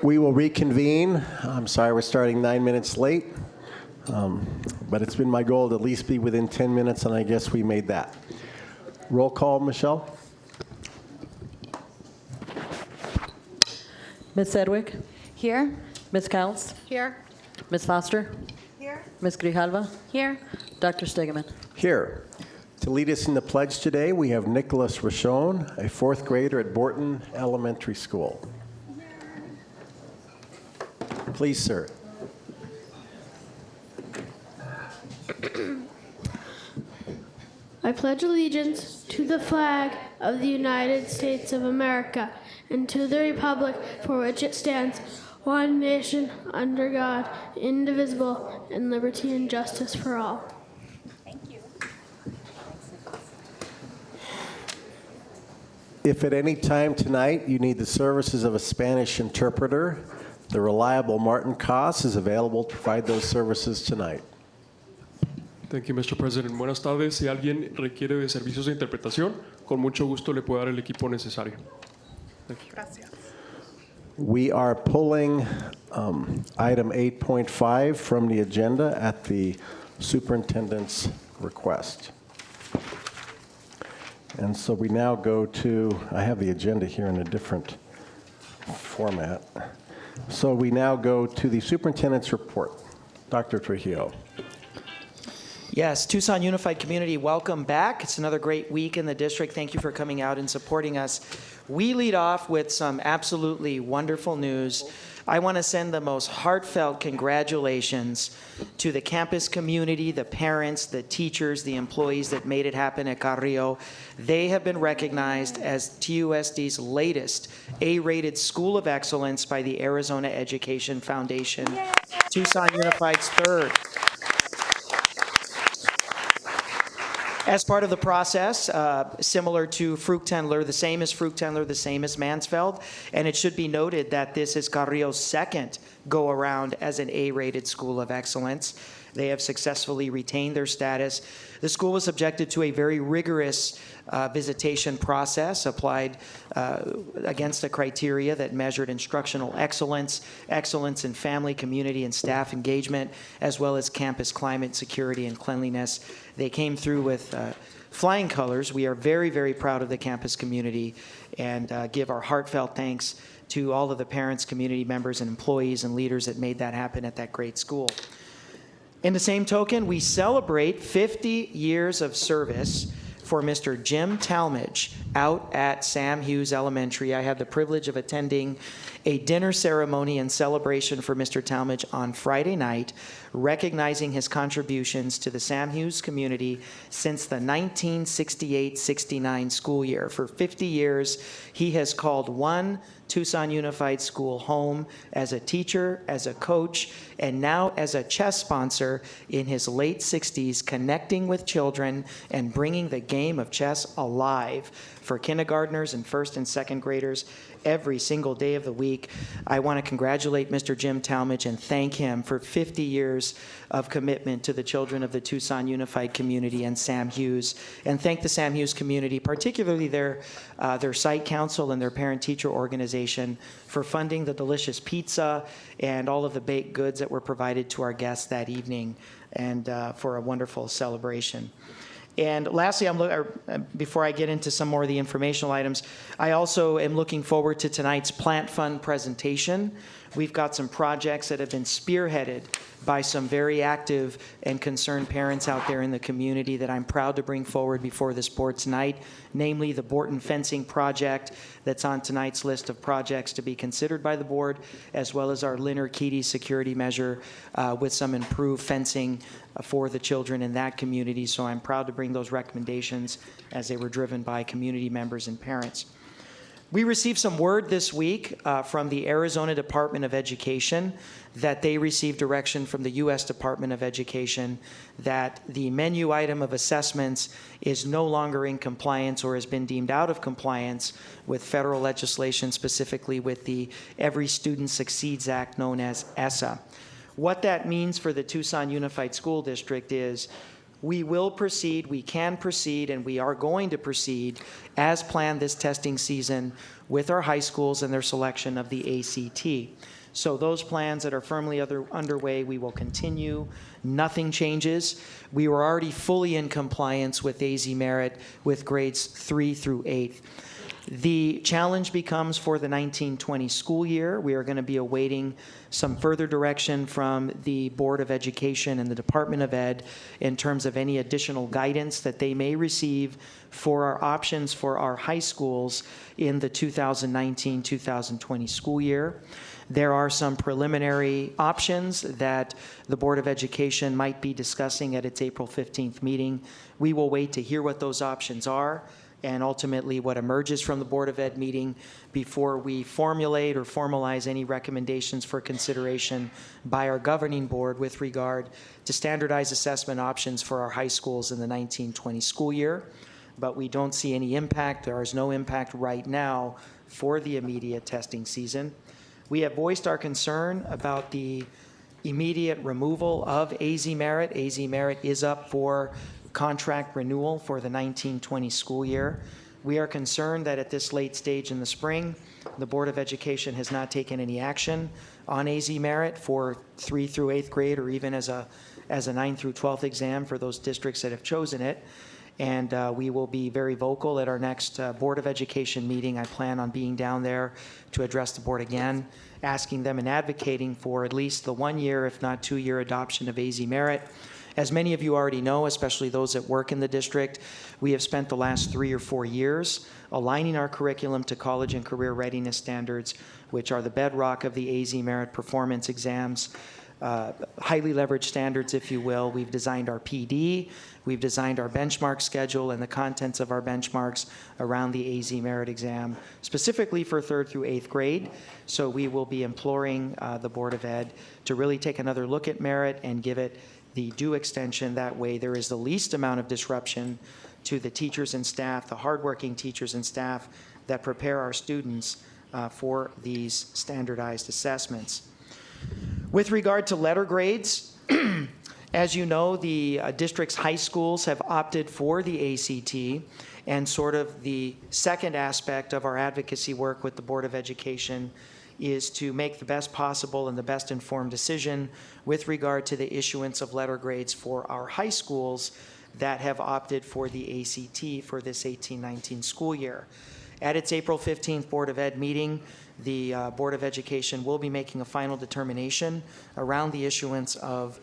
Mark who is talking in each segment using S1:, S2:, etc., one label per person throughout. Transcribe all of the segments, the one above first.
S1: We will reconvene. I'm sorry we're starting 9 minutes late, but it's been my goal to at least be within 10 minutes, and I guess we made that. Roll call, Michelle.
S2: Ms. Sedgwick?
S3: Here.
S2: Ms. Cowles?
S3: Here.
S2: Ms. Foster?
S3: Here.
S2: Ms. Grijalva?
S3: Here.
S2: Dr. Stegeman?
S1: Here. To lead us in the pledge today, we have Nicholas Rochon, a fourth grader at Borton Elementary School. Please, sir.
S4: I pledge allegiance to the flag of the United States of America and to the republic for which it stands, one nation, under God, indivisible, and liberty and justice for all.
S3: Thank you.
S1: If at any time tonight you need the services of a Spanish interpreter, the reliable Martin Koss is available to provide those services tonight.
S5: Thank you, Mr. President. Buenas tardes. Si alguien requiere de servicios de interpretación, con mucho gusto le puedo dar el equipo necesario. Thank you.
S3: Gracias.
S1: We are pulling item 8.5 from the agenda at the superintendent's request. And so we now go to, I have the agenda here in a different format. So we now go to the superintendent's report. Dr. Trujillo.
S6: Yes, Tucson Unified Community, welcome back. It's another great week in the district. Thank you for coming out and supporting us. We lead off with some absolutely wonderful news. I want to send the most heartfelt congratulations to the campus community, the parents, the teachers, the employees that made it happen at Carrillo. They have been recognized as TUSD's latest A-rated School of Excellence by the Arizona Education Foundation. Yay! Tucson Unified's third. As part of the process, similar to Fruchtendler, the same as Fruchtendler, the same as Mansfeld, and it should be noted that this is Carrillo's second go-around as an A-rated School of Excellence. They have successfully retained their status. The school was subjected to a very rigorous visitation process applied against a criteria that measured instructional excellence, excellence in family, community, and staff engagement, as well as campus climate, security, and cleanliness. They came through with flying colors. We are very, very proud of the campus community and give our heartfelt thanks to all of the parents, community members, and employees and leaders that made that happen at that great school. In the same token, we celebrate 50 years of service for Mr. Jim Talmadge out at Sam Hughes Elementary. I had the privilege of attending a dinner ceremony and celebration for Mr. Talmadge on Friday night, recognizing his contributions to the Sam Hughes community since the 1968-69 school year. For 50 years, he has called one Tucson Unified School home as a teacher, as a coach, and now as a chess sponsor in his late 60s, connecting with children and bringing the game of chess alive for kindergartners and first and second graders every single day of the week. I want to congratulate Mr. Jim Talmadge and thank him for 50 years of commitment to the children of the Tucson Unified Community and Sam Hughes, and thank the Sam Hughes community, particularly their site council and their parent-teacher organization for funding the delicious pizza and all of the baked goods that were provided to our guests that evening, and for a wonderful celebration. And lastly, before I get into some more of the informational items, I also am looking forward to tonight's Plant Fund presentation. We've got some projects that have been spearheaded by some very active and concerned parents out there in the community that I'm proud to bring forward before this board tonight, namely the Borton fencing project that's on tonight's list of projects to be considered by the board, as well as our Leonard-Keedy security measure with some improved fencing for the children in that community. So I'm proud to bring those recommendations as they were driven by community members and parents. We received some word this week from the Arizona Department of Education that they received direction from the U.S. Department of Education that the menu item of assessments is no longer in compliance or has been deemed out of compliance with federal legislation, specifically with the Every Student Succeeds Act known as ESSA. What that means for the Tucson Unified School District is We will proceed, we can proceed, and we are going to proceed as planned this testing season with our high schools and their selection of the ACT. So those plans that are firmly underway, we will continue. Nothing changes. We were already fully in compliance with AZ Merit with grades 3 through 8. The challenge becomes for the 1920 school year. We are going to be awaiting some further direction from the Board of Education and the Department of Ed in terms of any additional guidance that they may receive for our options for our high schools in the 2019-2020 school year. There are some preliminary options that the Board of Education might be discussing at its April 15th meeting. We will wait to hear what those options are and ultimately what emerges from the Board of Ed meeting before we formulate or formalize any recommendations for consideration by our governing board with regard to standardized assessment options for our high schools in the 1920 school year. But we don't see any impact. There is no impact right now for the immediate testing season. We have voiced our concern about the immediate removal of AZ Merit. AZ Merit is up for contract renewal for the 1920 school year. We are concerned that at this late stage in the spring, the Board of Education has not taken any action on AZ Merit for 3 through 8th grade or even as a 9 through 12th exam for those districts that have chosen it. And we will be very vocal at our next Board of Education meeting. I plan on being down there to address the board again, asking them and advocating for at least the 1 year, if not 2 year adoption of AZ Merit. As many of you already know, especially those that work in the district, we have spent the last 3 or 4 years aligning our curriculum to college and career readiness standards, which are the bedrock of the AZ Merit performance exams. Highly leveraged standards, if you will. We've designed our PD, we've designed our benchmark schedule and the contents of our benchmarks around the AZ Merit exam, specifically for 3rd through 8th grade. So we will be imploring the Board of Ed to really take another look at Merit and give it the due extension. That way there is the least amount of disruption to the teachers and staff, the hardworking teachers and staff that prepare our students for these standardized assessments. With regard to letter grades, as you know, the district's high schools have opted for the ACT, and sort of the second aspect of our advocacy work with the Board of Education is to make the best possible and the best informed decision with regard to the issuance of letter grades for our high schools that have opted for the ACT for this 18-19 school year. At its April 15th Board of Ed meeting, the Board of Education will be making a final determination around the issuance of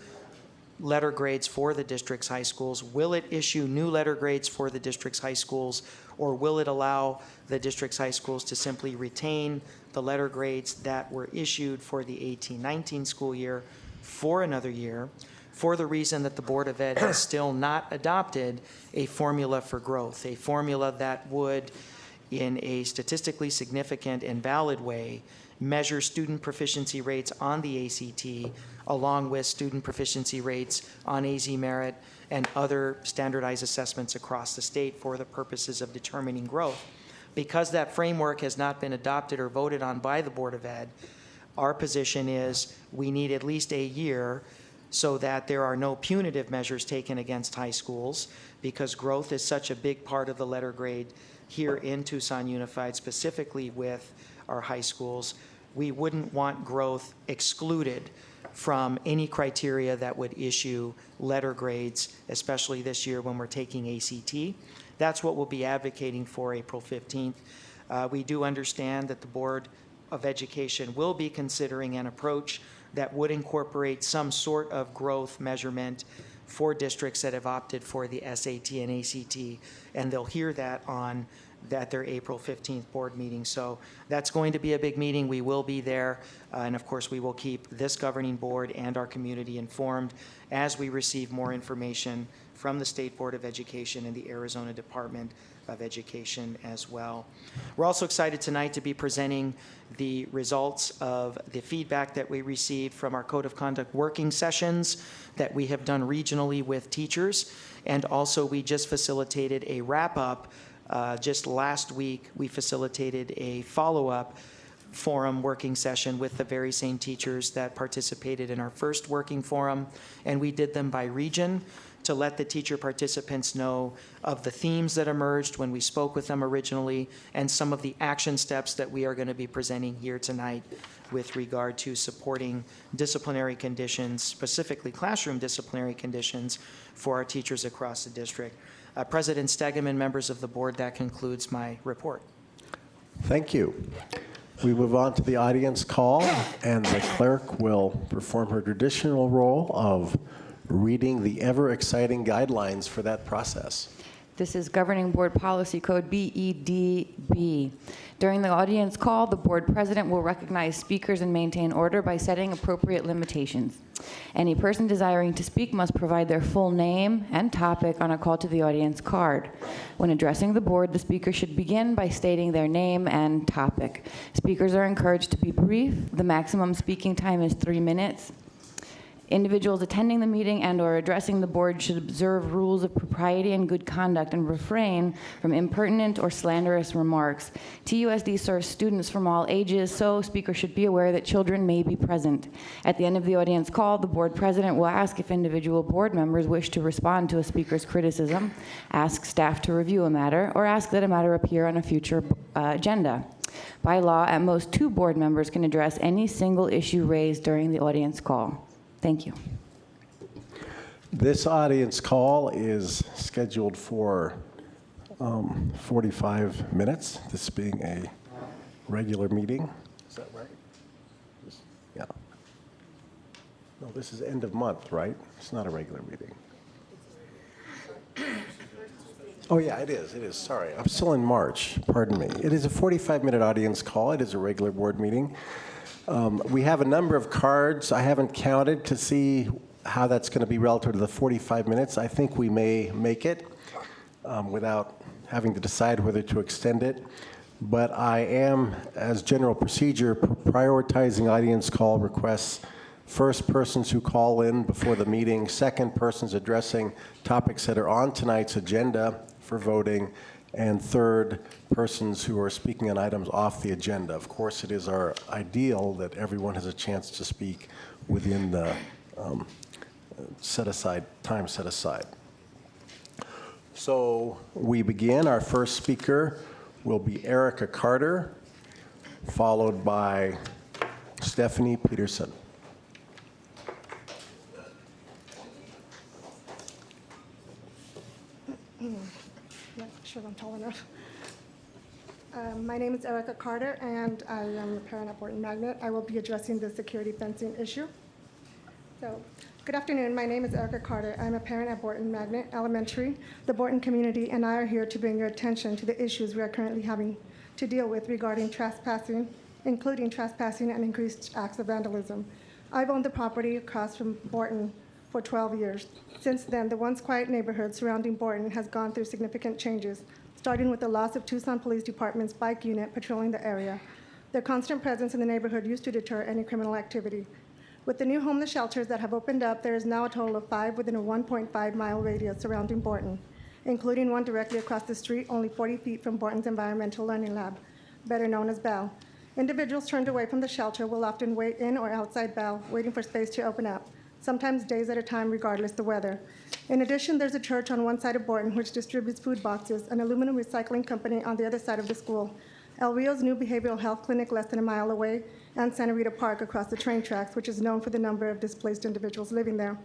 S6: letter grades for the district's high schools. Will it issue new letter grades for the district's high schools, or will it allow the district's high schools to simply retain the letter grades that were issued for the 18-19 school year for another year, for the reason that the Board of Ed has still not adopted a formula for growth, a formula that would, in a statistically significant and valid way, measure student proficiency rates on the ACT along with student proficiency rates on AZ Merit and other standardized assessments across the state for the purposes of determining growth. Because that framework has not been adopted or voted on by the Board of Ed, our position is we need at least a year so that there are no punitive measures taken against high schools, because growth is such a big part of the letter grade here in Tucson Unified, specifically with our high schools. We wouldn't want growth excluded from any criteria that would issue letter grades, especially this year when we're taking ACT. That's what we'll be advocating for April 15th. We do understand that the Board of Education will be considering an approach that would incorporate some sort of growth measurement for districts that have opted for the SAT and ACT, and they'll hear that on their April 15th board meeting. So that's going to be a big meeting. We will be there, and of course we will keep this governing board and our community informed as we receive more information from the State Board of Education and the Arizona Department of Education as well. We're also excited tonight to be presenting the results of the feedback that we received from our Code of Conduct working sessions that we have done regionally with teachers. And also we just facilitated a wrap-up. Just last week, we facilitated a follow-up forum working session with the very same teachers that participated in our first working forum, and we did them by region to let the teacher participants know of the themes that emerged when we spoke with them originally and some of the action steps that we are going to be presenting here tonight with regard to supporting disciplinary conditions, specifically classroom disciplinary conditions for our teachers across the district. President Stegeman, members of the board, that concludes my report.
S1: Thank you. We move on to the audience call, and the clerk will perform her traditional role of reading the ever-exciting guidelines for that process.
S7: This is Governing Board Policy Code BEDB. During the audience call, the board president will recognize speakers and maintain order by setting appropriate limitations. Any person desiring to speak must provide their full name and topic on a call to the audience card. When addressing the board, the speaker should begin by stating their name and topic. Speakers are encouraged to be brief. The maximum speaking time is 3 minutes. Individuals attending the meeting and/or addressing the board should observe rules of propriety and good conduct and refrain from impertinent or slanderous remarks. TUSD serves students from all ages, so speakers should be aware that children may be present. At the end of the audience call, the board president will ask if individual board members wish to respond to a speaker's criticism, ask staff to review a matter, or ask that a matter appear on a future agenda. By law, at most 2 board members can address any single issue raised during the audience call. Thank you.
S1: This audience call is scheduled for 45 minutes, this being a regular meeting. Is that right? Yeah. No, this is end of month, right? It's not a regular meeting. Oh, yeah, it is, sorry. I'm still in March, pardon me. It is a 45-minute audience call. It is a regular board meeting. We have a number of cards. I haven't counted to see how that's going to be relative to the 45 minutes. I think we may make it without having to decide whether to extend it. But I am, as general procedure, prioritizing audience call requests. First, persons who call in before the meeting. Second, persons addressing topics that are on tonight's agenda for voting. And third, persons who are speaking on items off the agenda. Of course, it is our ideal that everyone has a chance to speak within the time set aside. So we begin. Our first speaker will be Erica Carter, followed by Stephanie Peterson.
S8: Not sure I'm tall enough. My name is Erica Carter, and I am a parent at Borton Magnet. I will be addressing the security fencing issue. So, good afternoon. My name is Erica Carter. I'm a parent at Borton Magnet Elementary. The Borton community and I are here to bring your attention to the issues we are currently having to deal with regarding trespassing, including trespassing and increased acts of vandalism. I've owned the property across from Borton for 12 years. Since then, the once quiet neighborhood surrounding Borton has gone through significant changes, starting with the loss of Tucson Police Department's bike unit patrolling the area. Their constant presence in the neighborhood used to deter any criminal activity. With the new homeless shelters that have opened up, there is now a total of 5 within a 1.5-mile radius surrounding Borton, including one directly across the street, only 40 feet from Borton's Environmental Learning Lab, better known as Bell. Individuals turned away from the shelter will often wait in or outside Bell, waiting for space to open up, sometimes days at a time regardless the weather. In addition, there's a church on one side of Borton which distributes food boxes, an aluminum recycling company on the other side of the school, El Rio's new behavioral health clinic less than a mile away, and Santa Rita Park across the train tracks, which is known for the number of displaced individuals living there.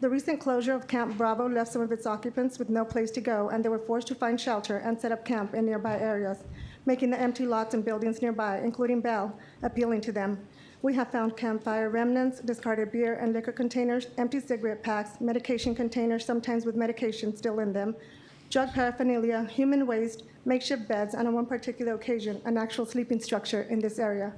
S8: The recent closure of Camp Bravo left some of its occupants with no place to go, and they were forced to find shelter and set up camp in nearby areas, making the empty lots and buildings nearby, including Bell, appealing to them. We have found campfire remnants, discarded beer and liquor containers, empty cigarette packs, medication containers, sometimes with medication still in them, drug paraphernalia, human waste, makeshift beds, and on one particular occasion, an actual sleeping structure in this area.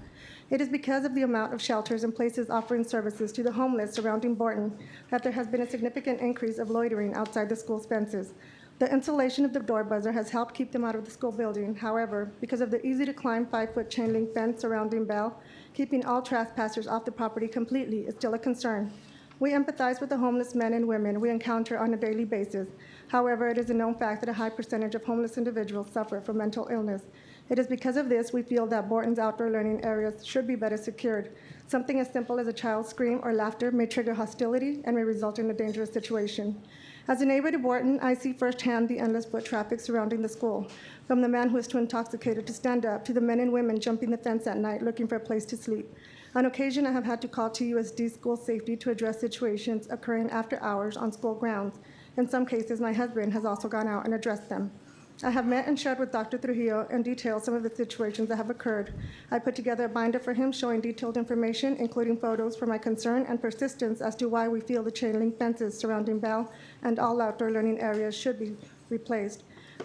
S8: It is because of the amount of shelters and places offering services to the homeless surrounding Borton that there has been a significant increase of loitering outside the school's fences. The installation of the door buzzer has helped keep them out of the school building. However, because of the easy-to-climb 5-foot chain link fence surrounding Bell, keeping all trespassers off the property completely is still a concern. We empathize with the homeless men and women we encounter on a daily basis. However, it is a known fact that a high percentage of homeless individuals suffer from mental illness. It is because of this we feel that Borton's outdoor learning areas should be better secured. Something as simple as a child's scream or laughter may trigger hostility and may result in a dangerous situation. As a neighbor to Borton, I see firsthand the endless foot traffic surrounding the school, from the man who is too intoxicated to stand up to the men and women jumping the fence at night looking for a place to sleep. On occasion, I have had to call TUSD school safety to address situations occurring after hours on school grounds. In some cases, my husband has also gone out and addressed them. I have met and shared with Dr. Trujillo in detail some of the situations that have occurred. I put together a binder for him showing detailed information, including photos for my concern and persistence as to why we feel the chain link fences surrounding Bell and all outdoor learning areas should be replaced.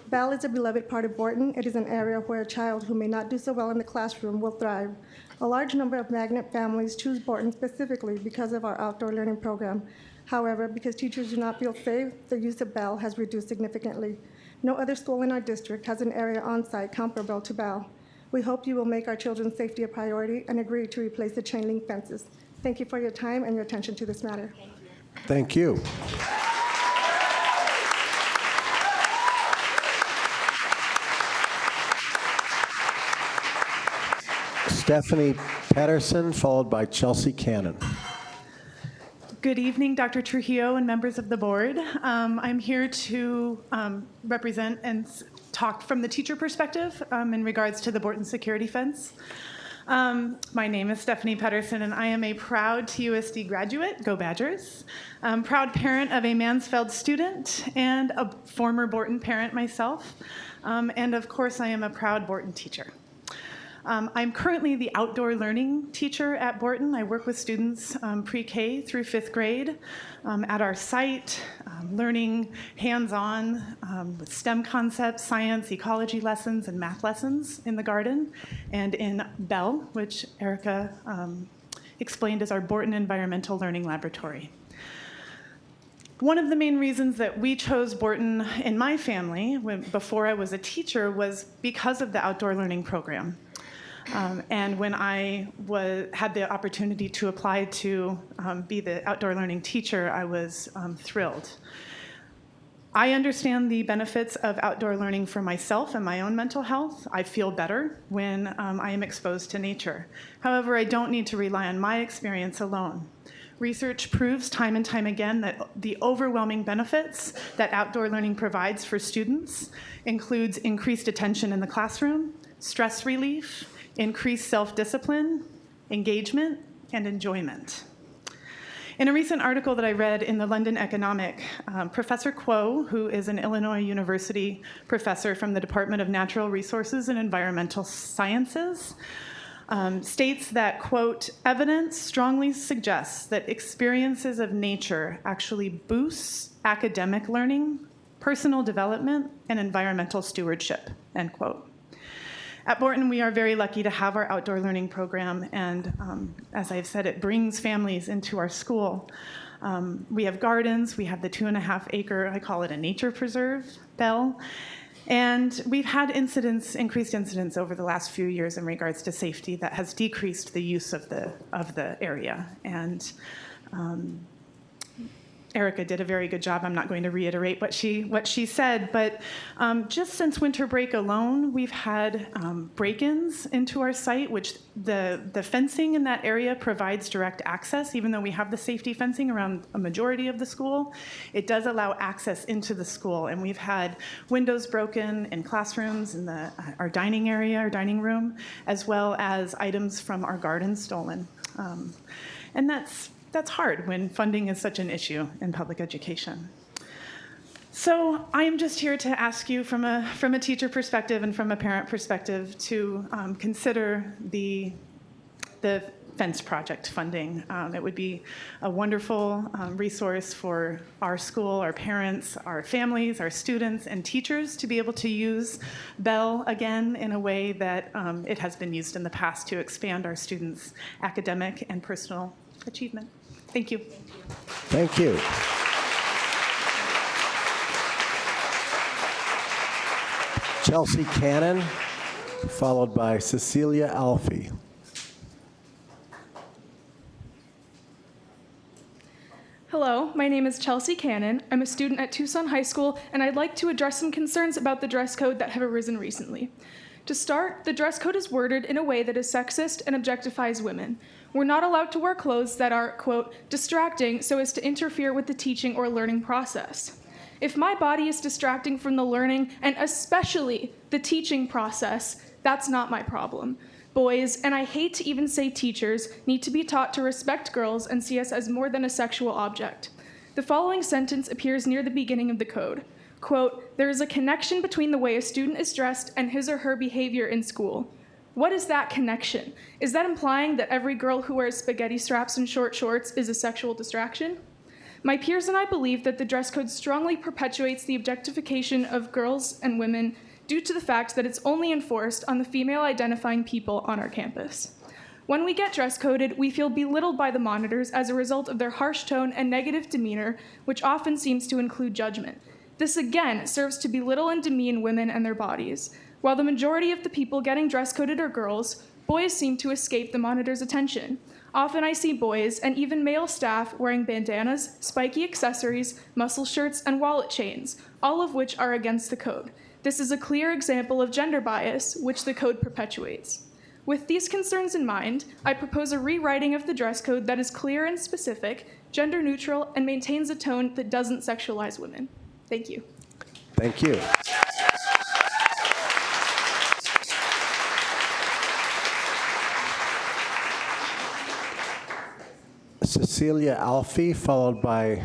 S8: Bell is a beloved part of Borton. It is an area where a child who may not do so well in the classroom will thrive. A large number of magnet families choose Borton specifically because of our outdoor learning program. However, because teachers do not feel safe, the use of Bell has reduced significantly. No other school in our district has an area on-site comparable to Bell. We hope you will make our children's safety a priority and agree to replace the chain link fences. Thank you for your time and your attention to this matter.
S1: Thank you. Stephanie Pedersen, followed by Chelsea Cannon.
S9: Good evening, Dr. Trujillo and members of the board. I'm here to represent and talk from the teacher perspective in regards to the Borton security fence. My name is Stephanie Pedersen, and I am a proud TUSD graduate, go Badgers, proud parent of a Mansfeld student, and a former Borton parent myself. And of course, I am a proud Borton teacher. I'm currently the outdoor learning teacher at Borton. I work with students pre-K through 5th grade at our site, learning hands-on with STEM concepts, science, ecology lessons, and math lessons in the garden, and in Bell, which Erica explained as our Borton Environmental Learning Laboratory. One of the main reasons that we chose Borton in my family before I was a teacher was because of the outdoor learning program. And when I had the opportunity to apply to be the outdoor learning teacher, I was thrilled. I understand the benefits of outdoor learning for myself and my own mental health. I feel better when I am exposed to nature. However, I don't need to rely on my experience alone. Research proves time and time again that the overwhelming benefits that outdoor learning provides for students includes increased attention in the classroom, stress relief, increased self-discipline, engagement, and enjoyment. In a recent article that I read in the London Economic, Professor Kuo, who is an Illinois University professor from the Department of Natural Resources and Environmental Sciences, states that, quote, evidence strongly suggests that experiences of nature actually boosts academic learning, personal development, and environmental stewardship, end quote. At Borton, we are very lucky to have our outdoor learning program, and as I've said, it brings families into our school. We have gardens, we have the 2.5-acre, I call it a nature preserve, Bell, and we've had increased incidents over the last few years in regards to safety that has decreased the use of the area. And Erica did a very good job. I'm not going to reiterate what she said, but just since winter break alone, we've had break-ins into our site, which the fencing in that area provides direct access. Even though we have the safety fencing around a majority of the school, it does allow access into the school. And we've had windows broken in classrooms, in our dining area, our dining room, as well as items from our garden stolen. And that's hard when funding is such an issue in public education. So I am just here to ask you from a teacher perspective and from a parent perspective to consider the fence project funding. It would be a wonderful resource for our school, our parents, our families, our students, and teachers to be able to use Bell again in a way that it has been used in the past to expand our students' academic and personal achievement. Thank you.
S1: Thank you. Chelsea Cannon, followed by Cecilia Alfie.
S10: Hello, my name is Chelsea Cannon. I'm a student at Tucson High School, and I'd like to address some concerns about the dress code that have arisen recently. To start, the dress code is worded in a way that is sexist and objectifies women. We're not allowed to wear clothes that are, quote, distracting so as to interfere with the teaching or learning process. If my body is distracting from the learning, and especially the teaching process, that's not my problem. Boys, and I hate to even say teachers, need to be taught to respect girls and see us as more than a sexual object. The following sentence appears near the beginning of the code. Quote, "There is a connection between the way a student is dressed and his or her behavior in school." What is that connection? Is that implying that every girl who wears spaghetti straps and short shorts is a sexual distraction? My peers and I believe that the dress code strongly perpetuates the objectification of girls and women due to the fact that it's only enforced on the female-identifying people on our campus. When we get dress coded, we feel belittled by the monitors as a result of their harsh tone and negative demeanor, which often seems to include judgment. This again serves to belittle and demean women and their bodies. While the majority of the people getting dress coded are girls, boys seem to escape the monitor's attention. Often I see boys and even male staff wearing bandanas, spiky accessories, muscle shirts, and wallet chains, all of which are against the code. This is a clear example of gender bias, which the code perpetuates. With these concerns in mind, I propose a rewriting of the dress code that is clear and specific, gender neutral, and maintains a tone that doesn't sexualize women. Thank you.
S1: Thank you. Cecilia Alfie, followed by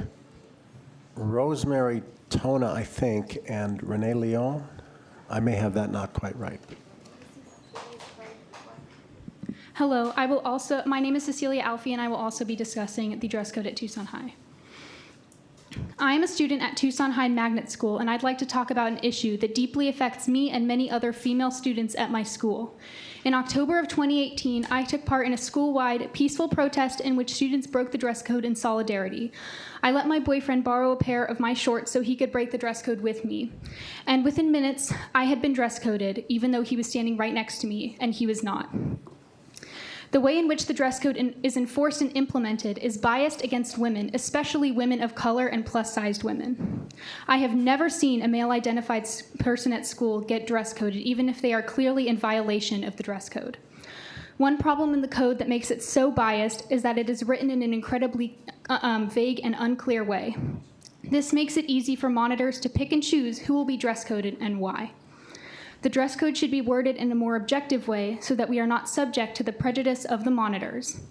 S1: Rosemary Tona, I think, and Renee Leon. I may have that not quite right.
S11: Hello, my name is Cecilia Alfie, and I will also be discussing the dress code at Tucson High. I am a student at Tucson High Magnet School, and I'd like to talk about an issue that deeply affects me and many other female students at my school. In October of 2018, I took part in a school-wide peaceful protest in which students broke the dress code in solidarity. I let my boyfriend borrow a pair of my shorts so he could break the dress code with me. And within minutes, I had been dress coded, even though he was standing right next to me, and he was not. The way in which the dress code is enforced and implemented is biased against women, especially women of color and plus-sized women. I have never seen a male-identified person at school get dress coded, even if they are clearly in violation of the dress code. One problem in the code that makes it so biased is that it is written in an incredibly vague and unclear way. This makes it easy for monitors to pick and choose who will be dress coded and why. The dress code should be worded in a more objective way so that we are not subject to the prejudice of the monitors.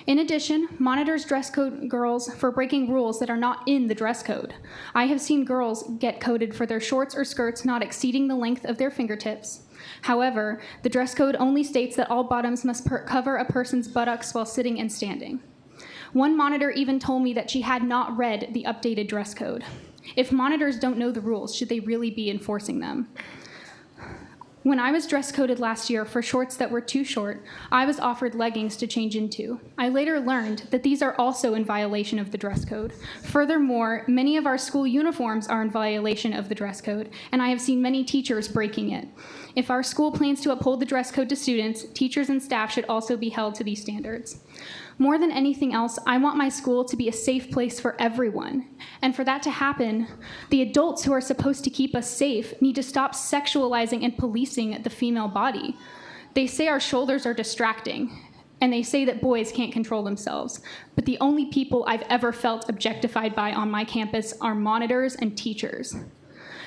S11: In addition, monitors dress code girls for breaking rules that are not in the dress code. I have seen girls get coded for their shorts or skirts not exceeding the length of their fingertips. However, the dress code only states that all bottoms must cover a person's buttocks while sitting and standing. One monitor even told me that she had not read the updated dress code. If monitors don't know the rules, should they really be enforcing them? When I was dress coded last year for shorts that were too short, I was offered leggings to change into. I later learned that these are also in violation of the dress code. Furthermore, many of our school uniforms are in violation of the dress code, and I have seen many teachers breaking it. If our school plans to uphold the dress code to students, teachers and staff should also be held to these standards. More than anything else, I want my school to be a safe place for everyone. And for that to happen, the adults who are supposed to keep us safe need to stop sexualizing and policing the female body. They say our shoulders are distracting, and they say that boys can't control themselves. But the only people I've ever felt objectified by on my campus are monitors and teachers.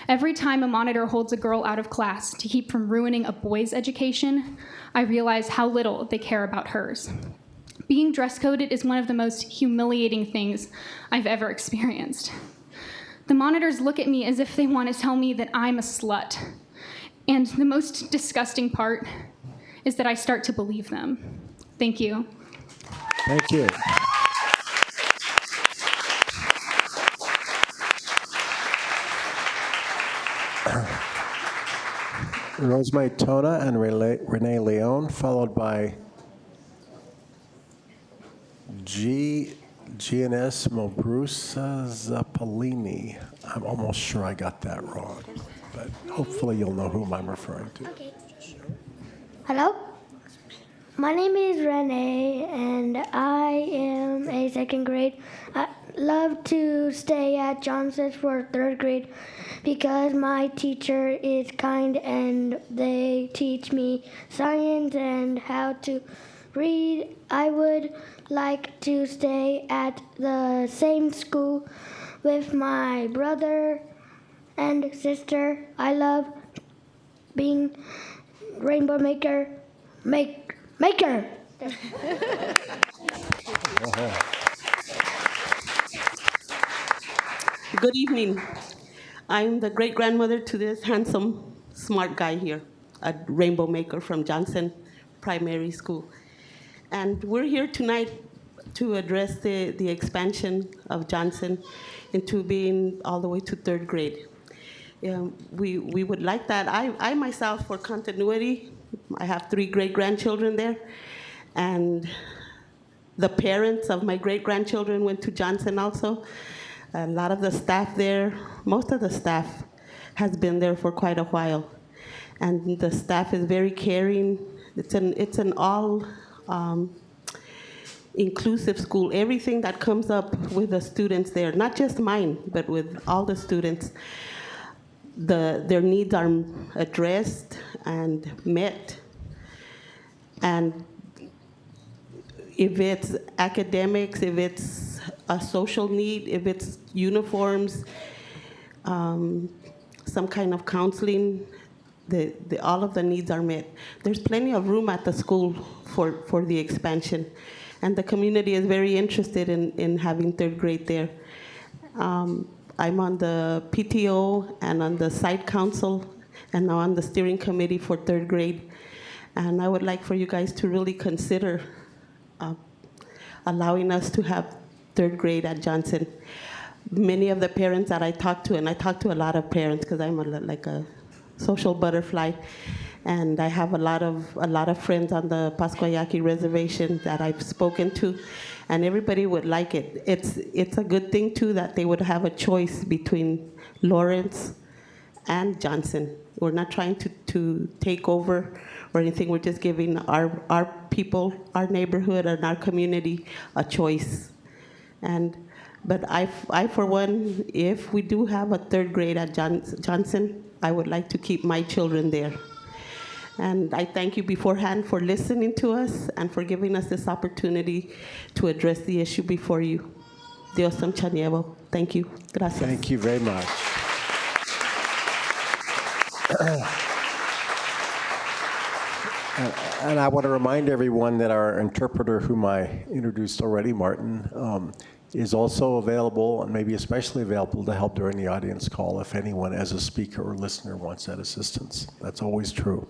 S11: Every time a monitor holds a girl out of class to keep from ruining a boy's education, I realize how little they care about hers. Being dress coded is one of the most humiliating things I've ever experienced. The monitors look at me as if they want to tell me that I'm a slut. And the most disgusting part is that I start to believe them. Thank you.
S1: Thank you. Rosemary Tona and Renee Leon, followed by GNS Mobrusa Zappolini. I'm almost sure I got that wrong, but hopefully you'll know whom I'm referring to.
S4: Okay. Hello? My name is Renee, and I am a second grade. I love to stay at Johnson's for third grade because my teacher is kind and they teach me science and how to read. I would like to stay at the same school with my brother and sister. I love being rainbow maker. Maker.
S12: Good evening. I'm the great-grandmother to this handsome, smart guy here, a rainbow maker from Johnson Primary School. And we're here tonight to address the expansion of Johnson into being all the way to third grade. We would like that. I myself, for continuity, I have 3 great-grandchildren there, and the parents of my great-grandchildren went to Johnson also. A lot of the staff there, most of the staff has been there for quite a while. And the staff is very caring. It's an all inclusive school. Everything that comes up with the students there, not just mine, but with all the students, their needs are addressed and met. And if it's academics, if it's a social need, if it's uniforms, some kind of counseling, all of the needs are met. There's plenty of room at the school for the expansion. And the community is very interested in having third grade there. I'm on the PTO and on the site council and now on the steering committee for third grade. And I would like for you guys to really consider allowing us to have third grade at Johnson. Many of the parents that I talk to, and I talk to a lot of parents because I'm like a social butterfly, and I have a lot of friends on the Pascuayaki reservation that I've spoken to, and everybody would like it. It's a good thing too that they would have a choice between Lawrence and Johnson. We're not trying to take over or anything. We're just giving our people, our neighborhood, and our community a choice. But I, for one, if we do have a third grade at Johnson, I would like to keep my children there. And I thank you beforehand for listening to us and for giving us this opportunity to address the issue before you. Dios samchanievo. Thank you. Gracias.
S1: Thank you very much. And I want to remind everyone that our interpreter, whom I introduced already, Martin, is also available, and maybe especially available to help during the audience call if anyone as a speaker or listener wants that assistance. That's always true.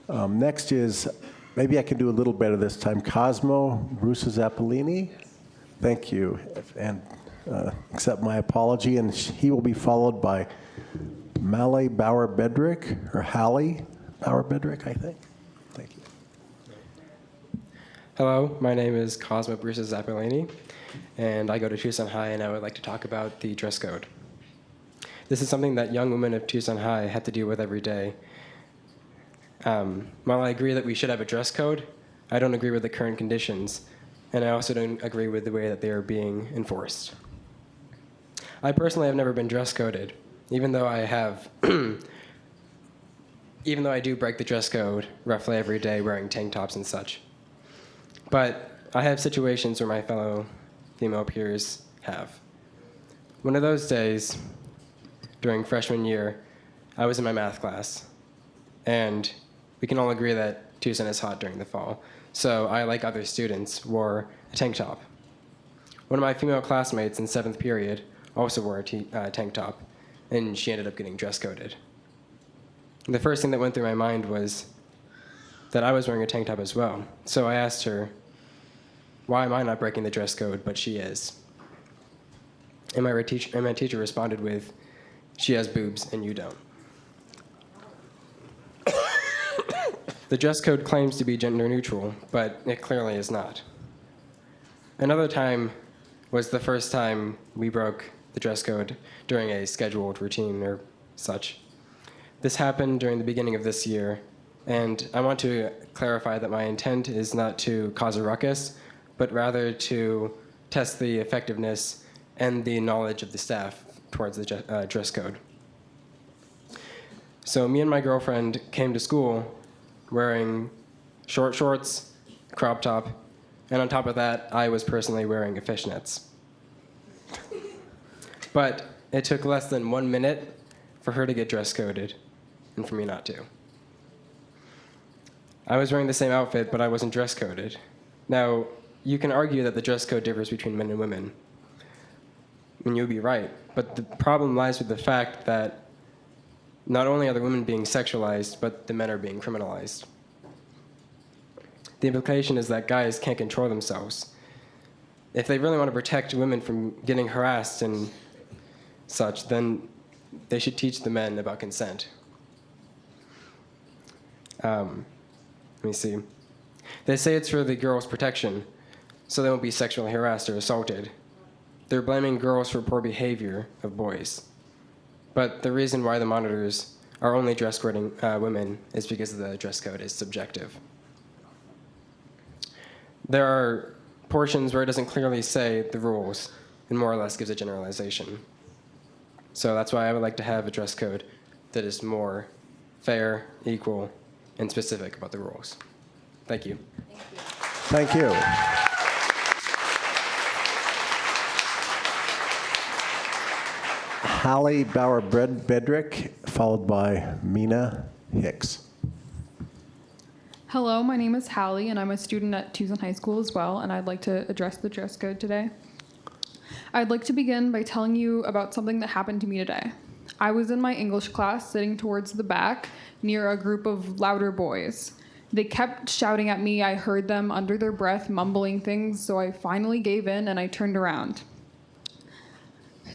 S1: Next is, maybe I can do a little better this time, Cosmo Brusa Zappolini. Thank you, and accept my apology, and he will be followed by Malay Bauer-Bedrick, or Hallie Bauer-Bedrick, I think. Thank you.
S13: Hello, my name is Cosmo Brusa Zappolini, and I go to Tucson High, and I would like to talk about the dress code. This is something that young women of Tucson High have to deal with every day. While I agree that we should have a dress code, I don't agree with the current conditions, and I also don't agree with the way that they are being enforced. I personally have never been dress coded, even though I have, even though I do break the dress code roughly every day wearing tank tops and such. But I have situations where my fellow female peers have. One of those days, during freshman year, I was in my math class, and we can all agree that Tucson is hot during the fall, so I, like other students, wore a tank top. One of my female classmates in 7th period also wore a tank top, and she ended up getting dress coded. The first thing that went through my mind was that I was wearing a tank top as well, so I asked her, why am I not breaking the dress code, but she is? And my teacher responded with, she has boobs and you don't. The dress code claims to be gender neutral, but it clearly is not. Another time was the first time we broke the dress code during a scheduled routine or such. This happened during the beginning of this year, and I want to clarify that my intent is not to cause a ruckus, but rather to test the effectiveness and the knowledge of the staff towards the dress code. So me and my girlfriend came to school wearing short shorts, crop top, and on top of that, I was personally wearing fishnets. But it took less than 1 minute for her to get dress coded and for me not to. I was wearing the same outfit, but I wasn't dress coded. Now, you can argue that the dress code differs between men and women, and you'd be right, but the problem lies with the fact that not only are the women being sexualized, but the men are being criminalized. The implication is that guys can't control themselves. If they really want to protect women from getting harassed and such, then they should teach the men about consent. Let me see. They say it's for the girls' protection, so they won't be sexually harassed or assaulted. They're blaming girls for poor behavior of boys. But the reason why the monitors are only dress coding women is because the dress code is subjective. There are portions where it doesn't clearly say the rules and more or less gives a generalization. So that's why I would like to have a dress code that is more fair, equal, and specific about the rules. Thank you.
S1: Thank you. Hallie Bauer-Bedrick, followed by Mina Hicks.
S10: Hello, my name is Hallie, and I'm a student at Tucson High School as well, and I'd like to address the dress code today. I'd like to begin by telling you about something that happened to me today. I was in my English class, sitting towards the back, near a group of louder boys. They kept shouting at me. I heard them under their breath mumbling things, so I finally gave in and I turned around.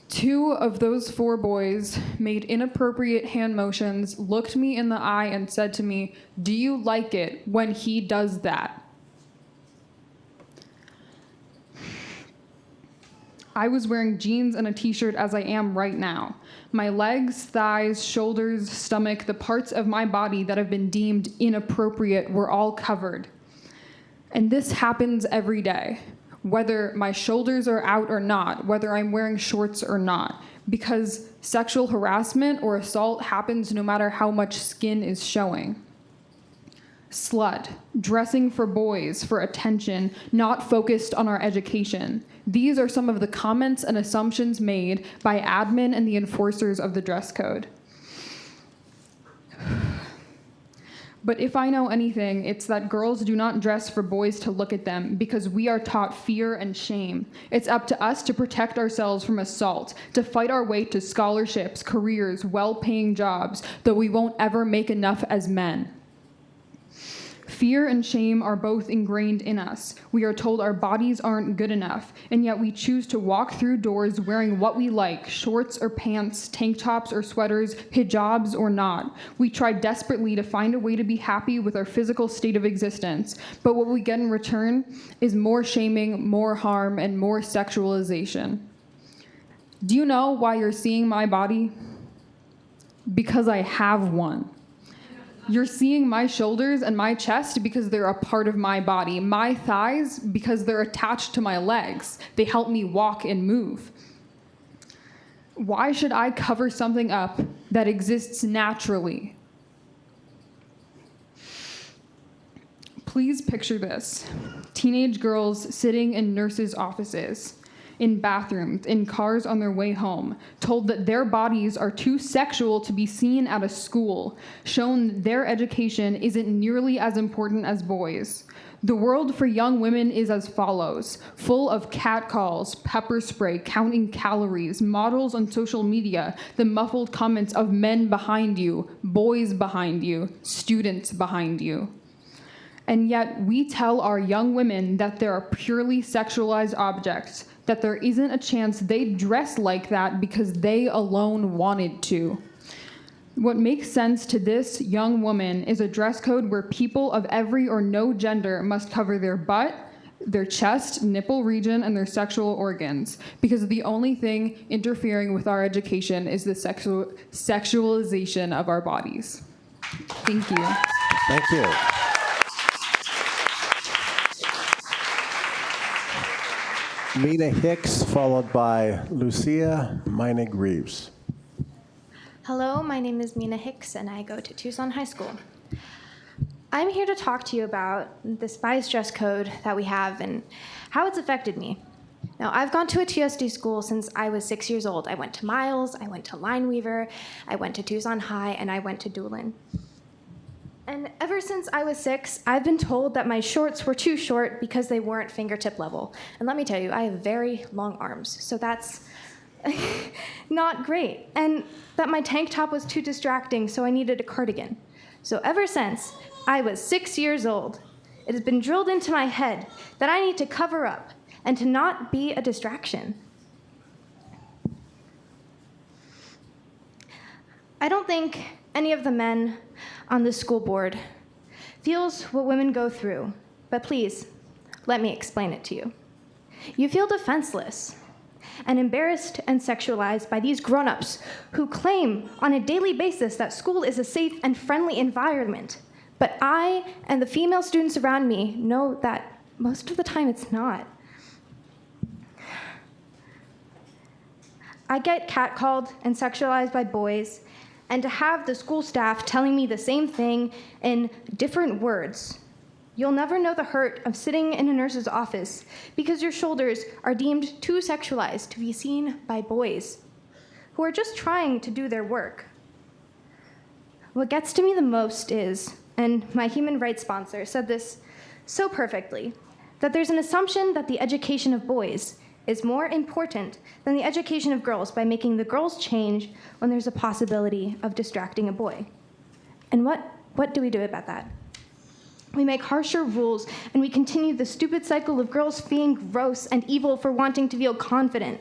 S10: 2 of those 4 boys made inappropriate hand motions, looked me in the eye, and said to me, "Do you like it when he does that?" I was wearing jeans and a t-shirt as I am right now. My legs, thighs, shoulders, stomach, the parts of my body that have been deemed inappropriate were all covered. And this happens every day, whether my shoulders are out or not, whether I'm wearing shorts or not, because sexual harassment or assault happens no matter how much skin is showing. Slut, dressing for boys, for attention, not focused on our education. These are some of the comments and assumptions made by admin and the enforcers of the dress code. But if I know anything, it's that girls do not dress for boys to look at them because we are taught fear and shame. It's up to us to protect ourselves from assault, to fight our way to scholarships, careers, well-paying jobs, though we won't ever make enough as men. Fear and shame are both ingrained in us. We are told our bodies aren't good enough, and yet we choose to walk through doors wearing what we like, shorts or pants, tank tops or sweaters, hijabs or not. We try desperately to find a way to be happy with our physical state of existence, but what we get in return is more shaming, more harm, and more sexualization. Do you know why you're seeing my body? Because I have one. You're seeing my shoulders and my chest because they're a part of my body. My thighs because they're attached to my legs. They help me walk and move. Why should I cover something up that exists naturally? Please picture this. Teenage girls sitting in nurses' offices, in bathrooms, in cars on their way home, told that their bodies are too sexual to be seen at a school, shown their education isn't nearly as important as boys. The world for young women is as follows, full of catcalls, pepper spray, counting calories, models on social media, the muffled comments of men behind you, boys behind you, students behind you. And yet we tell our young women that they are purely sexualized objects, that there isn't a chance they'd dress like that because they alone wanted to. What makes sense to this young woman is a dress code where people of every or no gender must cover their butt, their chest, nipple region, and their sexual organs, because the only thing interfering with our education is the sexualization of our bodies. Thank you.
S1: Thank you. Mina Hicks, followed by Lucia Meinig-Reeves.
S3: Hello, my name is Mina Hicks, and I go to Tucson High School. I'm here to talk to you about the despised dress code that we have and how it's affected me. Now, I've gone to a TUSD school since I was 6 years old. I went to Miles, I went to Lineweaver, I went to Tucson High, and I went to Doolin. And ever since I was 6, I've been told that my shorts were too short because they weren't fingertip level. And let me tell you, I have very long arms, so that's not great. And that my tank top was too distracting, so I needed a cardigan. So ever since I was 6 years old, it has been drilled into my head that I need to cover up and to not be a distraction. I don't think any of the men on the school board feels what women go through, but please, let me explain it to you. You feel defenseless and embarrassed and sexualized by these grown-ups who claim on a daily basis that school is a safe and friendly environment. But I and the female students around me know that most of the time it's not. I get catcalled and sexualized by boys, and to have the school staff telling me the same thing in different words. You'll never know the hurt of sitting in a nurse's office because your shoulders are deemed too sexualized to be seen by boys who are just trying to do their work. What gets to me the most is, and my human rights sponsor said this so perfectly, that there's an assumption that the education of boys is more important than the education of girls by making the girls change when there's a possibility of distracting a boy. And what do we do about that? We make harsher rules, and we continue the stupid cycle of girls being gross and evil for wanting to feel confident.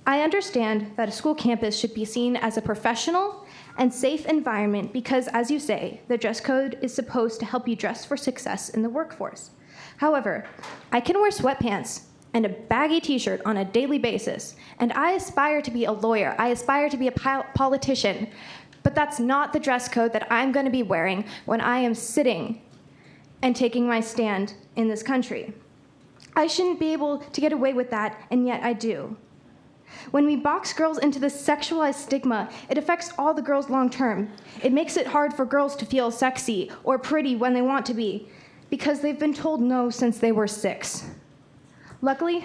S3: I understand that a school campus should be seen as a professional and safe environment because, as you say, the dress code is supposed to help you dress for success in the workforce. However, I can wear sweatpants and a baggy t-shirt on a daily basis, and I aspire to be a lawyer. I aspire to be a politician. But that's not the dress code that I'm going to be wearing when I am sitting and taking my stand in this country. I shouldn't be able to get away with that, and yet I do. When we box girls into this sexualized stigma, it affects all the girls long term. It makes it hard for girls to feel sexy or pretty when they want to be, because they've been told no since they were 6. Luckily,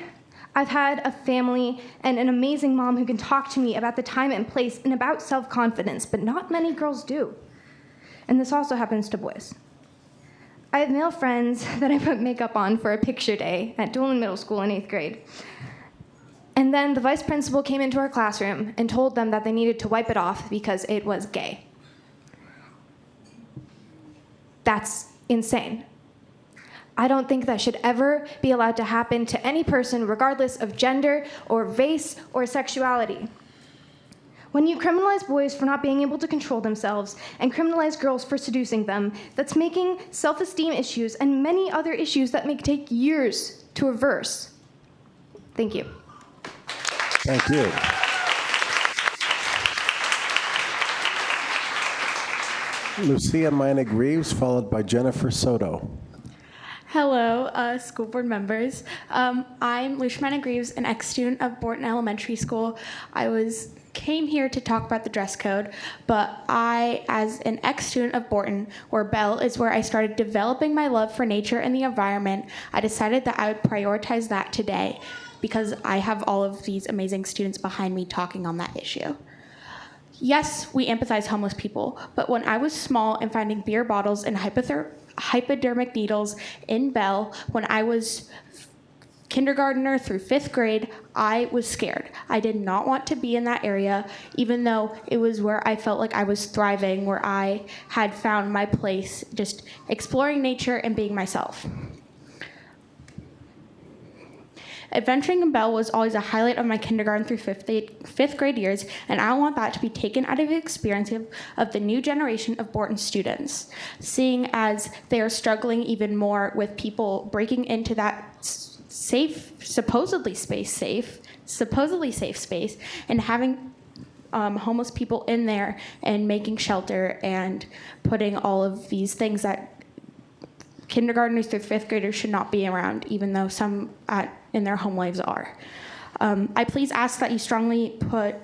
S3: I've had a family and an amazing mom who can talk to me about the time and place and about self-confidence, but not many girls do. And this also happens to boys. I have male friends that I put makeup on for a picture day at Doolin Middle School in 8th grade. And then the vice principal came into our classroom and told them that they needed to wipe it off because it was gay. That's insane. I don't think that should ever be allowed to happen to any person, regardless of gender or race or sexuality. When you criminalize boys for not being able to control themselves and criminalize girls for seducing them, that's making self-esteem issues and many other issues that may take years to reverse. Thank you.
S1: Thank you. Lucia Mina-Greaves, followed by Jennifer Soto.
S14: Hello, school board members. I'm Lucia Mina-Greaves, an ex-student of Borton Elementary School. I came here to talk about the dress code, but I, as an ex-student of Borton, where Bell is where I started developing my love for nature and the environment, I decided that I would prioritize that today because I have all of these amazing students behind me talking on that issue. Yes, we empathize homeless people, but when I was small and finding beer bottles and hypodermic needles in Bell when I was kindergartner through 5th grade, I was scared. I did not want to be in that area, even though it was where I felt like I was thriving, where I had found my place, just exploring nature and being myself. Adventuring in Bell was always a highlight of my kindergarten through 5th grade years, and I want that to be taken out of the experience of the new generation of Borton students, seeing as they are struggling even more with people breaking into that supposedly safe space, and having homeless people in there and making shelter and putting all of these things that kindergartners through 5th graders should not be around, even though some in their home lives are. I please ask that you strongly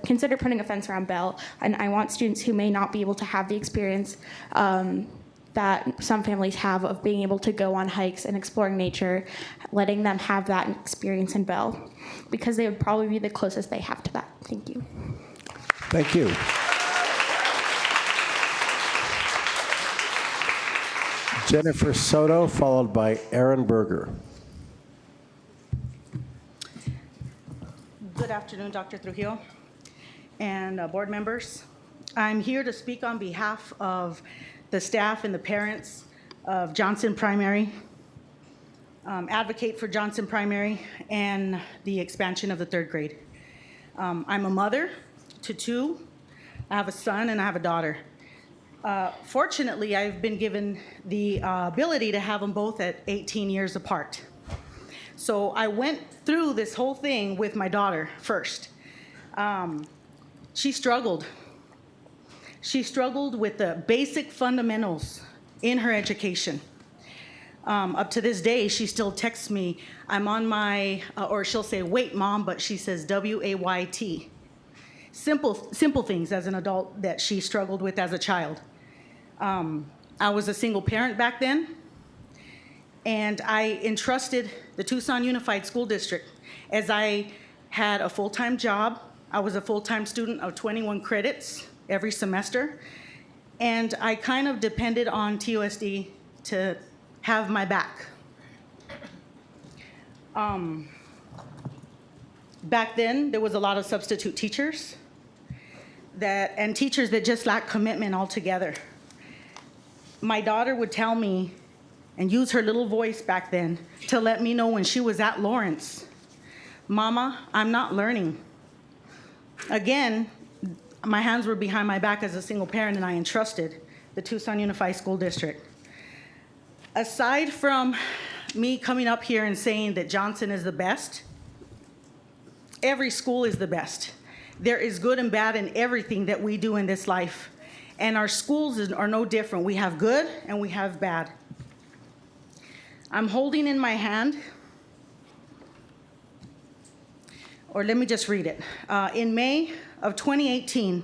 S14: consider putting a fence around Bell, and I want students who may not be able to have the experience that some families have of being able to go on hikes and exploring nature, letting them have that experience in Bell, because they would probably be the closest they have to that. Thank you.
S1: Thank you. Jennifer Soto, followed by Aaron Berger.
S15: Good afternoon, Dr. Trujillo and board members. I'm here to speak on behalf of the staff and the parents of Johnson Primary, advocate for Johnson Primary and the expansion of the third grade. I'm a mother to two. I have a son and I have a daughter. Fortunately, I've been given the ability to have them both at 18 years apart. So I went through this whole thing with my daughter first. She struggled. She struggled with the basic fundamentals in her education. Up to this day, she still texts me, I'm on my, or she'll say, wait, Mom, but she says W-A-Y-T. Simple things as an adult that she struggled with as a child. I was a single parent back then, and I entrusted the Tucson Unified School District as I had a full-time job. I was a full-time student of 21 credits every semester, and I kind of depended on TUSD to have my back. Back then, there was a lot of substitute teachers and teachers that just lacked commitment altogether. My daughter would tell me and use her little voice back then to let me know when she was at Lawrence, Mama, I'm not learning. Again, my hands were behind my back as a single parent, and I entrusted the Tucson Unified School District. Aside from me coming up here and saying that Johnson is the best, every school is the best. There is good and bad in everything that we do in this life. And our schools are no different. We have good and we have bad. I'm holding in my hand, or let me just read it. In May of 2018,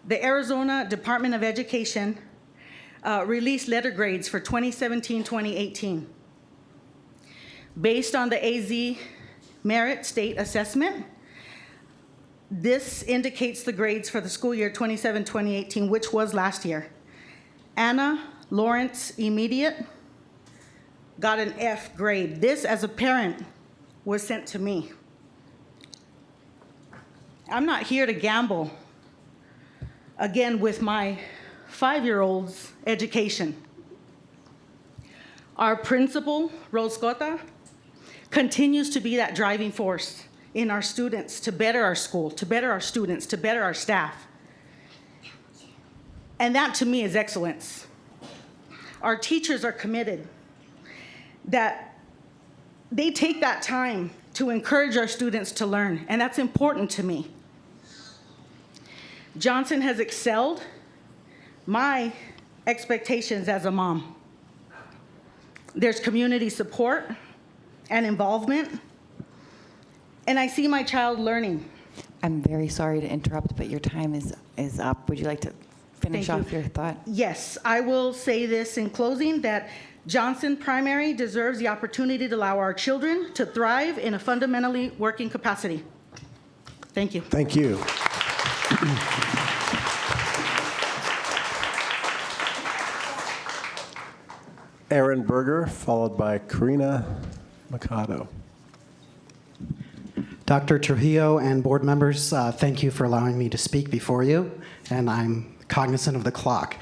S15: the Arizona Department of Education released letter grades for 2017-2018. Based on the AZ Merit State Assessment, this indicates the grades for the school year 2017-2018, which was last year. Anna Lawrence Immediate got an F grade. This, as a parent, was sent to me. I'm not here to gamble, again, with my 5-year-old's education. Our principal, Rose Cota, continues to be that driving force in our students to better our school, to better our students, to better our staff. And that, to me, is excellence. Our teachers are committed, that they take that time to encourage our students to learn, and that's important to me. Johnson has excelled my expectations as a mom. There's community support and involvement, and I see my child learning.
S7: I'm very sorry to interrupt, but your time is up. Would you like to finish off your thought?
S15: Yes, I will say this in closing, that Johnson Primary deserves the opportunity to allow our children to thrive in a fundamentally working capacity. Thank you.
S1: Thank you. Aaron Berger, followed by Karina Mikado.
S16: Dr. Trujillo and board members, thank you for allowing me to speak before you, and I'm cognizant of the clock.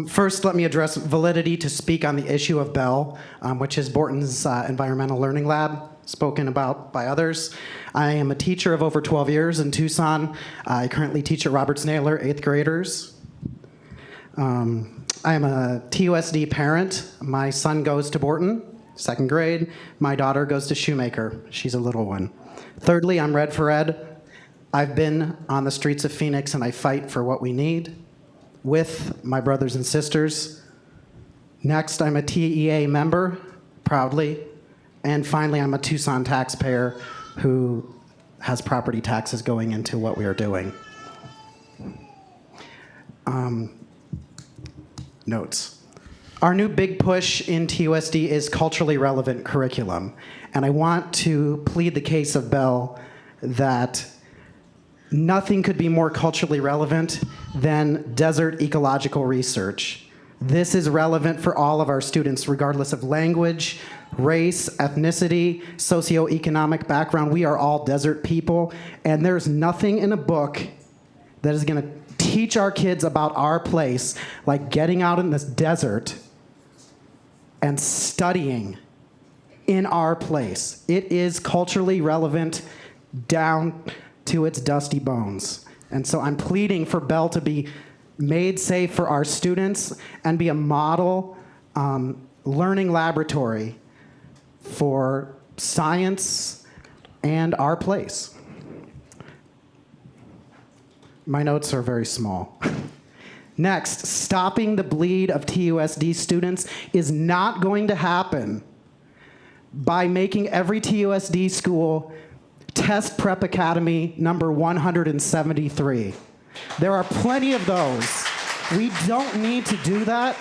S16: First, let me address validity to speak on the issue of Bell, which is Borton's Environmental Learning Lab, spoken about by others. I am a teacher of over 12 years in Tucson. I currently teach at Roberts Naylor, 8th graders. I am a TUSD parent. My son goes to Borton, 2nd grade. My daughter goes to Shoemaker. She's a little one. Thirdly, I'm Red for Ed. I've been on the streets of Phoenix, and I fight for what we need with my brothers and sisters. Next, I'm a TEA member, proudly. And finally, I'm a Tucson taxpayer who has property taxes going into what we are doing. Notes. Our new big push in TUSD is culturally relevant curriculum. And I want to plead the case of Bell that nothing could be more culturally relevant than desert ecological research. This is relevant for all of our students, regardless of language, race, ethnicity, socioeconomic background. We are all desert people, and there's nothing in a book that is going to teach our kids about our place like getting out in this desert and studying in our place. It is culturally relevant down to its dusty bones. And so I'm pleading for Bell to be made safe for our students and be a model learning laboratory for science and our place. My notes are very small. Next, stopping the bleed of TUSD students is not going to happen by making every TUSD school Test Prep Academy number 173. There are plenty of those. We don't need to do that.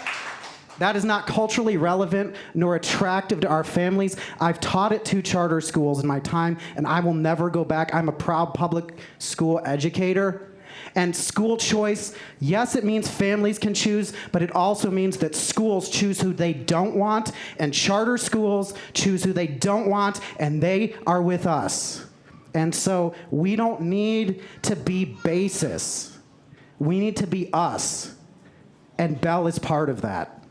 S16: That is not culturally relevant nor attractive to our families. I've taught at 2 charter schools in my time, and I will never go back. I'm a proud public school educator. And school choice, yes, it means families can choose, but it also means that schools choose who they don't want, and charter schools choose who they don't want, and they are with us. And so we don't need to be basis. We need to be us. And Bell is part of that.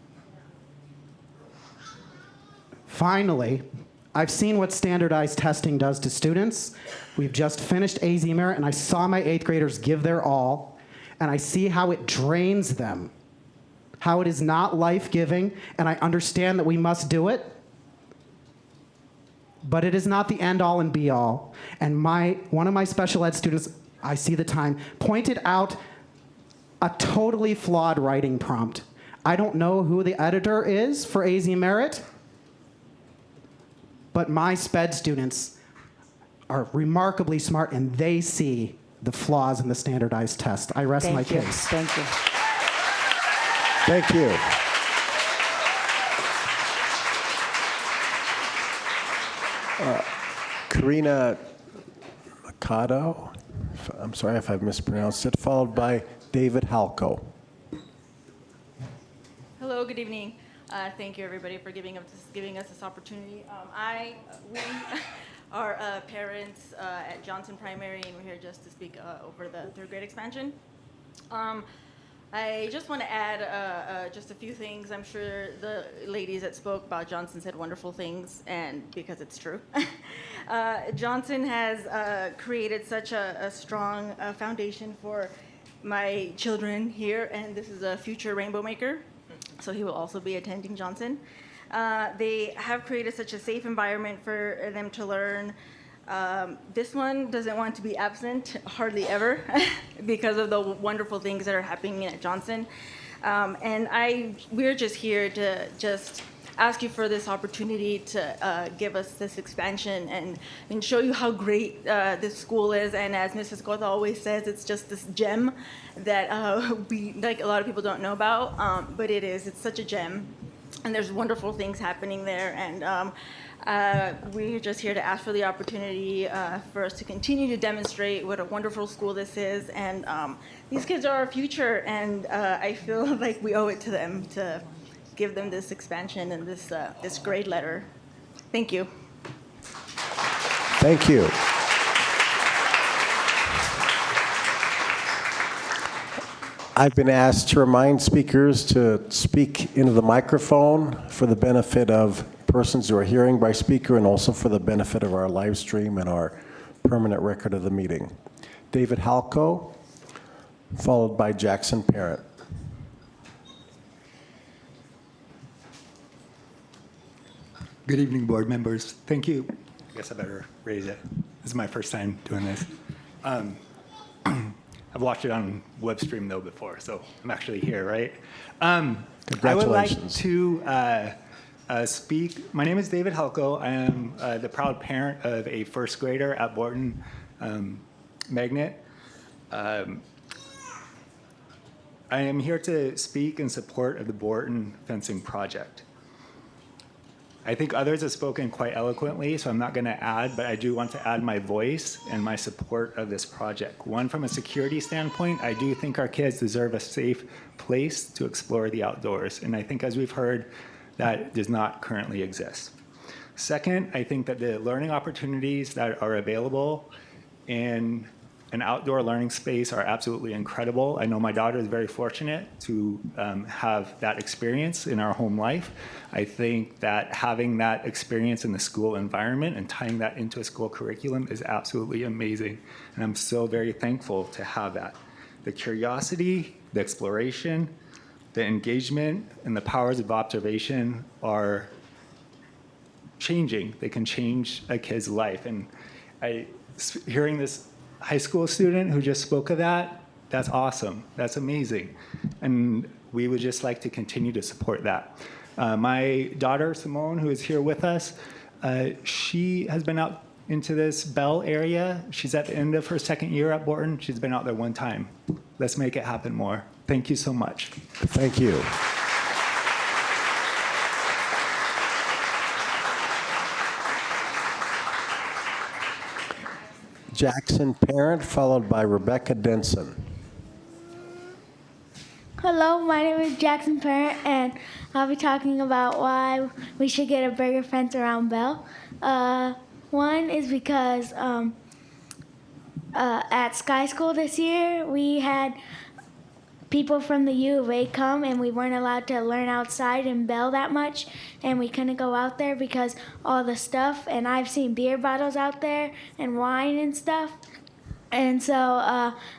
S16: Finally, I've seen what standardized testing does to students. We've just finished AZ Merit, and I saw my 8th graders give their all, and I see how it drains them, how it is not life-giving, and I understand that we must do it, but it is not the end-all and be-all. And one of my special ed students, I see the time, pointed out a totally flawed writing prompt. I don't know who the editor is for AZ Merit, but my SPED students are remarkably smart, and they see the flaws in the standardized test. I rest my case.
S7: Thank you.
S1: Thank you. Karina Mikado, I'm sorry if I've mispronounced it, followed by David Halko.
S17: Hello, good evening. Thank you, everybody, for giving us this opportunity. We are parents at Johnson Primary, and we're here just to speak over the 3rd grade expansion. I just want to add just a few things. I'm sure the ladies that spoke about Johnson said wonderful things, and because it's true. Johnson has created such a strong foundation for my children here, and this is a future rainbow maker. So he will also be attending Johnson. They have created such a safe environment for them to learn. This one doesn't want to be absent hardly ever because of the wonderful things that are happening at Johnson. And we're just here to just ask you for this opportunity to give us this expansion and show you how great this school is. And as Mrs. Gota always says, it's just this gem that like a lot of people don't know about, but it is. It's such a gem, and there's wonderful things happening there. And we're just here to ask for the opportunity for us to continue to demonstrate what a wonderful school this is. And these kids are our future, and I feel like we owe it to them to give them this expansion and this grade letter. Thank you.
S1: Thank you. I've been asked to remind speakers to speak into the microphone for the benefit of persons who are hearing by speaker and also for the benefit of our live stream and our permanent record of the meeting. David Halko, followed by Jackson Parent.
S18: Good evening, board members. Thank you. I guess I better raise it. This is my first time doing this. I've watched it on web stream though before, so I'm actually here, right? I would like to speak. My name is David Halko. I am the proud parent of a first grader at Borton Magnet. I am here to speak in support of the Borton fencing project. I think others have spoken quite eloquently, so I'm not going to add, but I do want to add my voice and my support of this project. One, from a security standpoint, I do think our kids deserve a safe place to explore the outdoors, and I think, as we've heard, that does not currently exist. Second, I think that the learning opportunities that are available in an outdoor learning space are absolutely incredible. I know my daughter is very fortunate to have that experience in our home life. I think that having that experience in the school environment and tying that into a school curriculum is absolutely amazing. And I'm so very thankful to have that. The curiosity, the exploration, the engagement, and the powers of observation are changing. They can change a kid's life. And hearing this high school student who just spoke of that, that's awesome. That's amazing. And we would just like to continue to support that. My daughter, Simone, who is here with us, she has been out into this Bell area. She's at the end of her second year at Borton. She's been out there one time. Let's make it happen more. Thank you so much.
S1: Thank you. Jackson Parent, followed by Rebecca Denson.
S19: Hello, my name is Jackson Parent, and I'll be talking about why we should get a bigger fence around Bell. One is because at Sky School this year, we had people from the U of A come, and we weren't allowed to learn outside in Bell that much, and we couldn't go out there because all the stuff, and I've seen beer bottles out there and wine and stuff. And so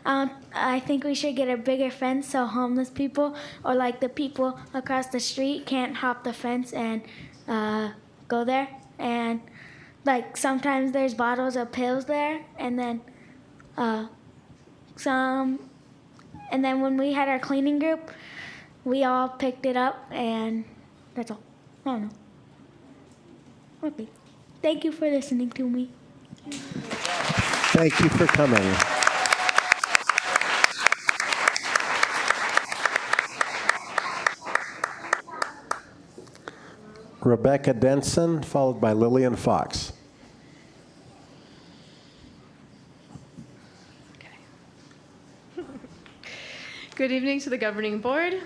S19: I think we should get a bigger fence so homeless people or like the people across the street can't hop the fence and go there. And like sometimes there's bottles of pills there, and then and then when we had our cleaning group, we all picked it up, and that's all. I don't know. Okay. Thank you for listening to me.
S1: Thank you for coming. Rebecca Denson, followed by Lillian Fox.
S20: Good evening to the governing board,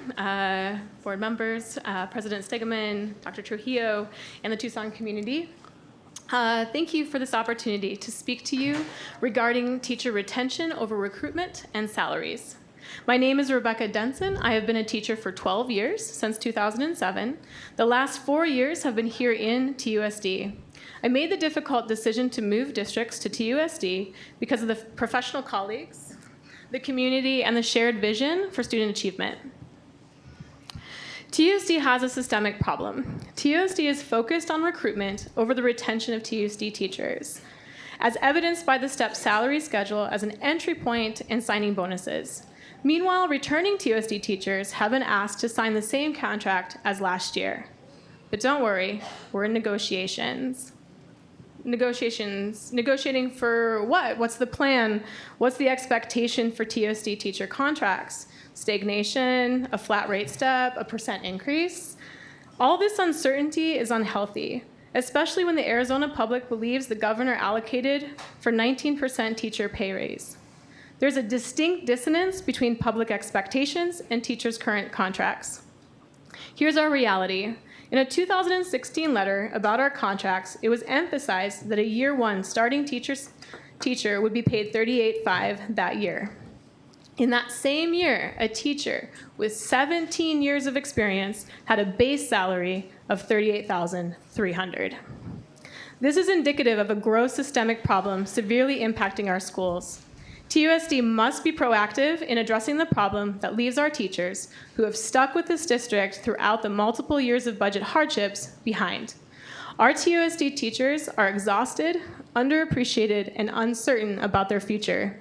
S20: board members, President Stegeman, Dr. Trujillo, and the Tucson community. Thank you for this opportunity to speak to you regarding teacher retention over recruitment and salaries. My name is Rebecca Denson. I have been a teacher for 12 years, since 2007. The last 4 years have been here in TUSD. I made the difficult decision to move districts to TUSD because of the professional colleagues, the community, and the shared vision for student achievement. TUSD has a systemic problem. TUSD is focused on recruitment over the retention of TUSD teachers, as evidenced by the STEP salary schedule as an entry point in signing bonuses. Meanwhile, returning TUSD teachers have been asked to sign the same contract as last year. But don't worry, we're in negotiations. Negotiating for what? What's the plan? What's the expectation for TUSD teacher contracts? Stagnation, a flat rate step, a % increase? All this uncertainty is unhealthy, especially when the Arizona public believes the governor allocated for 19% teacher pay raise. There's a distinct dissonance between public expectations and teachers' current contracts. Here's our reality. In a 2016 letter about our contracts, it was emphasized that a year one starting teacher would be paid $38,500 that year. In that same year, a teacher with 17 years of experience had a base salary of $38,300. This is indicative of a gross systemic problem severely impacting our schools. TUSD must be proactive in addressing the problem that leaves our teachers, who have stuck with this district throughout the multiple years of budget hardships, behind. Our TUSD teachers are exhausted, underappreciated, and uncertain about their future.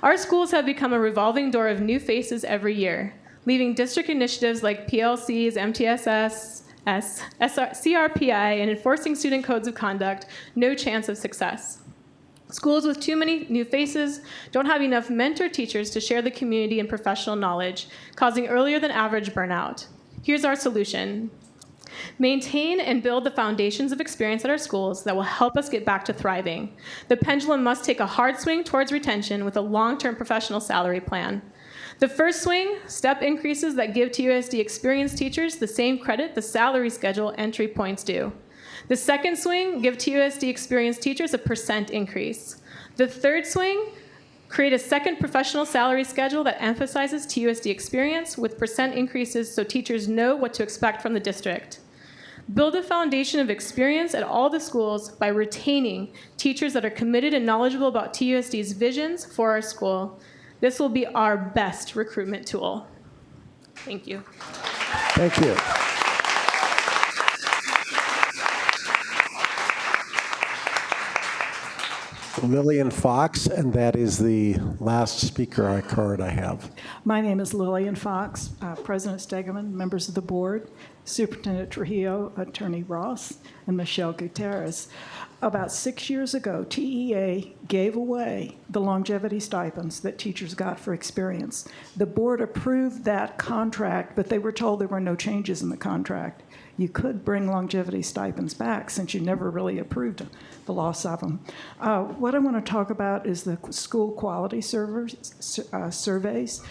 S20: Our schools have become a revolving door of new faces every year, leaving district initiatives like PLCs, MTSS, CRPI, and enforcing student codes of conduct no chance of success. Schools with too many new faces don't have enough mentor teachers to share the community and professional knowledge, causing earlier than average burnout. Here's our solution. Maintain and build the foundations of experience at our schools that will help us get back to thriving. The pendulum must take a hard swing towards retention with a long-term professional salary plan. The first swing, step increases that give TUSD experienced teachers the same credit the salary schedule entry points do. The second swing, give TUSD experienced teachers a % increase. The third swing, create a second professional salary schedule that emphasizes TUSD experience with % increases so teachers know what to expect from the district. Build a foundation of experience at all the schools by retaining teachers that are committed and knowledgeable about TUSD's visions for our school. This will be our best recruitment tool. Thank you.
S1: Thank you. Lillian Fox, and that is the last speaker card I have.
S21: My name is Lillian Fox, President Stegeman, members of the board, Superintendent Trujillo, Attorney Ross, and Michelle Gutierrez. About 6 years ago, TEA gave away the longevity stipends that teachers got for experience. The board approved that contract, but they were told there were no changes in the contract. You could bring longevity stipends back since you never really approved the loss of them. What I want to talk about is the school quality surveys.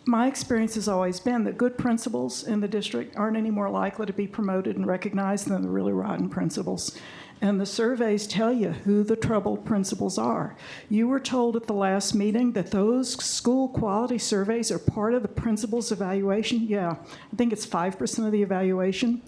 S21: My experience has always been that good principals in the district aren't any more likely to be promoted and recognized than the really rotten principals. And the surveys tell you who the troubled principals are. You were told at the last meeting that those school quality surveys are part of the principal's evaluation. Yeah, I think it's 5% of the evaluation.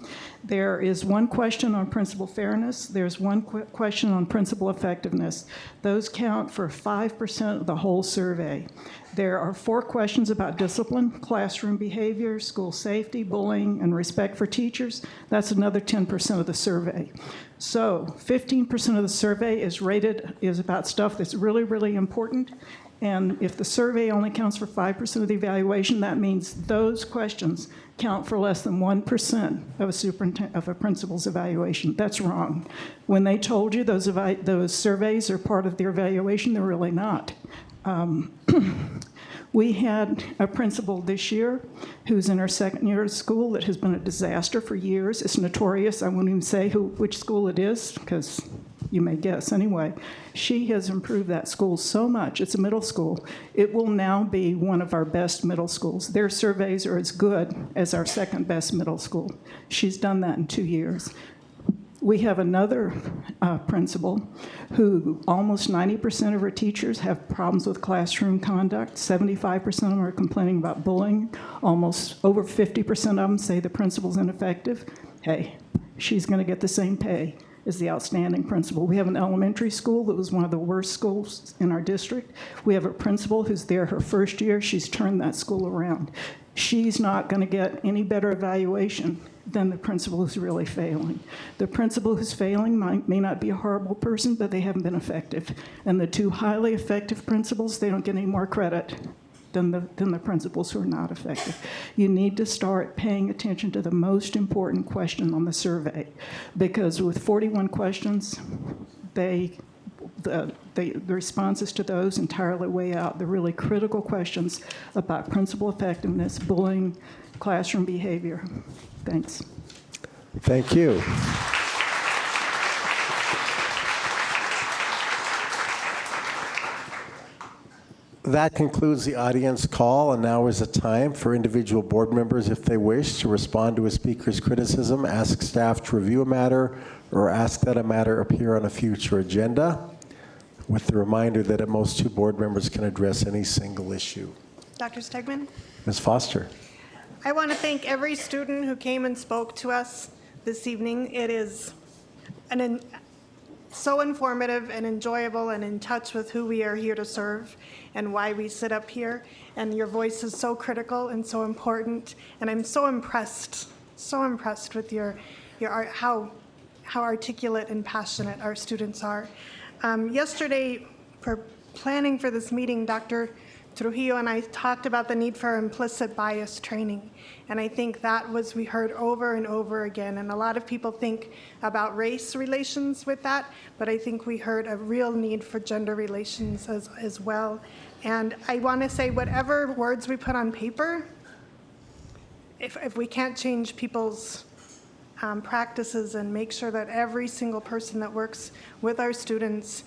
S21: There is one question on principal fairness. There's one question on principal effectiveness. Those count for 5% of the whole survey. There are 4 questions about discipline, classroom behavior, school safety, bullying, and respect for teachers. That's another 10% of the survey. So 15% of the survey is about stuff that's really, really important. And if the survey only counts for 5% of the evaluation, that means those questions count for less than 1% of a principal's evaluation. That's wrong. When they told you those surveys are part of their evaluation, they're really not. We had a principal this year who's in her second year of school that has been a disaster for years. It's notorious. I won't even say which school it is because you may guess anyway. She has improved that school so much. It's a middle school. It will now be one of our best middle schools. Their surveys are as good as our second best middle school. She's done that in 2 years. We have another principal who almost 90% of her teachers have problems with classroom conduct. 75% of them are complaining about bullying. Almost over 50% of them say the principal's ineffective. Hey, she's going to get the same pay as the outstanding principal. We have an elementary school that was one of the worst schools in our district. We have a principal who's there her first year. She's turned that school around. She's not going to get any better evaluation than the principal who's really failing. The principal who's failing may not be a horrible person, but they haven't been effective. And the 2 highly effective principals, they don't get any more credit than the principals who are not effective. You need to start paying attention to the most important question on the survey, because with 41 questions, the responses to those entirely weigh out the really critical questions about principal effectiveness, bullying, classroom behavior. Thanks.
S1: Thank you. That concludes the audience call, and now is the time for individual board members, if they wish, to respond to a speaker's criticism, ask staff to review a matter, or ask that a matter appear on a future agenda, with the reminder that at most 2 board members can address any single issue.
S22: Dr. Stegman?
S1: Ms. Foster.
S22: I want to thank every student who came and spoke to us this evening. It is so informative and enjoyable and in touch with who we are here to serve and why we sit up here. And your voice is so critical and so important. And I'm so impressed with your art, how articulate and passionate our students are. Yesterday, for planning for this meeting, Dr. Trujillo and I talked about the need for implicit bias training. And I think that was, we heard over and over again. And a lot of people think about race relations with that, but I think we heard a real need for gender relations as well. And I want to say whatever words we put on paper, if we can't change people's practices and make sure that every single person that works with our students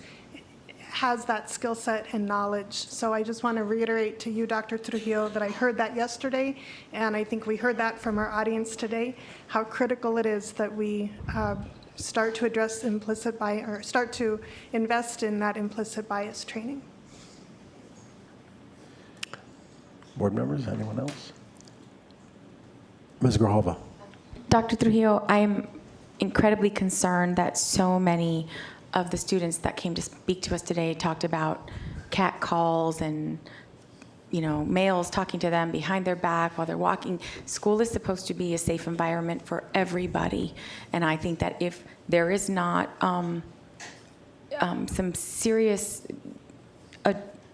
S22: has that skill set and knowledge. So I just want to reiterate to you, Dr. Trujillo, that I heard that yesterday, and I think we heard that from our audience today, how critical it is that we start to address implicit bias, or start to invest in that implicit bias training.
S1: Board members, anyone else? Ms. Grijalva.
S2: Dr. Trujillo, I'm incredibly concerned that so many of the students that came to speak to us today talked about cat calls and, males talking to them behind their back while they're walking. School is supposed to be a safe environment for everybody. And I think that if there is not some serious,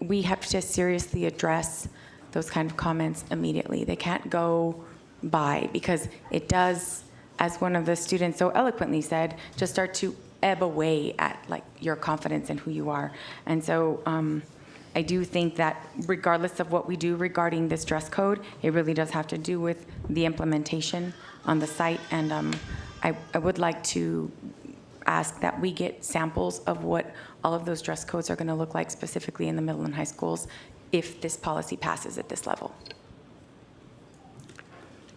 S2: we have to seriously address those kind of comments immediately. They can't go by, because it does, as one of the students so eloquently said, just start to ebb away at your confidence in who you are. And so I do think that regardless of what we do regarding this dress code, it really does have to do with the implementation on the site. And I would like to ask that we get samples of what all of those dress codes are going to look like specifically in the middle and high schools if this policy passes at this level.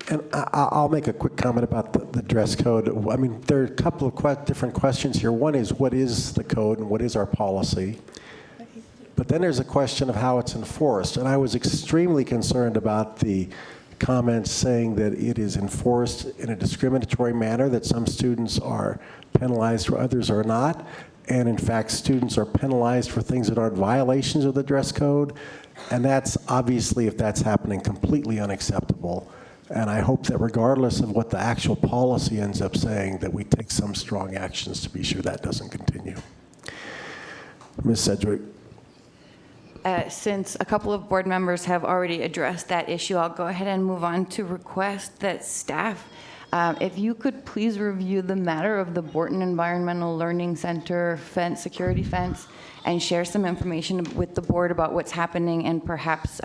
S1: And I'll make a quick comment about the dress code. I mean, there are a couple of different questions here. One is, what is the code and what is our policy? But then there's a question of how it's enforced. And I was extremely concerned about the comments saying that it is enforced in a discriminatory manner, that some students are penalized where others are not. And in fact, students are penalized for things that aren't violations of the dress code. And that's obviously, if that's happening, completely unacceptable. And I hope that regardless of what the actual policy ends up saying, that we take some strong actions to be sure that doesn't continue. Ms. Sedgwick.
S7: Since a couple of board members have already addressed that issue, I'll go ahead and move on to request that staff, if you could please review the matter of the Borton Environmental Learning Center security fence, and share some information with the board about what's happening, and perhaps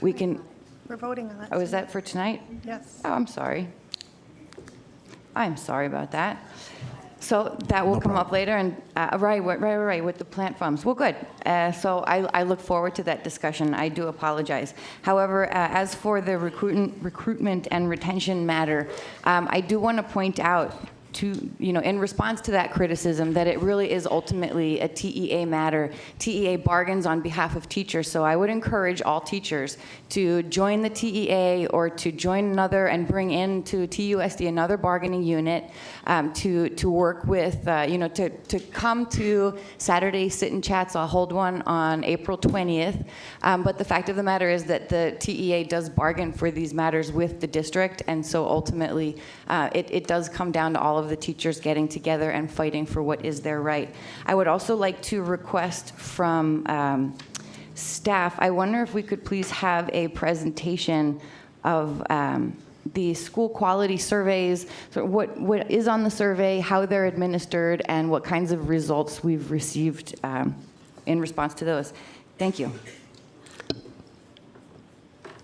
S7: we can...
S22: We're voting on that.
S7: Oh, is that for tonight?
S22: Yes.
S7: Oh, I'm sorry. I'm sorry about that. So that will come up later, and right, with the plant farms. Well, good. So I look forward to that discussion. I do apologize. However, as for the recruitment and retention matter, I do want to point out in response to that criticism, that it really is ultimately a TEA matter. TEA bargains on behalf of teachers, so I would encourage all teachers to join the TEA or to join another and bring into TUSD another bargaining unit to work with, to come to Saturday sit-and chats. I'll hold one on April 20th. But the fact of the matter is that the TEA does bargain for these matters with the district, and so ultimately it does come down to all of the teachers getting together and fighting for what is their right. I would also like to request from staff, I wonder if we could please have a presentation of the school quality surveys, so what is on the survey, how they're administered, and what kinds of results we've received in response to those. Thank you.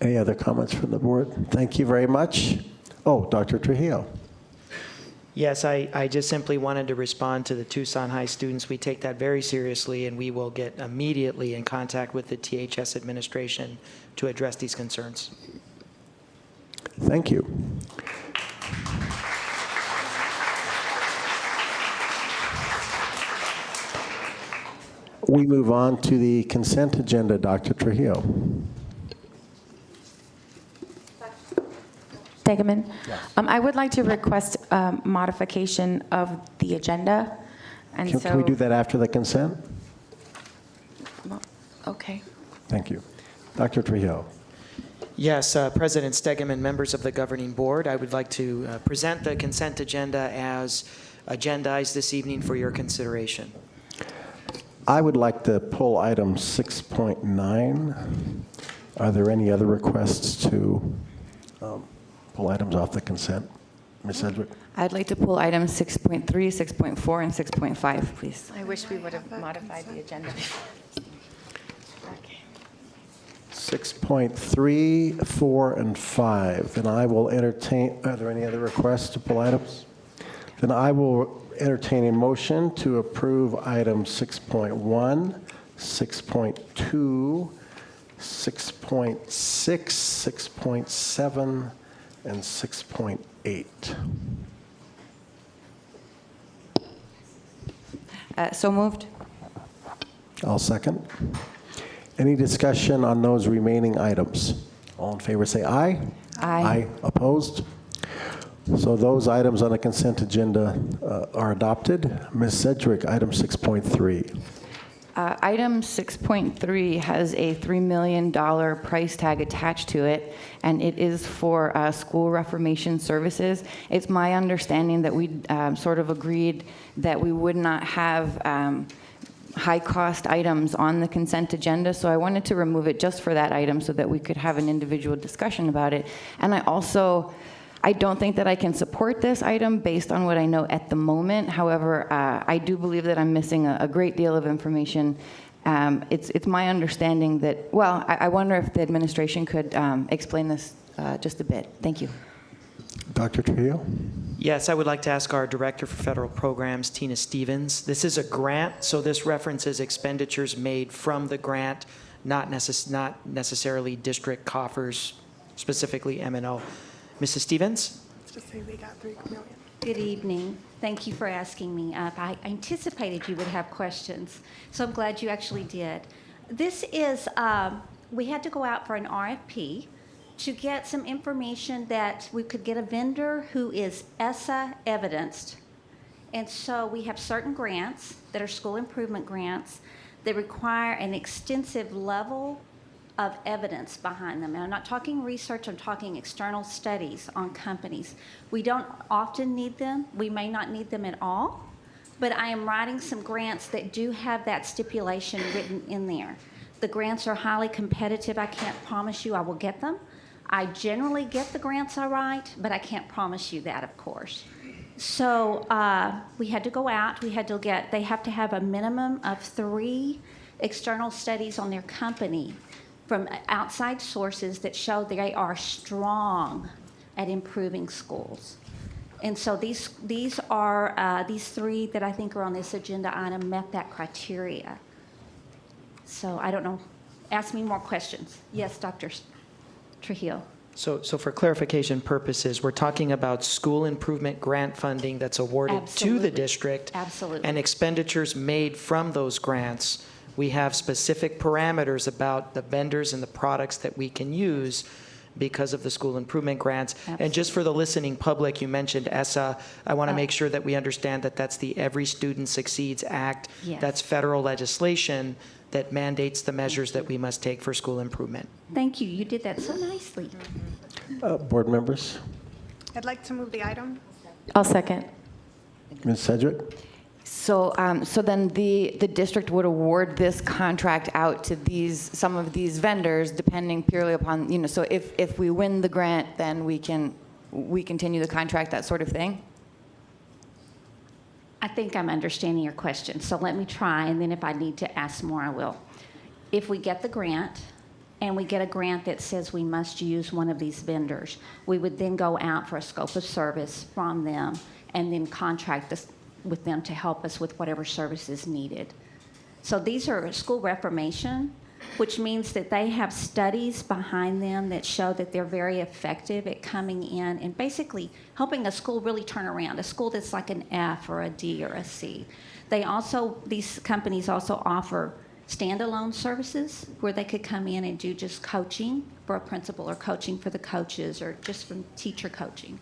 S1: Any other comments from the board? Thank you very much. Oh, Dr. Trujillo.
S6: Yes, I just simply wanted to respond to the Tucson High students. We take that very seriously, and we will get immediately in contact with the THS administration to address these concerns.
S1: Thank you. We move on to the consent agenda, Dr. Trujillo.
S2: Stegeman. Yes. I would like to request modification of the agenda. And
S1: Can we do that after the consent?
S2: Well, okay.
S1: Thank you. Dr. Trujillo.
S6: Yes, President Stegeman, members of the governing board, I would like to present the consent agenda as agendized this evening for your consideration.
S1: I would like to pull item 6.9. Are there any other requests to pull items off the consent? Ms. Sedgwick?
S7: I'd like to pull items 6.3, 6.4, and 6.5, please.
S2: I wish we would have modified the agenda before.
S1: 6.3, 4, and 5. Then I will entertain, are there any other requests to pull items? Then I will entertain a motion to approve items 6.1, 6.2, 6.6, 6.7, and 6.8.
S7: So moved.
S1: I'll second. Any discussion on those remaining items? All in favor say aye.
S7: Aye.
S1: Opposed? So those items on the consent agenda are adopted. Ms. Sedgwick, item 6.3.
S7: Item 6.3 has a $3 million price tag attached to it, and it is for school reformation services. It's my understanding that we sort of agreed that we would not have high-cost items on the consent agenda, so I wanted to remove it just for that item so that we could have an individual discussion about it. And I don't think that I can support this item based on what I know at the moment. However, I do believe that I'm missing a great deal of information. It's my understanding that, well, I wonder if the administration could explain this just a bit. Thank you.
S1: Dr. Trujillo?
S6: Yes, I would like to ask our Director for Federal Programs, Tina Stevens. This is a grant, so this references expenditures made from the grant, not necessarily district coffers, specifically M&O. Mrs. Stevens?
S22: Let's just say we got $3 million.
S5: Good evening. Thank you for asking me up. I anticipated you would have questions, so I'm glad you actually did. This is, we had to go out for an RFP to get some information that we could get a vendor who is ESSA evidenced. And so we have certain grants that are school improvement grants that require an extensive level of evidence behind them. And I'm not talking research, I'm talking external studies on companies. We don't often need them. We may not need them at all, but I am writing some grants that do have that stipulation written in there. The grants are highly competitive. I can't promise you I will get them. I generally get the grants I write, but I can't promise you that, of course. So we had to go out. They have to have a minimum of 3 external studies on their company from outside sources that show they are strong at improving schools. And so these 3 that I think are on this agenda item met that criteria. So I don't know. Ask me more questions. Yes, Dr. Trujillo.
S6: So for clarification purposes, we're talking about school improvement grant funding that's awarded to the district.
S5: Absolutely.
S6: And expenditures made from those grants. We have specific parameters about the vendors and the products that we can use because of the school improvement grants.
S5: Absolutely.
S6: And just for the listening public, you mentioned ESSA. I want to make sure that we understand that that's the Every Student Succeeds Act.
S5: Yes.
S6: That's federal legislation that mandates the measures that we must take for school improvement.
S5: Thank you. You did that so nicely.
S1: Board members?
S22: I'd like to move the item.
S2: I'll second.
S1: Ms. Sedgwick?
S7: So then the district would award this contract out to some of these vendors, depending purely upon, so if we win the grant, then we continue the contract, that sort of thing?
S5: I think I'm understanding your question, so let me try, and then if I need to ask more, I will. If we get the grant, and we get a grant that says we must use one of these vendors, we would then go out for a scope of service from them, and then contract with them to help us with whatever service is needed. So these are school reformation, which means that they have studies behind them that show that they're very effective at coming in and basically helping a school really turn around, a school that's like an F or a D or a C. These companies also offer standalone services where they could come in and do just coaching for a principal or coaching for the coaches or just from teacher coaching.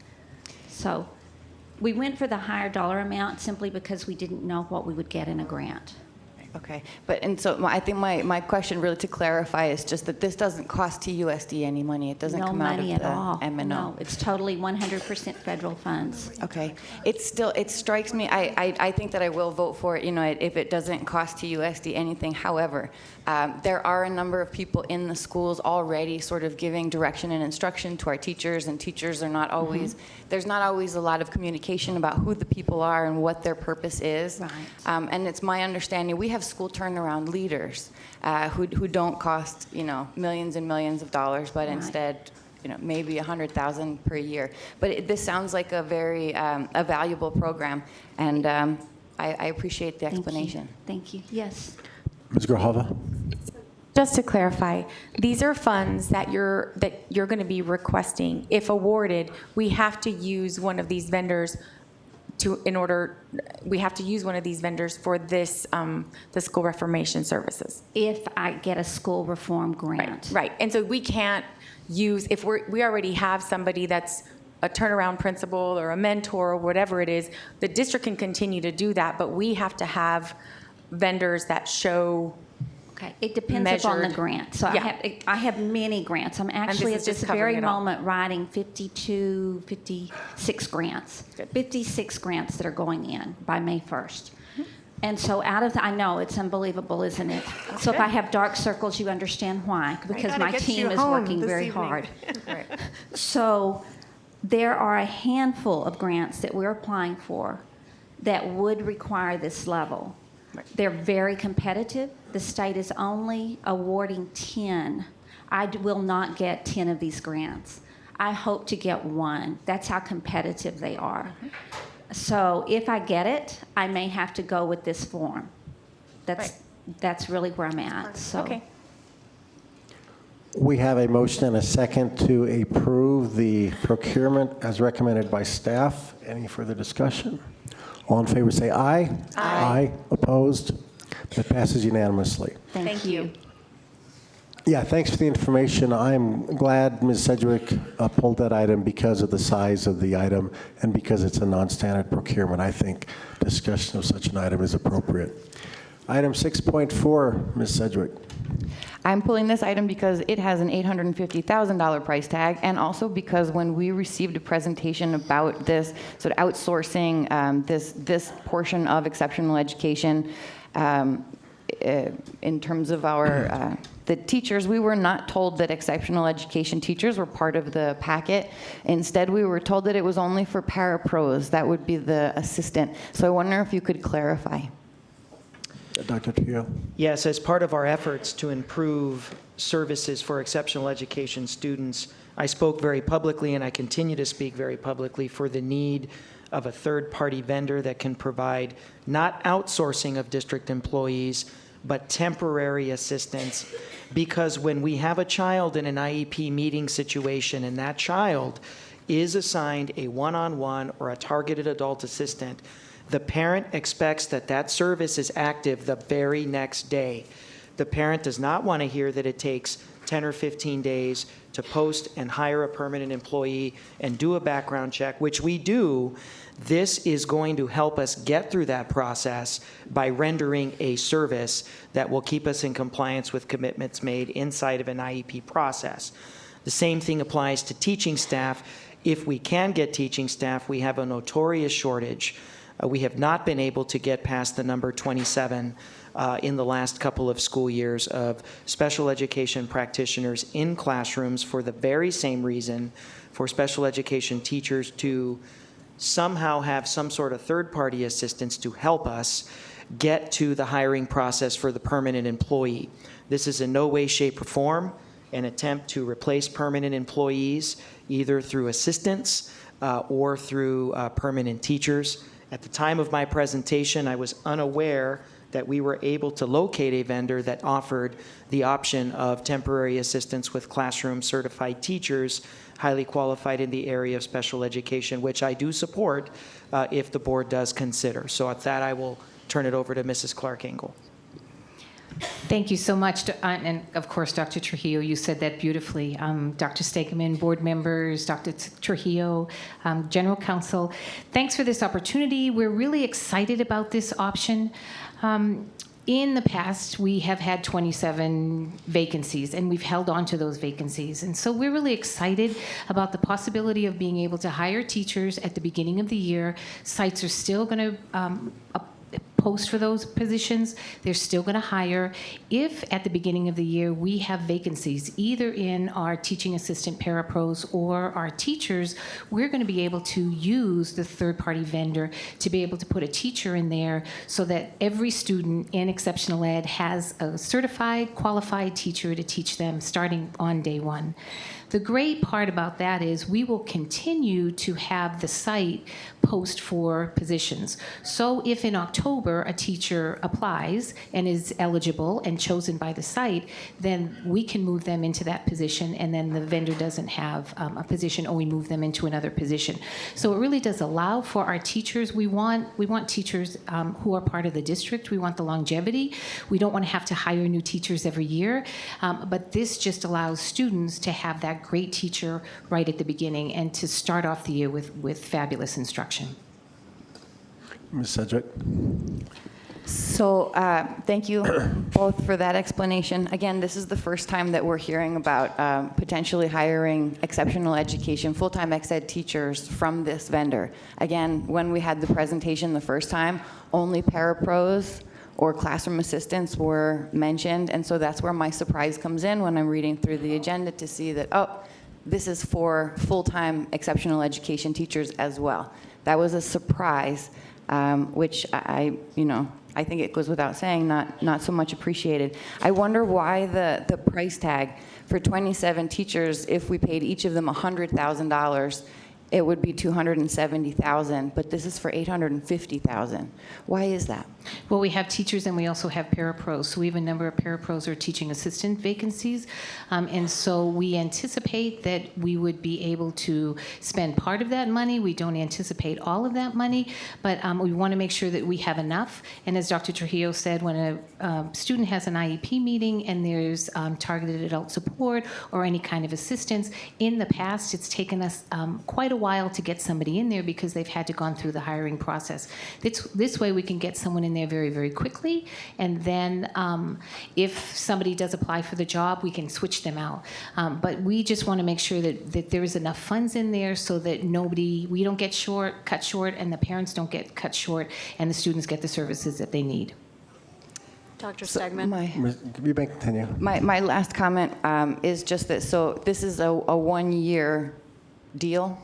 S5: So we went for the higher dollar amount simply because we didn't know what we would get in a grant.
S7: Okay, and so I think my question really to clarify is just that this doesn't cost TUSD any money. It doesn't
S5: No
S7: come out of
S5: money
S7: the
S5: at all.
S7: M&O.
S5: No, it's totally 100% federal funds.
S7: Okay, it strikes me. I think that I will vote for it. If it doesn't cost TUSD anything. However, there are a number of people in the schools already sort of giving direction and instruction to our teachers, and teachers are not always. There's not always a lot of communication about who the people are and what their purpose is.
S5: Right.
S7: And it's my understanding we have school turnaround leaders who don't cost millions and millions of dollars, but instead maybe 100,000 per year. But this sounds like a very a valuable program, and I appreciate the explanation.
S5: Thank you. Yes.
S1: Ms. Grijalva?
S2: Just to clarify, these are funds that you're going to be requesting. If awarded, we have to use one of these vendors we have to use one of these vendors for this the school reformation services.
S5: If I get a school reform grant.
S2: Right. And so we can't use, if we already have somebody that's a turnaround principal or a mentor or whatever it is, the district can continue to do that, but we have to have vendors that show.
S5: Okay, it depends upon the grant. So
S2: Yeah.
S5: I have many grants. I'm actually
S2: this
S5: at
S2: is just
S5: this
S2: covering
S5: very
S2: it all.
S5: moment writing 56 grants. 56 grants that are going in by May 1st. And so out of I know it's unbelievable, isn't it? So if I have dark circles, you understand why, because
S22: gotta
S5: my
S22: get
S5: team
S22: you
S5: is
S22: home
S5: working
S22: this
S5: very
S22: evening.
S5: hard. So there are a handful of grants that we're applying for that would require this level. They're very competitive. The state is only awarding 10. I will not get 10 of these grants. I hope to get one. That's how competitive they are. So if I get it, I may have to go with this form. That's really where I'm at. So.
S2: Okay.
S1: We have a motion and a second to approve the procurement as recommended by staff. Any further discussion? All in favor say aye. Aye. Opposed? That passes unanimously.
S5: Thank you.
S1: Yeah, thanks for the information. I'm glad Ms. Sedgwick pulled that item because of the size of the item and because it's a non-standard procurement. I think discussion of such an item is appropriate. Item 6.4, Ms. Sedgwick.
S7: I'm pulling this item because it has an $850,000 price tag, and also because when we received a presentation about this sort of outsourcing this portion of exceptional education in terms of our the teachers, we were not told that exceptional education teachers were part of the packet. Instead, we were told that it was only for parapros. That would be the assistant. So I wonder if you could clarify.
S1: Dr. Trio.
S6: Yes, as part of our efforts to improve services for exceptional education students, I spoke very publicly, and I continue to speak very publicly, for the need of a third-party vendor that can provide not outsourcing of district employees, but temporary assistance. Because when we have a child in an IEP meeting situation and that child is assigned a one-on-one or a targeted adult assistant, the parent expects that that service is active the very next day. The parent does not want to hear that it takes 10 or 15 days to post and hire a permanent employee and do a background check, which we do. This is going to help us get through that process by rendering a service that will keep us in compliance with commitments made inside of an IEP process. The same thing applies to teaching staff. If we can get teaching staff, we have a notorious shortage. We have not been able to get past the number 27 in the last couple of school years of special education practitioners in classrooms, for the very same reason, for special education teachers to somehow have some sort of third-party assistance to help us get to the hiring process for the permanent employee. This is in no way, shape, or form an attempt to replace permanent employees, either through assistants or through permanent teachers. At the time of my presentation, I was unaware that we were able to locate a vendor that offered the option of temporary assistance with classroom certified teachers, highly qualified in the area of special education, which I do support if the board does consider. So at that, I will turn it over to Mrs. Clark Engel.
S8: Thank you so much. And of course, Dr. Trujillo, you said that beautifully. Dr. Stegeman, board members, Dr. Trujillo, General Counsel, thanks for this opportunity. We're really excited about this option. In the past, we have had 27 vacancies, and we've held on to those vacancies. And so we're really excited about the possibility of being able to hire teachers at the beginning of the year. Sites are still going to post for those positions. They're still going to hire. If at the beginning of the year we have vacancies, either in our teaching assistant parapros or our teachers, we're going to be able to use the third-party vendor to be able to put a teacher in there so that every student in exceptional ed has a certified, qualified teacher to teach them starting on day one. The great part about that is we will continue to have the site post for positions. So if in October a teacher applies and is eligible and chosen by the site, then we can move them into that position, and then the vendor doesn't have a position, or we move them into another position. So it really does allow for our teachers. We want teachers who are part of the district. We want the longevity. We don't want to have to hire new teachers every year, but this just allows students to have that great teacher right at the beginning and to start off the year with fabulous instruction.
S1: Ms. Sedgwick.
S7: So thank you both for that explanation. Again, this is the first time that we're hearing about potentially hiring exceptional education, full-time ex-ed teachers from this vendor. Again, when we had the presentation the first time, only parapros or classroom assistants were mentioned, and so that's where my surprise comes in when I'm reading through the agenda to see that, oh, this is for full-time exceptional education teachers as well. That was a surprise, which I think it goes without saying, not so much appreciated. I wonder why the price tag for 27 teachers, if we paid each of them $100,000, it would be $270,000, but this is for $850,000. Why is that?
S8: Well, we have teachers and we also have parapros. So we have a number of parapros or teaching assistant vacancies. And so we anticipate that we would be able to spend part of that money. We don't anticipate all of that money, but we want to make sure that we have enough. And as Dr. Trujillo said, when a student has an IEP meeting and there's targeted adult support or any kind of assistance, in the past it's taken us quite a while to get somebody in there because they've had to gone through the hiring process. This way we can get someone in there very, very quickly, and then if somebody does apply for the job, we can switch them out. But we just want to make sure that there is enough funds in there so that we don't get cut short, and the parents don't get cut short, and the students get the services that they need.
S9: Dr. Stegman.
S1: You may continue.
S7: My last comment is just that, so this is a one-year deal?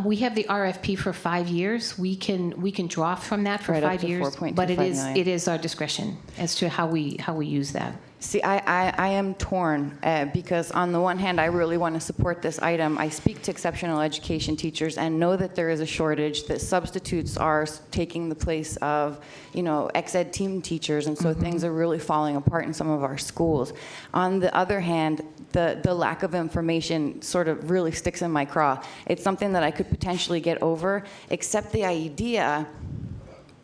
S8: We have the RFP for 5 years. We can draw from that for
S7: Right, up
S8: 5
S7: to
S8: years,
S7: 4.25
S8: but
S7: million.
S8: it is our discretion as to how we use that.
S7: See, I am torn because on the one hand, I really want to support this item. I speak to exceptional education teachers and know that there is a shortage, that substitutes are taking the place of, ex-ed team teachers, and so things are really falling apart in some of our schools. On the other hand, the lack of information sort of really sticks in my craw. It's something that I could potentially get over, except the idea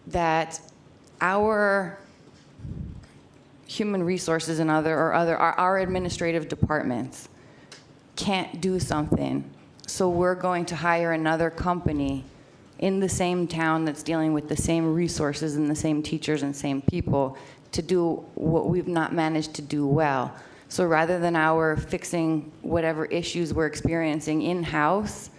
S7: that our human resources and our administrative departments can't do something, so we're going to hire another company in the same town that's dealing with the same resources and the same teachers and same people to do what we've not managed to do well. So rather than our fixing whatever issues we're experiencing in-house,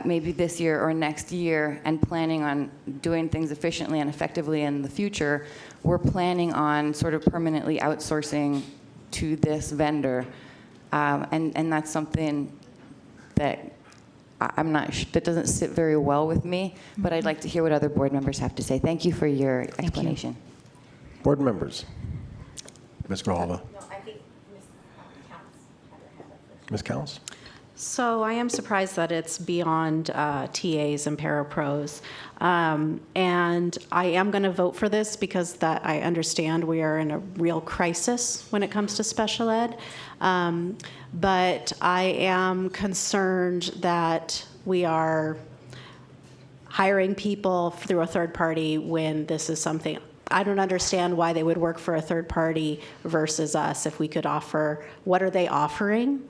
S7: maybe this year or next year, and planning on doing things efficiently and effectively in the future, we're planning on sort of permanently outsourcing to this vendor. And that's something that that doesn't sit very well with me, but I'd like to hear what other board members have to say. Thank you for your explanation.
S1: Board members. Ms. Grijalva. Ms. Cowles?
S9: So I am surprised that it's beyond TAs and parapros. And I am going to vote for this because that I understand we are in a real crisis when it comes to special ed. But I am concerned that we are hiring people through a third party when this is something. I don't understand why they would work for a third party versus us if we could offer, what are they offering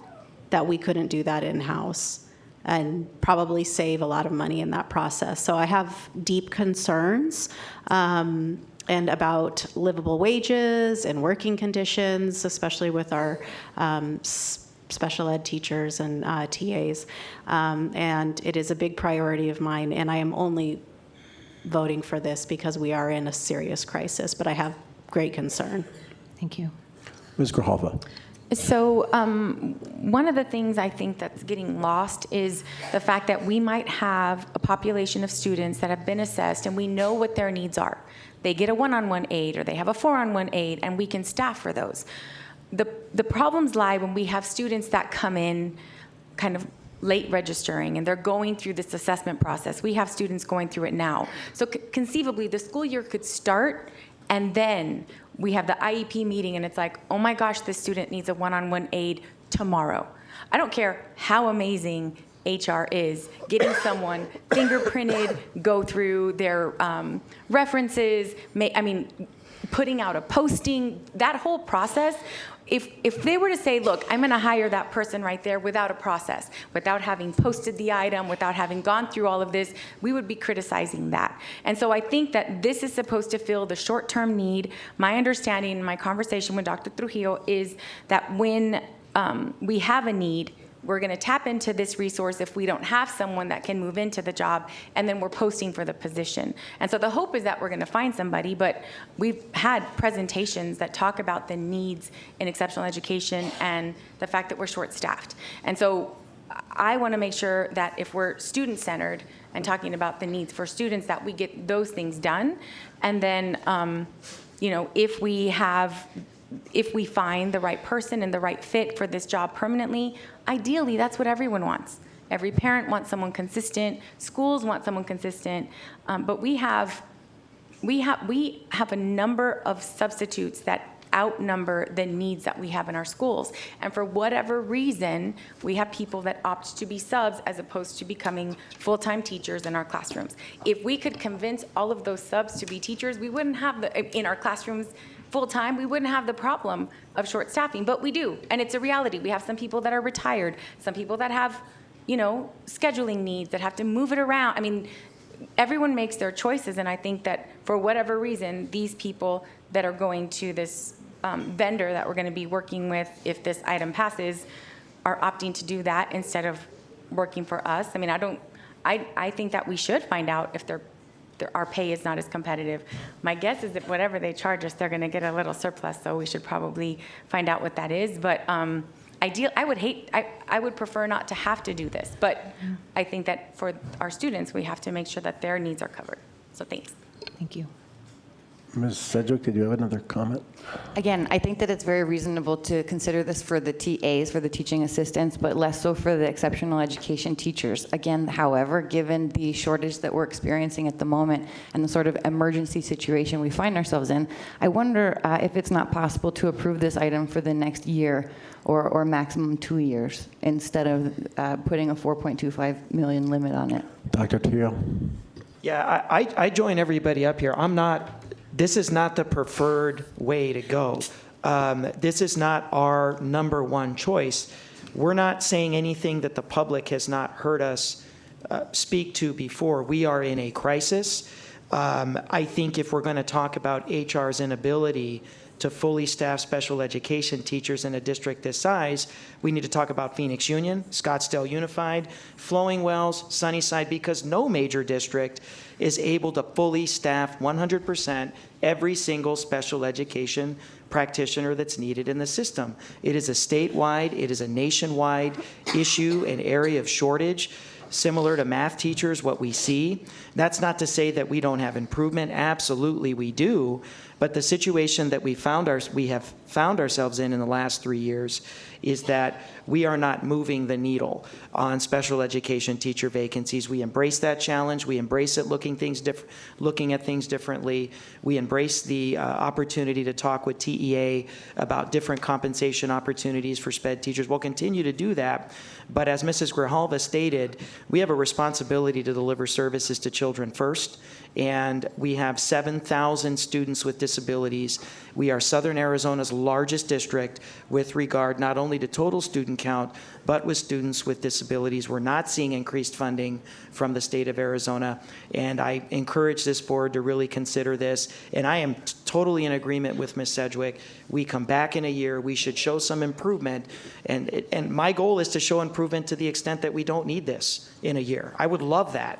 S9: that we couldn't do that in-house? and probably save a lot of money in that process. So I have deep concerns and about livable wages and working conditions, especially with our special ed teachers and TAs. And it is a big priority of mine, and I am only voting for this because we are in a serious crisis, but I have great concern.
S8: Thank you.
S1: Ms. Grijalva.
S2: So one of the things I think that's getting lost is the fact that we might have a population of students that have been assessed and we know what their needs are. They get a one-on-one aid or they have a four-on-one aid, and we can staff for those. The problems lie when we have students that come in kind of late registering and they're going through this assessment process. We have students going through it now. So conceivably, the school year could start and then we have the IEP meeting and it's like, oh my gosh, this student needs a one-on-one aid tomorrow. I don't care how amazing HR is, getting someone fingerprinted, go through their references, putting out a posting, that whole process. If they were to say, look, I'm going to hire that person right there without a process, without having posted the item, without having gone through all of this, we would be criticizing that. And so I think that this is supposed to fill the short-term need. My understanding in my conversation with Dr. Trujillo is that when we have a need, we're going to tap into this resource if we don't have someone that can move into the job, and then we're posting for the position. And so the hope is that we're going to find somebody, but we've had presentations that talk about the needs in exceptional education and the fact that we're short-staffed. And so I want to make sure that if we're student-centered and talking about the needs for students, that we get those things done. And then, if we find the right person and the right fit for this job permanently, ideally, that's what everyone wants. Every parent wants someone consistent. Schools want someone consistent. But we have a number of substitutes that outnumber the needs that we have in our schools. And for whatever reason, we have people that opt to be subs as opposed to becoming full-time teachers in our classrooms. If we could convince all of those subs to be teachers, we wouldn't have in our classrooms full-time, we wouldn't have the problem of short staffing, but we do, and it's a reality. We have some people that are retired, some people that have, scheduling needs, that have to move it around. Everyone makes their choices, and I think that for whatever reason, these people that are going to this vendor that we're going to be working with, if this item passes, are opting to do that instead of working for us. I think that we should find out if our pay is not as competitive. My guess is that whatever they charge us, they're going to get a little surplus, so we should probably find out what that is. But I would prefer not to have to do this, but I think that for our students, we have to make sure that their needs are covered. So thanks.
S8: Thank you.
S1: Ms. Sedgwick, did you have another comment?
S7: Again, I think that it's very reasonable to consider this for the TAs, for the teaching assistants, but less so for the exceptional education teachers. Again, however, given the shortage that we're experiencing at the moment and the sort of emergency situation we find ourselves in, I wonder if it's not possible to approve this item for the next year or maximum 2 years instead of putting a $4.25 million limit on it.
S1: Dr. Teo?
S6: Yeah, I join everybody up here. This is not the preferred way to go. This is not our number one choice. We're not saying anything that the public has not heard us speak to before. We are in a crisis. I think if we're going to talk about HR's inability to fully staff special education teachers in a district this size, we need to talk about Phoenix Union, Scottsdale Unified, Flowing Wells, Sunnyside, because no major district is able to fully staff 100% every single special education practitioner that's needed in the system. It is a statewide, it is a nationwide issue, an area of shortage. Similar to math teachers, what we see. That's not to say that we don't have improvement. Absolutely, we do. But the situation that we have found ourselves in the last 3 years is that we are not moving the needle on special education teacher vacancies. We embrace that challenge. We embrace it looking at things differently. We embrace the opportunity to talk with TEA about different compensation opportunities for SPED teachers. We'll continue to do that. But as Mrs. Grijalva stated, we have a responsibility to deliver services to children first. And we have 7,000 students with disabilities disabilities. We are Southern Arizona's largest district with regard not only to total student count, but with students with disabilities. We're not seeing increased funding from the state of Arizona, and I encourage this board to really consider this. And I am totally in agreement with Ms. Sedgwick. We come back in a year, we should show some improvement, and my goal is to show improvement to the extent that we don't need this in a year. I would love that.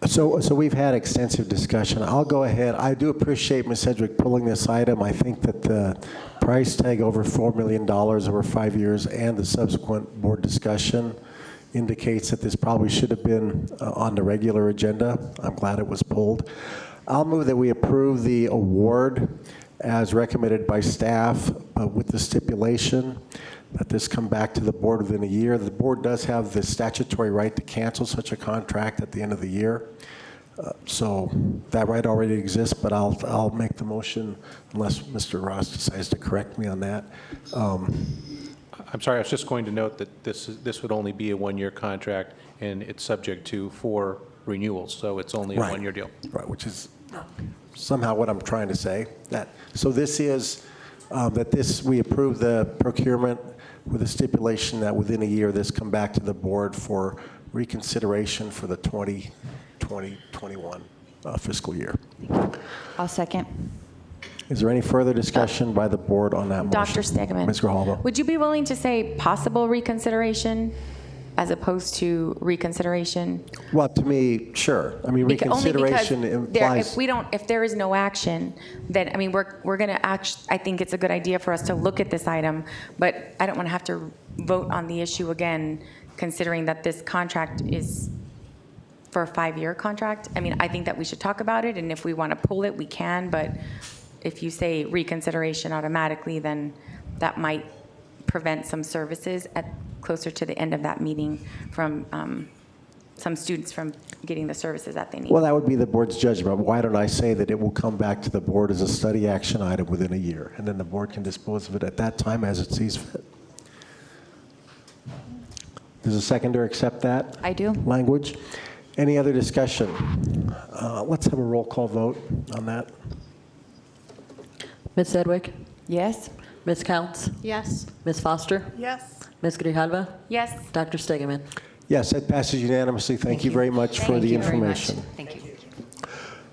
S1: So we've had extensive discussion. I'll go ahead. I do appreciate Ms. Sedgwick pulling this item. I think that the price tag over $4 million over 5 years and the subsequent board discussion indicates that this probably should have been on the regular agenda. I'm glad it was pulled. I'll move that we approve the award as recommended by staff, but with the stipulation that this come back to the board within a year. The board does have the statutory right to cancel such a contract at the end of the year. So that right already exists, but I'll make the motion unless Mr. Ross decides to correct me on that.
S4: I'm sorry, I was just going to note that this would only be a one-year contract, and it's subject to 4 renewals, so it's only a one-year deal.
S1: Right, which is somehow what I'm trying to say. So this is that we approve the procurement with a stipulation that within a year this come back to the board for reconsideration for the 2020-21 fiscal year.
S7: I'll second.
S1: Is there any further discussion by the board on that motion?
S2: Dr. Stegeman.
S1: Ms. Grijalva.
S2: Would you be willing to say possible reconsideration as opposed to reconsideration?
S1: Well, to me, sure. I mean, reconsideration implies.
S2: If there is no action, then, I mean, we're going to I think it's a good idea for us to look at this item, but I don't want to have to vote on the issue again, considering that this contract is for a 5-year contract. I mean, I think that we should talk about it, and if we want to pull it, we can, but if you say reconsideration automatically, then that might prevent some services closer to the end of that meeting from some students from getting the services that they need.
S1: Well, that would be the board's judgment. Why don't I say that it will come back to the board as a study action item within a year, and then the board can dispose of it at that time as it sees fit. Does the seconder accept that?
S7: I do.
S1: Language? Any other discussion? Let's have a roll call vote on that.
S11: Ms. Sedgwick?
S7: Yes.
S11: Ms. Counts?
S9: Yes.
S11: Ms. Foster?
S22: Yes.
S11: Ms. Grijalva?
S2: Yes.
S11: Dr. Stegeman?
S1: Yes, that passes unanimously. Thank you very much for the information.
S7: Thank you.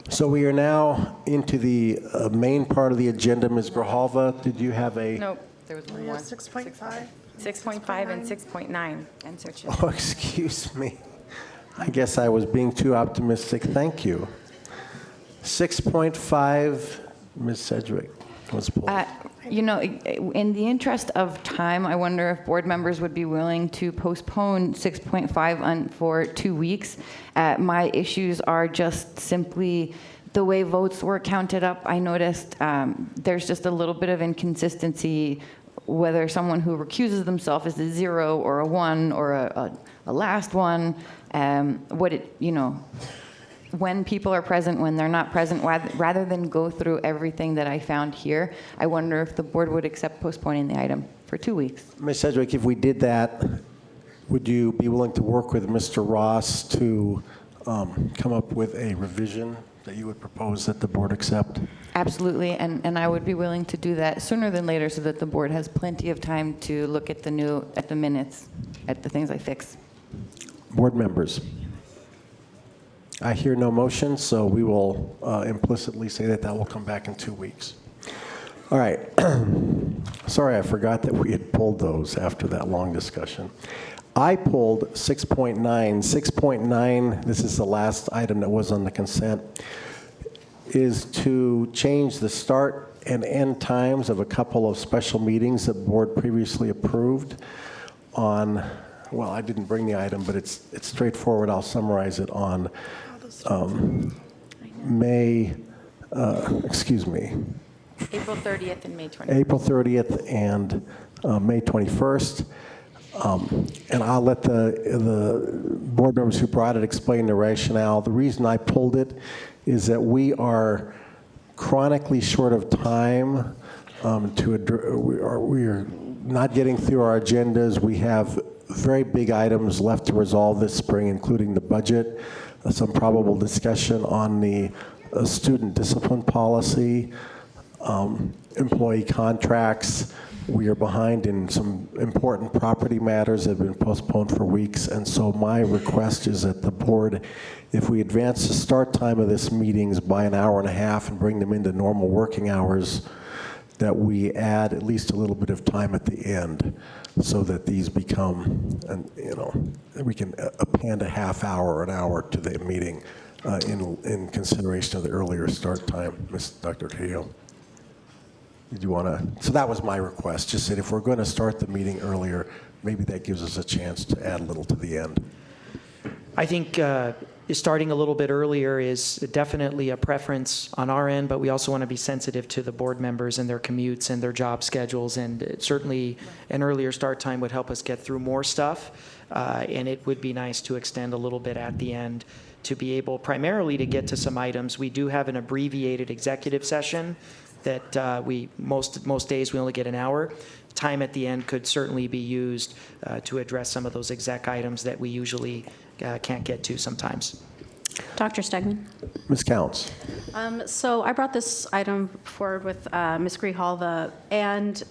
S1: So we are now into the main part of the agenda. Ms. Grijalva, did you have a?
S2: Nope, there was one more.
S22: 6.5.
S2: 6.5 and 6.9.
S1: Oh, excuse me. I guess I was being too optimistic. Thank you. 6.5, Ms. Sedgwick. Was pulled.
S7: You know, in the interest of time, I wonder if board members would be willing to postpone 6.5 for 2 weeks. My issues are just simply the way votes were counted up. I noticed there's just a little bit of inconsistency whether someone who recuses themselves is a 0 or a 1 or a last one. When people are present, when they're not present, rather than go through everything that I found here, I wonder if the board would accept postponing the item for 2 weeks.
S1: Ms. Sedgwick, if we did that, would you be willing to work with Mr. Ross to come up with a revision that you would propose that the board accept?
S7: Absolutely, and I would be willing to do that sooner than later so that the board has plenty of time to look at the minutes, at the things I fix.
S1: Board members? I hear no motion, so we will implicitly say that will come back in 2 weeks. All right. Sorry, I forgot that we had pulled those after that long discussion. I pulled 6.9. 6.9, this is the last item that was on the consent, is to change the start and end times of a couple of special meetings that the board previously approved on, well, I didn't bring the item, but it's straightforward. I'll summarize it on
S2: April 30th and May 21st.
S1: April 30th and May 21st. And I'll let the board members who brought it explain the rationale. The reason I pulled it is that we are chronically short of time we are not getting through our agendas. We have very big items left to resolve this spring, including the budget, some probable discussion on the a student discipline policy, employee contracts. We are behind in some important property matters that have been postponed for weeks, and so my request is that the board, if we advance the start time of this meetings by an hour and a half and bring them into normal working hours, that we add at least a little bit of time at the end so that these become, we can append a half hour or an hour to the meeting in consideration of the earlier start time. Dr. Trujillo. Did you want to? So that was my request, just that if we're going to start the meeting earlier, maybe that gives us a chance to add a little to the end.
S6: I think starting a little bit earlier is definitely a preference on our end, but we also want to be sensitive to the board members and their commutes and their job schedules, and certainly an earlier start time would help us get through more stuff, and it would be nice to extend a little bit at the end to be able primarily to get to some items. We do have an abbreviated executive session that most days we only get an hour. Time at the end could certainly be used to address some of those exec items that we usually can't get to sometimes.
S9: Dr. Stegman.
S1: Ms. Counts.
S9: So I brought this item forward with Ms. Grijalva, and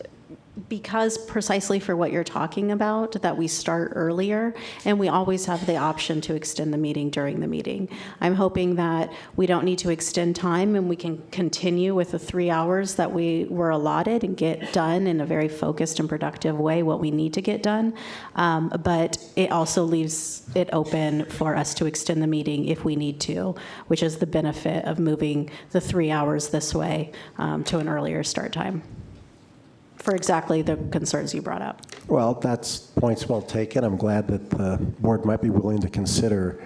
S9: because precisely for what you're talking about, that we start earlier, and we always have the option to extend the meeting during the meeting. I'm hoping that we don't need to extend time and we can continue with the 3 hours that we were allotted and get done in a very focused and productive way what we need to get done. But it also leaves it open for us to extend the meeting if we need to, which is the benefit of moving the 3 hours this way to an earlier start time, for exactly the concerns you brought up.
S1: Well, that's points well taken. I'm glad that the board might be willing to consider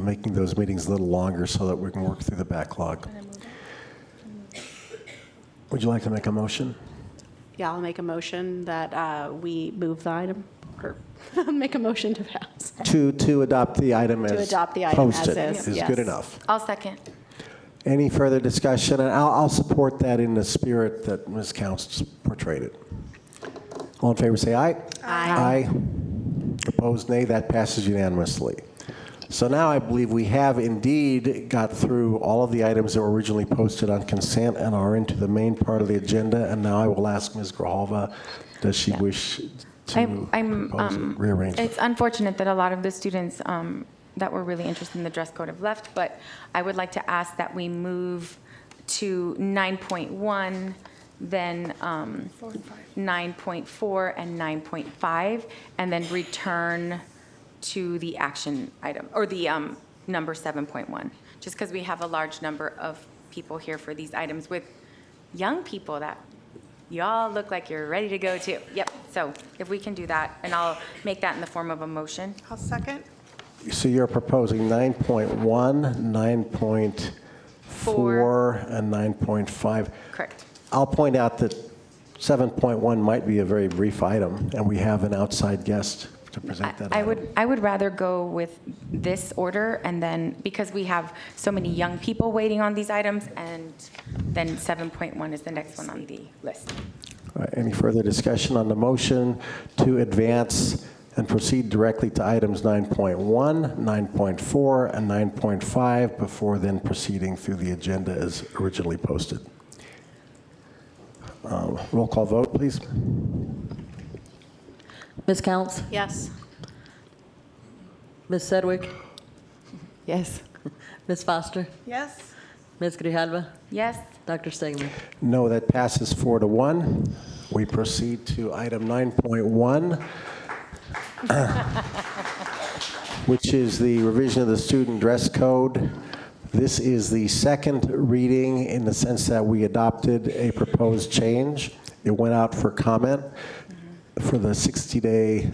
S1: making those meetings a little longer so that we can work through the backlog. Would you like to make a motion?
S9: Yeah, I'll make a motion that we move the item, or make a motion to pass.
S1: To adopt the item
S9: To
S1: as
S9: adopt the item as
S1: posted
S9: is, yes.
S1: good enough.
S2: I'll second.
S1: Any further discussion? And I'll support that in the spirit that Ms. Counts portrayed it. All in favor, say aye.
S9: Aye.
S1: Aye. Opposed, nay. That passes unanimously. So now I believe we have indeed got through all of the items that were originally posted on consent and are into the main part of the agenda. And now I will ask Ms. Grijalva, does she wish to propose a rearrangement?
S2: It's unfortunate that a lot of the students that were really interested in the dress code have left, but I would like to ask that we move to 9.1, then 9.4 and 9.5, and then return to the action item, or the number 7.1, just because we have a large number of people here for these items with young people that y'all look like you're ready to go too. Yep, so if we can do that, and I'll make that in the form of a motion.
S22: I'll second.
S1: So you're proposing 9.1, 9.4, and 9.5.
S2: Correct.
S1: I'll point out that 7.1 might be a very brief item, and we have an outside guest to present that item.
S2: I would rather go with this order, and then, because we have so many young people waiting on these items, and then 7.1 is the next one on the list.
S1: All right, any further discussion on the motion to advance and proceed directly to items 9.1, 9.4, and 9.5 before then proceeding through the agenda as originally posted? Roll call vote, please.
S11: Ms. Counts?
S9: Yes.
S11: Ms. Sedgwick?
S2: Yes.
S11: Ms. Foster?
S22: Yes.
S11: Ms. Grijalva?
S2: Yes.
S11: Dr. Stegman?
S1: No, that passes 4-1. We proceed to item 9.1. Which is the revision of the student dress code. This is the second reading in the sense that we adopted a proposed change. It went out for comment for the 60-day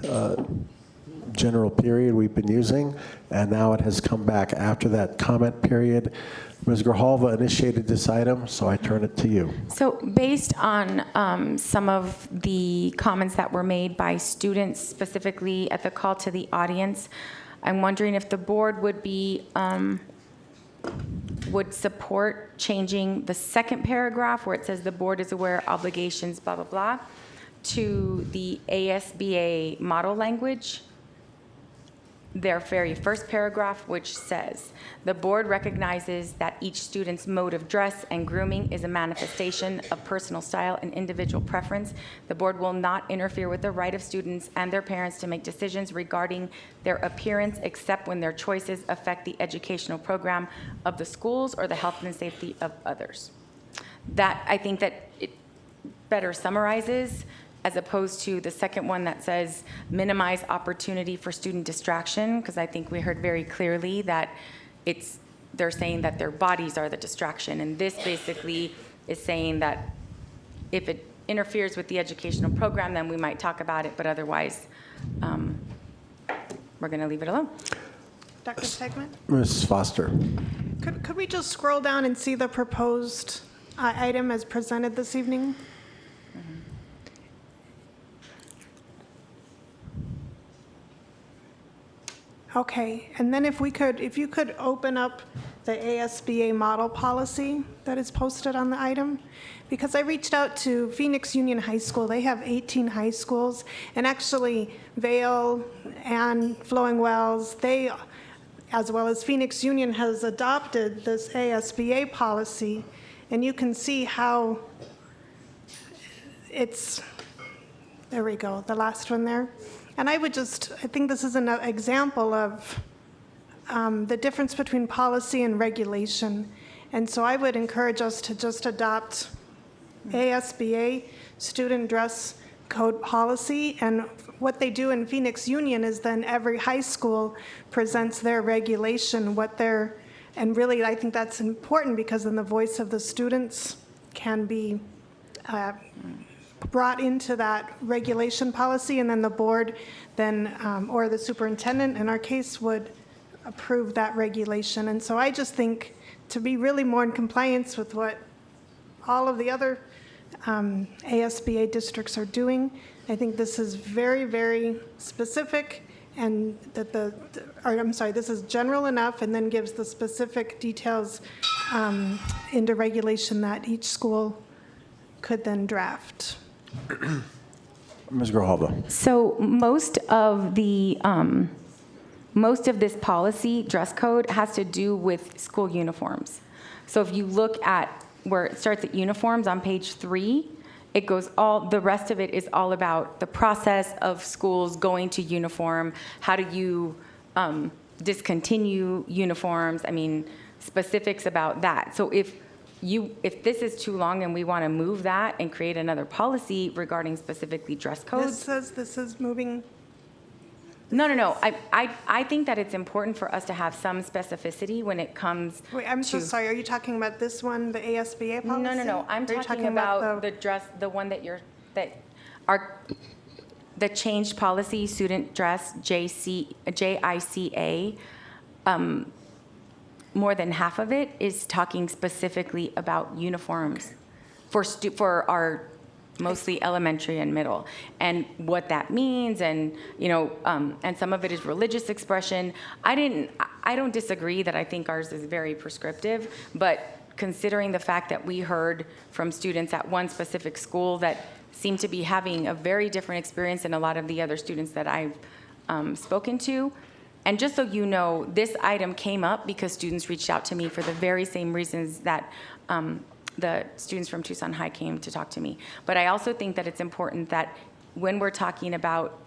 S1: general period we've been using, and now it has come back after that comment period. Ms. Grijalva initiated this item, so I turn it to you.
S2: So based on some of the comments that were made by students, specifically at the call to the audience, I'm wondering if the board would be, would support changing the second paragraph where it says the board is aware obligations, blah, blah, blah, to the ASBA model language. their very first paragraph, which says, "The board recognizes that each student's mode of dress and grooming is a manifestation of personal style and individual preference. The board will not interfere with the right of students and their parents to make decisions regarding their appearance except when their choices affect the educational program of the schools or the health and safety of others." That, I think that it better summarizes, as opposed to the second one that says minimize opportunity for student distraction, because I think we heard very clearly that they're saying that their bodies are the distraction. And this basically is saying that if it interferes with the educational program, then we might talk about it, but otherwise, we're going to leave it alone.
S22: Dr. Stegman?
S1: Ms. Foster.
S22: Could we just scroll down and see the proposed item as presented this evening? Okay, and then if you could open up the ASBA model policy that is posted on the item, because I reached out to Phoenix Union High School. They have 18 high schools, and actually Vail and Flowing Wells, they, as well as Phoenix Union, has adopted this ASBA policy, and you can see how there we go, the last one there. And I think this is an example of the difference between policy and regulation. And so I would encourage us to just adopt ASBA, student dress code policy. And what they do in Phoenix Union is then every high school presents their regulation, and really I think that's important because then the voice of the students can be brought into that regulation policy, and then the board or the superintendent in our case would approve that regulation. And so I just think to be really more in compliance with what all of the other ASBA districts are doing, I think this is very, very specific, and that this is general enough and then gives the specific details into regulation that each school could then draft.
S1: Ms. Grijalva.
S2: So most of this policy, dress code, has to do with school uniforms. So if you look at where it starts at uniforms on page 3, it goes the rest of it is all about the process of schools going to uniform. How do you discontinue uniforms? I mean, specifics about that. So if this is too long and we want to move that and create another policy regarding specifically dress codes.
S22: This is moving.
S2: No. I think that it's important for us to have some specificity when it comes.
S22: Wait, I'm so sorry. Are you talking about this one, the ASBA policy?
S2: No. I'm talking about the one the changed policy, student dress, JICA. More than half of it is talking specifically about uniforms for our mostly elementary and middle, and what that means, and and some of it is religious expression. I don't disagree that I think ours is very prescriptive, but considering the fact that we heard from students at one specific school that seem to be having a very different experience than a lot of the other students that I've spoken to. And just so you know, this item came up because students reached out to me for the very same reasons that the students from Tucson High came to talk to me. But I also think that it's important that when we're talking about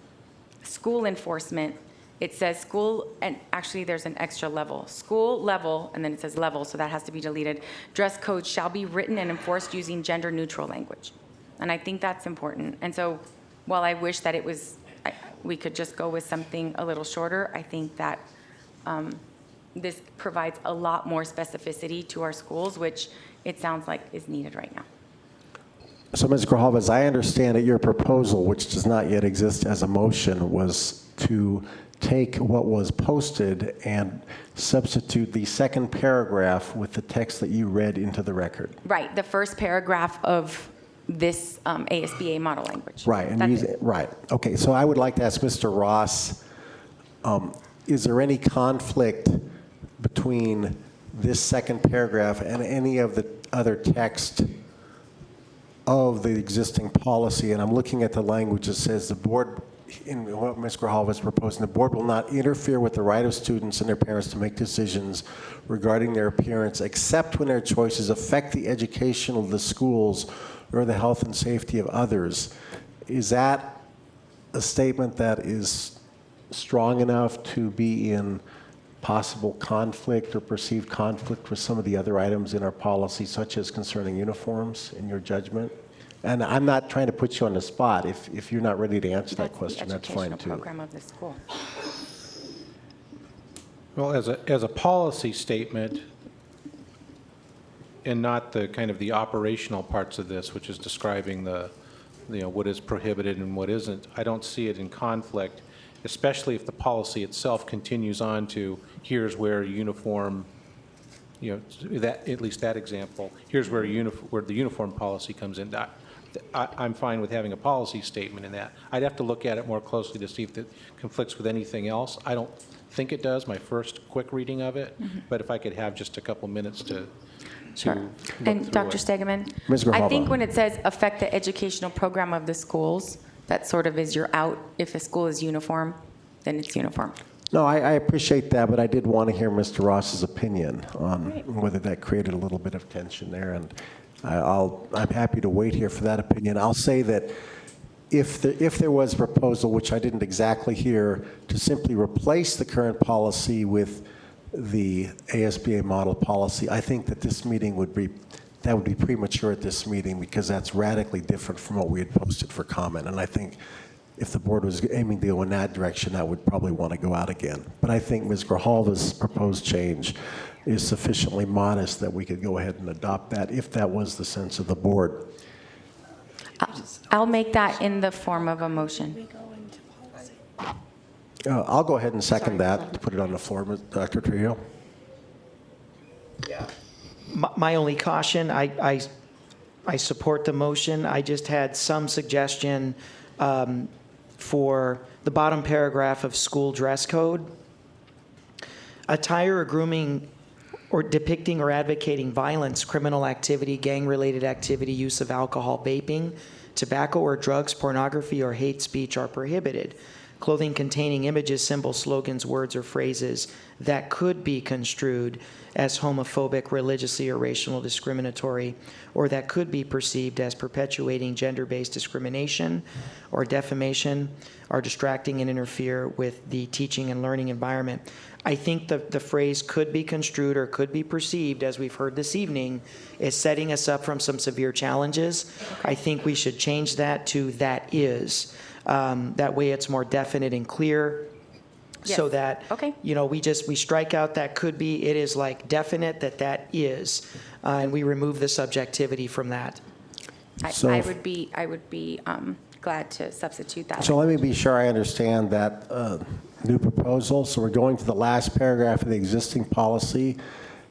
S2: school enforcement, it says school, and actually there's an extra level. School level, and then it says level, so that has to be deleted. Dress codes shall be written and enforced using gender-neutral language. And I think that's important. And so while I wish that we could just go with something a little shorter, I think that this provides a lot more specificity to our schools, which it sounds like is needed right now.
S1: So, Ms. Grijalva, as I understand it, your proposal, which does not yet exist as a motion, was to take what was posted and substitute the second paragraph with the text that you read into the record.
S2: Right, the first paragraph of this ASBA model language.
S1: Right, right. Okay, so I would like to ask Mr. Ross, is there any conflict between this second paragraph and any of the other text of the existing policy? And I'm looking at the language that says the board in what Ms. Grijalva is proposing, the board will not interfere with the right of students and their parents to make decisions regarding their appearance, except when their choices affect the education of the schools or the health and safety of others. Is that a statement that is strong enough to be in possible conflict or perceived conflict with some of the other items in our policy, such as concerning uniforms, in your judgment? And I'm not trying to put you on the spot. If you're not ready to answer that question, that's fine
S2: The
S1: too.
S2: educational program of the school.
S4: Well, as a policy statement, and not the kind of the operational parts of this, which is describing the, what is prohibited and what isn't, I don't see it in conflict, especially if the policy itself continues on to, here's where uniform, that, at least that example, here's where the uniform policy comes in. I'm fine with having a policy statement in that. I'd have to look at it more closely to see if it conflicts with anything else. I don't think it does, my first quick reading of it, but if I could have just a couple minutes to
S2: Sure. And Dr. Stegeman,
S1: Ms.
S2: I think
S1: Grijalva.
S2: when it says affect the educational program of the schools, that sort of is you're out. If a school is uniform, then it's uniform.
S1: No, I appreciate that, but I did want to hear Mr. Ross's opinion on whether that created a little bit of tension there, and I'm happy to wait here for that opinion. I'll say that if there was a proposal, which I didn't exactly hear, to simply replace the current policy with the ASBA model policy, I think that this meeting would be premature at this meeting, because that's radically different from what we had posted for comment. And I think if the board was aiming to go in that direction, that would probably want to go out again. But I think Ms. Grijalva's proposed change is sufficiently modest that we could go ahead and adopt that if that was the sense of the board.
S2: I'll make that in the form of a motion.
S1: I'll go ahead and second that, to put it on the floor, Dr. Trujillo.
S6: Yeah. My only caution, I support the motion. I just had some suggestion for the bottom paragraph of school dress code. Attire or grooming or depicting or advocating violence, criminal activity, gang-related activity, use of alcohol, vaping, tobacco or drugs, pornography, or hate speech are prohibited. Clothing containing images, symbols, slogans, words, or phrases that could be construed as homophobic, religiously or racial discriminatory, or that could be perceived as perpetuating gender-based discrimination or defamation, are distracting and interfere with the teaching and learning environment. I think the phrase could be construed or could be perceived, as we've heard this evening, is setting us up from some severe challenges. I think we should change that to that is. That way it's more definite and clear.
S2: Yes.
S6: So that,
S2: Okay.
S6: we strike out that could be, it is like definite that is, and we remove the subjectivity from that.
S2: I would be glad to substitute that.
S1: So let me be sure I understand that new proposal. So we're going to the last paragraph of the existing policy,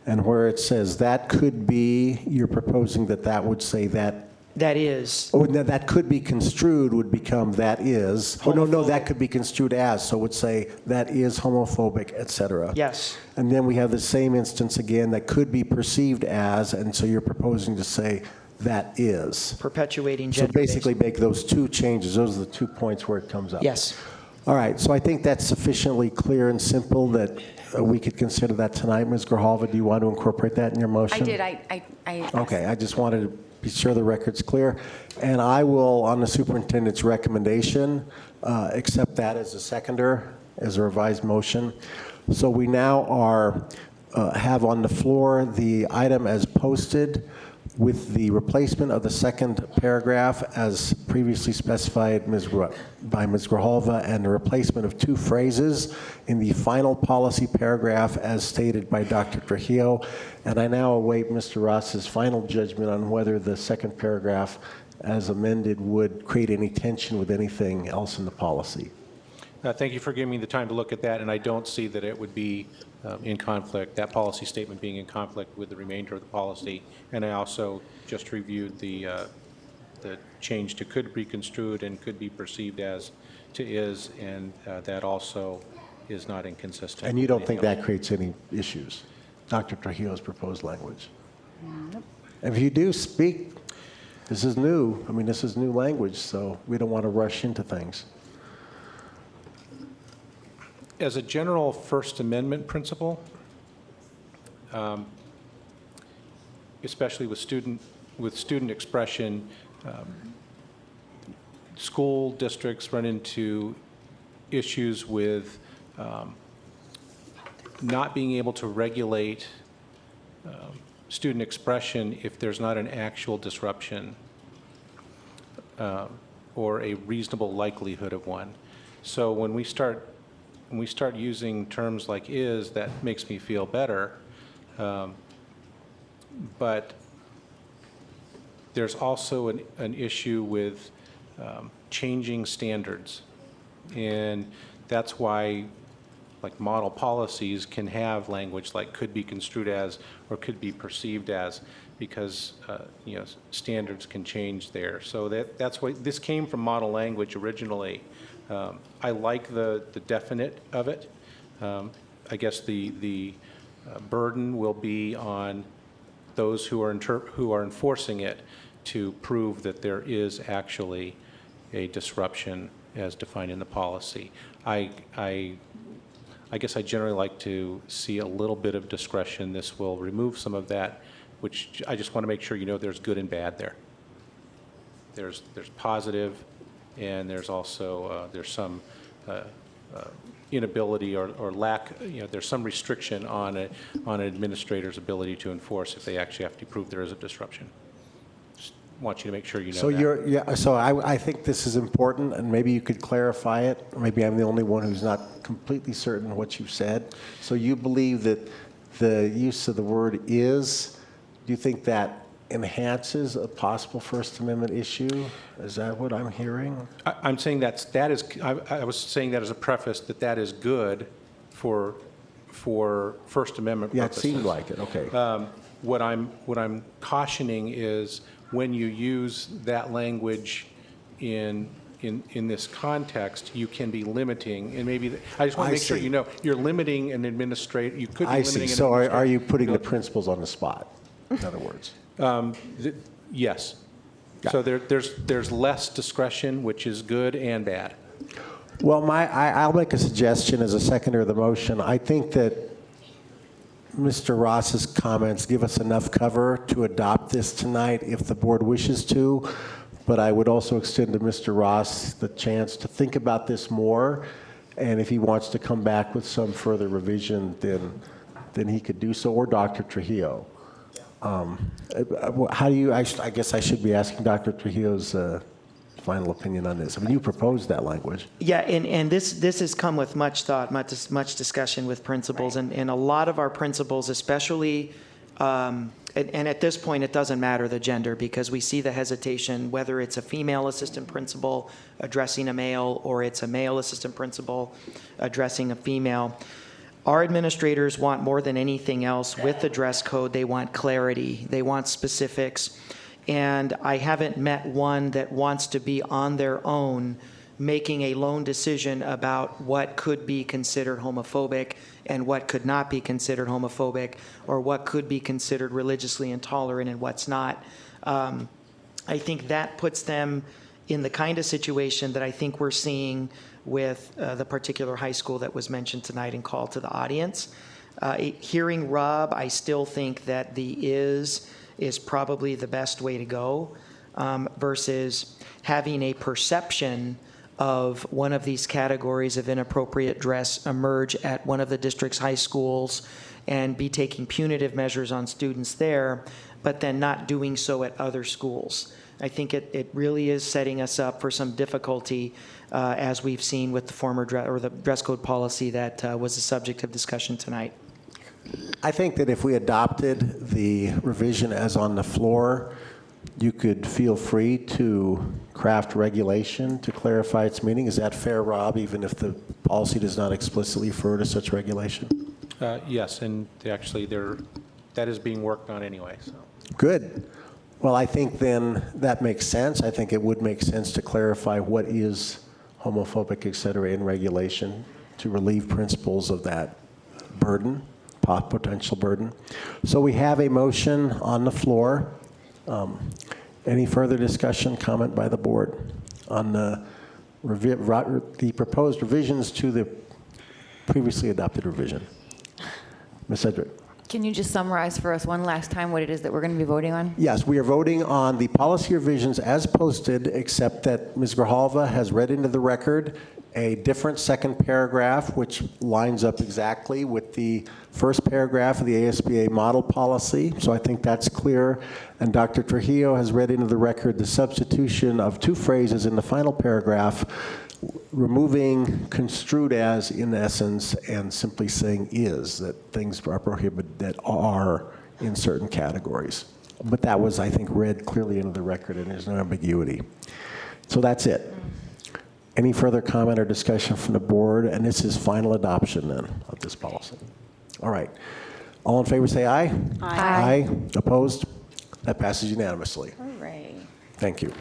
S1: and where it says that could be, you're proposing that would say that.
S6: That is.
S1: Oh, that could be construed would become that is. Oh, no, that could be construed as. So it would say that is homophobic, et cetera.
S6: Yes.
S1: And then we have the same instance again that could be perceived as, and so you're proposing to say that is.
S6: Perpetuating
S1: So
S6: gender-based.
S1: basically make those two changes. Those are the 2 points where it comes up.
S6: Yes.
S1: All right, so I think that's sufficiently clear and simple that we could consider that tonight. Ms. Grijalva, do you want to incorporate that in your motion?
S2: I did.
S1: Okay, I just wanted to be sure the record's clear. And I will, on the superintendent's recommendation, accept that as a seconder, as a revised motion. So we now have on the floor the item as posted with the replacement of the second paragraph as previously specified by Ms. Grijalva, and the replacement of 2 phrases in the final policy paragraph as stated by Dr. Trujillo. And I now await Mr. Ross's final judgment on whether the second paragraph as amended would create any tension with anything else in the policy.
S4: Thank you for giving me the time to look at that, and I don't see that it would be in conflict, that policy statement being in conflict with the remainder of the policy. And I also just reviewed the change to could be construed and could be perceived as to is, and that also is not inconsistent.
S1: And you don't think that creates any issues, Dr. Trujillo's proposed language?
S2: Nope.
S1: If you do speak, this is new. I mean, this is new language, so we don't want to rush into things.
S4: As a general First Amendment principle, especially with student expression, school districts run into issues with not being able to regulate student expression if there's not an actual disruption or a reasonable likelihood of one. So when we start using terms like "is," that makes me feel better. But there's also an issue with changing standards. And that's why like model policies can have language like could be construed as or could be perceived as, because you know, standards can change there. So that's why this came from model language originally. I like the definite of it. I guess the burden will be on those who are enforcing it to prove that there is actually a disruption as defined in the policy. I guess I generally like to see a little bit of discretion. This will remove some of that, which I just want to make sure you know there's good and bad there. There's positive, and there's also there's some inability or lack, you know, there's some restriction on an administrator's ability to enforce if they actually have to prove there is a disruption. Just want you to make sure you know
S1: So
S4: that.
S1: So I think this is important, and maybe you could clarify it. Maybe I'm the only one who's not completely certain what you've said. So you believe that the use of the word "is," do you think that enhances a possible First Amendment issue? Is that what I'm hearing?
S4: I'm saying I was saying that as a preface, that is good for First Amendment purposes.
S1: Yeah, it seemed like it. Okay.
S4: What I'm cautioning is when you use that language in this context, you can be limiting, and maybe I just want to make sure you know you're limiting an administrator. You could be limiting an
S1: So
S4: administrator.
S1: are you putting the principals on the spot? In other words.
S4: Yes. So there's less discretion, which is good and bad.
S1: Well, I'll make a suggestion as a seconder of the motion. I think that Mr. Ross's comments give us enough cover to adopt this tonight if the board wishes to, but I would also extend to Mr. Ross the chance to think about this more, and if he wants to come back with some further revision, then he could do so, or Dr. Trujillo. How do you, I guess I should be asking Dr. Trujillo's final opinion on this. I mean, you proposed that language.
S6: Yeah, and this has come with much thought, much discussion with principals, and a lot of our principals, especially, and at this point it doesn't matter the gender, because we see the hesitation, whether it's a female assistant principal addressing a male or it's a male assistant principal addressing a female. Our administrators want more than anything else with the dress code, they want clarity, they want specifics. And I haven't met one that wants to be on their own making a lone decision about what could be considered homophobic and what could not be considered homophobic, or what could be considered religiously intolerant and what's not. I think that puts them in the kind of situation that I think we're seeing with the particular high school that was mentioned tonight and called to the audience. Hearing Rob, I still think that the is probably the best way to go, versus having a perception of one of these categories of inappropriate dress emerge at one of the district's high schools and be taking punitive measures on students there, but then not doing so at other schools. I think it really is setting us up for some difficulty, as we've seen with the dress code policy that was the subject of discussion tonight.
S1: I think that if we adopted the revision as on the floor, you could feel free to craft regulation to clarify its meaning. Is that fair, Rob, even if the policy does not explicitly refer to such regulation?
S4: Yes, and actually that is being worked on anyway. So.
S1: Good. Well, I think then that makes sense. I think it would make sense to clarify what is homophobic, et cetera, in regulation to relieve principals of that burden, potential burden. So we have a motion on the floor. Any further discussion, comment by the board on the proposed revisions to the previously adopted revision. Ms. Sedgwick.
S7: Can you just summarize for us one last time what it is that we're going to be voting on?
S1: Yes, we are voting on the policy revisions as posted, except that Ms. Grijalva has read into the record a different second paragraph, which lines up exactly with the first paragraph of the ASBA model policy. So I think that's clear. And Dr. Trujillo has read into the record the substitution of two phrases in the final paragraph, removing construed as in essence and simply saying is, that things are prohibited that are in certain categories. But that was, I think, read clearly into the record and there's no ambiguity. So that's it. Any further comment or discussion from the board? And this is final adoption then of this policy. All right. All in favor say aye.
S2: Aye.
S1: Aye. Opposed? That passes unanimously.
S2: Hooray.
S1: Thank you.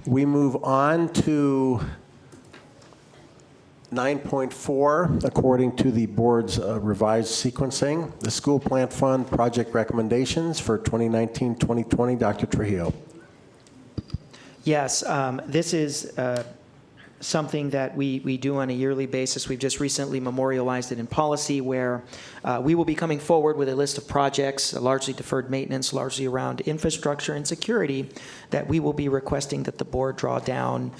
S1: We move on to 9.4, according to the board's revised sequencing, the school plant fund project recommendations for 2019-2020. Dr. Trujillo.
S6: Yes, this is something that we do on a yearly basis. We've just recently memorialized it in policy where we will be coming forward with a list of projects, largely deferred maintenance, largely around infrastructure and security, that we will be requesting that the board draw down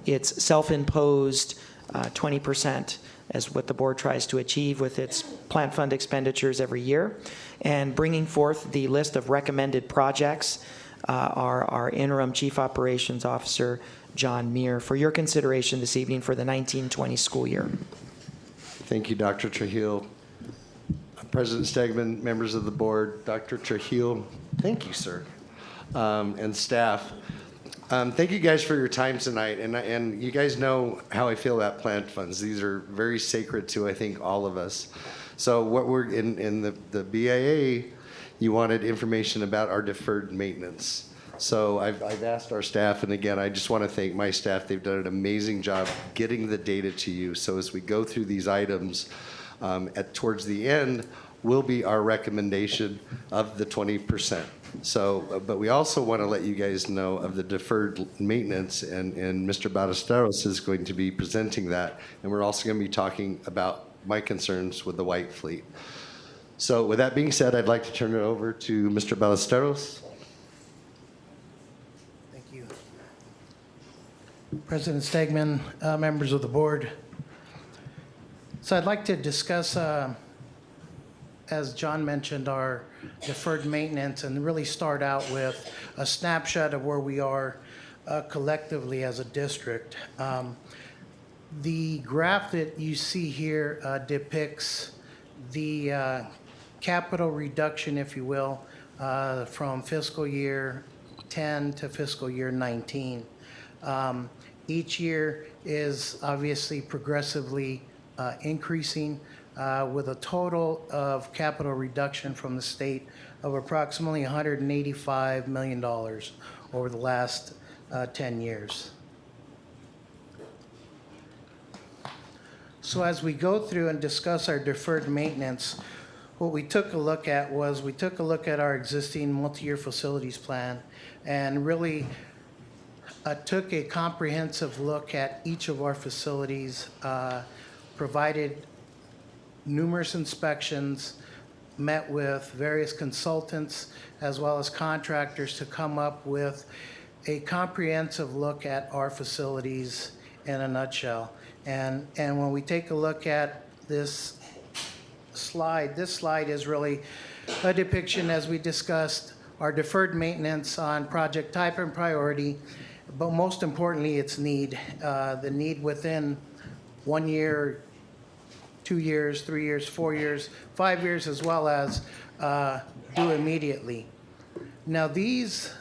S6: its self-imposed 20% as what the board tries to achieve with its plant fund expenditures every year, and bringing forth the list of recommended projects. Our interim chief operations officer, John Meir, for your consideration this evening for the 1920 school year.
S12: Thank you, Dr. Trujillo. President Stegman, members of the board, Dr. Trujillo, thank you, sir, and staff. Thank you guys for your time tonight, and you guys know how I feel about plant funds. These are very sacred to, I think, all of us. So what we're in the BIA, you wanted information about our deferred maintenance. So I've asked our staff, and again, I just want to thank my staff. They've done an amazing job getting the data to you. So as we go through these items, towards the end will be our recommendation of the 20%. So, but we also want to let you guys know of the deferred maintenance, and Mr. Ballesteros is going to be presenting that, and we're also going to be talking about my concerns with the white fleet. So with that being said, I'd like to turn it over to Mr. Ballesteros.
S13: Thank you. President Stegman, members of the board. So I'd like to discuss, as John mentioned, our deferred maintenance and really start out with a snapshot of where we are collectively as a district. The graph that you see here depicts the capital reduction, if you will, from fiscal year 10 to fiscal year 19. Each year is obviously progressively increasing with a total of capital reduction from the state of approximately $185 million over the last 10 years. So as we go through and discuss our deferred maintenance, what we took a look at was we took a look at our existing multi-year facilities plan and really took a comprehensive look at each of our facilities, provided numerous inspections, met with various consultants as well as contractors to come up with a comprehensive look at our facilities in a nutshell. And when we take a look at this slide is really a depiction, as we discussed, our deferred maintenance on project type and priority, but most importantly, its need. The need within 1 year, 2 years, 3 years, 4 years, 5 years, as well as due immediately. Now, these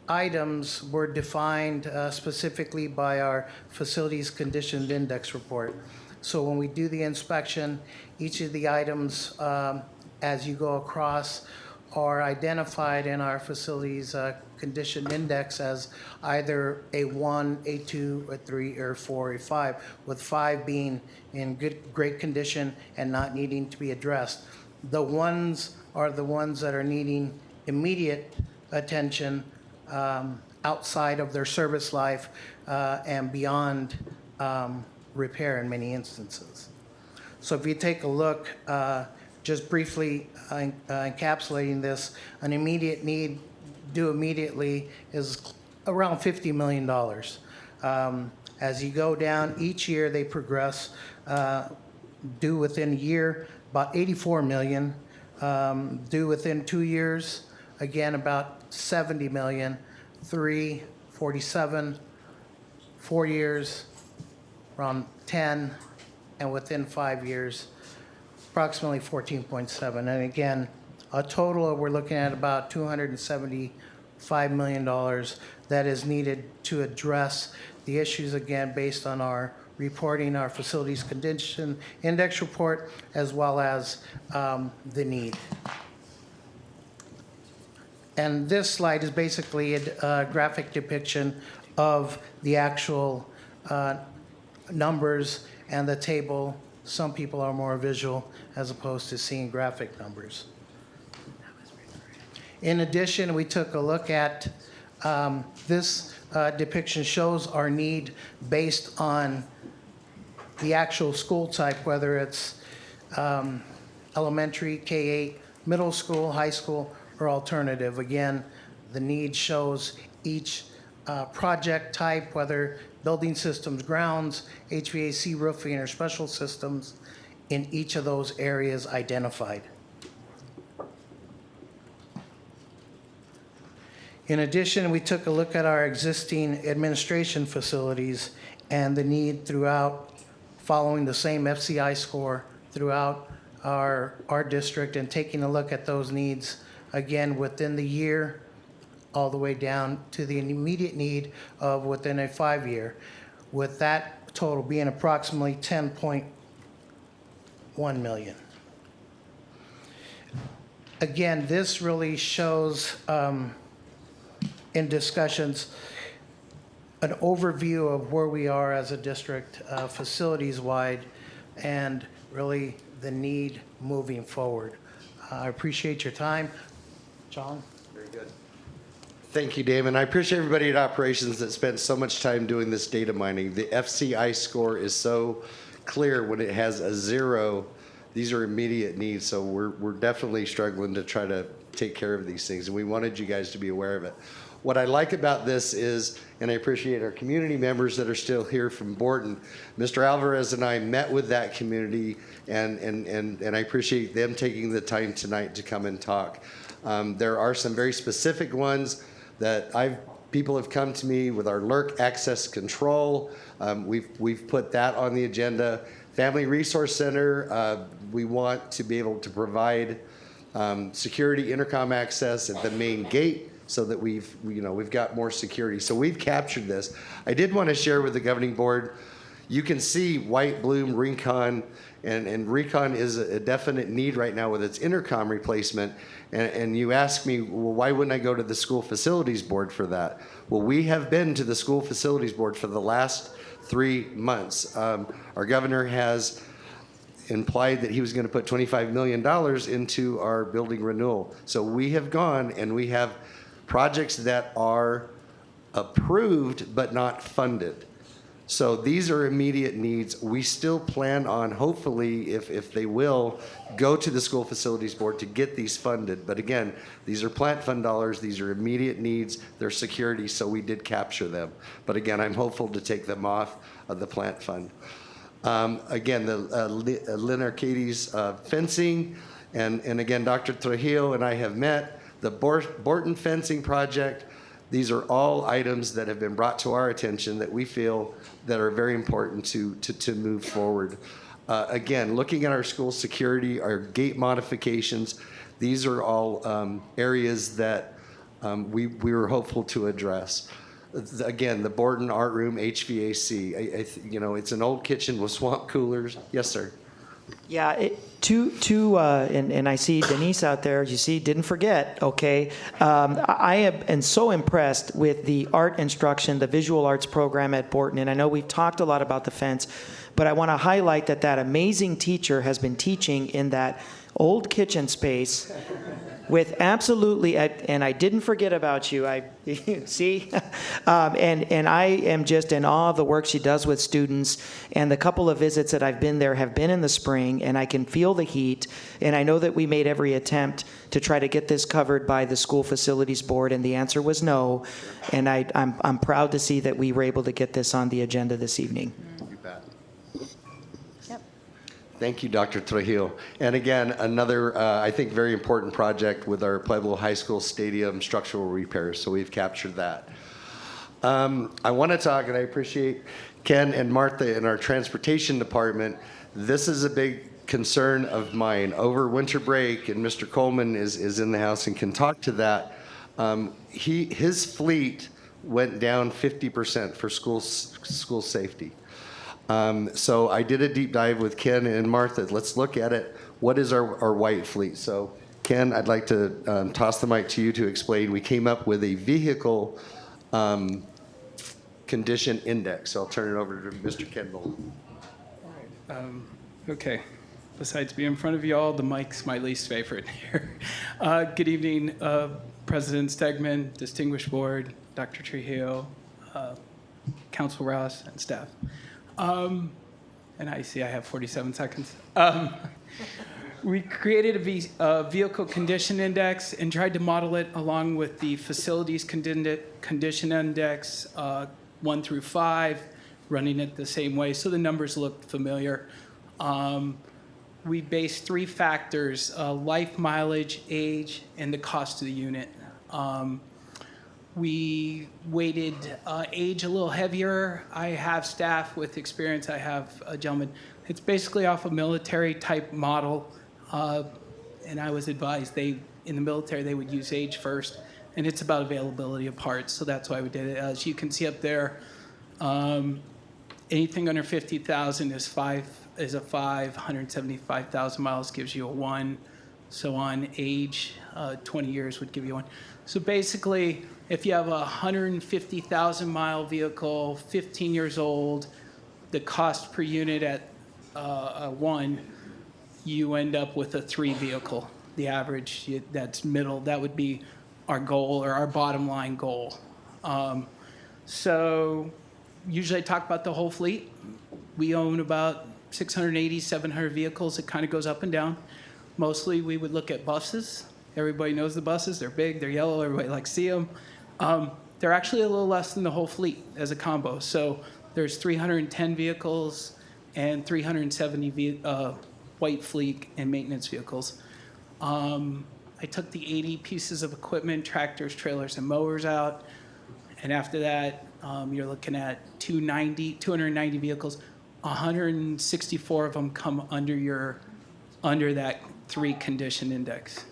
S13: items were defined specifically by our Facilities Condition Index report. So when we do the inspection, each of the items as you go across are identified in our Facilities Condition Index as either a 1, a 2, a 3, or 4, a 5, with 5 being in great condition and not needing to be addressed. The ones are the ones that are needing immediate attention outside of their service life and beyond repair in many instances. So if you take a look, just briefly encapsulating this, an immediate need due immediately is around $50 million. As you go down each year, they progress. Due within a year, about 84 million. Due within 2 years, again, about 70 million. 3, 47, 4 years, around 10, and within 5 years, approximately 14.7. And again, a total, we're looking at about $275 million that is needed to address the issues, again, based on our reporting, our facilities condition index report, as well as the need. And this slide is basically a graphic depiction of the actual numbers and the table. Some people are more visual as opposed to seeing graphic numbers. In addition, we took a look at this depiction shows our need based on the actual school type, whether it's elementary, K-8, middle school, high school, or alternative. Again, the need shows each project type, whether building systems, grounds, HVAC, roofing, or special systems in each of those areas identified. In addition, we took a look at our existing administration facilities and the need throughout, following the same FCI score throughout our district, and taking a look at those needs, again, within the year, all the way down to the immediate need of within a 5-year, with that total being approximately 10.1 million. Again, this really shows in discussions an overview of where we are as a district facilities-wide and really the need moving forward. I appreciate your time. John?
S12: Very good. Thank you, Damon. I appreciate everybody at operations that spent so much time doing this data mining. The FCI score is so clear when it has a 0. These are immediate needs, so we're definitely struggling to try to take care of these things, and we wanted you guys to be aware of it. What I like about this is, and I appreciate our community members that are still here from Borton, Mr. Alvarez and I met with that community, and I appreciate them taking the time tonight to come and talk. There are some very specific ones that people have come to me with our LERC access control. We've put that on the agenda. Family Resource Center, we want to be able to provide security intercom access at the main gate so that we've got more security. So we've captured this. I did want to share with the governing board, you can see White Bloom, Recon, and Recon is a definite need right now with its intercom replacement. And you ask me, well, why wouldn't I go to the school facilities board for that? Well, we have been to the school facilities board for the last 3 months. Our governor has implied that he was going to put $25 million into our building renewal. So we have gone and we have projects that are approved but not funded. So these are immediate needs. We still plan on, hopefully, if they will, go to the school facilities board to get these funded. But again, these are plant fund dollars. These are immediate needs. They're security, so we did capture them. But again, I'm hopeful to take them off of the plant fund. Again, the Lynn Arcades fencing, and again, Dr. Trujillo and I have met. The Borton fencing project, these are all items that have been brought to our attention that we feel that are very important to move forward. Again, looking at our school security, our gate modifications, these are all areas that we were hopeful to address. Again, the Borton Art Room HVAC, it's an old kitchen with swamp coolers. Yes, sir.
S6: Yeah, and I see Denise out there, you see, didn't forget, okay? I am so impressed with the art instruction, the visual arts program at Borton, and I know we've talked a lot about the fence, but I want to highlight that amazing teacher has been teaching in that old kitchen space with absolutely, and I didn't forget about you. I see, and I am just in awe of the work she does with students. And the couple of visits that I've been there have been in the spring, and I can feel the heat. And I know that we made every attempt to try to get this covered by the school facilities board, and the answer was no. And I'm proud to see that we were able to get this on the agenda this evening.
S12: You bet. Thank you, Dr. Trujillo. And again, another, I think, very important project with our Pueblo High School Stadium structural repairs. So we've captured that. I want to talk, and I appreciate Ken and Martha in our transportation department. This is a big concern of mine. Over winter break, and Mr. Coleman is in the house and can talk to that, his fleet went down 50% for school safety. So I did a deep dive with Ken and Martha. Let's look at it. What is our white fleet? So Ken, I'd like to toss the mic to you to explain. We came up with a vehicle condition index. So I'll turn it over to Mr. Kendall.
S3: Okay. Besides being in front of you all, the mic's my least favorite here. Good evening, President Stegman, distinguished board, Dr. Trujillo, Council Ross, and staff. And I see I have 47 seconds. We created a vehicle condition index and tried to model it along with the facilities condition index 1 through 5, running it the same way, so the numbers look familiar. We based 3 factors: life, mileage, age, and the cost of the unit. We weighted age a little heavier. I have staff with experience. I have a gentleman. It's basically off a military type model. And I was advised in the military, they would use age first. And it's about availability of parts. So that's why we did it. As you can see up there, anything under 50,000 is a 5. 175,000 miles gives you a 1. So on age, 20 years would give you 1. So basically, if you have a 150,000 mile vehicle, 15 years old, the cost per unit at a 1, you end up with a 3 vehicle. The average, that's middle, that would be our goal or our bottom line goal. So usually I talk about the whole fleet. We own about 680, 700 vehicles. It kind of goes up and down. Mostly we would look at buses. Everybody knows the buses. They're big, they're yellow, everybody likes to see them. They're actually a little less than the whole fleet as a combo. So there's 310 vehicles and 370 white fleet and maintenance vehicles. I took the 80 pieces of equipment, tractors, trailers, and mowers out. And after that, you're looking at 290 vehicles. 164 of them come under that 3 condition index.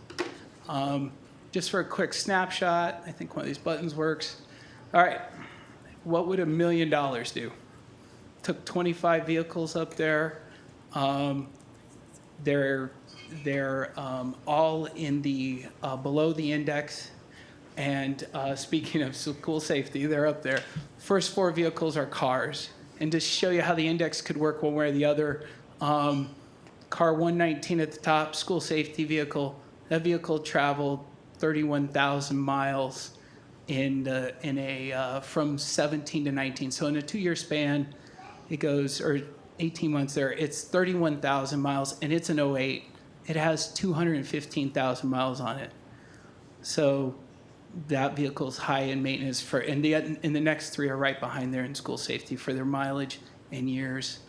S3: Just for a quick snapshot, I think one of these buttons works. All right, what would $1 million do? Took 25 vehicles up there. They're all in the below the index. And speaking of school safety, they're up there. First 4 vehicles are cars. And to show you how the index could work one way or the other, car 119 at the top, school safety vehicle. That vehicle traveled 31,000 miles from 17 to 19. So in a 2-year span, it goes, or 18 months there, it's 31,000 miles, and it's an 08. It has 215,000 miles on it. So that vehicle's high in maintenance and the next 3 are right behind there in school safety for their mileage and years.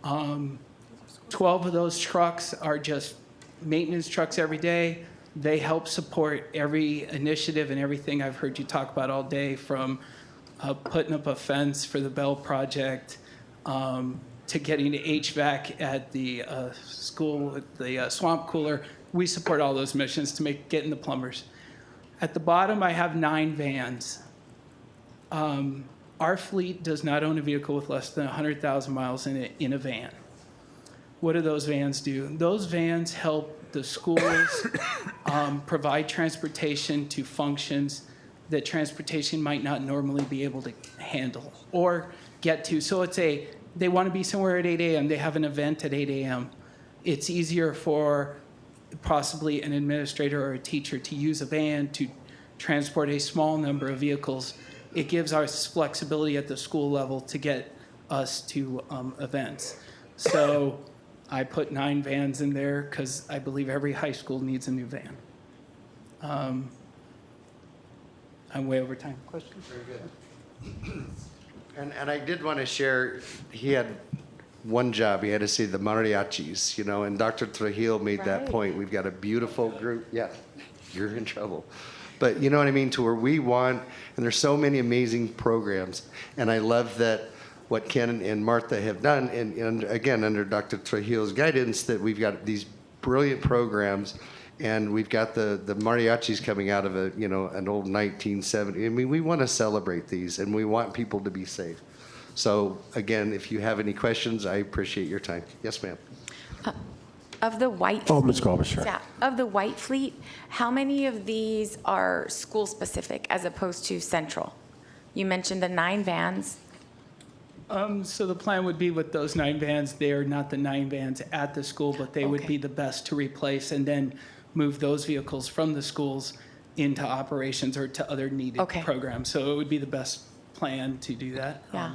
S3: 12 of those trucks are just maintenance trucks every day. They help support every initiative and everything I've heard you talk about all day, from putting up a fence for the Bell Project to getting to HVAC at the school, the swamp cooler. We support all those missions to getting the plumbers. At the bottom, I have 9 vans. Our fleet does not own a vehicle with less than 100,000 miles in it in a van. What do those vans do? Those vans help the schools provide transportation to functions that transportation might not normally be able to handle or get to. So they want to be somewhere at 8 a.m. They have an event at 8 a.m. It's easier for possibly an administrator or a teacher to use a van to transport a small number of vehicles. It gives us flexibility at the school level to get us to events. So I put 9 vans in there because I believe every high school needs a new van. I'm way over time. Question?
S12: Very good. And I did want to share, he had one job. He had to see the mariachis, you know, and Dr. Trujillo made that point. We've got a beautiful group. Yeah, you're in trouble. But you know what I mean, to where we want, and there's so many amazing programs. And I love that what Ken and Martha have done, and again, under Dr. Trujillo's guidance, that we've got these brilliant programs. And we've got the mariachis coming out of an old 1970. I mean, we want to celebrate these, and we want people to be safe. So again, if you have any questions, I appreciate your time. Yes, ma'am.
S2: Of the white
S1: Oh, Ms. Golbisher.
S2: Yeah, of the white fleet, how many of these are school specific as opposed to central? You mentioned the 9 vans.
S3: So the plan would be with those 9 vans, they are not the 9 vans at the school, but they would
S2: Okay.
S3: be the best to replace and then move those vehicles from the schools into operations or to other needed
S2: Okay.
S3: programs. So it would be the best plan to do that.
S2: Yeah.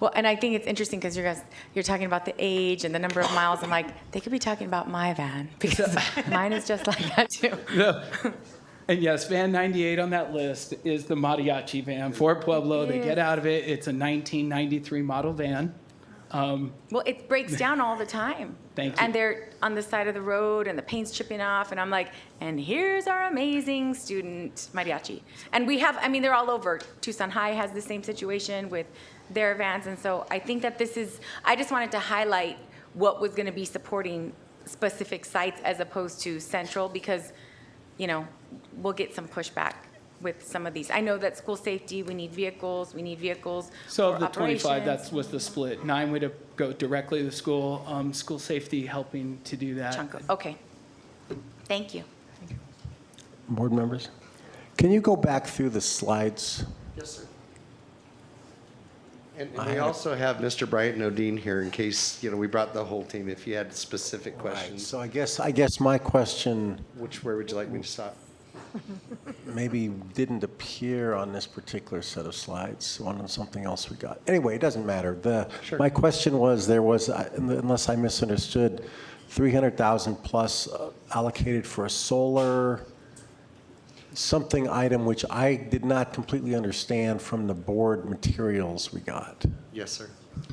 S2: Well, and I think it's interesting because you're talking about the age and the number of miles. I'm like, they could be talking about my van because mine is just like that too.
S3: No. And yes, van 98 on that list is the mariachi van for Pueblo. They get out of it. It's a 1993 model van.
S2: Well, it breaks down all the time.
S3: Thank you.
S2: And they're on the side of the road and the paint's chipping off. And I'm like, and here's our amazing student mariachi. And we have, I mean, they're all over. Tucson High has the same situation with their vans. And so I think that I just wanted to highlight what was going to be supporting specific sites as opposed to central because, you know, we'll get some pushback with some of these. I know that school safety, we need vehicles
S3: So
S2: for
S3: of the 25,
S2: operations.
S3: that was the split. 9 would go directly to the school. School safety helping to do that.
S2: Okay. Thank you.
S1: Board members? Can you go back through the slides?
S12: Yes, sir. And we also have Mr. Bryant Odine here in case, you know, we brought the whole team. If you had specific questions.
S1: So I guess my question,
S12: Where would you like me to stop?
S1: maybe didn't appear on this particular set of slides, on something else we got. Anyway, it doesn't matter. My question was, there was, unless I misunderstood, 300,000 plus allocated for a solar something item which I did not completely understand from the board materials we got.
S12: Yes, sir.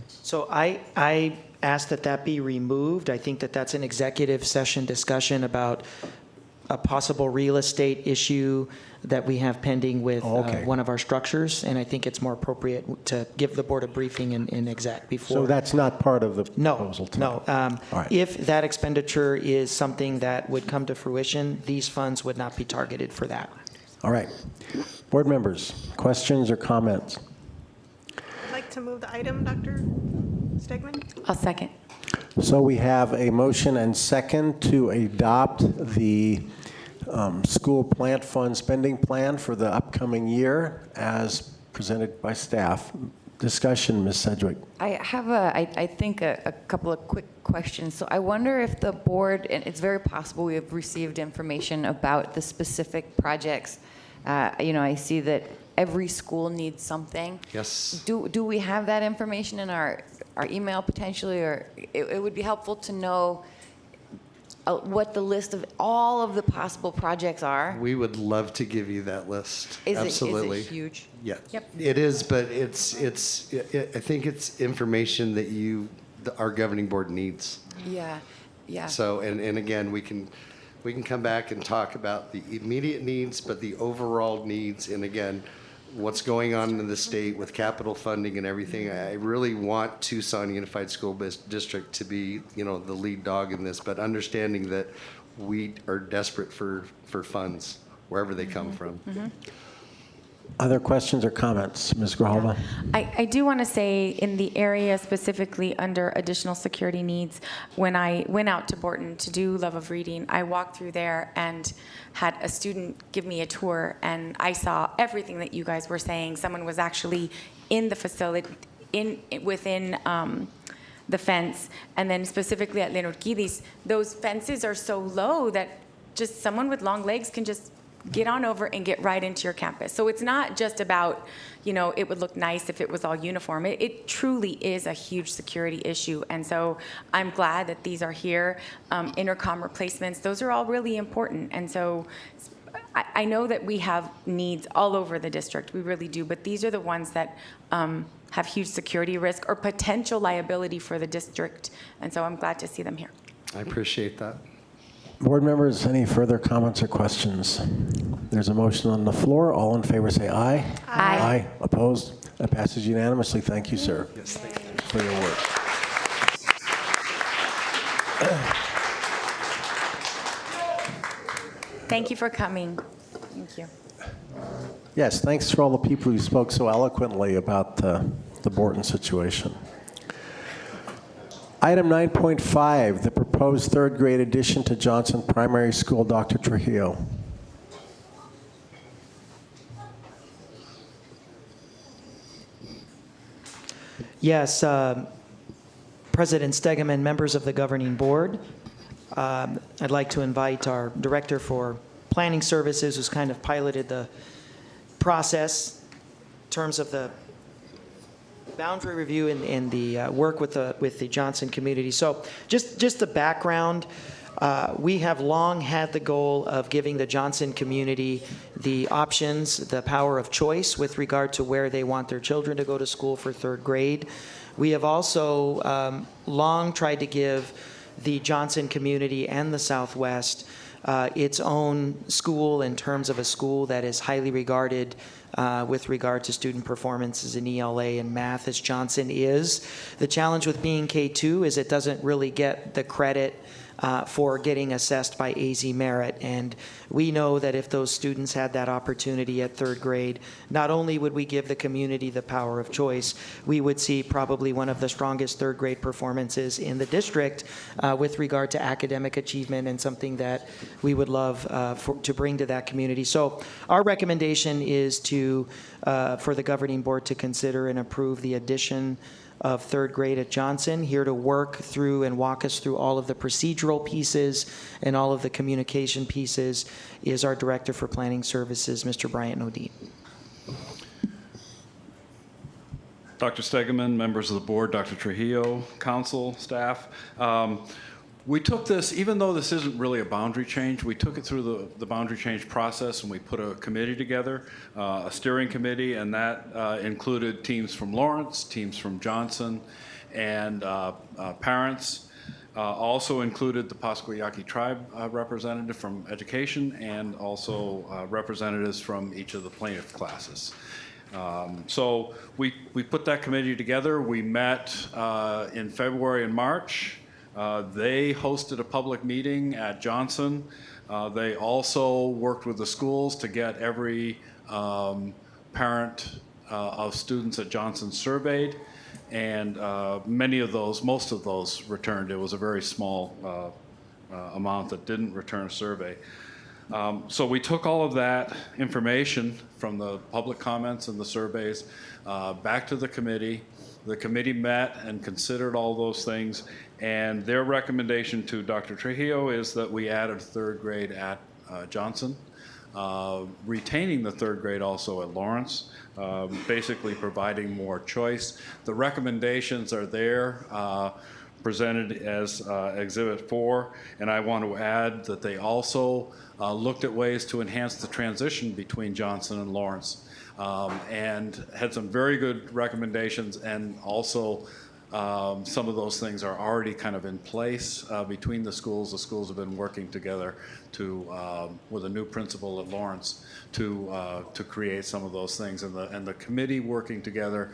S6: So I asked that be removed. I think that's an executive session discussion about a possible real estate issue that we have pending with one of our structures, and I think it's more appropriate to give the board a briefing in exec before.
S1: So that's not part of the proposal tonight?
S6: No.
S1: All right.
S6: If that expenditure is something that would come to fruition, these funds would not be targeted for that.
S1: All right. Board members, questions or comments?
S22: I'd like to move the item, Dr. Stegman.
S2: I'll second.
S1: So we have a motion and second to adopt the school plant fund spending plan for the upcoming year as presented by staff. Discussion, Ms. Sedgwick.
S7: I have I think a couple of quick questions. So I wonder if the board, and it's very possible we have received information about the specific projects. I see that every school needs something.
S12: Yes.
S7: Do we have that information in our email potentially, or it would be helpful to know what the list of all of the possible projects are?
S12: We would love to give you that list. Absolutely.
S7: Is it huge?
S12: Yeah.
S7: Yep.
S12: It is, but I think it's information that our governing board needs.
S7: Yeah.
S12: So, and again, we can come back and talk about the immediate needs, but the overall needs, and again, what's going on in the state with capital funding and everything. I really want Tucson Unified School District to be, the lead dog in this, but understanding that we are desperate for funds wherever they come from.
S1: Other questions or comments? Ms. Grijalva?
S2: I do want to say in the area specifically under additional security needs, when I went out to Borton to do Love of Reading, I walked through there and had a student give me a tour, and I saw everything that you guys were saying. Someone was actually in the facility, within the fence. And then specifically at Lenorquidis, those fences are so low that just someone with long legs can just get on over and get right into your campus. So it's not just about, it would look nice if it was all uniform. It truly is a huge security issue. And so I'm glad that these are here. Intercom replacements, those are all really important. And so I know that we have needs all over the district, we really do, but these are the ones that have huge security risk or potential liability for the district. And so I'm glad to see them here.
S12: I appreciate that.
S1: Board members, any further comments or questions? There's a motion on the floor. All in favor say aye.
S2: Aye.
S1: Aye. Opposed? That passes unanimously. Thank you, sir,
S12: Yes, thank you.
S1: for your work.
S2: Thank you for coming. Thank you.
S1: Yes, thanks for all the people who spoke so eloquently about the Borton situation. Item 9.5, the proposed third grade addition to Johnson Primary School. Dr. Trujillo.
S6: Yes, President Stegeman, members of the governing board, I'd like to invite our Director for Planning Services, who's kind of piloted the process in terms of the boundary review and the work with the Johnson community. So just the background, we have long had the goal of giving the Johnson community the options, the power of choice with regard to where they want their children to go to school for third grade. We have also long tried to give the Johnson community and the Southwest its own school in terms of a school that is highly regarded with regard to student performances in ELA and math, as Johnson is. The challenge with being K2 is it doesn't really get the credit for getting assessed by AZ Merit. And we know that if those students had that opportunity at third grade, not only would we give the community the power of choice, we would see probably one of the strongest third grade performances in the district with regard to academic achievement, and something that we would love to bring to that community. So our recommendation is for the governing board to consider and approve the addition of third grade at Johnson. Here to work through and walk us through all of the procedural pieces and all of the communication pieces is our Director for Planning Services, Mr. Bryant Nodine.
S10: Dr. Stegeman, members of the board, Dr. Trujillo, council, staff. We took this, even though this isn't really a boundary change, we took it through the boundary change process, and we put a committee together, a steering committee, and that included teams from Lawrence, teams from Johnson, and parents. Also included the Pasquayaqui tribe representative from education, and also representatives from each of the plaintiff classes. So we put that committee together. We met in February and March. They hosted a public meeting at Johnson. They also worked with the schools to get every parent of students at Johnson surveyed, and most of those returned. It was a very small amount that didn't return a survey. So we took all of that information from the public comments and the surveys back to the committee. The committee met and considered all those things, and their recommendation to Dr. Trujillo is that we added third grade at Johnson, retaining the third grade also at Lawrence, basically providing more choice. The recommendations are there, presented as Exhibit 4, and I want to add that they also looked at ways to enhance the transition between Johnson and Lawrence, and had some very good recommendations, and also some of those things are already kind of in place between the schools. The schools have been working together with a new principal at Lawrence to create some of those things, and the committee working together,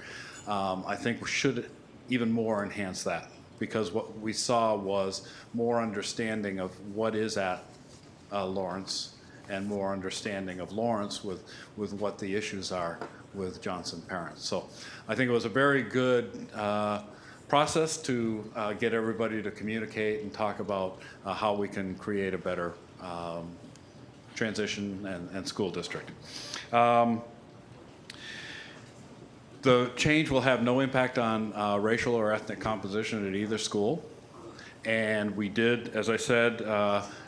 S10: I think should even more enhance that, because what we saw was more understanding of what is at Lawrence, and more understanding of Lawrence with what the issues are with Johnson parents. So I think it was a very good process to get everybody to communicate and talk about how we can create a better transition and school district. The The change will have no impact on racial or ethnic composition at either school. And we did, as I said,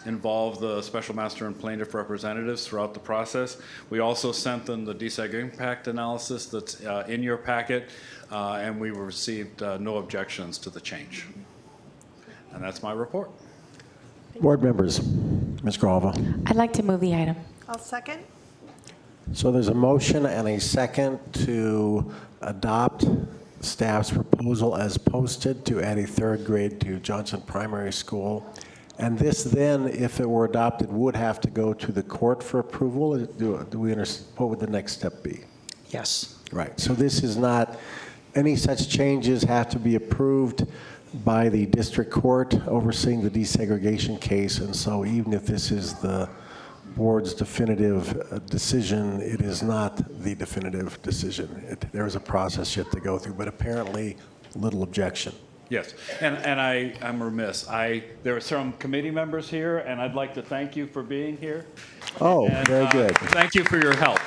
S10: involve the special master and plaintiff representatives throughout the process. We also sent them the deseg impact analysis that's in your packet, and we received no objections to the change. And that's my report.
S1: Board members, Ms. Grava.
S2: I'd like to move the item.
S22: I'll second.
S1: So there's a motion and a second to adopt staff's proposal as posted to add a third grade to Johnson Primary School. And this then, if it were adopted, would have to go to the court for approval? Do we understand, what would the next step be?
S6: Yes.
S1: Right, so this is not, any such changes have to be approved by the district court overseeing the desegregation case, and so even if this is the board's definitive decision, it is not the definitive decision. There is a process yet to go through, but apparently little objection.
S10: Yes, and I'm remiss. There are some committee members here, and I'd like to thank you for being here.
S1: Oh,
S10: And,
S1: very good.
S10: Thank you for your help.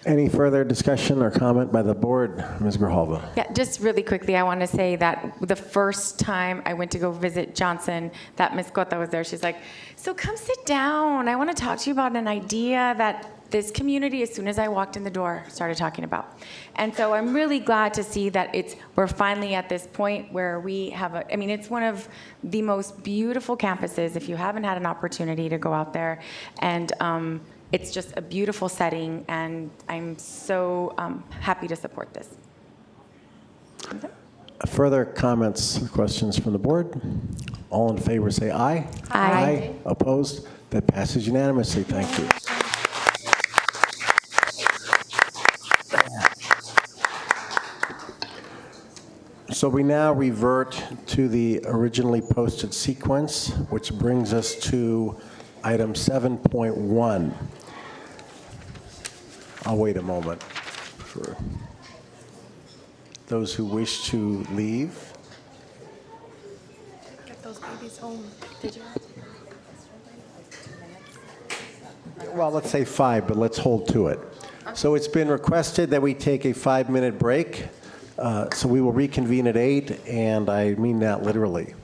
S1: Any further discussion or comment by the board? Ms. Grijalva?
S2: Yeah, just really quickly, I want to say that the first time I went to go visit Johnson, that Ms. Cota was there. She's like, so come sit down. I want to talk to you about an idea that this community, as soon as I walked in the door, started talking about. And so I'm really glad to see that we're finally at this point where we have it's one of the most beautiful campuses if you haven't had an opportunity to go out there. And it's just a beautiful setting, and I'm so happy to support this.
S1: Further comments, questions from the board? All in favor say aye.
S2: Aye.
S1: Opposed? That passes unanimously. Thank you. So we now revert to the originally posted sequence, which brings us to item 7.1. I'll wait a moment for those who wish to leave.
S22: Get those babies home. Did you?
S1: Well, let's say 5, but let's hold to it. So it's been requested that we take a 5-minute break. So we will reconvene at 8, and I mean that literally.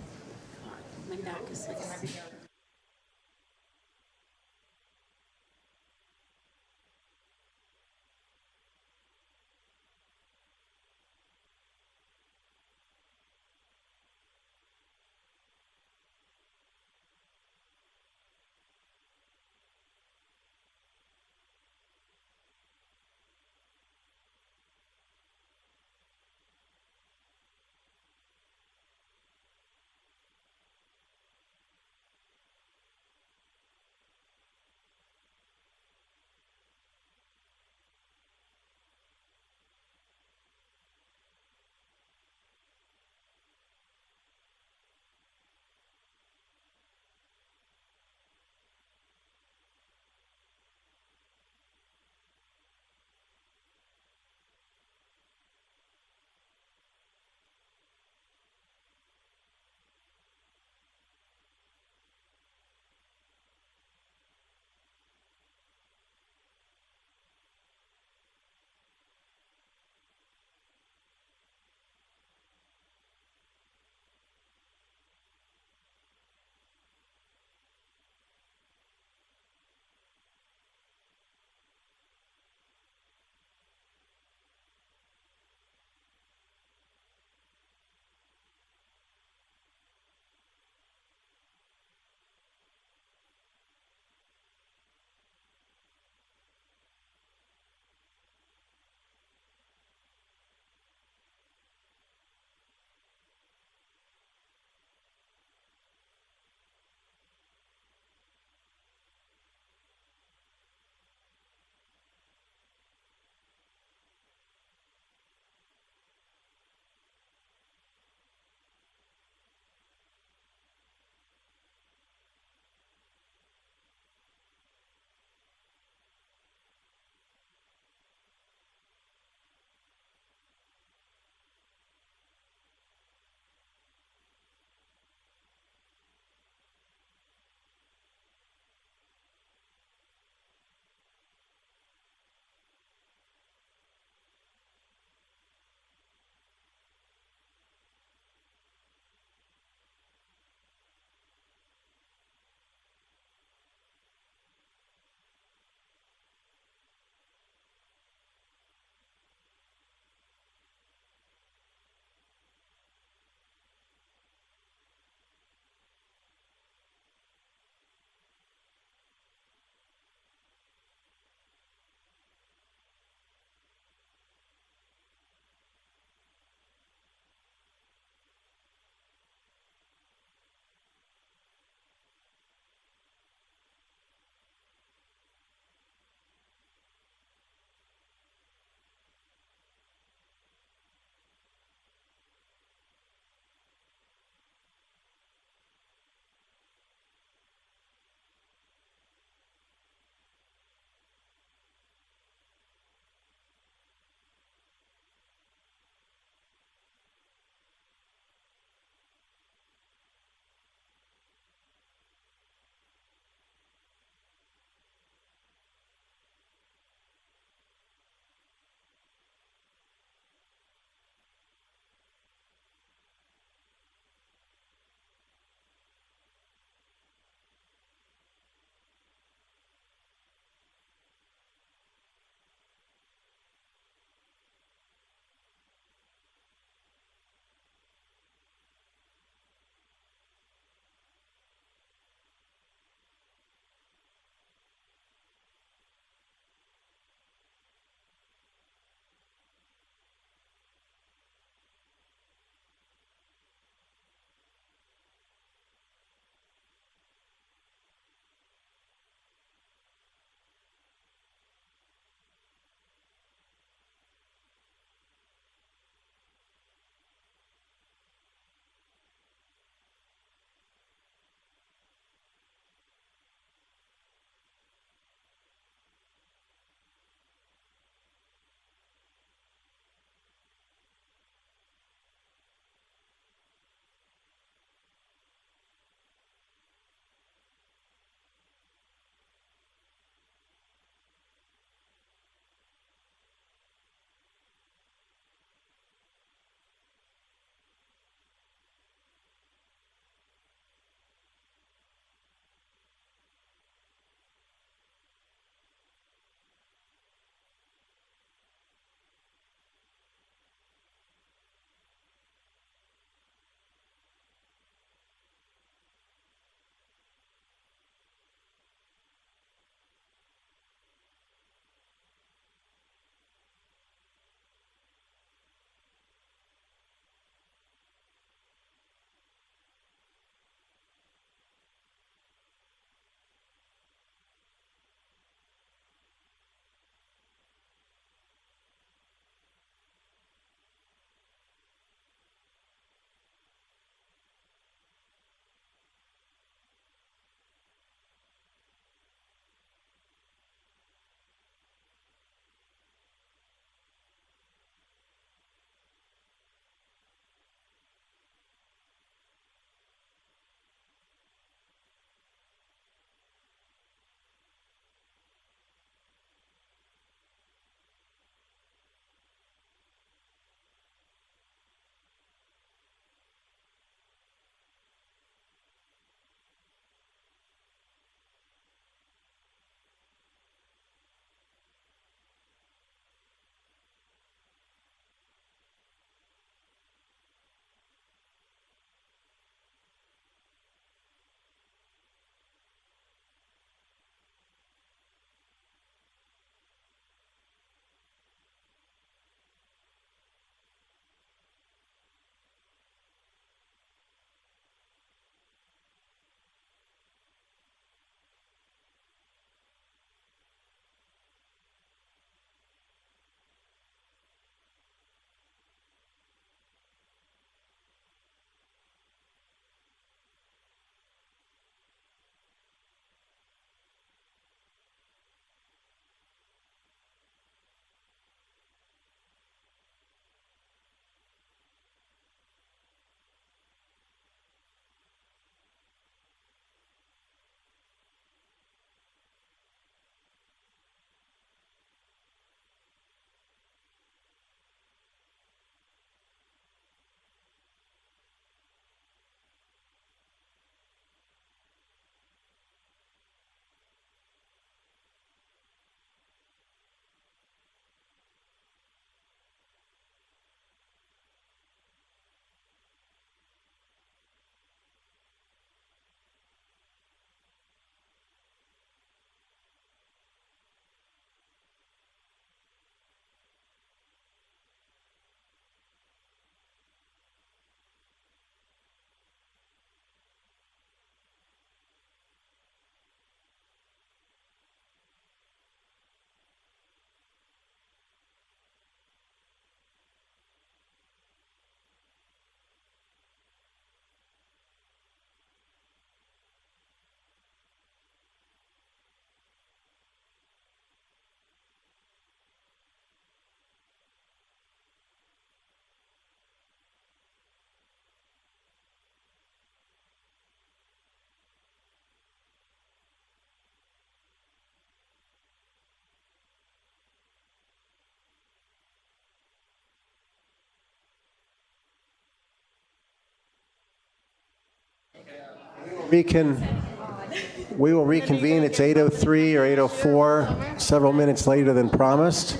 S1: We will reconvene. It's 8:03 or 8:04, several minutes later than promised.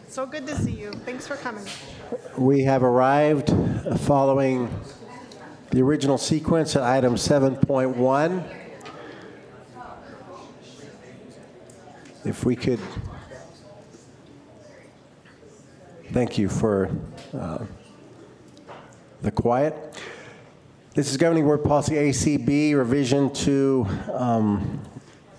S22: So good to see you. Thanks for coming.
S1: We have arrived following the original sequence at item 7.1. If we could, thank you for the quiet. This is Governing Board Policy ACB, revision to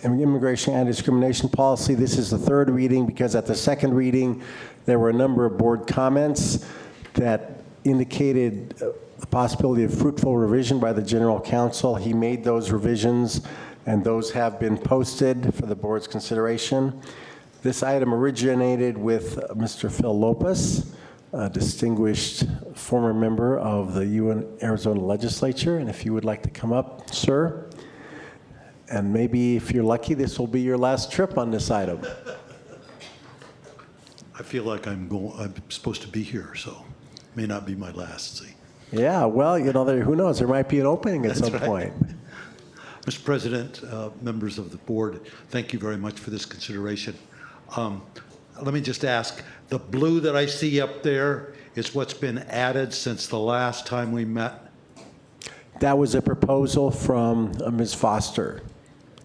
S1: Immigration and Discrimination Policy. This is the third reading because at the second reading, there were a number of board comments that indicated the possibility of fruitful revision by the General Counsel. He made those revisions, and those have been posted for the board's consideration. This item originated with Mr. Phil Lopez, a distinguished former member of the Arizona Legislature, and if you would like to come up, sir. And maybe if you're lucky, this will be your last trip on this item.
S14: I feel like I'm supposed to be here, so may not be my last. See.
S1: Yeah, well, you know, who knows? There might be an opening at some point.
S14: Mr. President, members of the board, thank you very much for this consideration. Let me just ask, the blue that I see up there is what's been added since the last time we met?
S1: That was a proposal from Ms. Foster.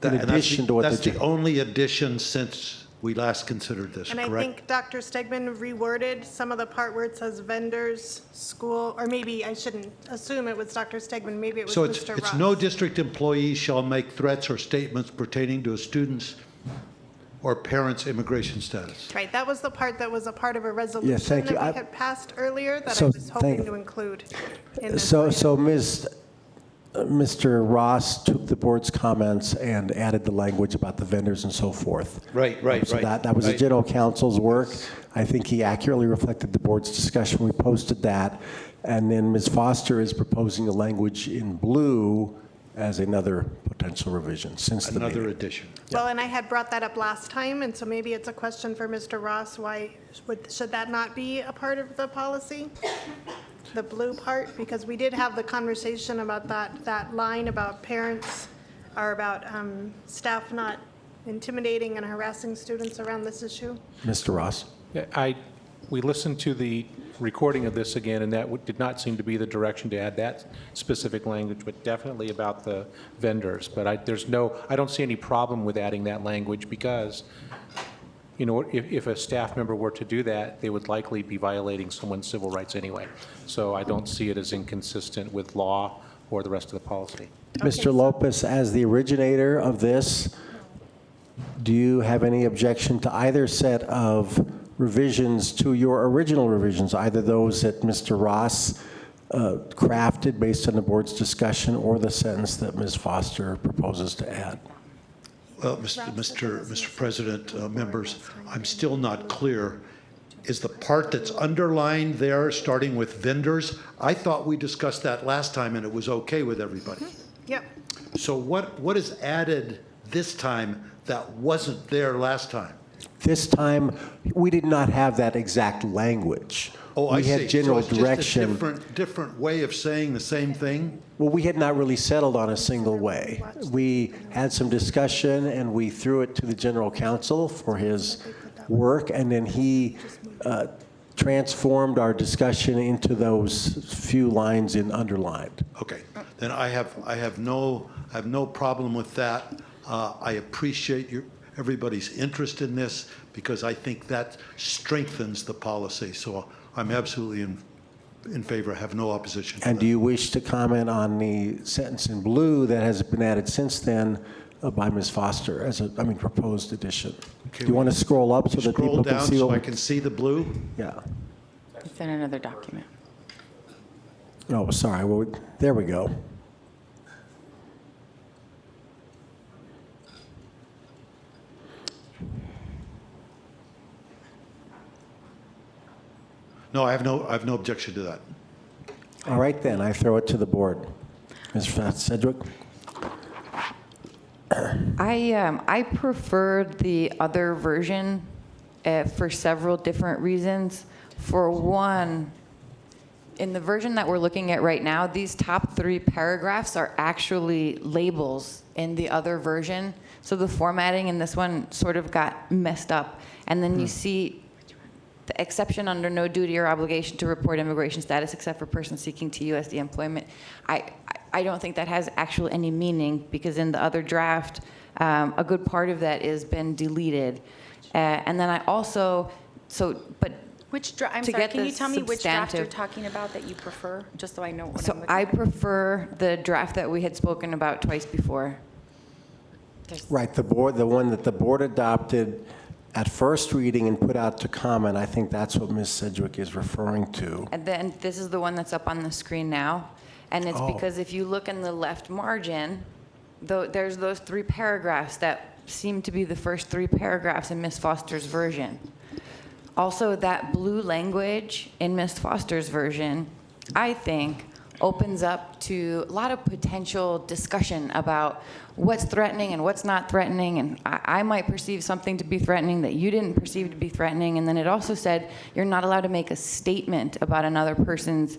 S1: In addition to what
S14: that's the only addition since we last considered this,
S22: And
S14: correct?
S22: I think Dr. Stegman reworded some of the part where it says vendors, school, or maybe I shouldn't assume it was Dr. Stegman, maybe it was
S14: So
S22: Mr.
S14: it's
S22: Ross.
S14: no district employee shall make threats or statements pertaining to a student's or parent's immigration status.
S22: Right, that was the part that was a part of a resolution
S1: thank you.
S22: that we had passed earlier that I
S1: So
S22: was hoping
S1: thank-
S22: to include in this.
S1: So Mr. Ross took the board's comments and added the language about the vendors and so forth.
S14: Right.
S1: So that was the general counsel's work. I think he accurately reflected the board's discussion. We posted that. And then Ms. Foster is proposing the language in blue as another potential revision since the meeting.
S14: Another addition.
S22: Well, and I had brought that up last time, and so maybe it's a question for Mr. Ross, should that not be a part of the policy? The blue part, because we did have the conversation about that line about parents, or about staff not intimidating and harassing students around this issue.
S1: Mr. Ross?
S4: Yeah, we listened to the recording of this again, and that did not seem to be the direction to add that specific language, but definitely about the vendors. But I don't see any problem with adding that language because, you know, if a staff member were to do that, they would likely be violating someone's civil rights anyway. So I don't see it as inconsistent with law or the rest of the policy.
S1: Mr. Lopez, as the originator of this, do you have any objection to either set of revisions to your original revisions, either those that Mr. Ross crafted based on the board's discussion or the sentence that Ms. Foster proposes to add?
S14: Well, Mr. President, members, I'm still not clear. Is the part that's underlined there, starting with vendors? I thought we discussed that last time and it was okay with everybody.
S22: Yep.
S14: So what is added this time that wasn't there last time?
S1: This time, we did not have that exact language.
S14: Oh, I
S1: We
S14: see.
S1: had general
S14: So it's
S1: direction.
S14: just a different way of saying the same thing?
S1: Well, we had not really settled on a single way. We had some discussion, and we threw it to the general counsel for his work, and then he transformed our discussion into those few lines in underlined.
S14: Okay, then I have no problem with that. I appreciate everybody's interest in this because I think that strengthens the policy. So I'm absolutely in favor. I have no opposition to
S1: And
S14: that.
S1: do you wish to comment on the sentence in blue that has been added since then by Ms. Foster as a, proposed addition? Do you want to scroll up so that people
S14: Scroll
S1: can
S14: down
S1: see
S14: so
S1: what
S14: I can see the blue?
S1: Yeah.
S2: It's in another document.
S1: Oh, sorry. Well, there we go.
S14: No, I have no objection to that.
S1: All right, then. I throw it to the board. Ms. Sedgwick?
S7: I preferred the other version for several different reasons. For one, in the version that we're looking at right now, these top 3 paragraphs are actually labels in the other version. So the formatting in this one sort of got messed up. And then you see the exception under no duty or obligation to report immigration status except for persons seeking TUSD employment. I don't think that has actually any meaning, because in the other draft, a good part of that has been deleted. And then I also,
S2: Which draft? I'm
S7: to
S2: sorry.
S7: get
S2: Can
S7: the
S2: you tell me which draft you're
S7: substantive-
S2: talking about that you prefer, just so I know what
S7: So
S2: I'm looking
S7: I
S2: at?
S7: prefer the draft that we had spoken about twice before.
S1: Right, the one that the board adopted at first reading and put out to comment. I think that's what Ms. Sedgwick is referring to.
S7: And then this is the one that's up on the screen now. And it's
S1: Oh.
S7: because if you look in the left margin, there's those 3 paragraphs that seem to be the first 3 paragraphs in Ms. Foster's version. Also, that blue language in Ms. Foster's version, I think, opens up to a lot of potential discussion about what's threatening and what's not threatening, and I might perceive something to be threatening that you didn't perceive to be threatening. And then it also said you're not allowed to make a statement about another person's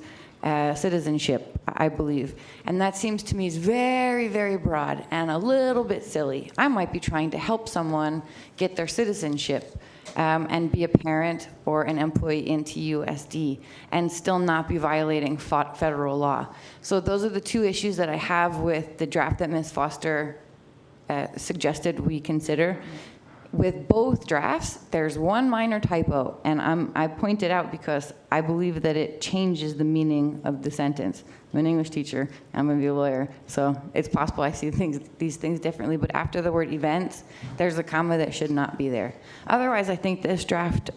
S7: citizenship, I believe. And that seems to me is very, very broad and a little bit silly. I might be trying to help someone get their citizenship and be a parent or an employee in TUSD and still not be violating federal law. So those are the 2 issues that I have with the draft that Ms. Foster suggested we consider. With both drafts, there's one minor typo, and I point it out because I believe that it changes the meaning of the sentence. I'm an English teacher, I'm going to be a lawyer, so it's possible I see these things differently, but after the word events, there's a comma that should not be there. Otherwise, I think this draft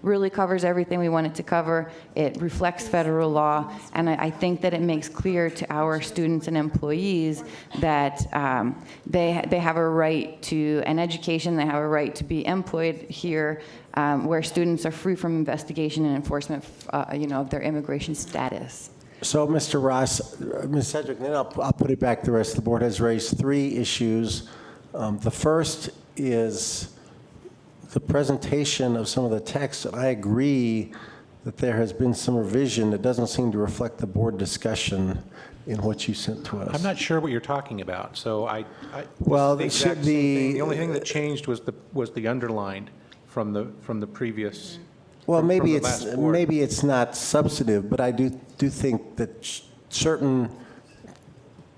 S7: really covers everything we want it to cover. It reflects federal law, and I think that it makes clear to our students and employees that they have a right to an education, they have a right to be employed here, where students are free from investigation and enforcement, of their immigration status.
S1: So, Mr. Ross, Ms. Sedgwick, then I'll put it back. The rest of the board has raised 3 issues. The first is the presentation of some of the text. I agree that there has been some revision that doesn't seem to reflect the board discussion in what you sent to us.
S4: I'm not sure what you're talking about, so
S1: Well,
S4: the
S1: it
S4: exact
S1: should
S4: same
S1: be-
S4: thing. The only thing that changed was the underlined from the previous.
S1: Well,
S4: from
S1: maybe
S4: the last board.
S1: maybe it's not substantive, but I do think that certain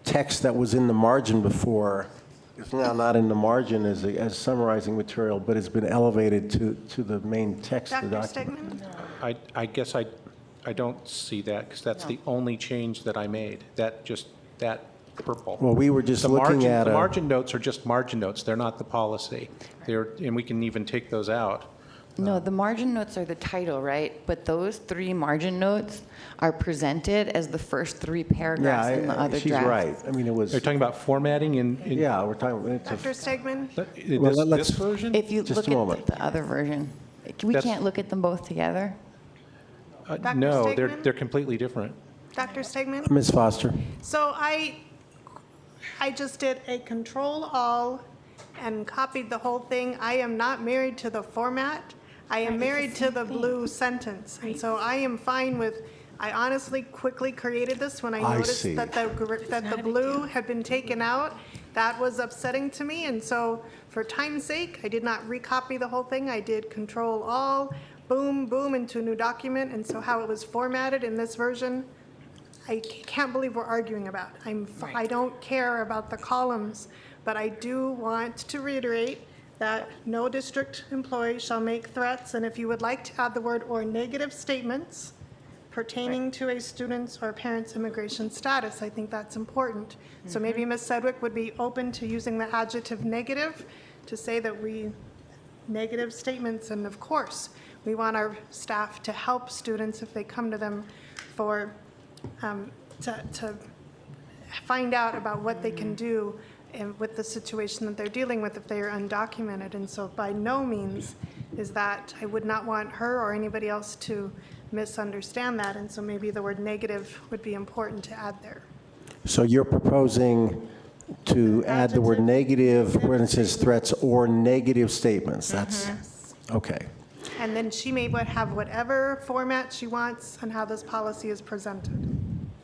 S1: text that was in the margin before is now not in the margin as summarizing material, but has been elevated to the main text of the
S22: Dr.
S1: document.
S22: Stegman?
S4: I guess I don't see that, because that's the only change that I made. That purple.
S1: Well, we were just
S4: The
S1: looking
S4: margin-
S1: at
S4: The
S1: a-
S4: margin notes are just margin notes. They're not the policy. And we can even take those out.
S7: No, the margin notes are the title, right? But those 3 margin notes are presented as the first 3 paragraphs in the other
S1: she's
S7: draft.
S1: right. I mean, it was.
S4: Are you talking about formatting in?
S1: Yeah, we're talking. It's a-
S22: Dr. Stegman?
S4: This version?
S7: If you
S1: Just
S7: look
S1: a moment.
S7: at the other version, we
S4: That's-
S7: can't look at them both together.
S22: Dr.
S4: No,
S22: Stegman?
S4: they're completely different.
S22: Dr. Stegman?
S1: Ms. Foster.
S22: So I just did a Control-All and copied the whole thing. I am not married to the format. I am married to the blue sentence. And so I am fine with, I honestly quickly created this when I
S1: I
S22: noticed
S1: see.
S22: that the blue had been taken out. That was upsetting to me. And so for time's sake, I did not recopy the whole thing. I did Control-All, boom, boom, into a new document. And so how it was formatted in this version, I can't believe we're arguing about. I don't care about the columns, but I do want to reiterate that no district employee shall make threats, and if you would like to add the word "or negative statements" pertaining to a student's or parent's immigration status, I think that's important. So maybe Ms. Sedgwick would be open to using the adjective negative to say that negative statements, and of course, we want our staff to help students if they come to them for, to find out about what they can do and with the situation that they're dealing with if they are undocumented. And so by no means is that, I would not want her or anybody else to misunderstand that. And so maybe the word negative would be important to add there.
S1: So you're proposing to add the word negative when it says threats or negative statements. That's okay.
S22: and then she may have whatever format she wants on how this policy is presented.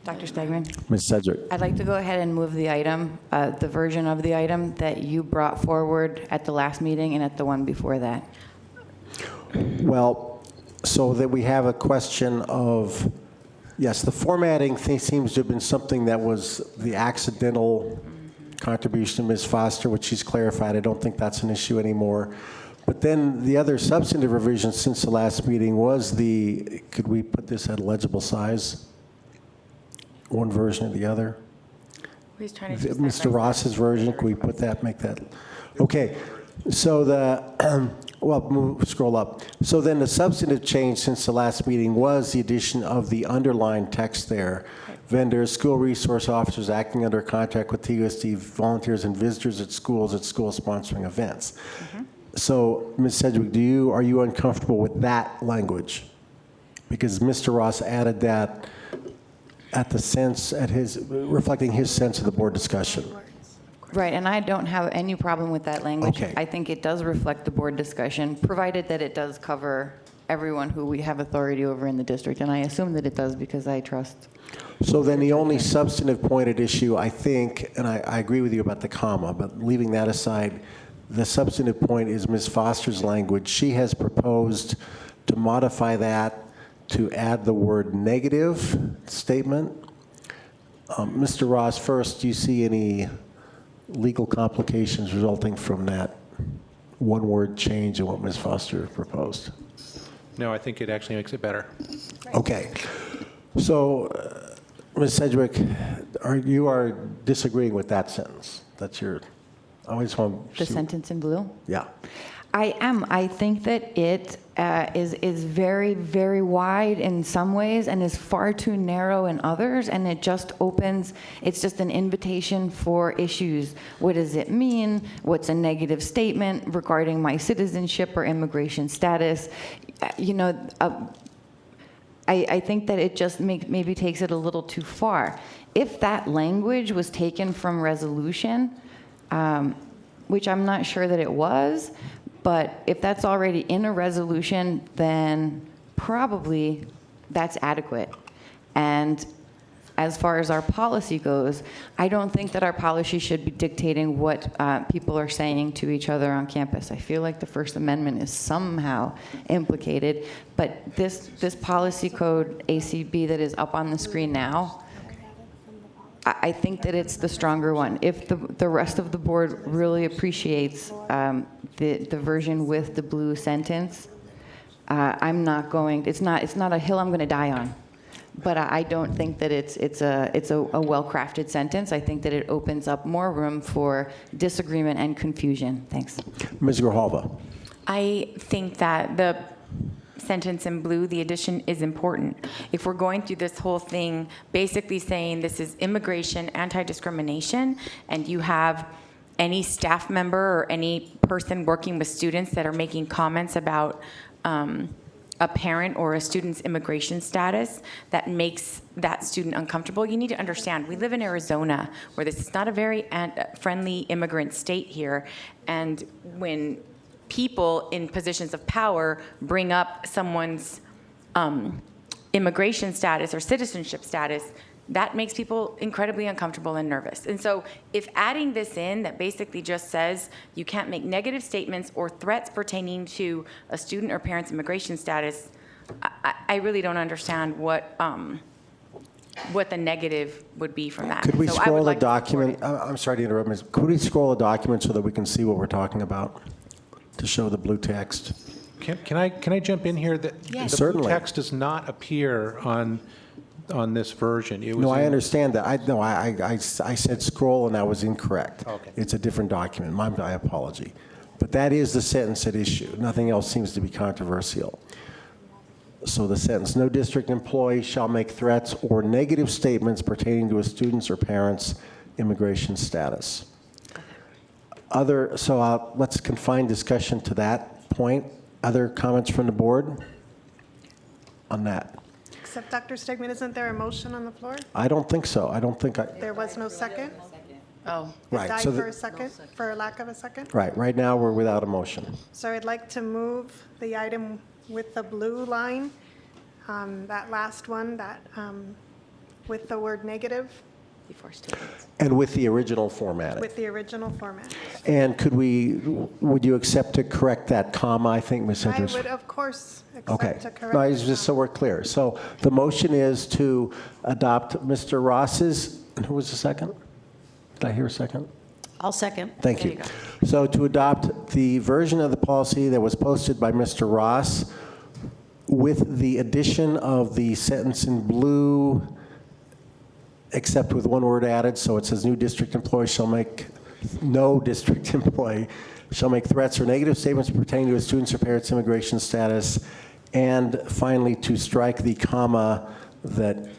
S7: Dr. Stegman?
S1: Ms. Sedgwick.
S7: I'd like to go ahead and move the item, the version of the item that you brought forward at the last meeting and at the one before that.
S1: Well, so that we have a question of, yes, the formatting thing seems to have been something that was the accidental contribution of Ms. Foster, which she's clarified. I don't think that's an issue anymore. But then the other substantive revision since the last meeting was could we put this at a legible size? One version or the other?
S2: Who's trying to do
S1: Mr. Ross's version, could we put that, make that? Okay, so scroll up. So then the substantive change since the last meeting was the addition of the underlined text there. Vendors, school resource officers acting under contract with TUSD, volunteers and visitors at school sponsoring events. So, Ms. Sedgwick, are you uncomfortable with that language? Because Mr. Ross added that reflecting his sense of the board discussion.
S7: Right, and I don't have any problem with that language.
S1: Okay.
S7: I think it does reflect the board discussion, provided that it does cover everyone who we have authority over in the district, and I assume that it does because I trust.
S1: So then the only substantive point at issue, I think, and I agree with you about the comma, but leaving that aside, the substantive point is Ms. Foster's language. She has proposed to modify that to add the word negative statement. Mr. Ross, first, do you see any legal complications resulting from that one-word change in what Ms. Foster proposed?
S4: No, I think it actually makes it better.
S1: Okay. So, Ms. Sedgwick, you are disagreeing with that sentence? That's your, I just want to
S7: The sentence in blue?
S1: Yeah.
S7: I am. I think that it is very, very wide in some ways and is far too narrow in others, and it just opens, it's just an invitation for issues. What does it mean? What's a negative statement regarding my citizenship or immigration status? I think that it just maybe takes it a little too far. If that language was taken from resolution, which I'm not sure that it was, but if that's already in a resolution, then probably that's adequate. And as far as our policy goes, I don't think that our policy should be dictating what people are saying to each other on campus. I feel like the First Amendment is somehow implicated, but this policy code, ACB, that is up on the screen now, I think that it's the stronger one. If the rest of the board really appreciates the version with the blue sentence, I'm not going. It's not a hill I'm going to die on. But I don't think that it's a well-crafted sentence. I think that it opens up more room for disagreement and confusion. Thanks.
S1: Ms. Grijalva.
S2: I think that the sentence in blue, the addition is important. If we're going through this whole thing basically saying this is immigration, anti-discrimination, and you have any staff member or any person working with students that are making comments about a parent or a student's immigration status that makes that student uncomfortable, you need to understand, we live in Arizona, where this is not a very friendly immigrant state here, and when people in positions of power bring up someone's immigration status or citizenship status, that makes people incredibly uncomfortable and nervous. And so if adding this in that basically just says you can't make negative statements or threats pertaining to a student or parent's immigration status, I really don't understand what the negative would be from that.
S1: Could we
S2: So I would
S1: scroll the
S2: like to support
S1: document?
S2: it.
S1: I'm sorry to interrupt, Ms. Could we scroll the document so that we can see what we're talking about, to show the blue text?
S4: Can I jump in here? The
S1: Certainly.
S4: blue text does not appear on this version. It was
S1: No, I
S4: in-
S1: understand that. I said scroll and I was incorrect.
S4: Okay.
S1: It's a different document. My apology. But that is the sentence at issue. Nothing else seems to be controversial. So the sentence, no district employee shall make threats or negative statements pertaining to a student's or parent's immigration status. Let's confine discussion to that point. Other comments from the board on that?
S22: Except Dr. Stegman, isn't there a motion on the floor?
S1: I don't think so.
S22: There was no second?
S2: Oh.
S22: It
S1: Right,
S22: died
S1: so
S22: for a second, for lack of a second?
S1: Right now we're without a motion.
S22: So I'd like to move the item with the blue line, that last one, that with the word negative,
S2: Before statements.
S1: And with the original formatting.
S22: with the original format.
S1: And would you accept to correct that comma, I think, Ms.
S22: I
S1: Hedges?
S22: would, of course,
S1: Okay.
S22: accept to correct.
S1: No, it's just so we're clear. So the motion is to adopt Mr. Ross's, and who was the second? Did I hear a second?
S9: I'll second.
S1: Thank you. So to adopt the version of the policy that was posted by Mr. Ross with the addition of the sentence in blue, except with one word added, so it says no district employee shall make threats or negative statements pertaining to a student's or parent's immigration status, and finally to strike the comma that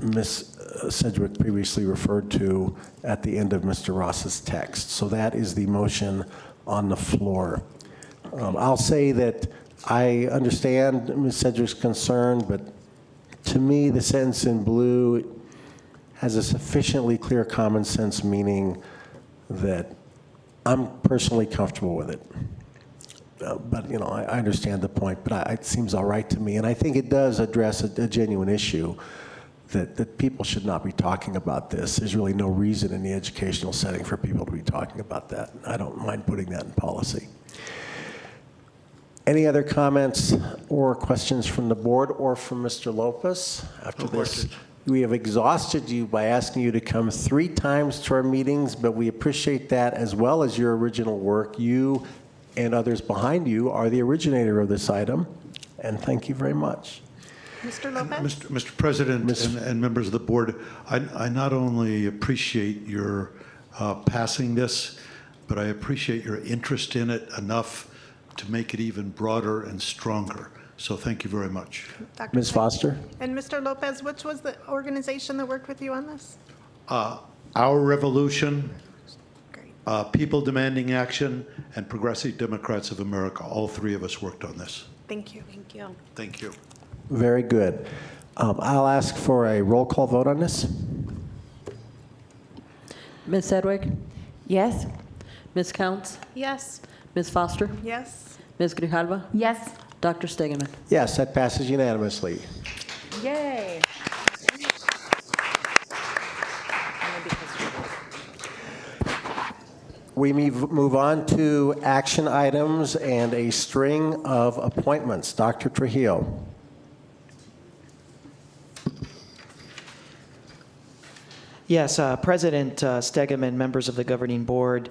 S1: Ms. Sedgwick previously referred to at the end of Mr. Ross's text. So that is the motion on the floor. I'll say that I understand Ms. Sedgwick's concern, but to me, the sentence in blue has a sufficiently clear common sense meaning that I'm personally comfortable with it. But, you know, I understand the point, but it seems all right to me. And I think it does address a genuine issue that people should not be talking about this. There's really no reason in the educational setting for people to be talking about that. I don't mind putting that in policy. Any other comments or questions from the board or from Mr. Lopez? After this, we have exhausted you by asking you to come 3 times to our meetings, but we appreciate that as well as your original work. You and others behind you are the originator of this item, and thank you very much.
S22: Mr. Lopez?
S14: Mr. President and members of the board, I not only appreciate your passing this, but I appreciate your interest in it enough to make it even broader and stronger. So thank you very much.
S22: Dr.
S1: Ms. Foster?
S22: And Mr. Lopez, which was the organization that worked with you on this?
S14: Our Revolution, People Demanding Action, and Progressive Democrats of America. All 3 of us worked on this.
S22: Thank you.
S9: Thank you.
S14: Thank you.
S1: Very good. I'll ask for a roll call vote on this.
S11: Ms. Sedgwick?
S7: Yes?
S11: Ms. Counts?
S9: Yes.
S11: Ms. Foster?
S22: Yes.
S11: Ms. Grijalva?
S7: Yes.
S11: Dr. Stegeman?
S1: Yes, that passes unanimously.
S7: Yay.
S1: We move on to action items and a string of appointments. Dr. Trujillo.
S6: Yes, President Stegeman, members of the governing board,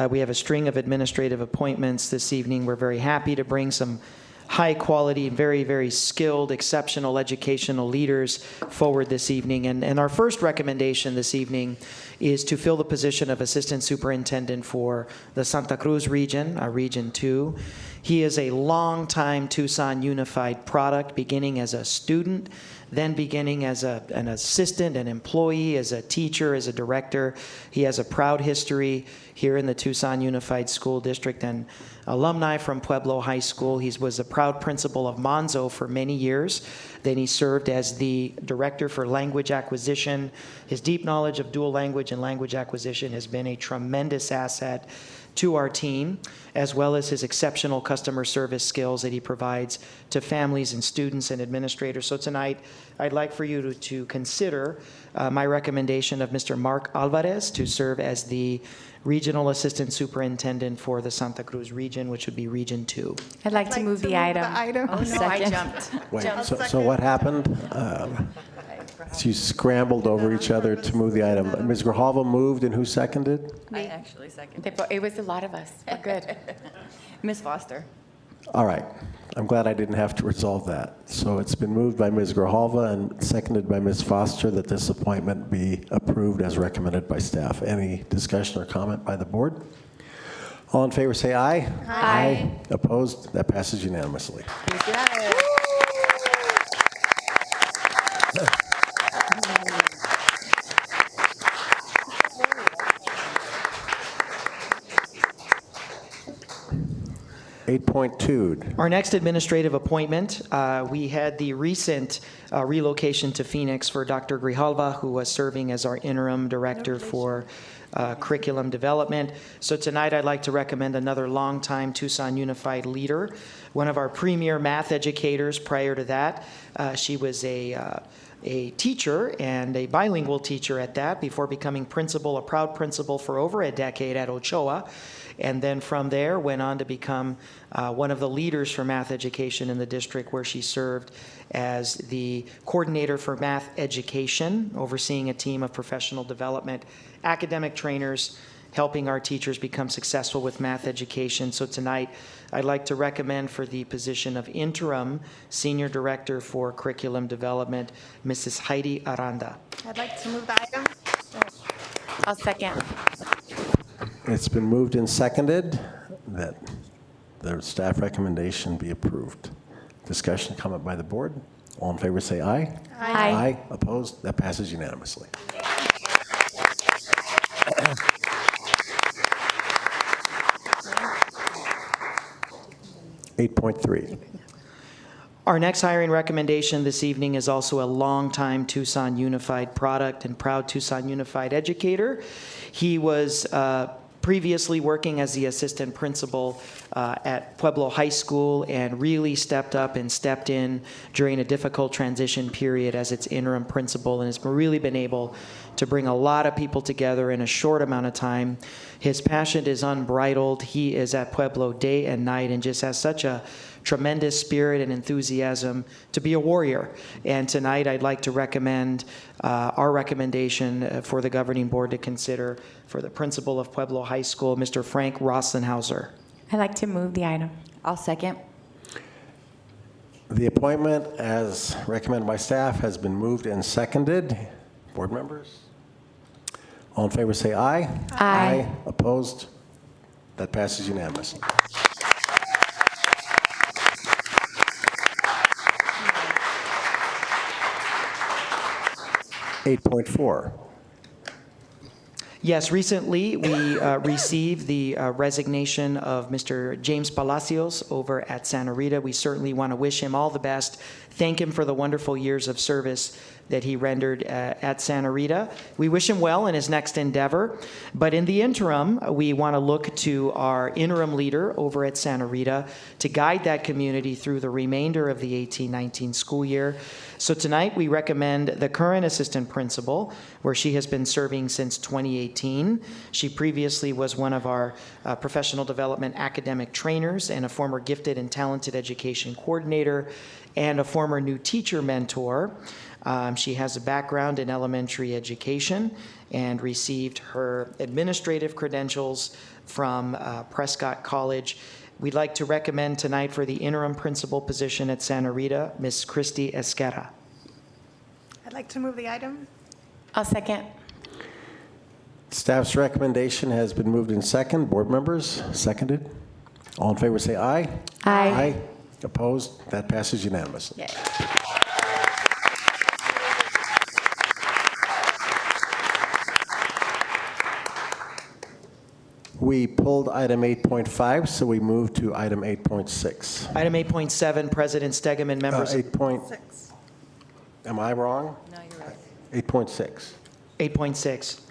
S6: we have a string of administrative appointments this evening. We're very happy to bring some high-quality, very, very skilled, exceptional educational leaders forward this evening. And our first recommendation this evening is to fill the position of Assistant Superintendent for the Santa Cruz region, Region 2. He is a longtime Tucson Unified product, beginning as a student, then beginning as an assistant, an employee, as a teacher, as a director. He has a proud history here in the Tucson Unified School District and alumni from Pueblo High School. He was a proud principal of Monzo for many years. Then he served as the director for language acquisition. His deep knowledge of dual language and language acquisition has been a tremendous asset to our team, as well as his exceptional customer service skills that he provides to families and students and administrators. So tonight, I'd like for you to consider my recommendation of Mr. Mark Alvarez to serve as the Regional Assistant Superintendent for the Santa Cruz region, which would be Region 2.
S2: I'd like to move the item.
S22: Oh,
S2: no, I jumped.
S1: Wait, so what happened? You scrambled over each other to move the item. Ms. Grijalva moved, and who seconded?
S7: I actually seconded.
S2: It was a lot of us. We're good.
S7: Ms. Foster?
S1: All right. I'm glad I didn't have to resolve that. So it's been moved by Ms. Grijalva and seconded by Ms. Foster that this appointment be approved as recommended by staff. Any discussion or comment by the board? All in favor say aye.
S2: Aye.
S1: Opposed? That passes unanimously. 8.2.
S6: Our next administrative appointment, we had the recent relocation to Phoenix for Dr. Grijalva, who was serving as our interim director for curriculum development. So tonight I'd like to recommend another longtime Tucson Unified leader, one of our premier math educators. Prior to that, she was a teacher and a bilingual teacher at that before becoming principal, a proud principal for over a decade at Ochoa. And then from there went on to become one of the leaders for math education in the district, where she served as the coordinator for math education, overseeing a team of professional development, academic trainers, helping our teachers become successful with math education. So tonight, I'd like to recommend for the position of interim senior director for curriculum development, Mrs. Heidi Aranda.
S22: I'd like to move the item.
S2: I'll second.
S1: It's been moved and seconded that the staff recommendation be approved. Discussion, comment by the board. All in favor say aye.
S2: Aye.
S1: Aye. Opposed? That passes unanimously. Eight point three.
S6: Our next hiring recommendation this evening is also a longtime Tucson Unified product and proud Tucson Unified educator. He was previously working as the assistant principal at Pueblo High School and really stepped up and stepped in during a difficult transition period as its interim principal, and has really been able to bring a lot of people together in a short amount of time. His passion is unbridled. He is at Pueblo day and night and just has such a tremendous spirit and enthusiasm to be a warrior. And tonight I'd like to recommend our recommendation for the governing board to consider for the principal of Pueblo High School, Mr. Frank Rossenhauser.
S2: I'd like to move the item.
S7: I'll second.
S1: The appointment, as recommended by staff, has been moved and seconded. Board members? All in favor say aye.
S2: Aye.
S1: Opposed? That passes unanimously. Eight point four.
S6: Yes, recently we received the resignation of Mr. James Palacios over at Santa Rita. We certainly want to wish him all the best, thank him for the wonderful years of service that he rendered at Santa Rita. We wish him well in his next endeavor, but in the interim, we want to look to our interim leader over at Santa Rita to guide that community through the remainder of the 18-19 school year. So tonight, we recommend the current assistant principal, where she has been serving since 2018. She previously was one of our professional development academic trainers and a former gifted and talented education coordinator and a former new teacher mentor. She has a background in elementary education and received her administrative credentials from Prescott College. We'd like to recommend tonight for the interim principal position at Santa Rita, Ms. Christy Esquera.
S22: I'd like to move the item.
S2: I'll second.
S1: Staff's recommendation has been moved and seconded. Board members, seconded. All in favor say aye.
S2: Aye.
S1: Aye. Opposed? That passes unanimously.
S2: Yay.
S1: We pulled item 8.5, so we moved to item 8.6.
S6: Item 8.7, President Stegeman, members.
S1: 8.6. Am I wrong?
S7: No, you're right.
S1: 8.6.
S6: 8.6.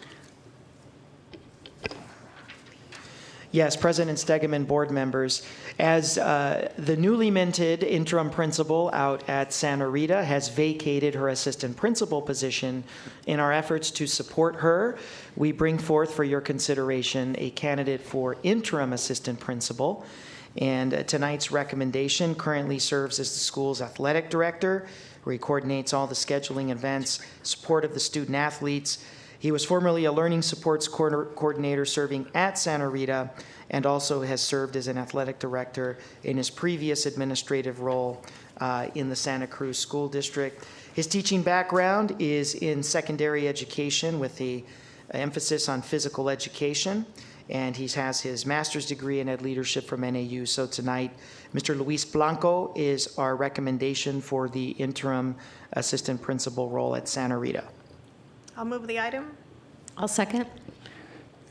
S6: Yes, President Stegeman, board members. As the newly minted interim principal out at Santa Rita has vacated her assistant principal position, in our efforts to support her, we bring forth for your consideration a candidate for interim assistant principal. And tonight's recommendation currently serves as the school's athletic director, where he coordinates all the scheduling events, support of the student athletes. He was formerly a learning supports coordinator serving at Santa Rita, and also has served as an athletic director in his previous administrative role in the Santa Cruz School District. His teaching background is in secondary education with the emphasis on physical education, and he has his master's degree in ed leadership from NAU. So tonight, Mr. Luis Blanco is our recommendation for the interim assistant principal role at Santa Rita.
S22: I'll move the item.
S8: I'll second.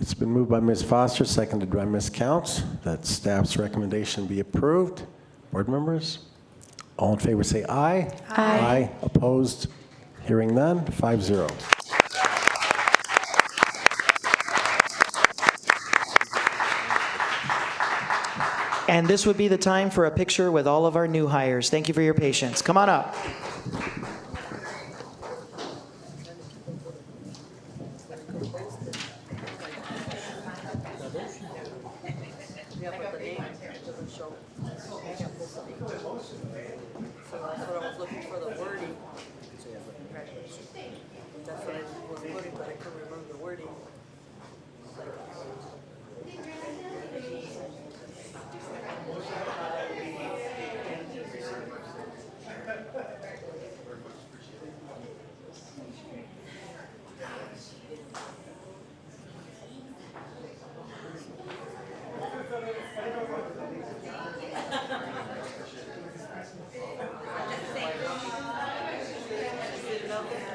S1: It's been moved by Ms. Foster, seconded by Ms. Counts, that staff's recommendation be approved. Board members? All in favor say aye. Aye. Opposed? Hearing none, 5-0.
S6: And this would be the time for a picture with all of our new hires. Thank you for your patience. Come on up.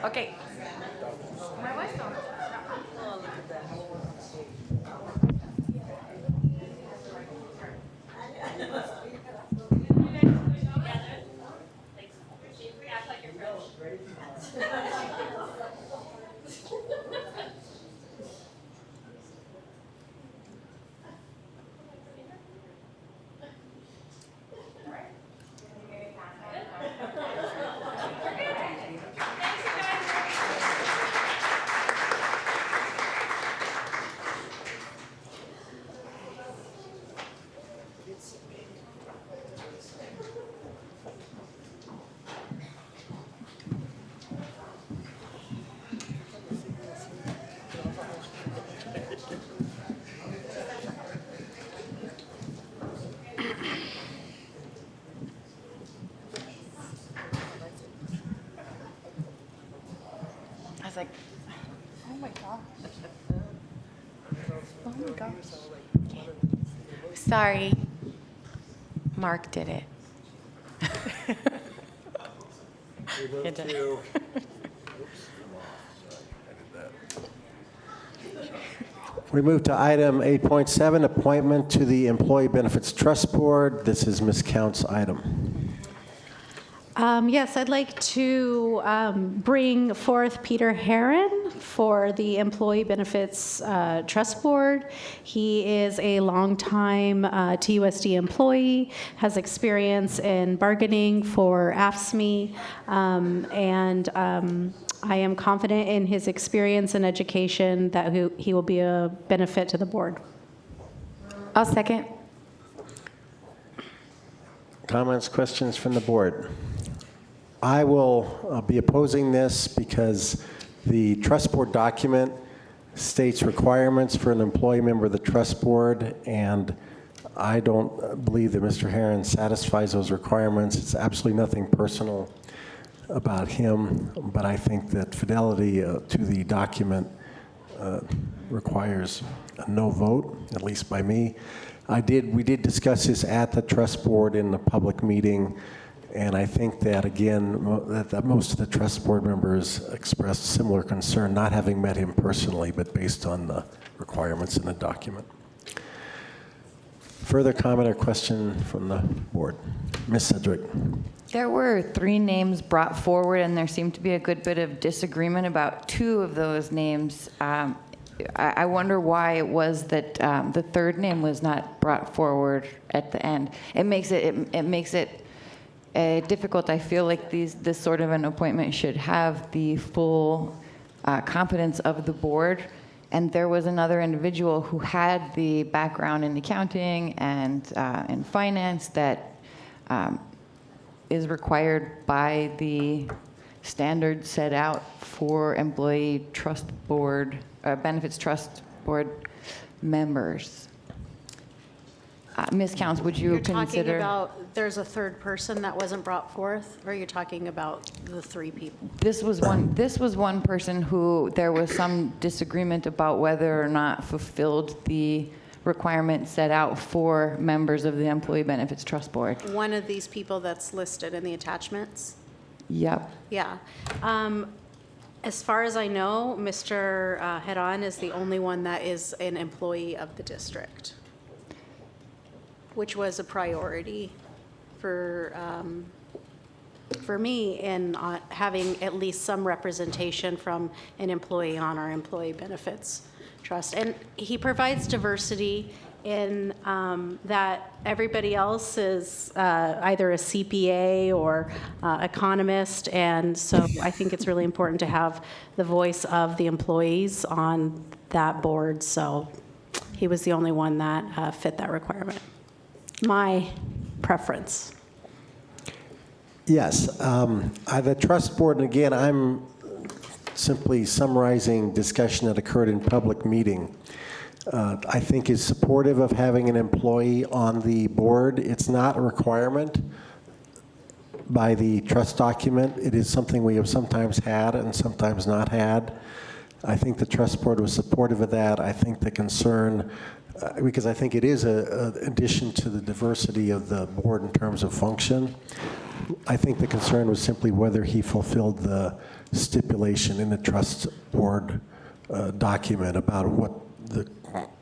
S2: Okay. I was like,
S22: Oh my gosh. Oh my gosh.
S2: sorry. Mark did it. Good job.
S1: We move to item 8.7, appointment to the Employee Benefits Trust Board. This is Ms. Count's item.
S9: Yes, I'd like to bring forth Peter Herron for the Employee Benefits Trust Board. He is a longtime TUSD employee, has experience in bargaining for AFSCME, and I am confident in his experience and education that he will be a benefit to the board.
S2: I'll second.
S1: Comments, questions from the board? I will be opposing this because the trust board document states requirements for an employee member of the trust board, and I don't believe that Mr. Herron satisfies those requirements. It's absolutely nothing personal about him, but I think that fidelity to the document requires a no vote, at least by me. We did discuss this at the trust board in the public meeting, and I think that, again, that most of the trust board members expressed similar concern, not having met him personally, but based on the requirements in the document. Further comment or question from the board? Ms. Sedgwick.
S7: There were 3 names brought forward, and there seemed to be a good bit of disagreement about 2 of those names. I wonder why it was that the 3rd name was not brought forward at the end. It makes it difficult. I feel like this sort of an appointment should have the full competence of the board. And there was another individual who had the background in accounting and in finance that is required by the standards set out for employee trust board, benefits trust board members. Ms. Counts, would you
S9: You're
S22: talking
S7: consider?
S22: about there's a third person that wasn't brought forth, or you're talking about the 3 people?
S7: This was one person who there was some disagreement about whether or not fulfilled the requirements set out for members of the Employee Benefits Trust Board.
S22: One of these people that's listed in the attachments?
S7: Yep.
S22: Yeah.
S9: As far as I know, Mr. Head-On is the only one that is an employee of the district, which was a priority for me in having at least some representation from an employee on our employee benefits trust. And he provides diversity in that everybody else is either a CPA or economist, and so I think it's really important to have the voice of the employees on that board, so he was the only one that fit that requirement. My preference.
S1: Yes, the trust board, and again, I'm simply summarizing discussion that occurred in public meeting. I think is supportive of having an employee on the board. It's not a requirement by the trust document. It is something we have sometimes had and sometimes not had. I think the trust board was supportive of that. I think the concern, because I think it is an addition to the diversity of the board in terms of function. I think the concern was simply whether he fulfilled the stipulation in the trust board document about what the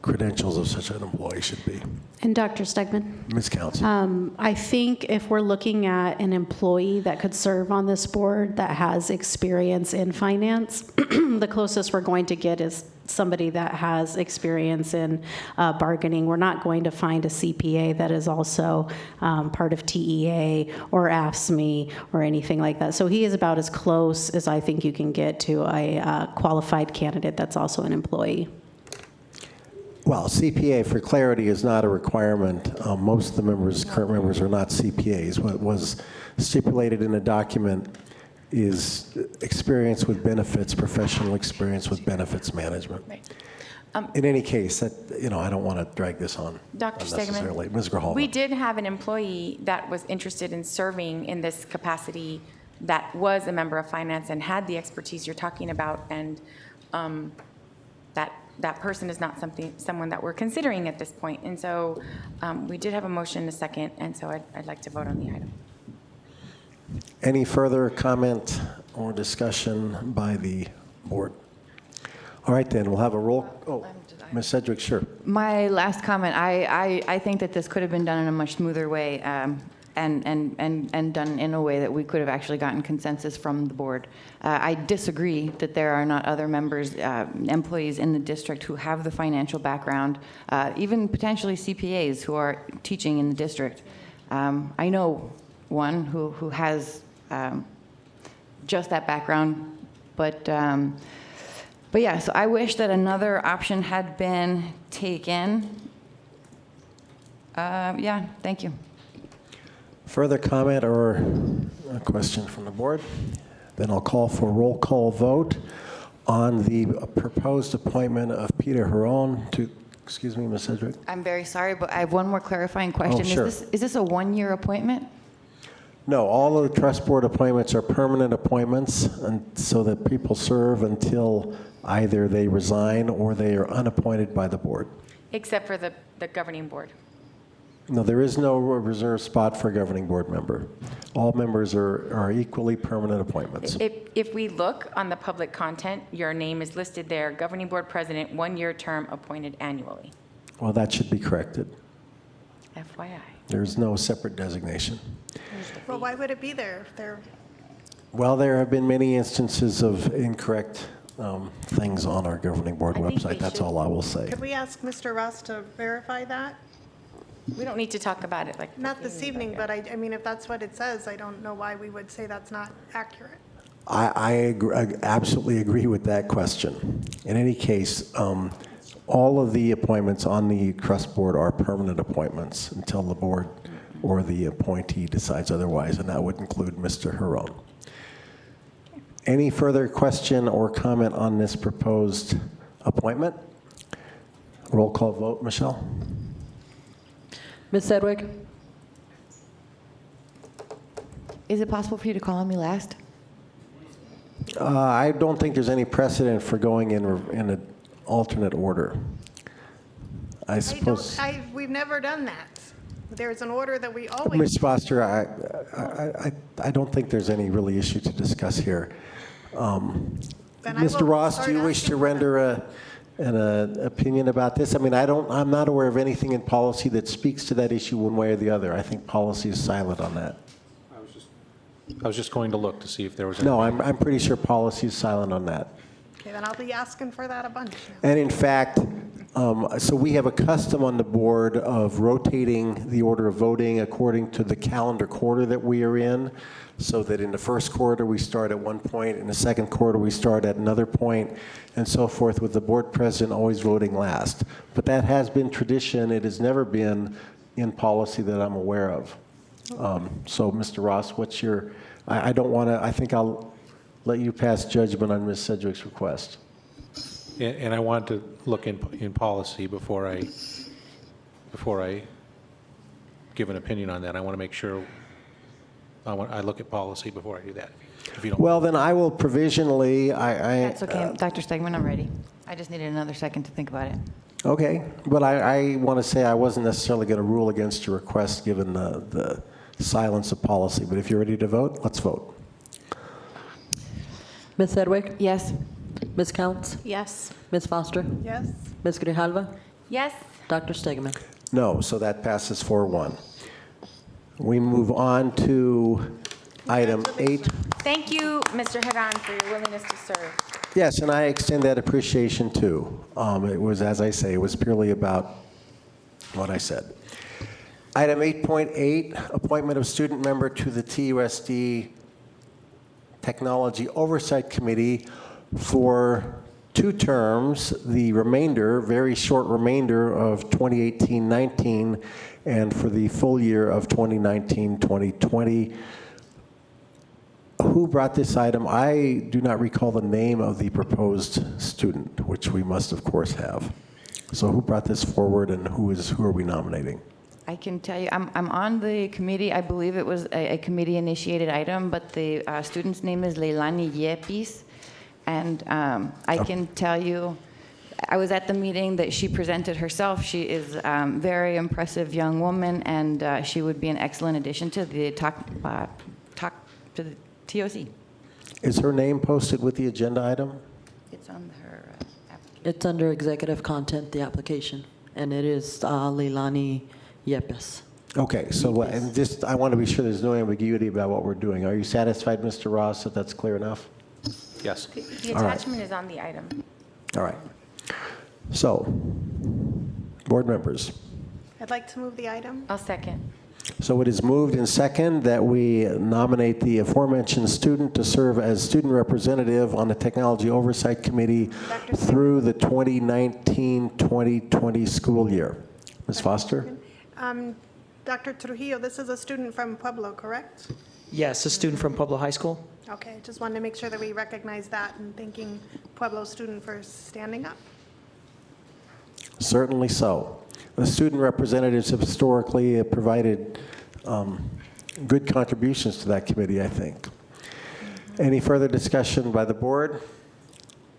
S1: credentials of such an employee should be.
S9: And Dr. Stegman?
S1: Ms. Council.
S9: I think if we're looking at an employee that could serve on this board that has experience in finance, the closest we're going to get is somebody that has experience in bargaining. We're not going to find a CPA that is also part of TEA or AFSCME or anything like that. So he is about as close as I think you can get to a qualified candidate that's also an employee.
S1: Well, CPA, for clarity, is not a requirement. Most of the members, current members, are not CPAs. What was stipulated in the document is experience with benefits, professional experience with benefits management.
S2: Right.
S1: In any case, that, I don't want to drag this on
S2: Dr.
S1: unnecessarily.
S2: Stegman,
S1: Ms. Grijalva.
S2: we did have an employee that was interested in serving in this capacity that was a member of finance and had the expertise you're talking about, and that person is not someone that we're considering at this point. And so we did have a motion and a second, and so I'd like to vote on the item.
S1: Any further comment or discussion by the board? All right, then, we'll have a roll. Oh, Ms. Sedgwick, sure.
S7: My last comment, I think that this could have been done in a much smoother way and done in a way that we could have actually gotten consensus from the board. I disagree that there are not other members, employees in the district who have the financial background, even potentially CPAs who are teaching in the district. I know one who has just that background, but yeah, so I wish that another option had been taken. Yeah, thank you.
S1: Further comment or a question from the board? Then I'll call for a roll call vote on the proposed appointment of Peter Huron to, excuse me, Ms. Sedgwick?
S7: I'm very sorry, but I have one more clarifying question.
S1: Oh, sure.
S7: Is this a one-year appointment?
S1: No, all of the trust board appointments are permanent appointments, and so that people serve until either they resign or they are unappointed by the board.
S2: Except for the governing board.
S1: No, there is no reserved spot for a governing board member. All members are equally permanent appointments.
S2: If we look on the public content, your name is listed there, governing board president, one-year term appointed annually.
S1: Well, that should be corrected.
S2: FYI.
S1: There's no separate designation.
S22: Well, why would it be there if they're...
S1: Well, there have been many instances of incorrect things on our governing board website. That's all I will say.
S22: Could we ask Mr. Ross to verify that?
S2: We don't need to talk about it like.
S22: Not this evening, but I mean, if that's what it says, I don't know why we would say that's not accurate.
S1: I absolutely agree with that question. In any case, all of the appointments on the trust board are permanent appointments until the board or the appointee decides otherwise, and that would include Mr. Huron. Any further question or comment on this proposed appointment? Roll call vote, Michelle?
S11: Ms. Sedgwick?
S7: Is it possible for you to call on me last?
S1: I don't think there's any precedent for going in an alternate order. I suppose.
S22: We've never done that. There's an order that we always...
S1: Ms. Foster, I don't think there's any really issue to discuss here.
S22: Then I will
S1: Mr. Ross, do
S22: start
S1: you wish
S22: asking
S1: to
S22: for
S1: render an opinion about this? I mean, I'm not aware of anything in policy that speaks to that issue one way or the other. I think policy is silent on that.
S4: I was just going to look to see if there was.
S1: No, I'm pretty sure policy is silent on that.
S22: Okay, then I'll be asking for that a bunch.
S1: And in fact, so we have a custom on the board of rotating the order of voting according to the calendar quarter that we are in, so that in the first quarter we start at one point, in the second quarter we start at another point, and so forth, with the board president always voting last. But that has been tradition. It has never been in policy that I'm aware of. So, Mr. Ross, what's your, I don't want to, I think I'll let you pass judgment on Ms. Sedgwick's request.
S4: And I want to look in policy before I give an opinion on that. I want to make sure I look at policy before I do that. If you don't.
S1: Well, then I will provisionally,
S7: That's okay. Dr. Stegman, I'm ready. I just needed another second to think about it.
S1: Okay, but I want to say I wasn't necessarily going to rule against your request given the silence of policy. But if you're ready to vote, let's vote.
S11: Ms. Sedgwick?
S7: Yes.
S11: Ms. Counts?
S9: Yes.
S11: Ms. Foster?
S22: Yes.
S11: Ms. Grijalva?
S2: Yes.
S11: Dr. Stegman?
S1: No, so that passes 4-1. We move on to item 8.
S2: Thank you, Mr. Haran, for your willingness to serve.
S1: Yes, and I extend that appreciation too. It was, as I say, it was purely about what I said. Item 8.8, appointment of student member to the TUSD Technology Oversight Committee for 2 terms, the remainder, very short remainder of 2018-19, and for the full year of 2019-2020. Who brought this item? I do not recall the name of the proposed student, which we must, of course, have. So who brought this forward, and who are we nominating?
S7: I can tell you, I'm on the committee. I believe it was a committee-initiated item, but the student's name is Leilani Yepes. And I can tell you, I was at the meeting that she presented herself. She is a very impressive young woman, and she would be an excellent addition to the to the TOC.
S1: Is her name posted with the agenda item?
S7: It's on her application.
S11: It's under executive content, the application, and it is Leilani Yepes.
S1: Okay, so and just I want to be sure there's no ambiguity about what we're doing. Are you satisfied, Mr. Ross, that that's clear enough?
S4: Yes.
S2: The
S1: All right.
S2: attachment is on the item.
S1: All right. So, board members.
S22: I'd like to move the item.
S2: I'll second.
S1: So it is moved and second that we nominate the aforementioned student to serve as student representative on the Technology Oversight Committee through the 2019-2020 school year. Ms. Foster?
S22: Dr. Trujillo, this is a student from Pueblo, correct?
S6: Yes, a student from Pueblo High School.
S22: Okay, just wanted to make sure that we recognize that and thanking Pueblo student for standing up.
S1: Certainly so. The student representatives have historically provided good contributions to that committee, I think. Any further discussion by the board?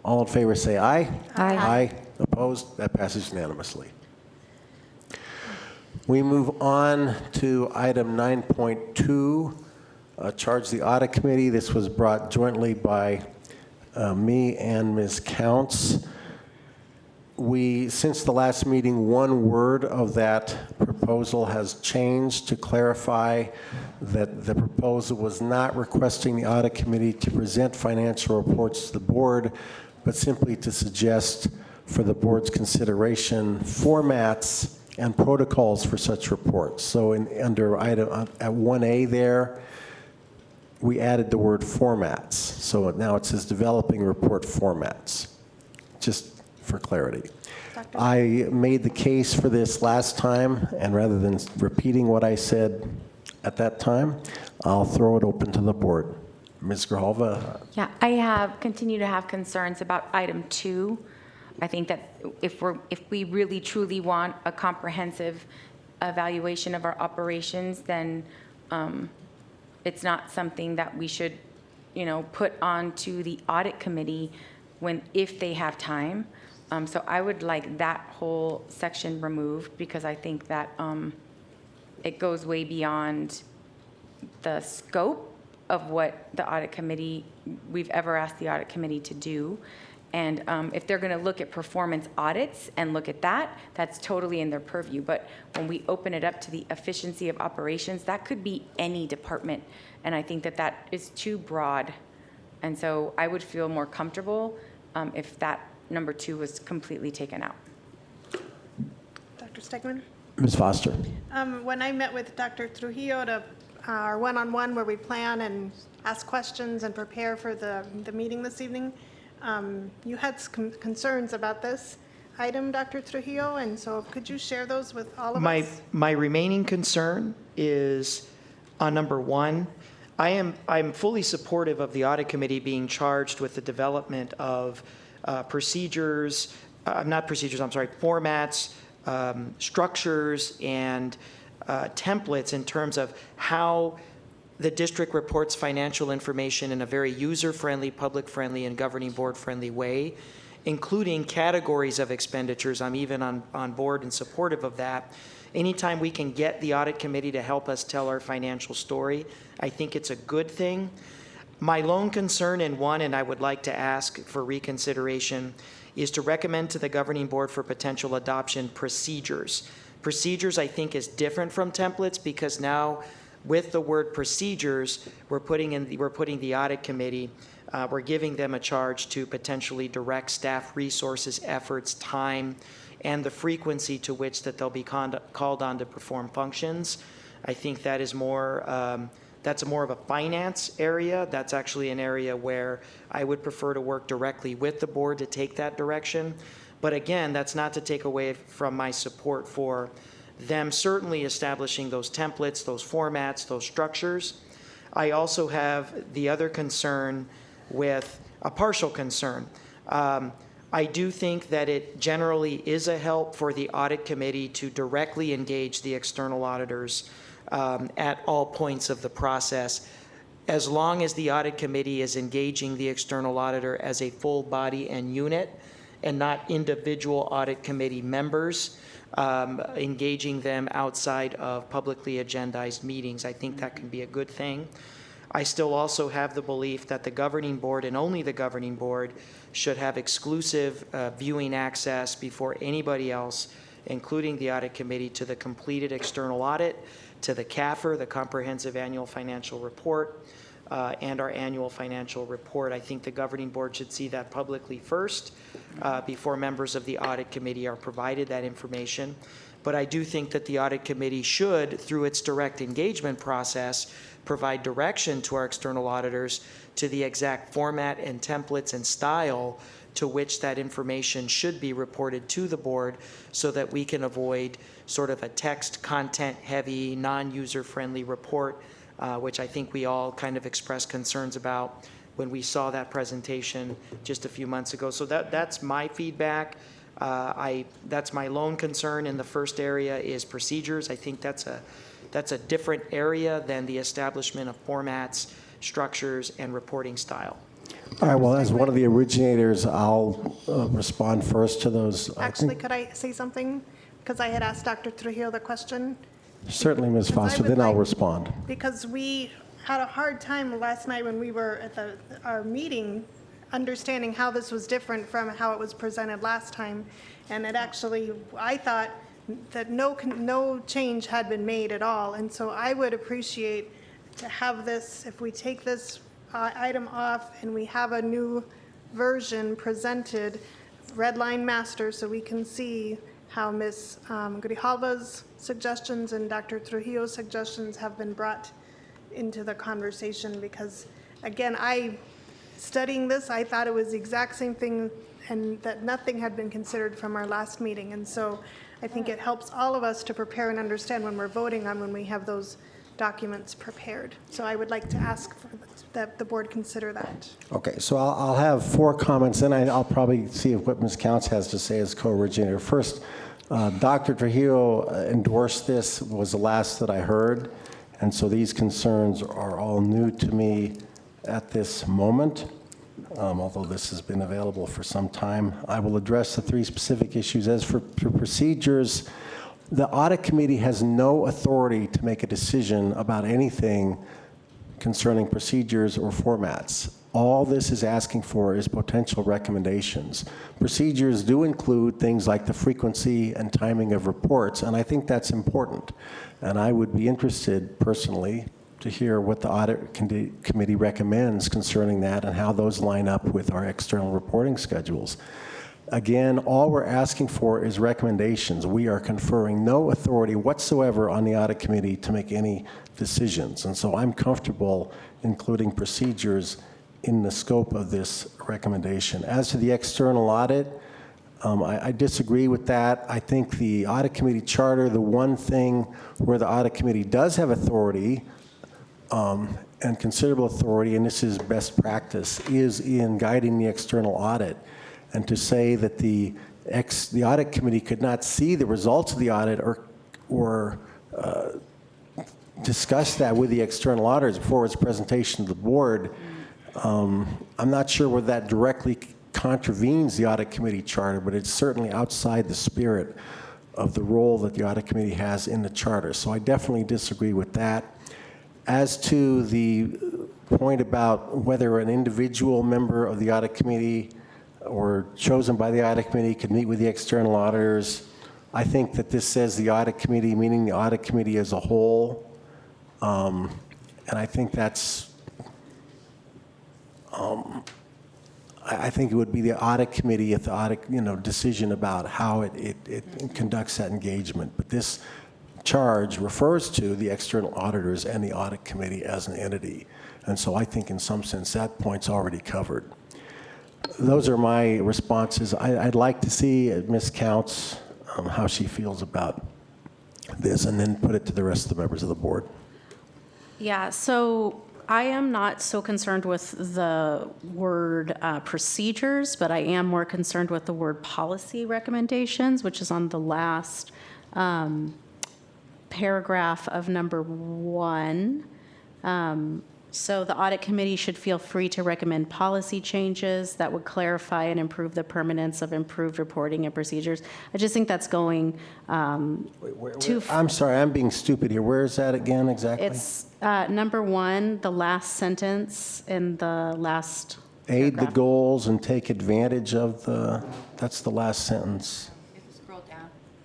S1: All in favor say aye.
S7: Aye.
S1: Aye. Opposed? That passes unanimously. We move on to item 9.2, charge the audit committee. This was brought jointly by me and Ms. Counts. Since the last meeting, one word of that proposal has changed to clarify that the proposal was not requesting the audit committee to present financial reports to the board, but simply to suggest for the board's consideration formats and protocols for such reports. So under item at 1A there, we added the word formats. So now it says developing report formats, just for clarity. I made the case for this last time, and rather than repeating what I said at that time, I'll throw it open to the board. Ms. Grijalva?
S2: Yeah, I continue to have concerns about item 2. I think that if we really truly want a comprehensive evaluation of our operations, then it's not something that we should, put onto the audit committee if they have time. So I would like that whole section removed because I think that it goes way beyond the scope of what the audit committee, we've ever asked the audit committee to do. And if they're going to look at performance audits and look at that, that's totally in their purview. But when we open it up to the efficiency of operations, that could be any department. And I think that that is too broad. And so I would feel more comfortable if that number 2 was completely taken out.
S22: Dr. Stegman?
S1: Ms. Foster.
S22: When I met with Dr. Trujillo to our one-on-one where we plan and ask questions and prepare for the meeting this evening, you had some concerns about this item, Dr. Trujillo, and so could you share those with all of us?
S6: My remaining concern is on number 1. I'm fully supportive of the audit committee being charged with the development of formats, structures, and templates in terms of how the district reports financial information in a very user-friendly, public-friendly, and governing board-friendly way, including categories of expenditures. I'm even on board and supportive of that. Anytime we can get the audit committee to help us tell our financial story, I think it's a good thing. My lone concern in 1, and I would like to ask for reconsideration, is to recommend to the governing board for potential adoption procedures. Procedures, I think, is different from templates because now with the word procedures, we're putting the audit committee, we're giving them a charge to potentially direct staff resources, efforts, time, and the frequency to which that they'll be called on to perform functions. I think that is that's more of a finance area. That's actually an area where I would prefer to work directly with the board to take that direction. But again, that's not to take away from my support for them certainly establishing those templates, those formats, those structures. I also have the other concern with a partial concern. I do think that it generally is a help for the audit committee to directly engage the external auditors at all points of the process, as long as the audit committee is engaging the external auditor as a full body and unit and not individual audit committee members, engaging them outside of publicly agendized meetings. I think that can be a good thing. I still also have the belief that the governing board and only the governing board should have exclusive viewing access before anybody else, including the audit committee, to the completed external audit, to the CAFR, the Comprehensive Annual Financial Report, and our annual financial report. I think the governing board should see that publicly first before members of the audit committee are provided that information. But I do think that the audit committee should, through its direct engagement process, provide direction to our external auditors to the exact format and templates and style to which that information should be reported to the board so that we can avoid sort of a text content heavy, non-user friendly report, which I think we all kind of expressed concerns about when we saw that presentation just a few months ago. So that's my feedback. That's my lone concern in the first area is procedures. I think that's a different area than the establishment of formats, structures, and reporting style.
S1: All right, well, as one of the originators, I'll respond first to those.
S22: Actually, could I say something? Because I had asked Dr. Trujillo the question.
S1: Certainly, Ms. Foster, then I'll respond.
S22: Because we had a hard time last night when we were at our meeting understanding how this was different from how it was presented last time. And it actually, I thought that no change had been made at all. And so I would appreciate to have this, if we take this item off and we have a new version presented, red line master, so we can see how Ms. Grijalva's suggestions and Dr. Trujillo's suggestions have been brought into the conversation. Because again, studying this, I thought it was the exact same thing and that nothing had been considered from our last meeting. And so I think it helps all of us to prepare and understand when we're voting on when we have those documents prepared. So I would like to ask that the board consider that.
S1: Okay, so I'll have 4 comments, and I'll probably see if what Ms. Counts has to say as co-originator. First, Dr. Trujillo endorsed this, was the last that I heard, and so these concerns are all new to me at this moment, although this has been available for some time. I will address the 3 specific issues. As for procedures, the audit committee has no authority to make a decision about anything concerning procedures or formats. All this is asking for is potential recommendations. Procedures do include things like the frequency and timing of reports, and I think that's important. And I would be interested personally to hear what the audit committee recommends concerning that and how those line up with our external reporting schedules. Again, all we're asking for is recommendations. We are conferring no authority whatsoever on the audit committee to make any decisions. And so I'm comfortable including procedures in the scope of this recommendation. As to the external audit, I disagree with that. I think the audit committee charter, the one thing where the audit committee does have authority and considerable authority, and this is best practice, is in guiding the external audit. And to say that the audit committee could not see the results of the audit or discuss that with the external auditors before its presentation to the board, I'm not sure whether that directly contravenes the audit committee charter, but it's certainly outside the spirit of the role that the audit committee has in the charter. So I definitely disagree with that. As to the point about whether an individual member of the audit committee or chosen by the audit committee could meet with the external auditors, I think that this says the audit committee, meaning the audit committee as a whole, and I think that's, I think it would be the audit committee if the audit, decision about how it conducts that engagement. But this charge refers to the external auditors and the audit committee as an entity. And so I think in some sense that point's already covered. Those are my responses. I'd like to see Ms. Counts, how she feels about this, and then put it to the rest of the members of the board.
S9: Yeah, so I am not so concerned with the word procedures, but I am more concerned with the word policy recommendations, which is on the last paragraph of number 1. So the audit committee should feel free to recommend policy changes that would clarify and improve the permanence of improved reporting and procedures. I just think that's going too far.
S1: I'm sorry, I'm being stupid here. Where is that again exactly?
S9: It's number 1, the last sentence in the last
S1: Aid the
S9: paragraph.
S1: goals and take advantage of that's the last sentence.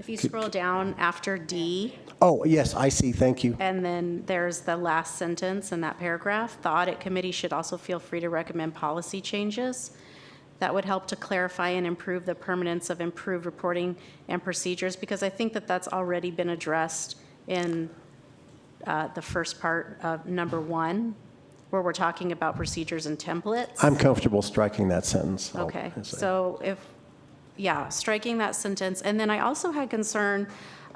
S9: If you scroll down after D,
S1: Oh, yes, I see, thank you.
S9: and then there's the last sentence in that paragraph, the audit committee should also feel free to recommend policy changes that would help to clarify and improve the permanence of improved reporting and procedures, because I think that that's already been addressed in the first part of number 1, where we're talking about procedures and templates.
S1: I'm comfortable striking that sentence.
S9: Okay, so striking that sentence. And then I also had concern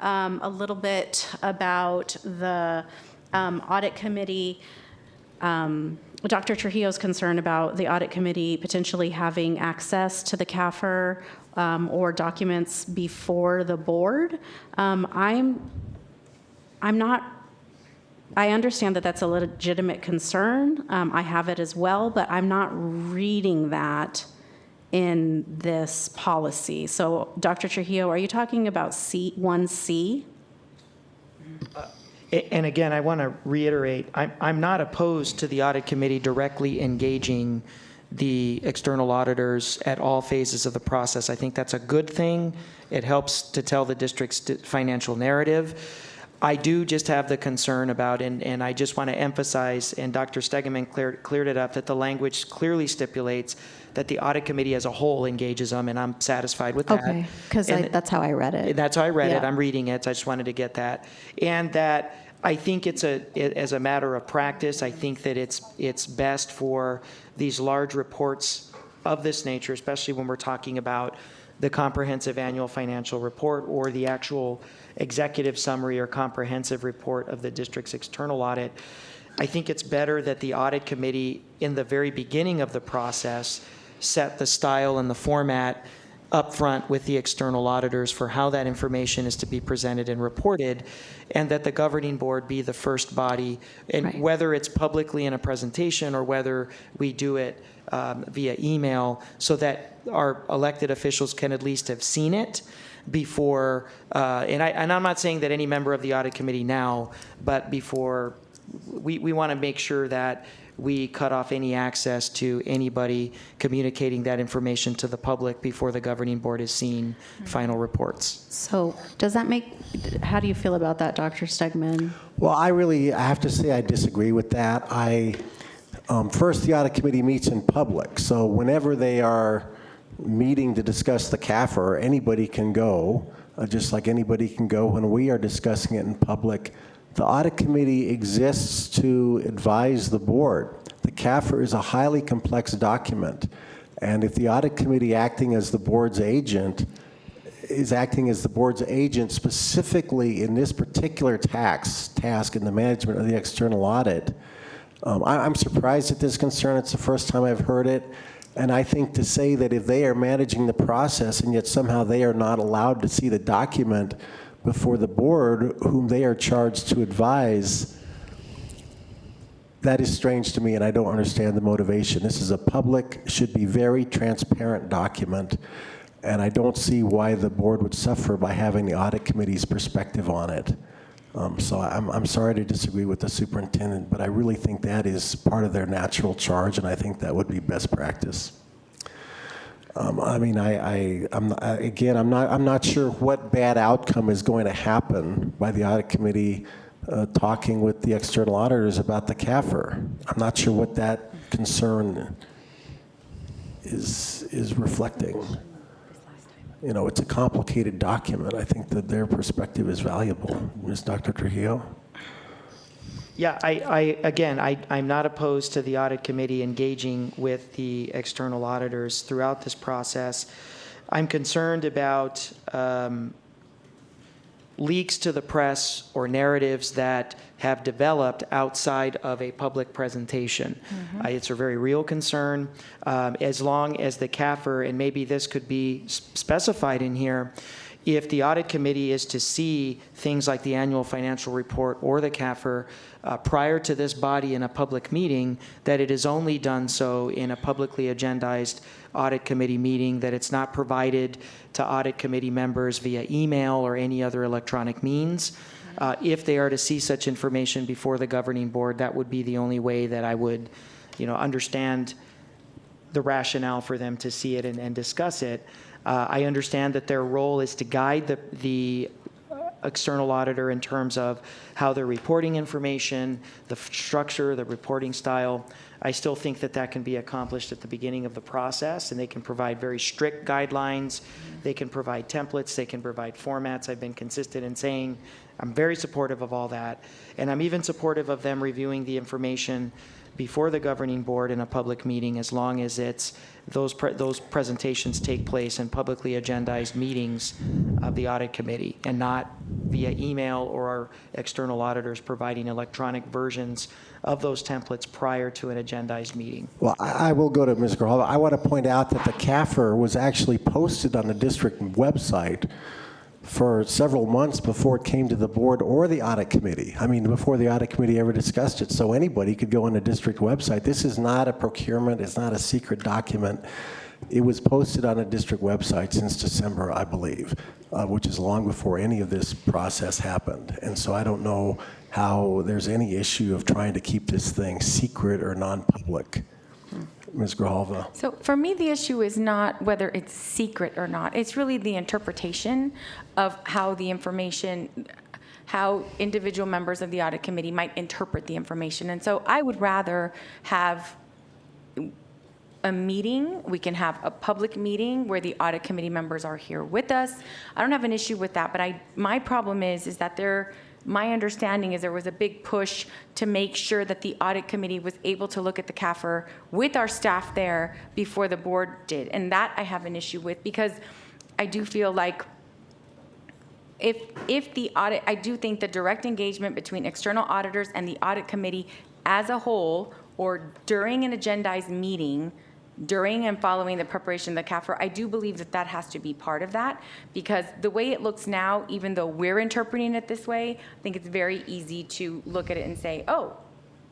S9: a little bit about the audit committee, Dr. Trujillo's concern about the audit committee potentially having access to the CAFR or documents before the board. I'm not, I understand that that's a legitimate concern. I have it as well, but I'm not reading that in this policy. So, Dr. Trujillo, are you talking about C1C?
S6: And again, I want to reiterate, I'm not opposed to the audit committee directly engaging the external auditors at all phases of the process. I think that's a good thing. It helps to tell the district's financial narrative. I do just have the concern about, and I just want to emphasize, and Dr. Stegeman cleared it up, that the language clearly stipulates that the audit committee as a whole engages them, and I'm satisfied with that.
S15: Okay, because that's how I read it.
S6: That's how I read it.
S15: Yeah.
S6: I'm reading it. So I just wanted to get that. And that I think as a matter of practice, I think that it's best for these large reports of this nature, especially when we're talking about the comprehensive annual financial report or the actual executive summary or comprehensive report of the district's external audit. I think it's better that the audit committee, in the very beginning of the process, set the style and the format up front with the external auditors for how that information is to be presented and reported, and that the governing board be the first body, and
S15: Right.
S6: whether it's publicly in a presentation or whether we do it via email, so that our elected officials can at least have seen it before, and I'm not saying that any member of the audit committee now, but before we want to make sure that we cut off any access to anybody communicating that information to the public before the governing board has seen final reports.
S9: So does that how do you feel about that, Dr. Stegman?
S1: Well, I have to say I disagree with that. First, the audit committee meets in public, so whenever they are meeting to discuss the CAFR, anybody can go, just like anybody can go when we are discussing it in public. The audit committee exists to advise the board. The CAFR is a highly complex document, and if the audit committee acting as the board's agent is acting as the board's agent specifically in this particular task in the management of the external audit, I'm surprised at this concern. It's the first time I've heard it. And I think to say that if they are managing the process and yet somehow they are not allowed to see the document before the board, whom they are charged to advise, that is strange to me, and I don't understand the motivation. This is a public, should be very transparent document, and I don't see why the board would suffer by having the audit committee's perspective on it. So I'm sorry to disagree with the superintendent, but I really think that is part of their natural charge, and I think that would be best practice. I mean, I'm not sure what bad outcome is going to happen by the audit committee talking with the external auditors about the CAFR. I'm not sure what that concern is reflecting. You know, it's a complicated document. I think that their perspective is valuable. Ms. Dr. Trujillo?
S6: Yeah, I'm not opposed to the audit committee engaging with the external auditors throughout this process. I'm concerned about leaks to the press or narratives that have developed outside of a public presentation. It's a very real concern. As long as the CAFR, and maybe this could be specified in here, if the audit committee is to see things like the annual financial report or the CAFR prior to this body in a public meeting, that it is only done so in a publicly agendized audit committee meeting, that it's not provided to audit committee members via email or any other electronic means. If they are to see such information before the governing board, that would be the only way that I would, understand the rationale for them to see it and discuss it. I understand that their role is to guide the external auditor in terms of how they're reporting information, the structure, the reporting style. I still think that that can be accomplished at the beginning of the process, and they can provide very strict guidelines. They can provide templates. They can provide formats. I've been consistent in saying I'm very supportive of all that, and I'm even supportive of them reviewing the information before the governing board in a public meeting, as long as it's those presentations take place in publicly agendized meetings of the audit committee and not via email or our external auditors providing electronic versions of those templates prior to an agendized meeting.
S1: Well, I will go to Ms. Grijalva. I want to point out that the CAFR was actually posted on the district website for several months before it came to the board or the audit committee. I mean, before the audit committee ever discussed it, so anybody could go on the district website. This is not a procurement, it's not a secret document. It was posted on a district website since December, I believe, which is long before any of this process happened. And so I don't know how there's any issue of trying to keep this thing secret or non-public. Ms. Grijalva.
S2: So for me, the issue is not whether it's secret or not. It's really the interpretation of how the information, how individual members of the audit committee might interpret the information. And so I would rather have a meeting. We can have a public meeting where the audit committee members are here with us. I don't have an issue with that, but my problem is that my understanding is there was a big push to make sure that the audit committee was able to look at the CAFR with our staff there before the board did. And that I have an issue with, because I do feel like if the audit, I do think the direct engagement between external auditors and the audit committee as a whole, or during an agendized meeting, during and following the preparation of the CAFR, I do believe that that has to be part of that, because the way it looks now, even though we're interpreting it this way, I think it's very easy to look at it and say, oh,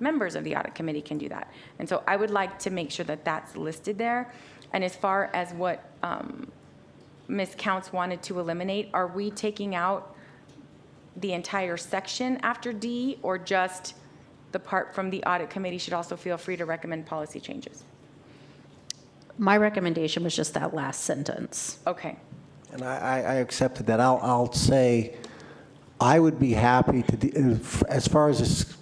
S2: members of the audit committee can do that. And so I would like to make sure that that's listed there. And as far as what Ms. Counts wanted to eliminate, are we taking out the entire section after D, or just the part from the audit committee should also feel free to recommend policy changes.
S9: My recommendation was just that last sentence.
S2: Okay.
S1: And I accepted that. I'll say, I would be happy to, as far as this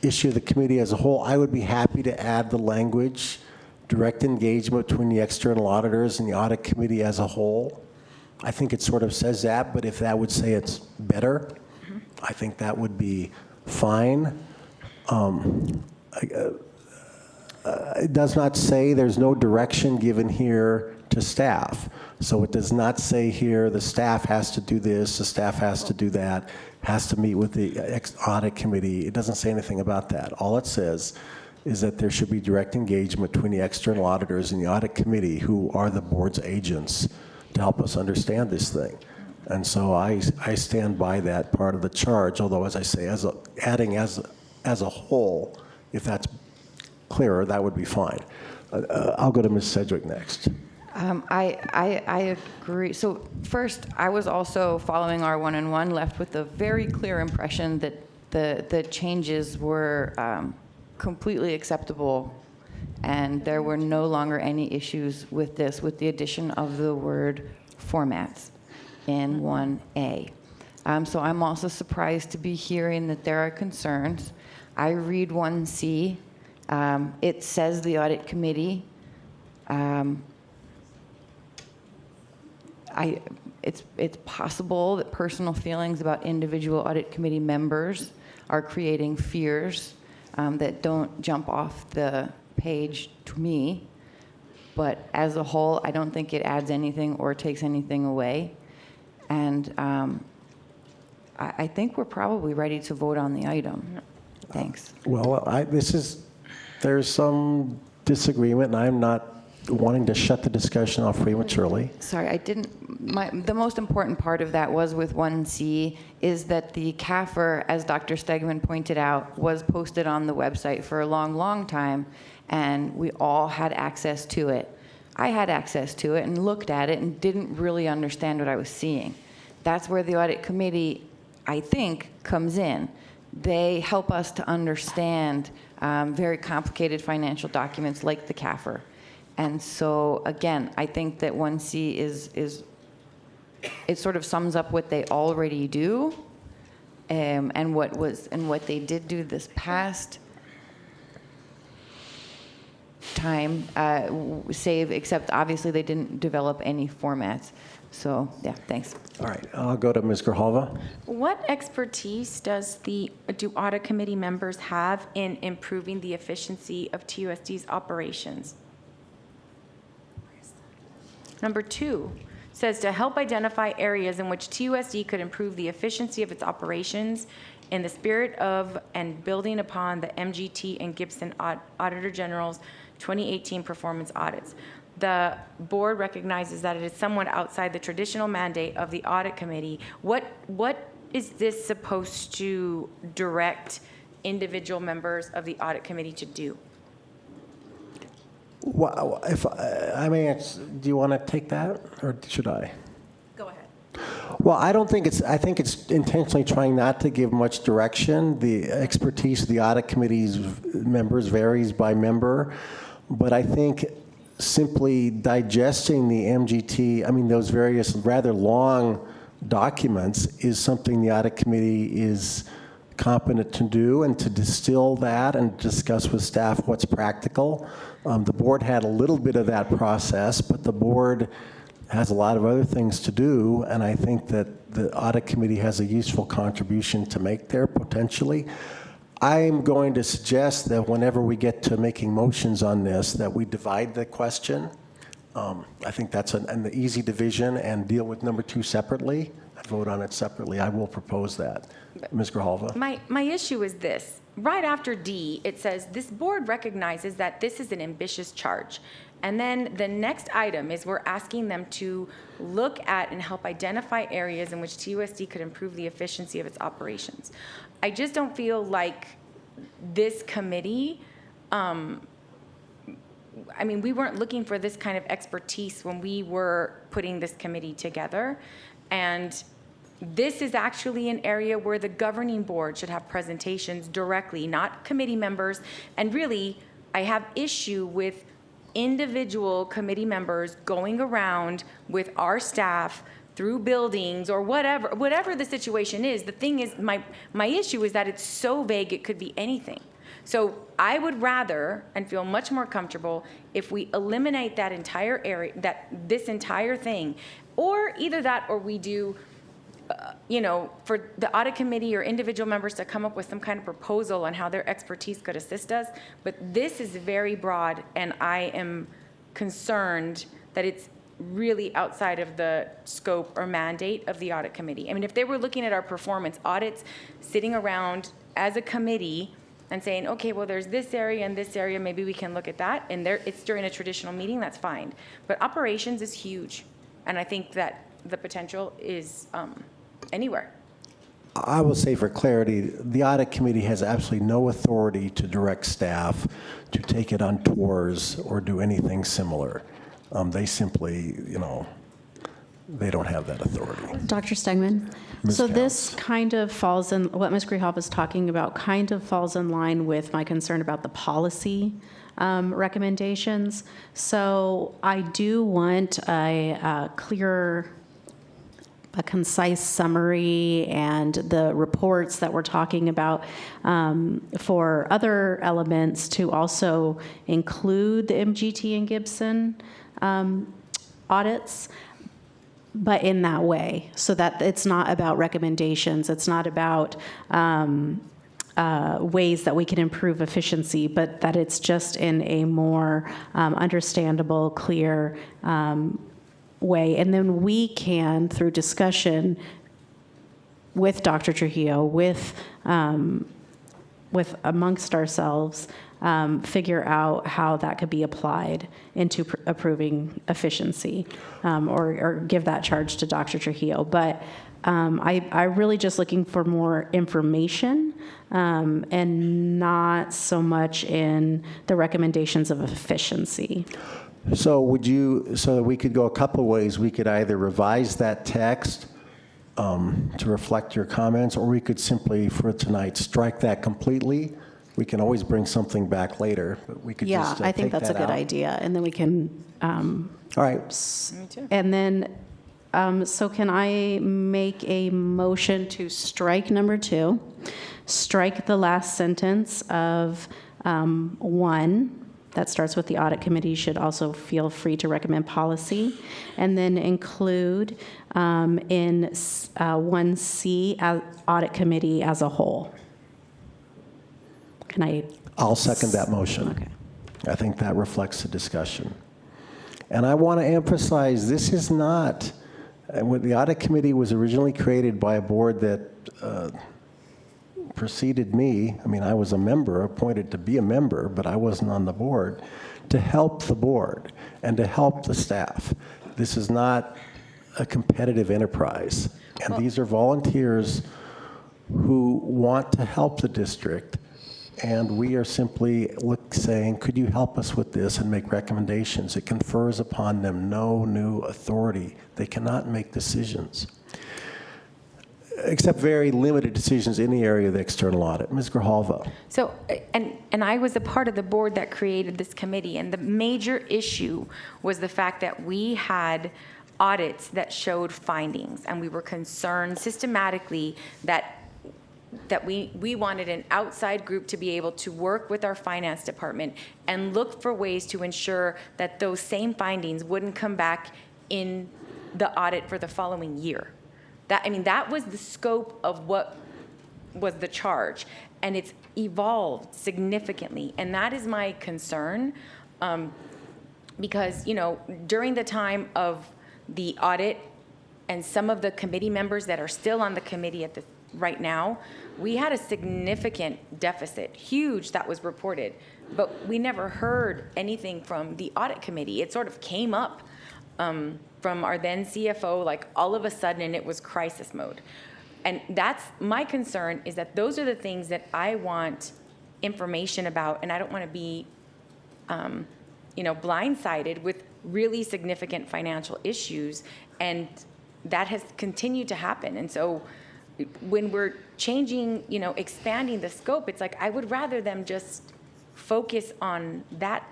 S1: issue of the committee as a whole, I would be happy to add the language, direct engagement between the external auditors and the audit committee as a whole. I think it sort of says that, but if that would say it's better, I think that would be fine. It does not say, there's no direction given here to staff. So it does not say here the staff has to do this, the staff has to do that, has to meet with the audit committee. It doesn't say anything about that. All it says is that there should be direct engagement between the external auditors and the audit committee, who are the board's agents, to help us understand this thing. And so I stand by that part of the charge, although, as I say, adding as a whole, if that's clearer, that would be fine. I'll go to Ms. Sedgwick next.
S7: I agree. So first, I was also following our one-on-one, left with a very clear impression that the changes were completely acceptable, and there were no longer any issues with this, with the addition of the word formats in 1A. So I'm also surprised to be hearing that there are concerns. I read 1C. It says the audit committee. It's possible that personal feelings about individual audit committee members are creating fears that don't jump off the page to me. But as a whole, I don't think it adds anything or takes anything away. And I think we're probably ready to vote on the item. Thanks.
S1: Well, there's some disagreement, and I'm not wanting to shut the discussion off prematurely.
S7: Sorry, the most important part of that was with 1C is that the CAFR, as Dr. Stegman pointed out, was posted on the website for a long, long time, and we all had access to it. I had access to it and looked at it and didn't really understand what I was seeing. That's where the audit committee, I think, comes in. They help us to understand very complicated financial documents like the CAFR. And so, again, I think that 1C it sort of sums up what they already do, and what they did do this past time, except obviously they didn't develop any formats. So, yeah, thanks.
S1: All right, I'll go to Ms. Grijalva.
S2: What expertise do audit committee members have in improving the efficiency of TUSD's operations? Number 2 says to help identify areas in which TUSD could improve the efficiency of its operations in the spirit of and building upon the MGT and Gibson Auditor General's 2018 performance audits. The board recognizes that it is somewhat outside the traditional mandate of the audit committee. What is this supposed to direct individual members of the audit committee to do?
S1: Well, do you want to take that, or should I?
S2: Go ahead.
S1: Well, I think it's intentionally trying not to give much direction. The expertise of the audit committee's members varies by member, but I think simply digesting the MGT, those various rather long documents, is something the audit committee is competent to do, and to distill that and discuss with staff what's practical. The board had a little bit of that process, but the board has a lot of other things to do, and I think that the audit committee has a useful contribution to make there, potentially. I'm going to suggest that whenever we get to making motions on this, that we divide the question. I think that's an easy division, and deal with number 2 separately, and vote on it separately. I will propose that. Ms. Grijalva?
S2: My issue is this. Right after D, it says, this board recognizes that this is an ambitious charge. And then the next item is we're asking them to look at and help identify areas in which TUSD could improve the efficiency of its operations. I just don't feel like this committee, we weren't looking for this kind of expertise when we were putting this committee together. And this is actually an area where the governing board should have presentations directly, not committee members. And really, I have issue with individual committee members going around with our staff through buildings or whatever the situation is. The thing is, my issue is that it's so vague it could be anything. So I would rather and feel much more comfortable if we eliminate that entire area, this entire thing, or either that or we do, for the audit committee or individual members to come up with some kind of proposal on how their expertise could assist us. But this is very broad, and I am concerned that it's really outside of the scope or mandate of the audit committee. I mean, if they were looking at our performance audits, sitting around as a committee and saying, okay, well, there's this area and this area, maybe we can look at that, and it's during a traditional meeting, that's fine. But operations is huge, and I think that the potential is anywhere.
S1: I will say for clarity, the audit committee has absolutely no authority to direct staff to take it on tours or do anything similar. They simply, they don't have that authority.
S9: Dr. Stegman?
S1: Ms.
S9: So
S1: Counts.
S9: this kind of falls in, what Ms. Grijalva is talking about kind of falls in line with my concern about the policy recommendations. So I do want a clear, a concise summary and the reports that we're talking about for other elements to also include the MGT and Gibson audits, but in that way, so that it's not about recommendations, it's not about ways that we can improve efficiency, but that it's just in a more understandable, clear way. And then we can, through discussion with Dr. Trujillo, with amongst ourselves, figure out how that could be applied into approving efficiency, or give that charge to Dr. Trujillo. But I'm really just looking for more information and not so much in the recommendations of efficiency.
S1: So so that we could go a couple ways, we could either revise that text to reflect your comments, or we could simply, for tonight, strike that completely. We can always bring something back later, but we could just
S9: I think
S1: take
S9: that's a
S1: that
S9: good
S1: out.
S9: idea, and then we can.
S1: All right.
S2: Me too.
S9: And then, so can I make a motion to strike number 2, strike the last sentence of 1 that starts with the audit committee should also feel free to recommend policy, and then include in 1C audit committee as a whole. Can I?
S1: I'll second that motion.
S9: Okay.
S1: I think that reflects the discussion. And I want to emphasize, this is not, when the audit committee was originally created by a board that preceded me. I mean, I was a member, appointed to be a member, but I wasn't on the board, to help the board and to help the staff. This is not a competitive enterprise. And these are volunteers who want to help the district. And we are simply saying, could you help us with this and make recommendations? It confers upon them no new authority. They cannot make decisions, except very limited decisions in the area of the external audit. Ms. Grijalva.
S2: So, and I was a part of the board that created this committee, and the major issue was the fact that we had audits that showed findings, and we were concerned systematically that we wanted an outside group to be able to work with our finance department and look for ways to ensure that those same findings wouldn't come back in the audit for the following year. That was the scope of what was the charge, and it's evolved significantly, and that is my concern, because during the time of the audit, and some of the committee members that are still on the committee right now, we had a significant deficit, huge, that was reported, but we never heard anything from the audit committee. It sort of came up from our then CFO, like all of a sudden, and it was crisis mode. And that's my concern, is that those are the things that I want information about, and I don't want to be, blindsided with really significant financial issues and that has continued to happen. And so when we're changing, expanding the scope, it's like I would rather them just focus on that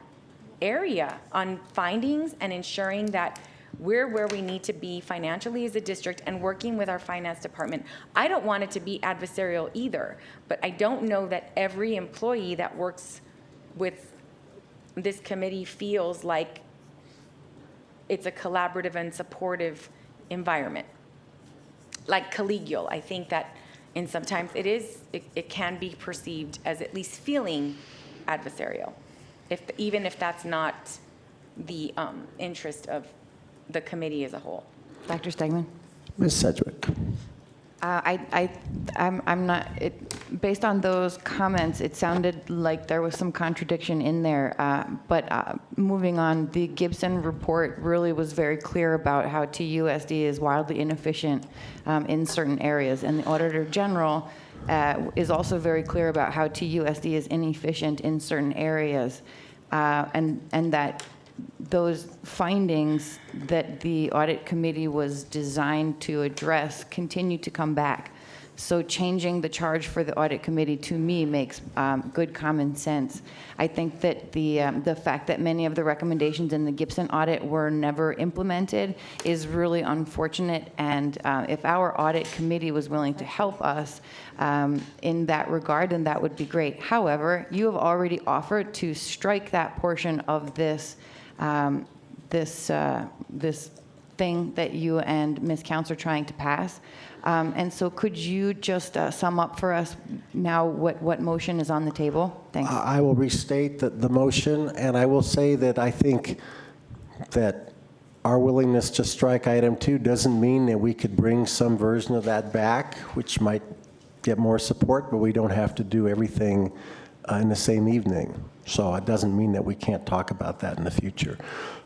S2: area, on findings and ensuring that we're where we need to be financially as a district and working with our finance department. I don't want it to be adversarial either, but I don't know that every employee that works with this committee feels like it's a collaborative and supportive environment. Like collegial, I think that in sometimes it can be perceived as at least feeling adversarial, even if that's not the interest of the committee as a whole.
S7: Dr. Stegman?
S1: Ms. Sedgwick.
S7: I'm not, based on those comments, it sounded like there was some contradiction in there. But moving on, the Gibson report really was very clear about how TUSD is wildly inefficient in certain areas. And the Auditor General is also very clear about how TUSD is inefficient in certain areas. And that those findings that the audit committee was designed to address continue to come back. So changing the charge for the audit committee, to me, makes good common sense. I think that the fact that many of the recommendations in the Gibson audit were never implemented is really unfortunate. And if our audit committee was willing to help us in that regard, then that would be great. However, you have already offered to strike that portion of this this thing that you and Ms. Counts are trying to pass. And so could you just sum up for us now what motion is on the table? Thanks.
S1: I will restate the motion, and I will say that I think that our willingness to strike item 2 doesn't mean that we could bring some version of that back, which might get more support, but we don't have to do everything in the same evening. So it doesn't mean that we can't talk about that in the future.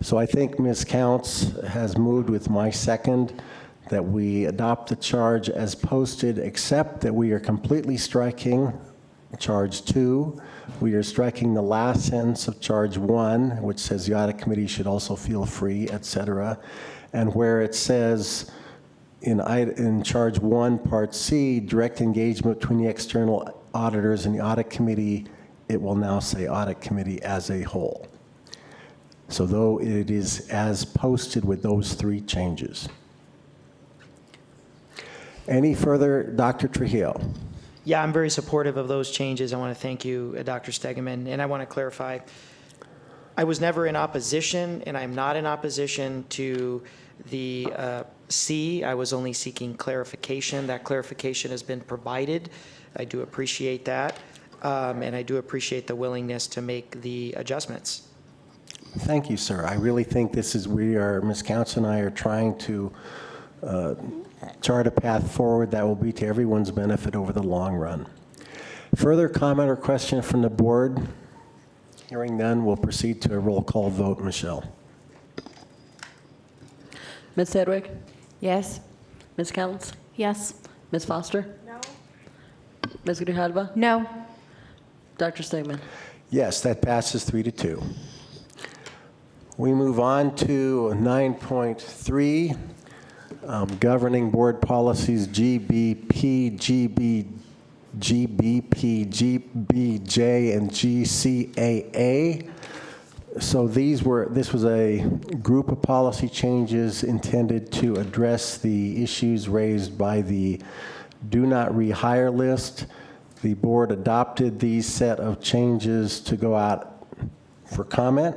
S1: So I think Ms. Counts has moved with my second that we adopt the charge as posted, except that we are completely striking charge 2. We are striking the last sentence of charge 1, which says the audit committee should also feel free, et cetera. And where it says in charge 1, part C, direct engagement between the external auditors and the audit committee, it will now say audit committee as a whole. So though it is as posted with those 3 changes. Any further, Dr. Trujillo?
S6: Yeah, I'm very supportive of those changes. I want to thank you, Dr. Stegeman. And I want to clarify, I was never in opposition, and I'm not in opposition to the C. I was only seeking clarification. That clarification has been provided. I do appreciate that. And I do appreciate the willingness to make the adjustments.
S1: Thank you, sir. I really think Ms. Counts and I are trying to chart a path forward that will be to everyone's benefit over the long run. Further comment or question from the board? Hearing none, we'll proceed to a roll call vote. Michelle.
S11: Ms. Sedgwick?
S7: Yes.
S11: Ms. Counts?
S9: Yes.
S11: Ms. Foster? No. Ms. Grijalva?
S2: No.
S11: Dr. Stegman?
S1: Yes, that passes 3-2. We move on to 9.3, governing board policies GBP, GBP, GBJ, and GCAA. So this was a group of policy changes intended to address the issues raised by the do not rehire list. The board adopted these set of changes to go out for comment,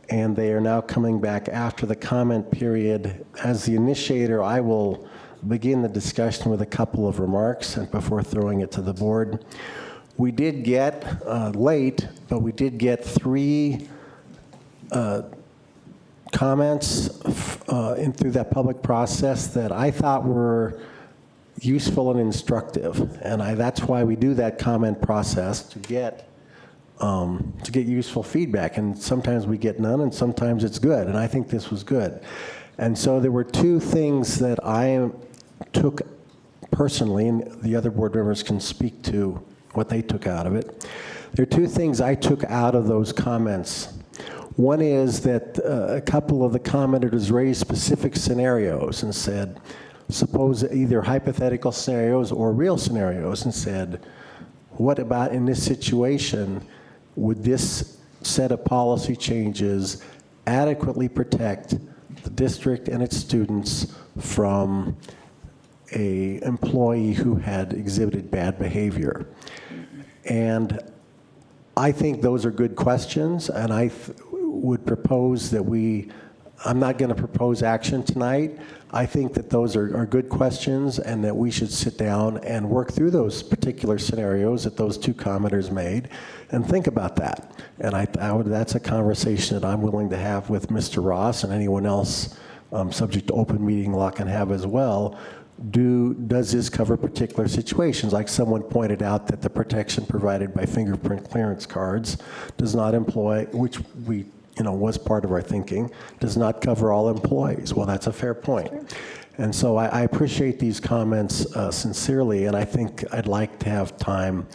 S1: and they are now coming back after the comment period. As the initiator, I will begin the discussion with a couple of remarks and before throwing it to the board. We did get, late, but we did get 3 comments through that public process that I thought were useful and instructive, and that's why we do that comment process, to get useful feedback. And sometimes we get none, and sometimes it's good, and I think this was good. And so there were 2 things that I took personally, and the other board members can speak to what they took out of it. There are 2 things I took out of those comments. One is that a couple of the commenters raised specific scenarios and said, suppose either hypothetical scenarios or real scenarios, and said, what about in this situation, would this set of policy changes adequately protect the district and its students from an employee who had exhibited bad behavior? And I think those are good questions, and I would propose that I'm not going to propose action tonight. I think that those are good questions and that we should sit down and work through those particular scenarios that those two commenters made and think about that. And that's a conversation that I'm willing to have with Mr. Ross and anyone else subject to open meeting law can have as well. Does this cover particular situations? Like someone pointed out that the protection provided by fingerprint clearance cards does not employ, which was part of our thinking, does not cover all employees. Well, that's a fair point. And so I appreciate these comments sincerely, and I think I'd like to have time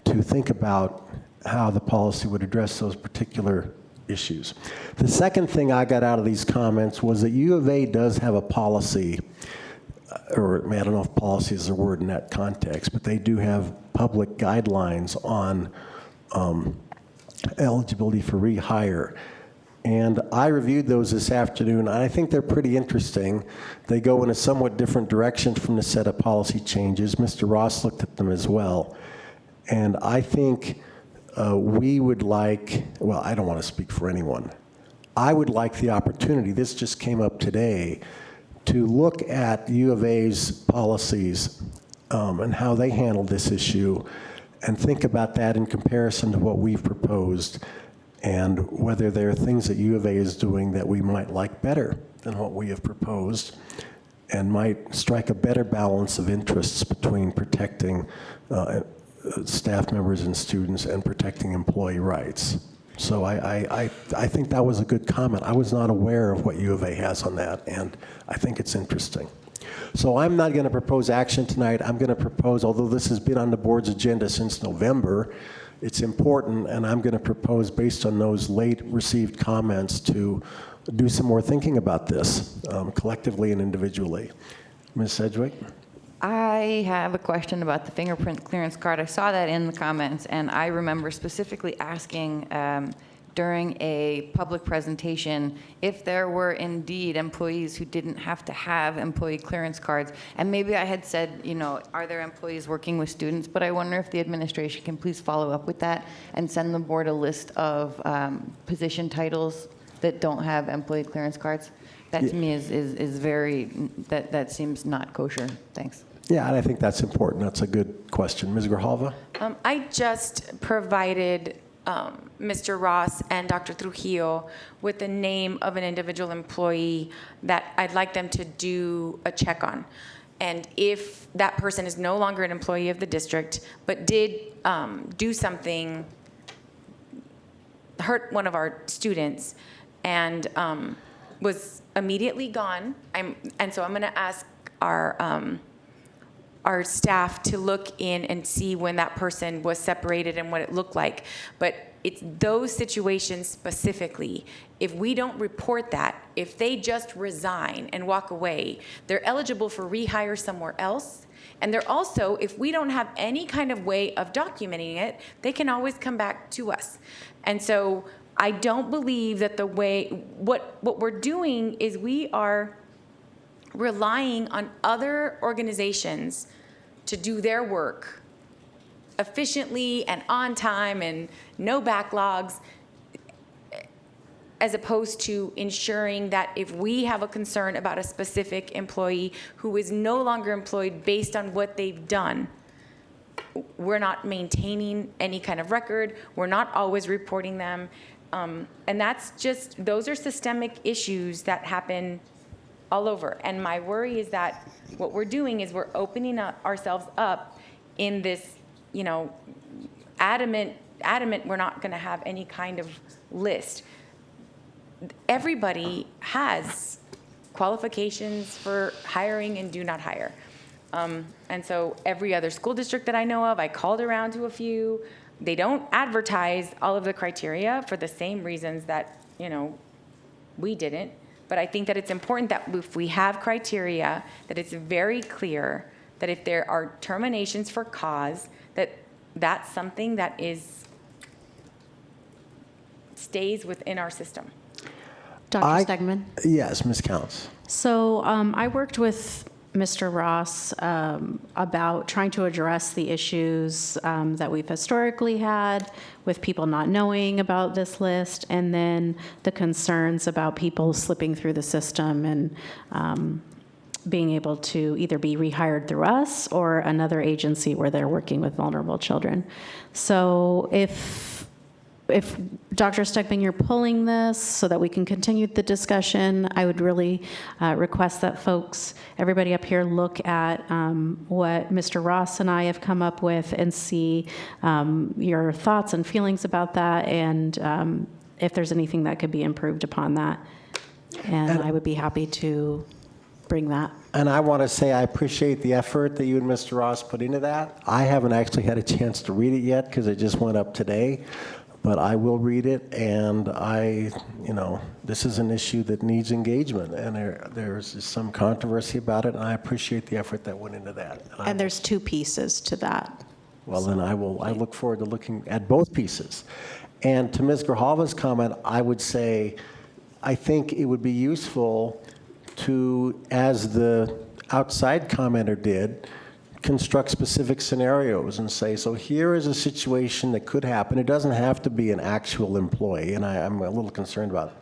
S1: to think about how the policy would address those particular issues. The second thing I got out of these comments was that U of A does have a policy, or I don't know if policy is a word in that context, but they do have public guidelines on eligibility for rehire. And I reviewed those this afternoon, and I think they're pretty interesting. They go in a somewhat different direction from the set of policy changes. Mr. Ross looked at them as well. And I think we would like, well, I don't want to speak for anyone. I would like the opportunity, this just came up today, to look at U of A's policies and how they handled this issue and think about that in comparison to what we've proposed and whether there are things that U of A is doing that we might like better than what we have proposed and might strike a better balance of interests between protecting staff members and students and protecting employee rights. So I think that was a good comment. I was not aware of what U of A has on that, and I think it's interesting. So I'm not going to propose action tonight. I'm going to propose, although this has been on the board's agenda since November, it's important, and I'm going to propose, based on those late received comments, to do some more thinking about this collectively and individually. Ms. Sedgwick?
S7: I have a question about the fingerprint clearance card. I saw that in the comments, and I remember specifically asking during a public presentation if there were indeed employees who didn't have to have employee clearance cards. And maybe I had said, are there employees working with students? But I wonder if the administration can please follow up with that and send the board a list of position titles that don't have employee clearance cards. That to me is very, that seems not kosher. Thanks.
S1: Yeah, and I think that's important. That's a good question. Ms. Grijalva?
S2: I just provided Mr. Ross and Dr. Trujillo with the name of an individual employee that I'd like them to do a check on. And if that person is no longer an employee of the district, but did do something, hurt one of our students, and was immediately gone, and so I'm going to ask our staff to look in and see when that person was separated and what it looked like. But it's those situations specifically. If we don't report that, if they just resign and walk away, they're eligible for rehire somewhere else. And they're also, if we don't have any kind of way of documenting it, they can always come back to us. And so I don't believe that what we're doing is we are relying on other organizations to do their work efficiently and on time and no backlogs, as opposed to ensuring that if we have a concern about a specific employee who is no longer employed based on what they've done, we're not maintaining any kind of record, we're not always reporting them, and those are systemic issues that happen all over. And my worry is that what we're doing is we're opening ourselves up in this, adamant we're not going to have any kind of list. Everybody has qualifications for hiring and do not hire. And so every other school district that I know of, I called around to a few. they don't advertise all of the criteria for the same reasons that, we didn't. But I think that it's important that if we have criteria, that it's very clear that if there are terminations for cause, that that's something that stays within our system.
S9: Dr. Stegman?
S1: Yes, Ms. Counts.
S9: So I worked with Mr. Ross about trying to address the issues that we've historically had with people not knowing about this list, and then the concerns about people slipping through the system and being able to either be rehired through us or another agency where they're working with vulnerable children. So if Dr. Stegman, you're pulling this so that we can continue the discussion, I would really request that everybody up here look at what Mr. Ross and I have come up with and see your thoughts and feelings about that, and if there's anything that could be improved upon that. And I would be happy to bring that.
S1: And I want to say I appreciate the effort that you and Mr. Ross put into that. I haven't actually had a chance to read it yet because it just went up today. But I will read it, and this is an issue that needs engagement, and there's some controversy about it, and I appreciate the effort that went into that.
S9: And there's two pieces to that.
S1: Well, then I look forward to looking at both pieces. And to Ms. Grijalva's comment, I would say, I think it would be useful to, as the outside commenter did, construct specific scenarios and say, so here is a situation that could happen. It doesn't have to be an actual employee, and I'm a little concerned about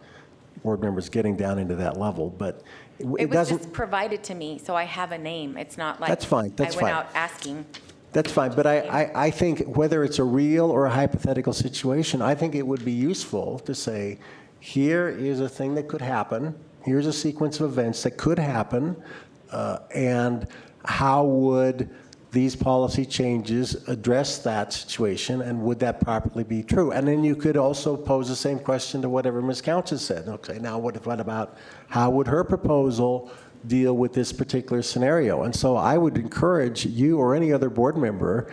S1: board members getting down into that level, but
S2: It was
S1: doesn't.
S2: just provided to me, so I have a name. It's not like
S1: That's fine. That's
S2: I went
S1: fine.
S2: out asking.
S1: That's fine, but I think whether it's a real or a hypothetical situation, I think it would be useful to say, here is a thing that could happen, here's a sequence of events that could happen, and how would these policy changes address that situation, and would that properly be true? And then you could also pose the same question to whatever Ms. Counts has said. Okay, now what about how would her proposal deal with this particular scenario? And so I would encourage you or any other board member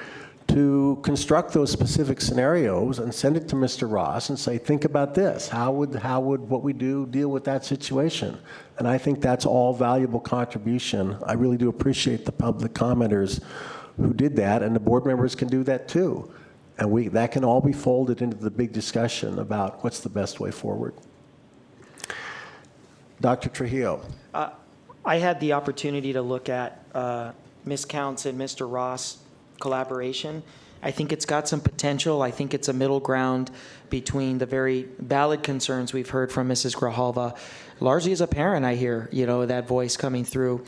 S1: to construct those specific scenarios and send it to Mr. Ross and say, think about this. How would what we do deal with that situation? And I think that's all valuable contribution. I really do appreciate the public commenters who did that, and the board members can do that too. And that can all be folded into the big discussion about what's the best way forward. Dr. Trujillo.
S6: I had the opportunity to look at Ms. Counts and Mr. Ross collaboration. I think it's got some potential. I think it's a middle ground between the very valid concerns we've heard from Mrs. Grijalva. Largely as a parent, I hear, that voice coming through.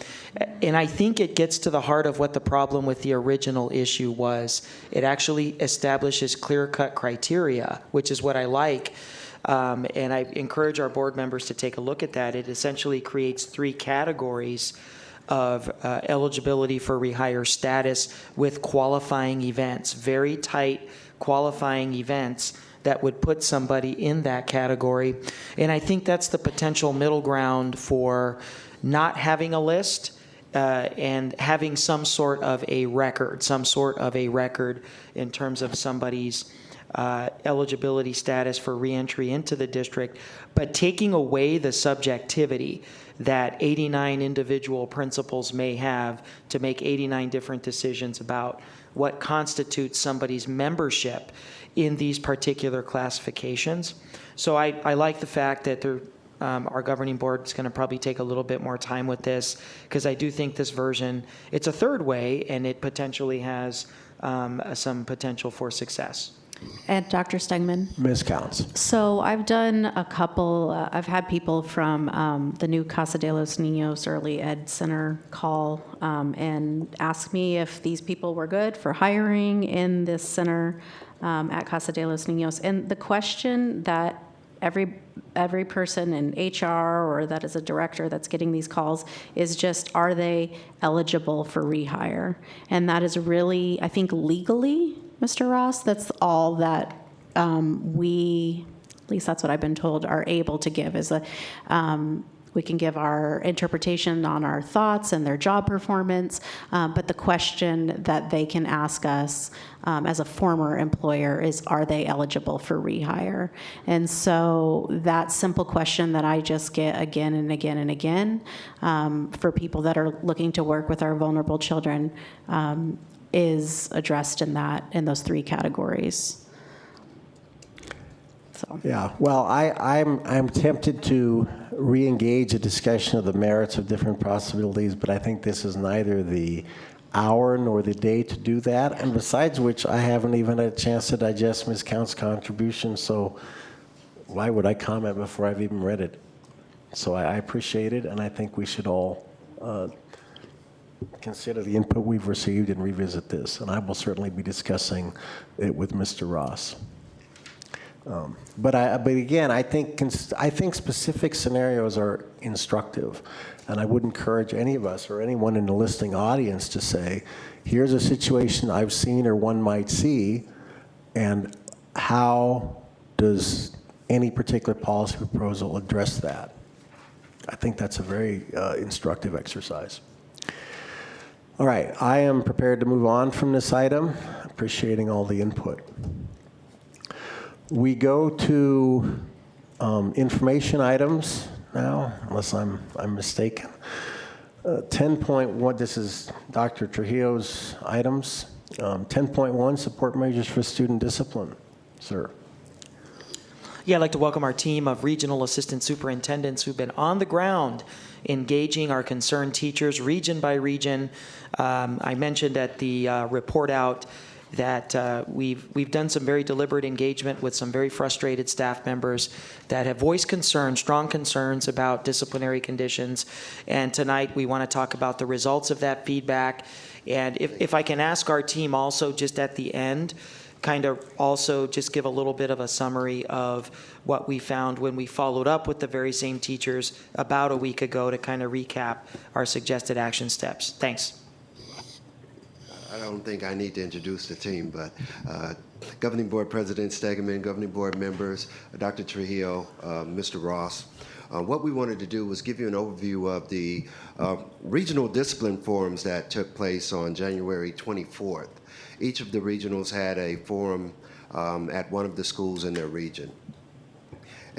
S6: And I think it gets to the heart of what the problem with the original issue was. It actually establishes clear-cut criteria, which is what I like. And I encourage our board members to take a look at that. It essentially creates 3 categories of eligibility for rehire status with qualifying events, very tight qualifying events that would put somebody in that category. And I think that's the potential middle ground for not having a list and having some sort of a record in terms of somebody's eligibility status for reentry into the district, but taking away the subjectivity that 89 individual principals may have to make 89 different decisions about what constitutes somebody's membership in these particular classifications. So I like the fact that our governing board is going to probably take a little bit more time with this, because I do think this version, it's a third way, and it potentially has some potential for success.
S9: And Dr. Stegman?
S1: Ms. Counts.
S9: So I've done a couple, I've had people from the new Casa de los Niños Early Ed Center call and ask me if these people were good for hiring in this center at Casa de los Niños. And the question that every person in HR or that is a director that's getting these calls is just, are they eligible for rehire? And that is really, I think legally, Mr. Ross, that's all that we, at least that's what I've been told, are able to give is We can give our interpretation on our thoughts and their job performance, but the question that they can ask us as a former employer is, are they eligible for rehire? And so that simple question that I just get again and again and again for people that are looking to work with our vulnerable children is addressed in those three categories. So.
S1: Yeah, well, I'm tempted to re-engage a discussion of the merits of different possibilities, but I think this is neither the hour nor the day to do that. And besides which, I haven't even had a chance to digest Ms. Count's contribution, so why would I comment before I've even read it? So I appreciate it, and I think we should all consider the input we've received and revisit this. And I will certainly be discussing it with Mr. Ross. But again, I think specific scenarios are instructive, and I would encourage any of us or anyone in the listening audience to say, here's a situation I've seen or one might see, and how does any particular policy proposal address that? I think that's a very instructive exercise. All right, I am prepared to move on from this item, appreciating all the input. We go to information items now, unless I'm mistaken. 10.1, this is Dr. Trujillo's items. 10.1, support measures for student discipline. Sir.
S6: Yeah, I'd like to welcome our team of regional assistant superintendents who've been on the ground engaging our concerned teachers region by region. I mentioned at the report out that we've done some very deliberate engagement with some very frustrated staff members that have voiced concerns, strong concerns about disciplinary conditions. And tonight we want to talk about the results of that feedback. And if I can ask our team also just at the end, kind of also just give a little bit of a summary of what we found when we followed up with the very same teachers about a week ago to kind of recap our suggested action steps. Thanks.
S16: I don't think I need to introduce the team, but Governing Board President Stegeman, Governing Board members, Dr. Trujillo, Mr. Ross. What we wanted to do was give you an overview of the regional discipline forums that took place on January 24th. Each of the regionals had a forum at one of the schools in their region.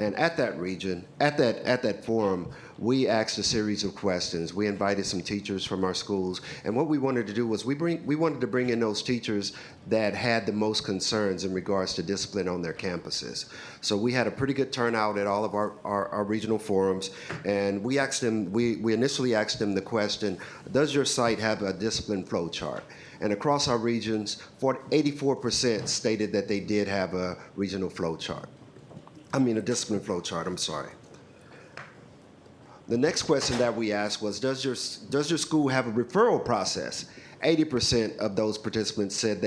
S16: And at that forum, we asked a series of questions. We invited some teachers from our schools, and what we wanted to do was we wanted to bring in those teachers that had the most concerns in regards to discipline on their campuses. So we had a pretty good turnout at all of our regional forums, and we asked them. We initially asked them the question: does your site have a discipline flow chart? And across our regions, 84% stated that they did have a regional flow chart. I mean, a discipline flow chart, I'm sorry. The next question that we asked was, does your school have a referral process? 80% of those participants said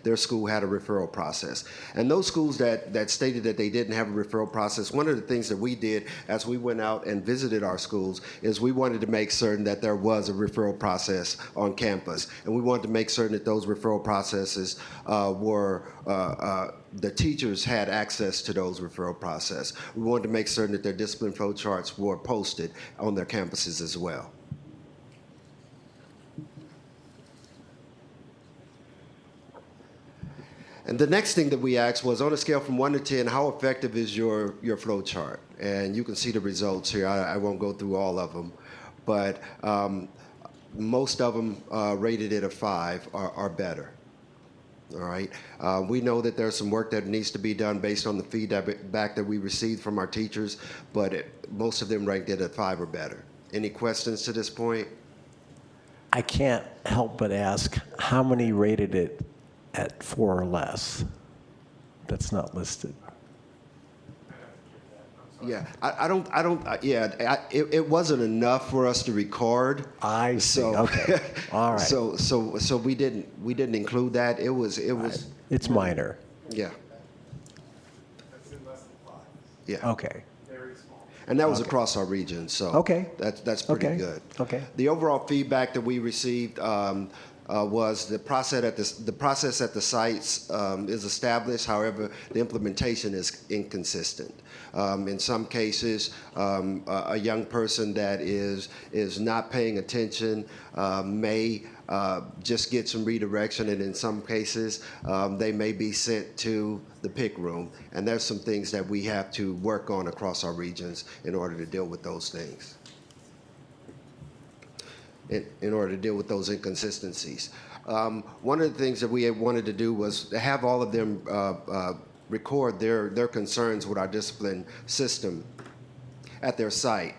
S16: their school had a referral process. And those schools that stated that they didn't have a referral process, one of the things that we did as we went out and visited our schools is we wanted to make certain that there was a referral process on campus. And we wanted to make certain that those referral processes the teachers had access to those referral process. We wanted to make certain that their discipline flow charts were posted on their campuses as well. And the next thing that we asked was, on a scale from 1 to 10, how effective is your flow chart? And you can see the results here. I won't go through all of them, but most of them rated it a 5 or better. All right. We know that there's some work that needs to be done based on the feedback that we received from our teachers, but most of them ranked it at 5 or better. Any questions to this point?
S1: I can't help but ask, how many rated it at 4 or less? That's not listed.
S16: Yeah, it wasn't enough for us to record.
S1: I see. Okay. All right.
S16: So we didn't include that. It was.
S1: It's minor.
S16: Yeah. Yeah.
S1: Okay.
S16: And that was across our region. So
S1: okay.
S16: That's pretty good.
S1: Okay.
S16: The overall feedback that we received, was the process at the sites is established. However, the implementation is inconsistent. In some cases, a young person that is not paying attention may just get some redirection, and in some cases, they may be sent to the PIC room. And there's some things that we have to work on across our regions in order to deal with those things. In order to deal with those inconsistencies. One of the things that we wanted to do was to have all of them record their concerns with our discipline system at their site.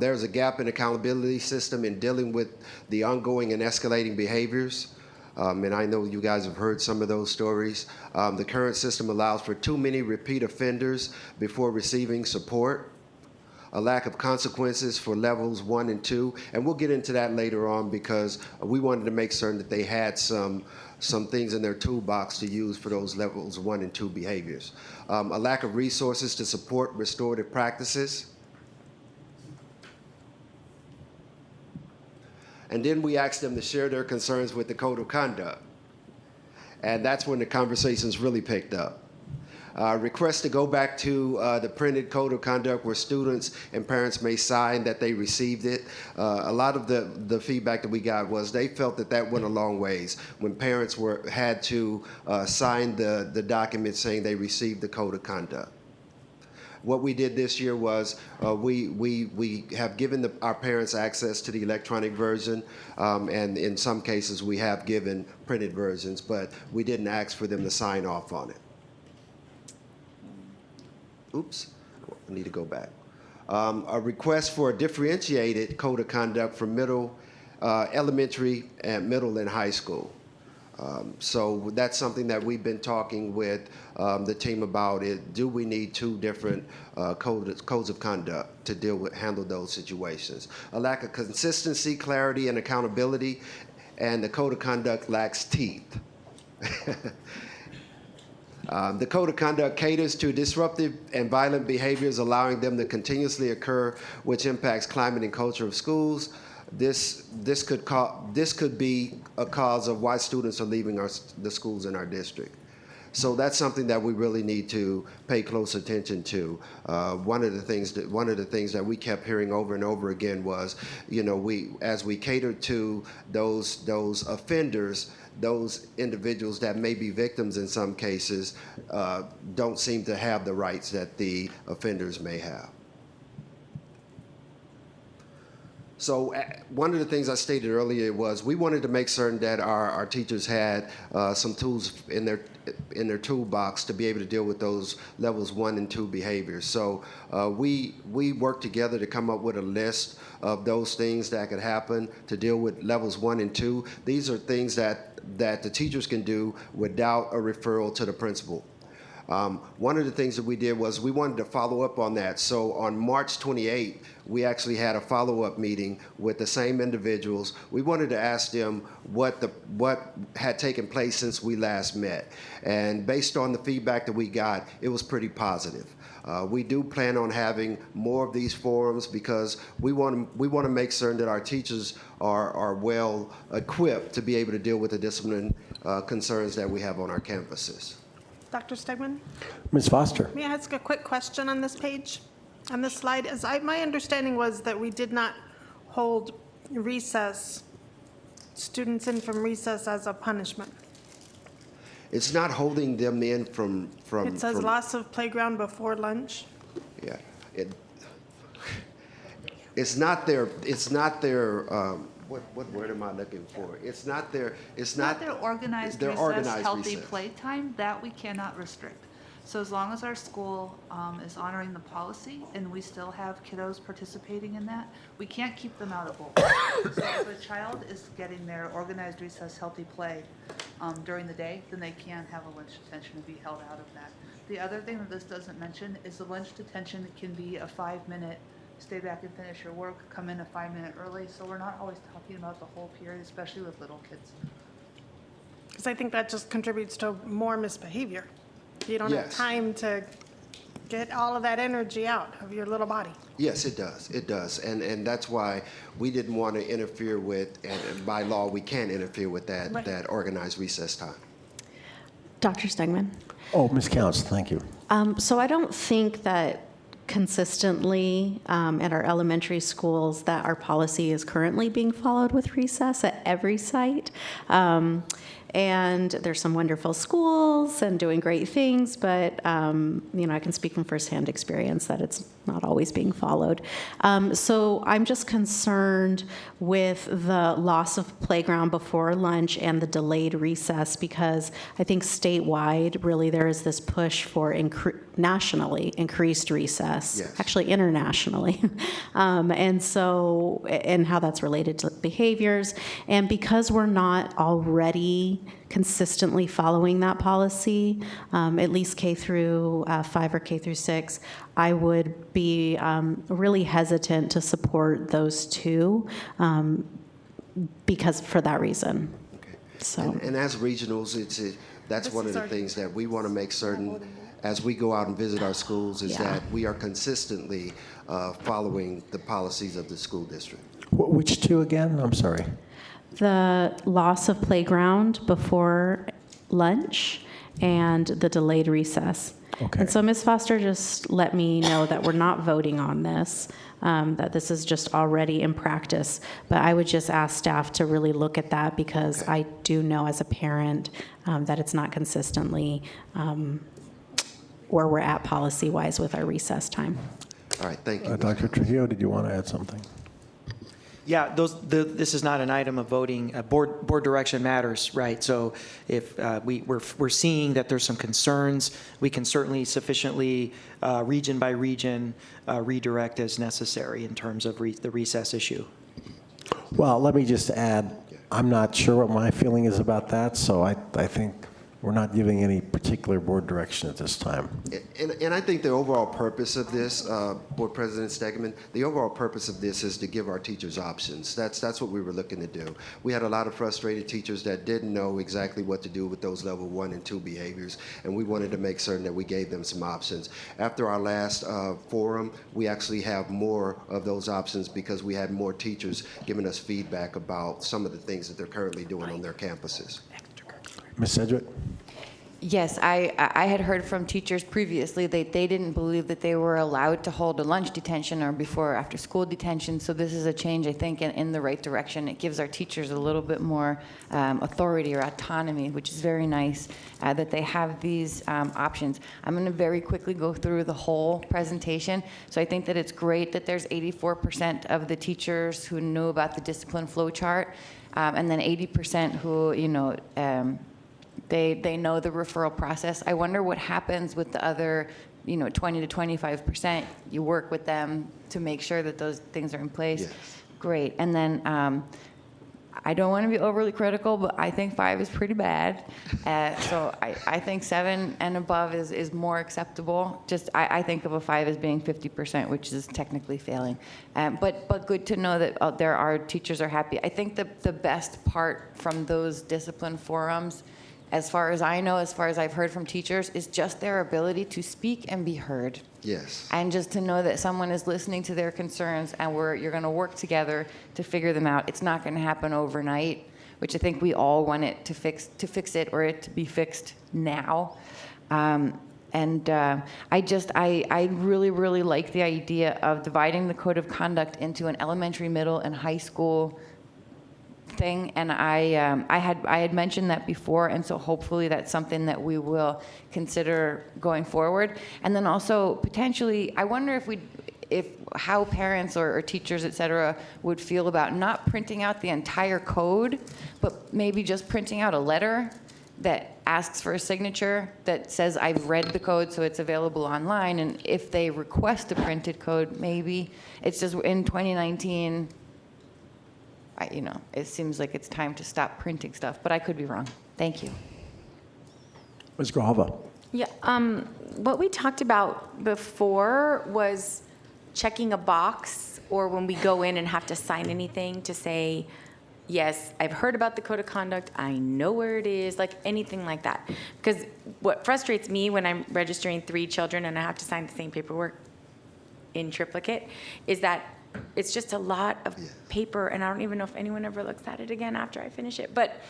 S16: There's a gap in accountability system in dealing with the ongoing and escalating behaviors. And I know you guys have heard some of those stories. The current system allows for too many repeat offenders before receiving support, a lack of consequences for levels 1 and 2. And we'll get into that later on because we wanted to make certain that they had some things in their toolbox to use for those levels 1 and 2 behaviors. A lack of resources to support restorative practices. And then we asked them to share their concerns with the code of conduct. And that's when the conversations really picked up. Request to go back to the printed code of conduct where students and parents may sign that they received it. A lot of the feedback that we got was they felt that went a long ways when parents had to sign the document saying they received the code of conduct. What we did this year was we have given our parents access to the electronic version, and in some cases we have given printed versions, but we didn't ask for them to sign off on it. Oops, I need to go back. A request for a differentiated code of conduct for elementary, and middle and high school. So that's something that we've been talking with the team about. Do we need 2 different codes of conduct to handle those situations? A lack of consistency, clarity, and accountability, and the code of conduct lacks teeth. The code of conduct caters to disruptive and violent behaviors, allowing them to continuously occur, which impacts climate and culture of schools. This could be a cause of why students are leaving the schools in our district. So that's something that we really need to pay close attention to. One of the things that we kept hearing over and over again was, as we cater to those offenders, those individuals that may be victims in some cases don't seem to have the rights that the offenders may have. So one of the things I stated earlier was we wanted to make certain that our teachers had some tools in their toolbox to be able to deal with those levels 1 and 2 behaviors. So we worked together to come up with a list of those things that could happen to deal with levels 1 and 2. These are things that the teachers can do without a referral to the principal. One of the things that we did was we wanted to follow up on that. So on March 28th, we actually had a follow-up meeting with the same individuals. We wanted to ask them what had taken place since we last met. And based on the feedback that we got, it was pretty positive. We do plan on having more of these forums because we want to make certain that our teachers are well equipped to be able to deal with the discipline concerns that we have on our campuses.
S22: Dr. Stegman?
S1: Ms. Foster.
S22: May I ask a quick question on this page, on this slide? My understanding was that we did not hold students in from recess as a punishment.
S16: It's not holding them in from.
S22: It says loss of playground before lunch.
S16: Yeah, it's not their. What word am I looking for? It's not their
S17: organized
S16: their
S17: recess,
S16: organized
S17: healthy
S16: recess.
S17: playtime, that we cannot restrict. So as long as our school is honoring the policy and we still have kiddos participating in that, we can't keep them out of bowl. So if a child is getting their organized recess, healthy play during the day, then they can have a lunch detention and be held out of that. The other thing that this doesn't mention is the lunch detention can be a 5-minute stay back and finish your work, come in a 5-minute early. So we're not always talking about the whole period, especially with little kids.
S22: Because I think that just contributes to more misbehavior. You don't have
S16: Yes.
S22: time to get all of that energy out of your little body.
S16: Yes, it does. It does. And that's why we didn't want to interfere with, and by law, we can't interfere with that,
S22: Right.
S16: that organized recess time.
S9: Dr. Stegman?
S1: Oh, Ms. Counts, thank you.
S9: So I don't think that consistently at our elementary schools that our policy is currently being followed with recess at every site. And there's some wonderful schools and doing great things, but I can speak from firsthand experience that it's not always being followed. So I'm just concerned with the loss of playground before lunch and the delayed recess, because I think statewide, really, there is this push for nationally increased recess,
S16: Yes.
S9: actually internationally, and how that's related to behaviors. And because we're not already consistently following that policy, at least K through 5 or K through 6, I would be really hesitant to support those two because for that reason.
S16: Okay.
S9: So.
S16: And as regionals, that's one of the things that we want to make certain as we go out and visit our schools is that we are consistently following the policies of the school district.
S1: Which two again? I'm sorry.
S9: The loss of playground before lunch and the delayed recess.
S1: Okay.
S9: And so Ms. Foster just let me know that we're not voting on this, that this is just already in practice. But I would just ask staff to really look at that, because I do know as a parent that it's not consistently where we're at policy-wise with our recess time.
S16: All right, thank you.
S1: Dr. Trujillo, did you want to add something?
S6: Yeah, this is not an item of voting. Board direction matters, right? So if we're seeing that there's some concerns, we can certainly sufficiently, region by region, redirect as necessary in terms of the recess issue.
S1: Well, let me just add, I'm not sure what my feeling is about that, so I think we're not giving any particular board direction at this time.
S16: And I think the overall purpose of this, Board President Stegman, the overall purpose of this is to give our teachers options. That's what we were looking to do. We had a lot of frustrated teachers that didn't know exactly what to do with those level 1 and 2 behaviors, and we wanted to make certain that we gave them some options. After our last forum, we actually have more of those options because we had more teachers giving us feedback about some of the things that they're currently doing on their campuses.
S1: Ms. Sedgwick?
S7: Yes, I had heard from teachers previously that they didn't believe that they were allowed to hold a lunch detention or before or after school detention. So this is a change, I think, in the right direction. It gives our teachers a little bit more authority or autonomy, which is very nice that they have these options. I'm going to very quickly go through the whole presentation. So I think that it's great that there's 84% of the teachers who knew about the discipline flow chart, and then 80% who, they know the referral process. I wonder what happens with the other, 20 to 25%. You work with them to make sure that those things are in place.
S16: Yes.
S7: Great. And then I don't want to be overly critical, but I think 5 is pretty bad. So I think 7 and above is more acceptable. Just I think of a 5 as being 50%, which is technically failing. But good to know that there are teachers are happy. I think the best part from those discipline forums, as far as I know, as far as I've heard from teachers, is just their ability to speak and be heard.
S16: Yes.
S7: And just to know that someone is listening to their concerns and you're going to work together to figure them out. It's not going to happen overnight, which I think we all want it to fix it or it to be fixed now. I really, really like the idea of dividing the code of conduct into an elementary, middle, and high school thing, and I had mentioned that before, and so hopefully that's something that we will consider going forward. And then also potentially, I wonder if how parents or teachers, et cetera, would feel about not printing out the entire code, but maybe just printing out a letter that asks for a signature that says I've read the code, so it's available online. And if they request a printed code, maybe it's just in 2019. It seems like it's time to stop printing stuff, but I could be wrong. Thank you.
S1: Ms. Grava?
S2: Yeah, what we talked about before was checking a box, or when we go in and have to sign anything to say, yes, I've heard about the code of conduct, I know where it is, like anything like that. Because what frustrates me when I'm registering 3 children and I have to sign the same paperwork in triplicate is that it's just a lot of paper, and I don't even know if anyone ever looks at it again after I finish it. But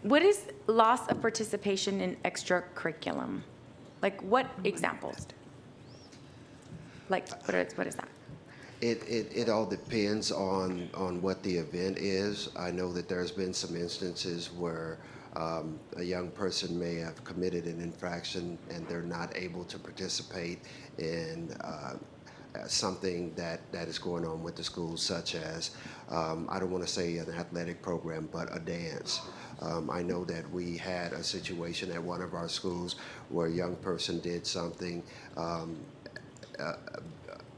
S2: what is loss of participation in extracurriculum? Like, what examples? Like, what is that?
S16: It all depends on what the event is. I know that there's been some instances where a young person may have committed an infraction and they're not able to participate in something that is going on with the school, such as, I don't want to say an athletic program, but a dance. I know that we had a situation at one of our schools where a young person did something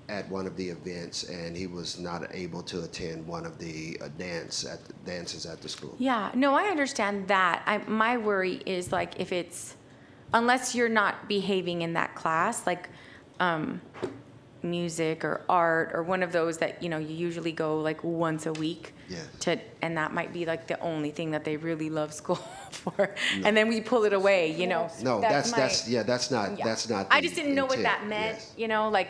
S16: at one of the events, and he was not able to attend one of the dances at the school.
S2: Yeah, no, I understand that. My worry is like if it's, unless you're not behaving in that class, like music or art or one of those that, you usually go like once a week.
S16: Yeah.
S2: And that might be like the only thing that they really love school for. No. And then we pull it away,
S16: No, that's not.
S2: I just didn't know what
S16: intent.
S2: that meant,
S16: Yes.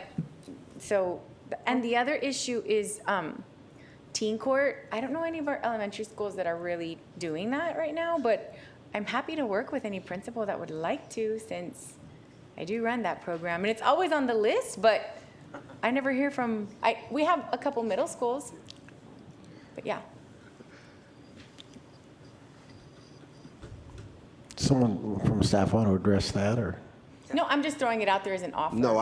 S2: So, and the other issue is teen court. I don't know any of our elementary schools that are really doing that right now, but I'm happy to work with any principal that would like to, since I do run that program. And it's always on the list, but I never hear from, we have a couple middle schools, but yeah.
S1: Someone from staff want to address that, or?
S2: No, I'm just throwing it out there as an offer.
S16: No,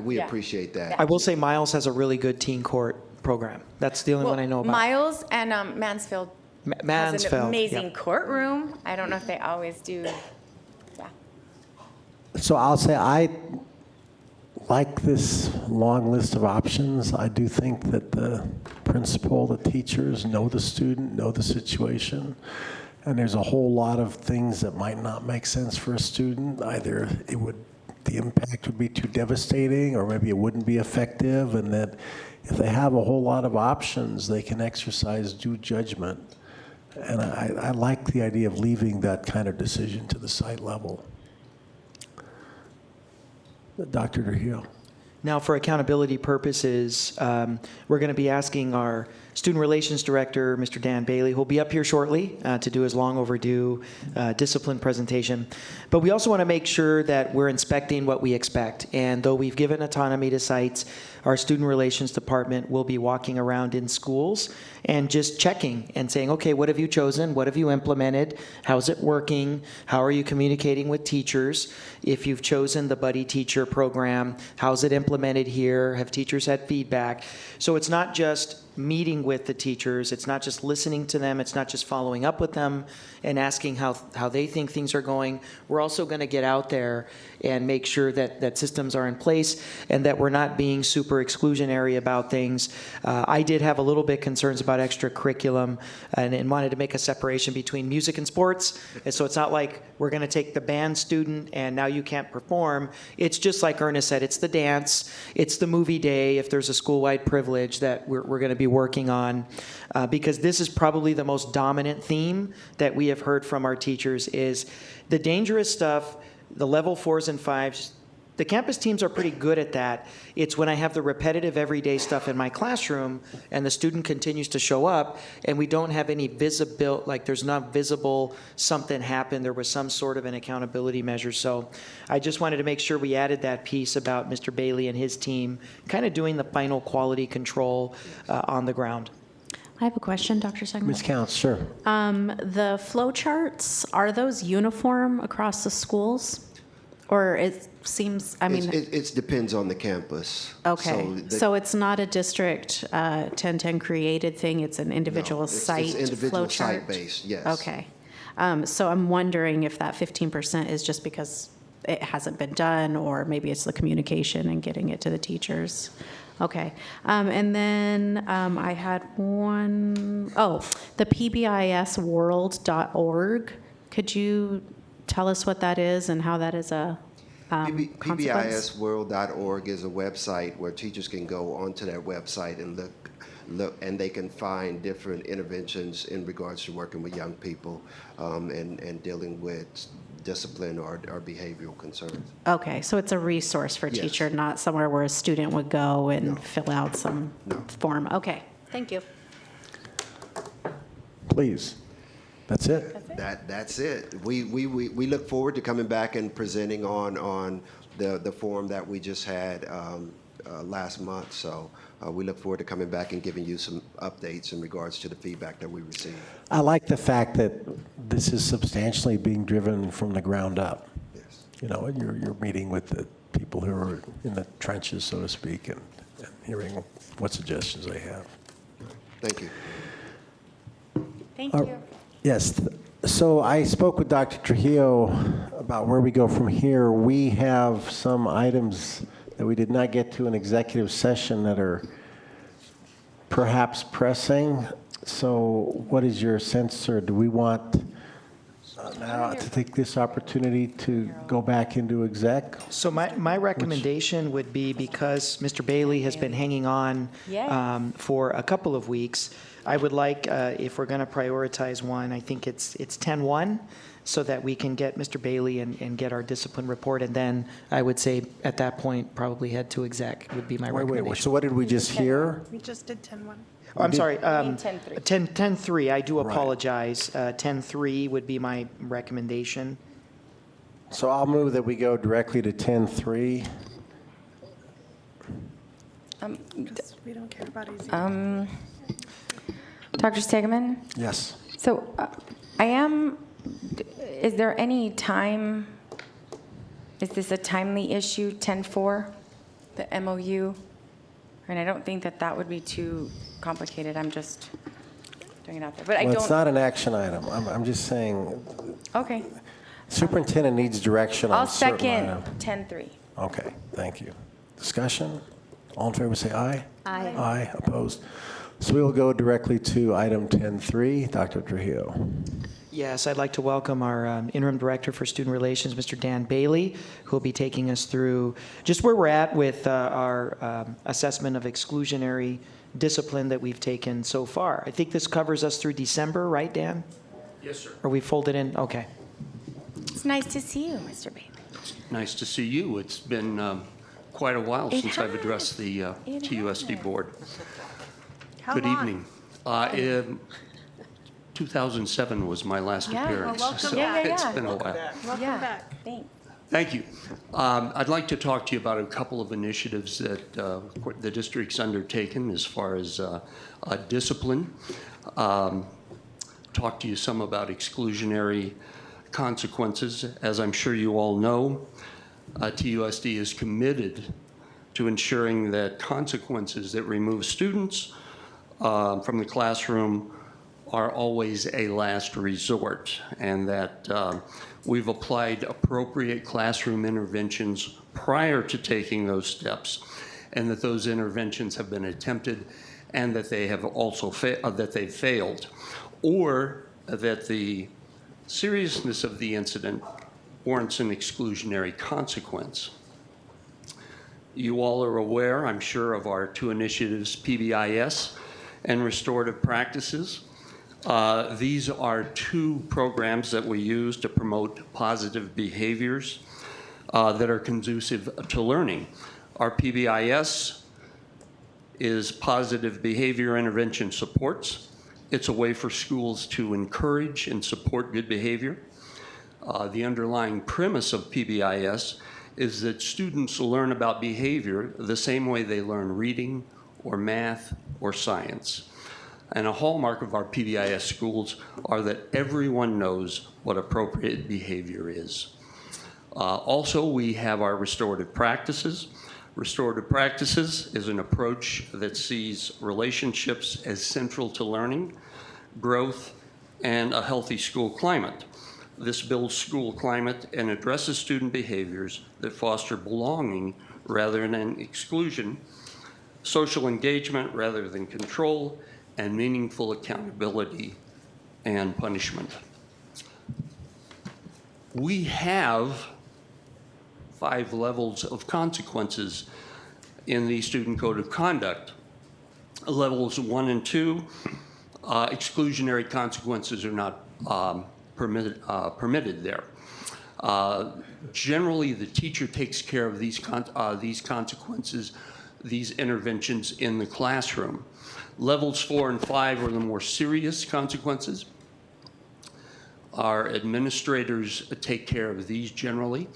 S16: we
S2: Yeah.
S16: appreciate that.
S6: I will say Miles has a really good teen court program. That's the only one I know about.
S2: Miles and Mansfield has
S6: Mansfield,
S2: an amazing
S6: yeah.
S2: courtroom. I don't know if they always do. Yeah.
S1: So I'll say I like this long list of options. I do think that the principal, the teachers know the student, know the situation. And there's a whole lot of things that might not make sense for a student. Either the impact would be too devastating, or maybe it wouldn't be effective, and that if they have a whole lot of options, they can exercise due judgment. And I like the idea of leaving that kind of decision to the site level. Dr. Trujillo.
S6: Now, for accountability purposes, we're going to be asking our Student Relations Director, Mr. Dan Bailey, who will be up here shortly to do his long overdue discipline presentation. But we also want to make sure that we're inspecting what we expect. And though we've given autonomy to sites, our Student Relations Department will be walking around in schools and just checking and saying, okay, what have you chosen? What have you implemented? How's it working? How are you communicating with teachers? If you've chosen the buddy teacher program, how's it implemented here? Have teachers had feedback? So it's not just meeting with the teachers, it's not just listening to them, it's not just following up with them and asking how they think things are going. We're also going to get out there and make sure that systems are in place and that we're not being super exclusionary about things. I did have a little bit concerns about extracurriculum and wanted to make a separation between music and sports. And so it's not like we're going to take the band student and now you can't perform. It's just like Ernest said, it's the dance, it's the movie day, if there's a school-wide privilege that we're going to be working on. Because this is probably the most dominant theme that we have heard from our teachers is the dangerous stuff, the level 4s and 5s. The campus teams are pretty good at that. It's when I have the repetitive everyday stuff in my classroom and the student continues to show up and we don't have any visible, like there's not visible something happened, there was some sort of an accountability measure. So I just wanted to make sure we added that piece about Mr. Bailey and his team kind of doing the final quality control on the ground.
S9: I have a question, Dr. Segman.
S1: Ms. Counts, sure.
S9: The flow charts, are those uniform across the schools? Or it seems,
S16: It depends on the campus.
S9: Okay, so it's not a district 1010 created thing, it's an individual site
S16: It's individual
S9: flow chart?
S16: site-based, yes.
S9: Okay. So I'm wondering if that 15% is just because it hasn't been done, or maybe it's the communication and getting it to the teachers. Okay. And then I had the PBISworld.org. Could you tell us what that is and how that is a consequence?
S16: PBISworld.org is a website where teachers can go onto that website and look look, and they can find different interventions in regards to working with young people and dealing with discipline or behavioral concerns.
S9: Okay, so it's a resource for a
S16: Yes.
S9: teacher, not somewhere where a student would go and fill out some form. Okay, thank you.
S1: Please. That's it.
S16: That's it. We look forward to coming back and presenting on the forum that we just had last month. So we look forward to coming back and giving you some updates in regards to the feedback that we received.
S1: I like the fact that this is substantially being driven from the ground up.
S16: Yes.
S1: You know, you're meeting with the people who are in the trenches, so to speak, and hearing what suggestions they have.
S16: Thank you.
S2: Thank you.
S1: Yes. So I spoke with Dr. Trujillo about where we go from here. We have some items that we did not get to in executive session that are perhaps pressing. So what is your sense, sir? Do we want now to take this opportunity to go back into exec?
S6: So my recommendation would be, because Mr. Bailey has been hanging on for a couple of weeks, I would like, if we're going to prioritize one, I think it's 10-1, so that we can get Mr. Bailey and get our discipline report, and then I would say at that point probably head to exec would be my recommendation.
S1: Wait. So what did we just hear?
S22: We just did 10-1.
S6: Oh, I'm sorry.
S2: 10-3.
S6: 10-3. I do
S1: Right.
S6: apologize. 10-3 would be my recommendation.
S1: So I'll move that we go directly to 10-3.
S22: Because we don't care about easy.
S2: Dr. Stegeman?
S1: Yes.
S2: So is there any time, is this a timely issue, 10-4, the MOU? And I don't think that would be too complicated. I'm just doing it out there. But I
S1: Well,
S2: don't.
S1: it's not an action item. I'm just saying,
S2: Okay.
S1: superintendent needs direction
S2: I'll
S1: on certain
S2: second
S1: items.
S2: 10-3.
S1: Okay, thank you. Discussion? All in favor, say aye.
S15: Aye.
S1: Aye, opposed. So we will go directly to item 10-3. Dr. Trujillo.
S6: Yes, I'd like to welcome our interim director for student relations, Mr. Dan Bailey, who will be taking us through just where we're at with our assessment of exclusionary discipline that we've taken so far. I think this covers us through December, right, Dan?
S18: Yes, sir.
S6: Are we folded in? Okay.
S2: It's nice to see you, Mr. Bailey.
S18: Nice to see you. It's been quite a while
S2: It
S18: since I've
S2: has.
S18: addressed the
S2: It
S18: TUSD
S2: has.
S18: board.
S22: How
S18: Good
S22: long?
S18: evening. 2007 was my last
S2: Yeah.
S18: appearance.
S22: Well, welcome
S18: so
S22: back.
S18: It's
S2: Yeah.
S18: been a while.
S22: Welcome
S2: Yeah.
S22: back.
S2: Thanks.
S18: Thank you. I'd like to talk to you about a couple of initiatives that the district's undertaken as far as discipline. Talk to you some about exclusionary consequences. As I'm sure you all know, TUSD is committed to ensuring that consequences that remove students from the classroom are always a last resort, and that we've applied appropriate classroom interventions prior to taking those steps, and that those interventions have been attempted and that they have also that they've failed, or that the seriousness of the incident warrants an exclusionary consequence. You all are aware, I'm sure, of our two initiatives, PBIS and restorative practices. These are two programs that we use to promote positive behaviors that are conducive to learning. Our PBIS is positive behavior intervention supports. It's a way for schools to encourage and support good behavior. The underlying premise of PBIS is that students learn about behavior the same way they learn reading or math or science. And a hallmark of our PBIS schools are that everyone knows what appropriate behavior is. Also, we have our restorative practices. Restorative practices is an approach that sees relationships as central to learning, growth, and a healthy school climate. This builds school climate and addresses student behaviors that foster belonging rather than exclusion, social engagement rather than control, and meaningful accountability and punishment. We have 5 levels of consequences in the Student Code of Conduct. Levels 1 and 2, exclusionary consequences are not permitted there. Generally, the teacher takes care of these consequences, these interventions in the classroom. Levels 4 and 5 are the more serious consequences. Our administrators take care of these generally.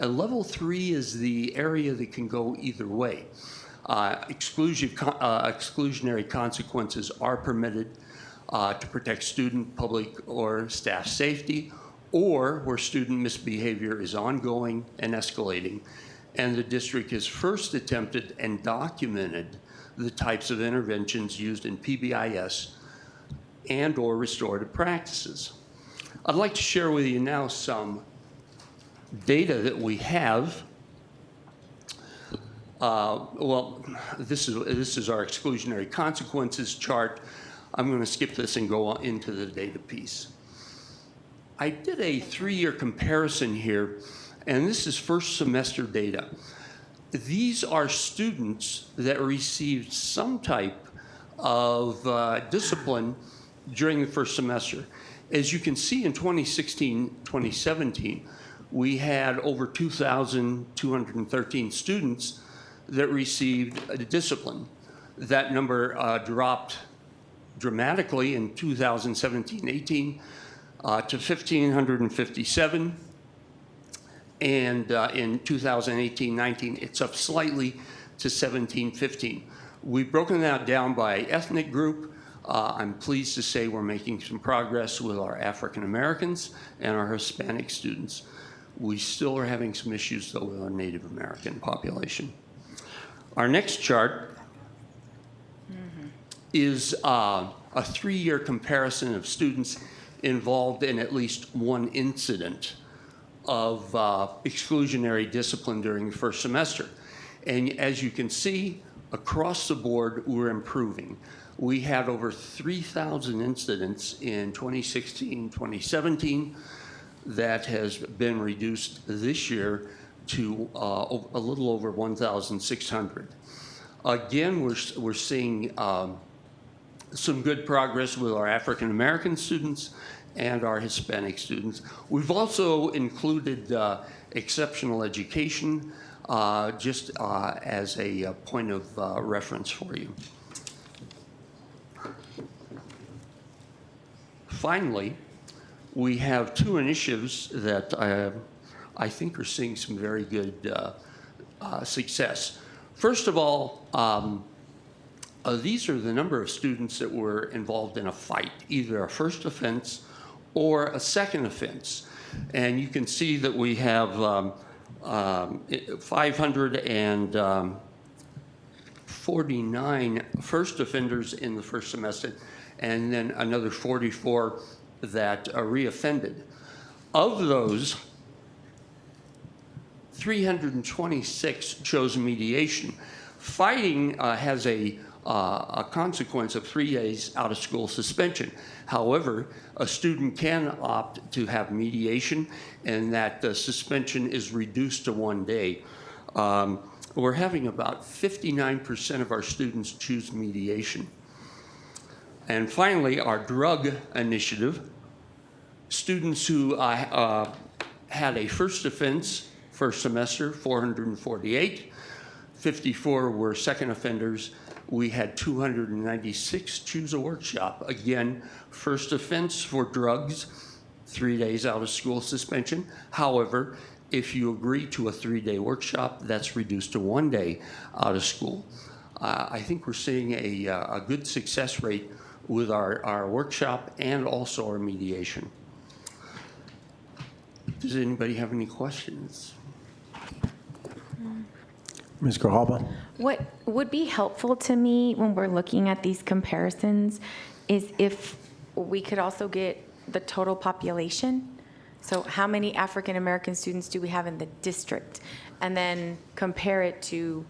S18: And level 3 is the area that can go either way. Exclusionary consequences are permitted to protect student, public, or staff safety, or where student misbehavior is ongoing and escalating, and the district has first attempted and documented the types of interventions used in PBIS and or restorative practices. I'd like to share with you now some data that we have. Well, this is our exclusionary consequences chart. I'm going to skip this and go on into the data piece. I did a 3-year comparison here, and this is first semester data. These are students that received some type of discipline during the first semester. As you can see in 2016, 2017, we had over 2,213 students that received a discipline. That number dropped dramatically in 2017-18 to 1,557. And in 2018-19, it's up slightly to 1,715. We've broken that down by ethnic group. I'm pleased to say we're making some progress with our African Americans and our Hispanic students. We still are having some issues, though, with our Native American population. Our next chart is a 3-year comparison of students involved in at least one incident of exclusionary discipline during the first semester. And as you can see, across the board, we're improving. We had over 3,000 incidents in 2016, 2017. That has been reduced this year to a little over 1,600. Again, we're seeing some good progress with our African American students and our Hispanic students. We've also included exceptional education just as a point of reference for you. Finally, we have 2 initiatives that I think are seeing some very good success. First of all, these are the number of students that were involved in a fight, either a first offense or a second offense. And you can see that we have 549 first offenders in the first semester, and then another 44 that reoffended. Of those, 326 chose mediation. Fighting has a consequence of 3 days out of school suspension. However, a student can opt to have mediation, and that suspension is reduced to 1 day. We're having about 59% of our students choose mediation. And finally, our drug initiative. Students who had a first offense first semester, 448. 54 were second offenders. We had 296 choose a workshop. Again, first offense for drugs, 3 days out of school suspension. However, if you agree to a 3-day workshop, that's reduced to 1 day out of school. I think we're seeing a good success rate with our workshop and also our mediation. Does anybody have any questions?
S1: Ms. Grijalba?
S2: What would be helpful to me when we're looking at these comparisons is if we could also get the total population. So how many African American students do we have in the district? And then compare it to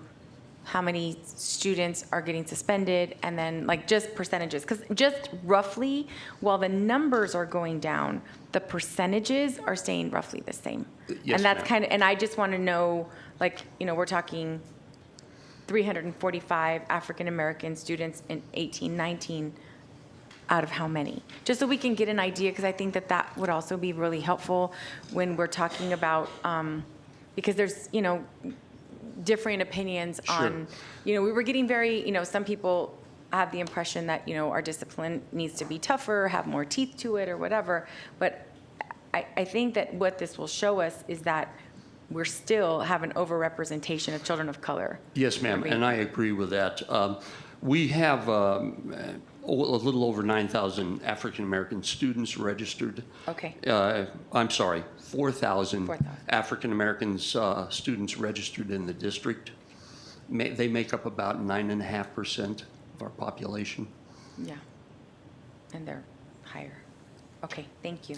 S2: how many students are getting suspended, and then like just percentages. Because just roughly, while the numbers are going down, the percentages are staying roughly the same.
S18: Yes,
S2: and that's
S18: ma'am.
S2: kind of, and I just want to know, like, you know, we're talking 345 African American students in 1819 out of how many? Just so we can get an idea, because I think that that would also be really helpful when we're talking about, because there's, differing opinions on, we were getting very, some people have the impression that, our discipline needs to be tougher, have more teeth to it or whatever. But I think that what this will show us is that we're still have an overrepresentation of children of color.
S18: Yes, ma'am, and I agree with that. We have a little over 9,000 African American students registered.
S2: Okay.
S18: I'm sorry, 4,000 African American students registered in the district. They make up about 9.5% of our population.
S2: Yeah, and they're higher. Okay, thank you.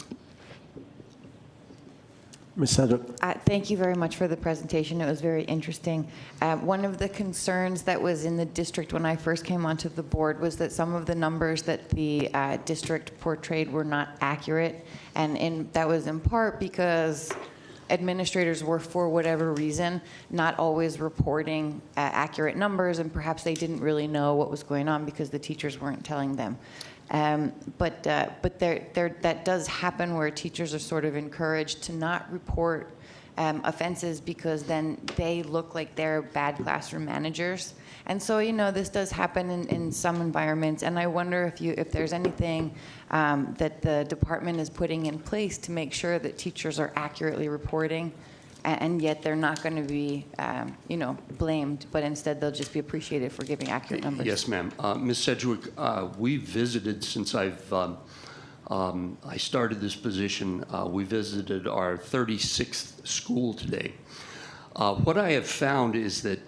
S1: Ms. Sedgwick.
S7: Thank you very much for the presentation. It was very interesting. One of the concerns that was in the district when I first came onto the board was that some of the numbers that the district portrayed were not accurate, and that was in part because administrators were, for whatever reason, not always reporting accurate numbers, and perhaps they didn't really know what was going on because the teachers weren't telling them. But that does happen where teachers are sort of encouraged to not report offenses because then they look like they're bad classroom managers. And so, this does happen in some environments. And I wonder if there's anything that the department is putting in place to make sure that teachers are accurately reporting, and yet they're not going to be, blamed, but instead they'll just be appreciated for giving accurate numbers.
S18: Yes, ma'am. Ms. Sedgwick, we visited since I started this position. We visited our 36th school today. What I have found is that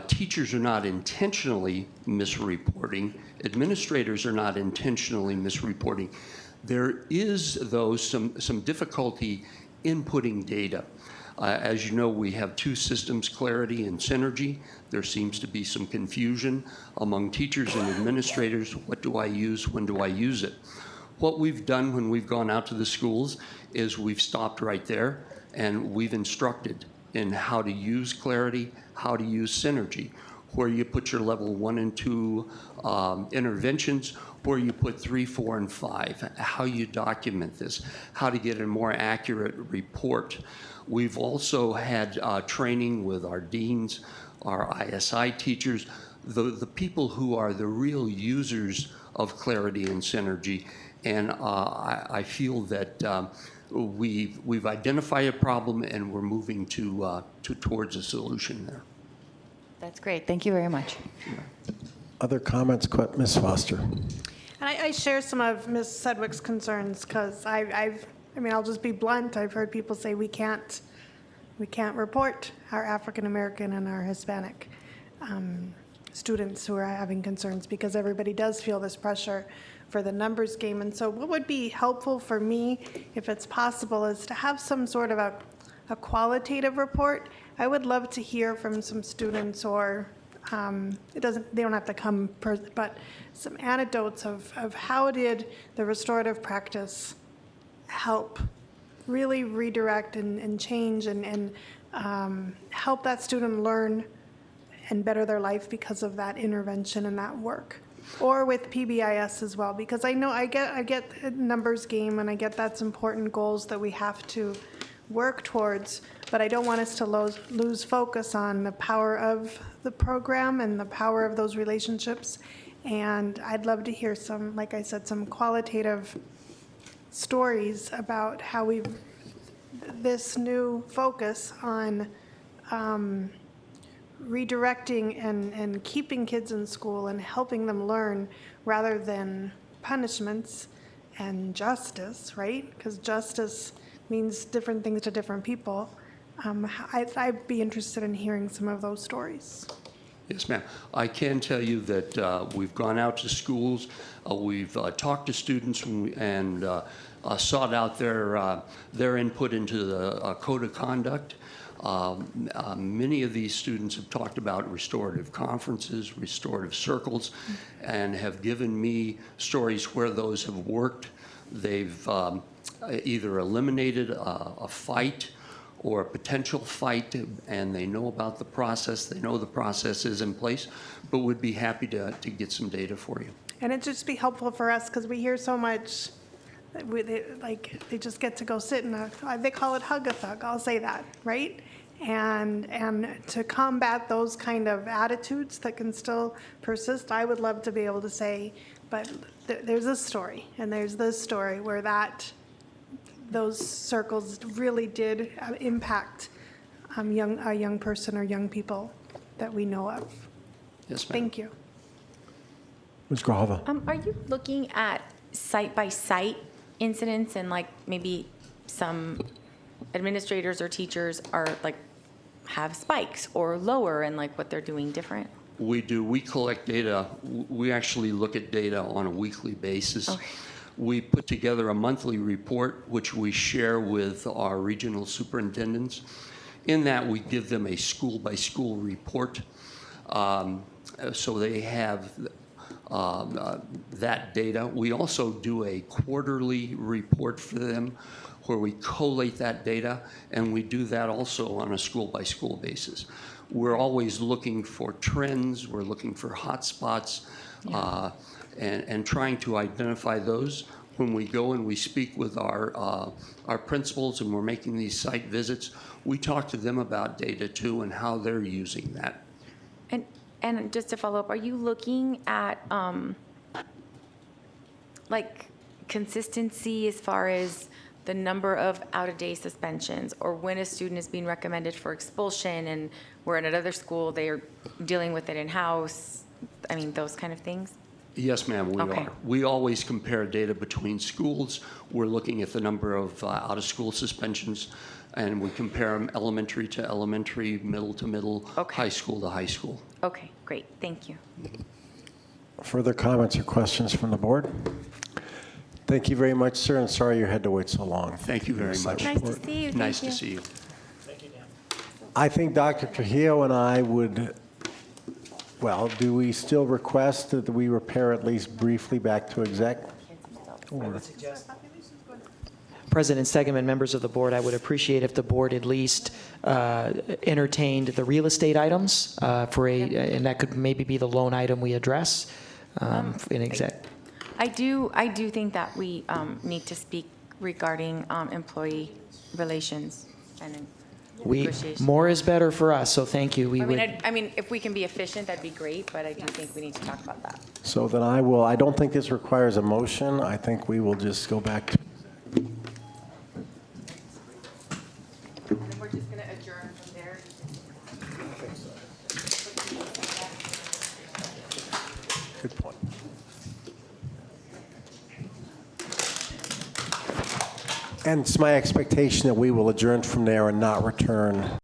S18: teachers are not intentionally misreporting. Administrators are not intentionally misreporting. There is, though, some difficulty inputting data. As you know, we have two systems, Clarity and Synergy. There seems to be some confusion among teachers and administrators. What do I use? When do I use it? What we've done when we've gone out to the schools is we've stopped right there and we've instructed in how to use Clarity, how to use Synergy, where you put your level 1 and 2 interventions, where you put 3, 4, and 5, how you document this, how to get a more accurate report. We've also had training with our deans, our ISI teachers, the people who are the real users of Clarity and Synergy. And I feel that we've identified a problem and we're moving towards a solution there.
S7: That's great. Thank you very much.
S1: Other comments, Ms. Foster?
S22: And I share some of Ms. Sedgwick's concerns because I'll just be blunt. I've heard people say we can't report our African American and our Hispanic students who are having concerns because everybody does feel this pressure for the numbers game. And so what would be helpful for me, if it's possible, is to have some sort of a qualitative report. I would love to hear from some students, or they don't have to come, but some anecdotes of how did the restorative practice help really redirect and change and help that student learn and better their life because of that intervention and that work. Or with PBIS as well, because I know I get the numbers game, and I get that's important goals that we have to work towards, but I don't want us to lose focus on the power of the program and the power of those relationships. And I'd love to hear some, like I said, some qualitative stories about how this new focus on redirecting and keeping kids in school and helping them learn rather than punishments and justice, right? Because justice means different things to different people. I'd be interested in hearing some of those stories.
S18: Yes, ma'am. I can tell you that we've gone out to schools, we've talked to students, and sought out their input into the code of conduct. Many of these students have talked about restorative conferences, restorative circles, and have given me stories where those have worked. They've either eliminated a fight or a potential fight, and they know about the process, they know the process is in place, but would be happy to get some data for you.
S22: And it'd just be helpful for us because we hear so much, they just get to go sit in they call it hug-a-thug, I'll say that, right? And to combat those kind of attitudes that can still persist, I would love to be able to say, but there's this story, and there's this story where those circles really did impact a young person or young people that we know of.
S18: Yes, ma'am.
S22: Thank you.
S1: Ms. Grahava.
S2: Are you looking at site-by-site incidents and like maybe some administrators or teachers are like have spikes or lower and like what they're doing different?
S18: We do. We collect data. We actually look at data on a weekly basis.
S2: Okay.
S18: We put together a monthly report, which we share with our regional superintendents. In that, we give them a school-by-school report. So they have that data. We also do a quarterly report for them where we collate that data, and we do that also on a school-by-school basis. We're always looking for trends, we're looking for hot spots, and trying to identify those. When we go and we speak with our principals and we're making these site visits, we talk to them about data too and how they're using that.
S2: And just to follow up, are you looking at like consistency as far as the number of out-of-day suspensions or when a student is being recommended for expulsion and where at another school they are dealing with it in-house? I mean, those kind of things?
S18: Yes, ma'am, we
S2: Okay.
S18: are. We always compare data between schools. We're looking at the number of out-of-school suspensions, and we compare them elementary to elementary, middle to middle, high school to high school.
S2: Okay, great, thank you.
S1: Further comments or questions from the board? Thank you very much, sir, and sorry you had to wait so long.
S18: Thank you very much.
S2: Nice to see you.
S18: Nice
S2: Thank
S18: to see you.
S1: I think Dr. Trujillo and I would, well, do we still request that we repair at least briefly back to exec? Or-
S6: President Stegeman, members of the board, I would appreciate if the board at least entertained the real estate items and that could maybe be the loan item we address in exec.
S2: I do think that we need to speak regarding employee relations and negotiations.
S6: More is better for us, so thank you.
S2: I mean, if we can be efficient, that'd be great, but I do think we need to talk about that.
S1: So then I don't think this requires a motion. I think we will just go back to.
S2: And we're just going to adjourn from there.
S1: Good point. And it's my expectation that we will adjourn from there and not return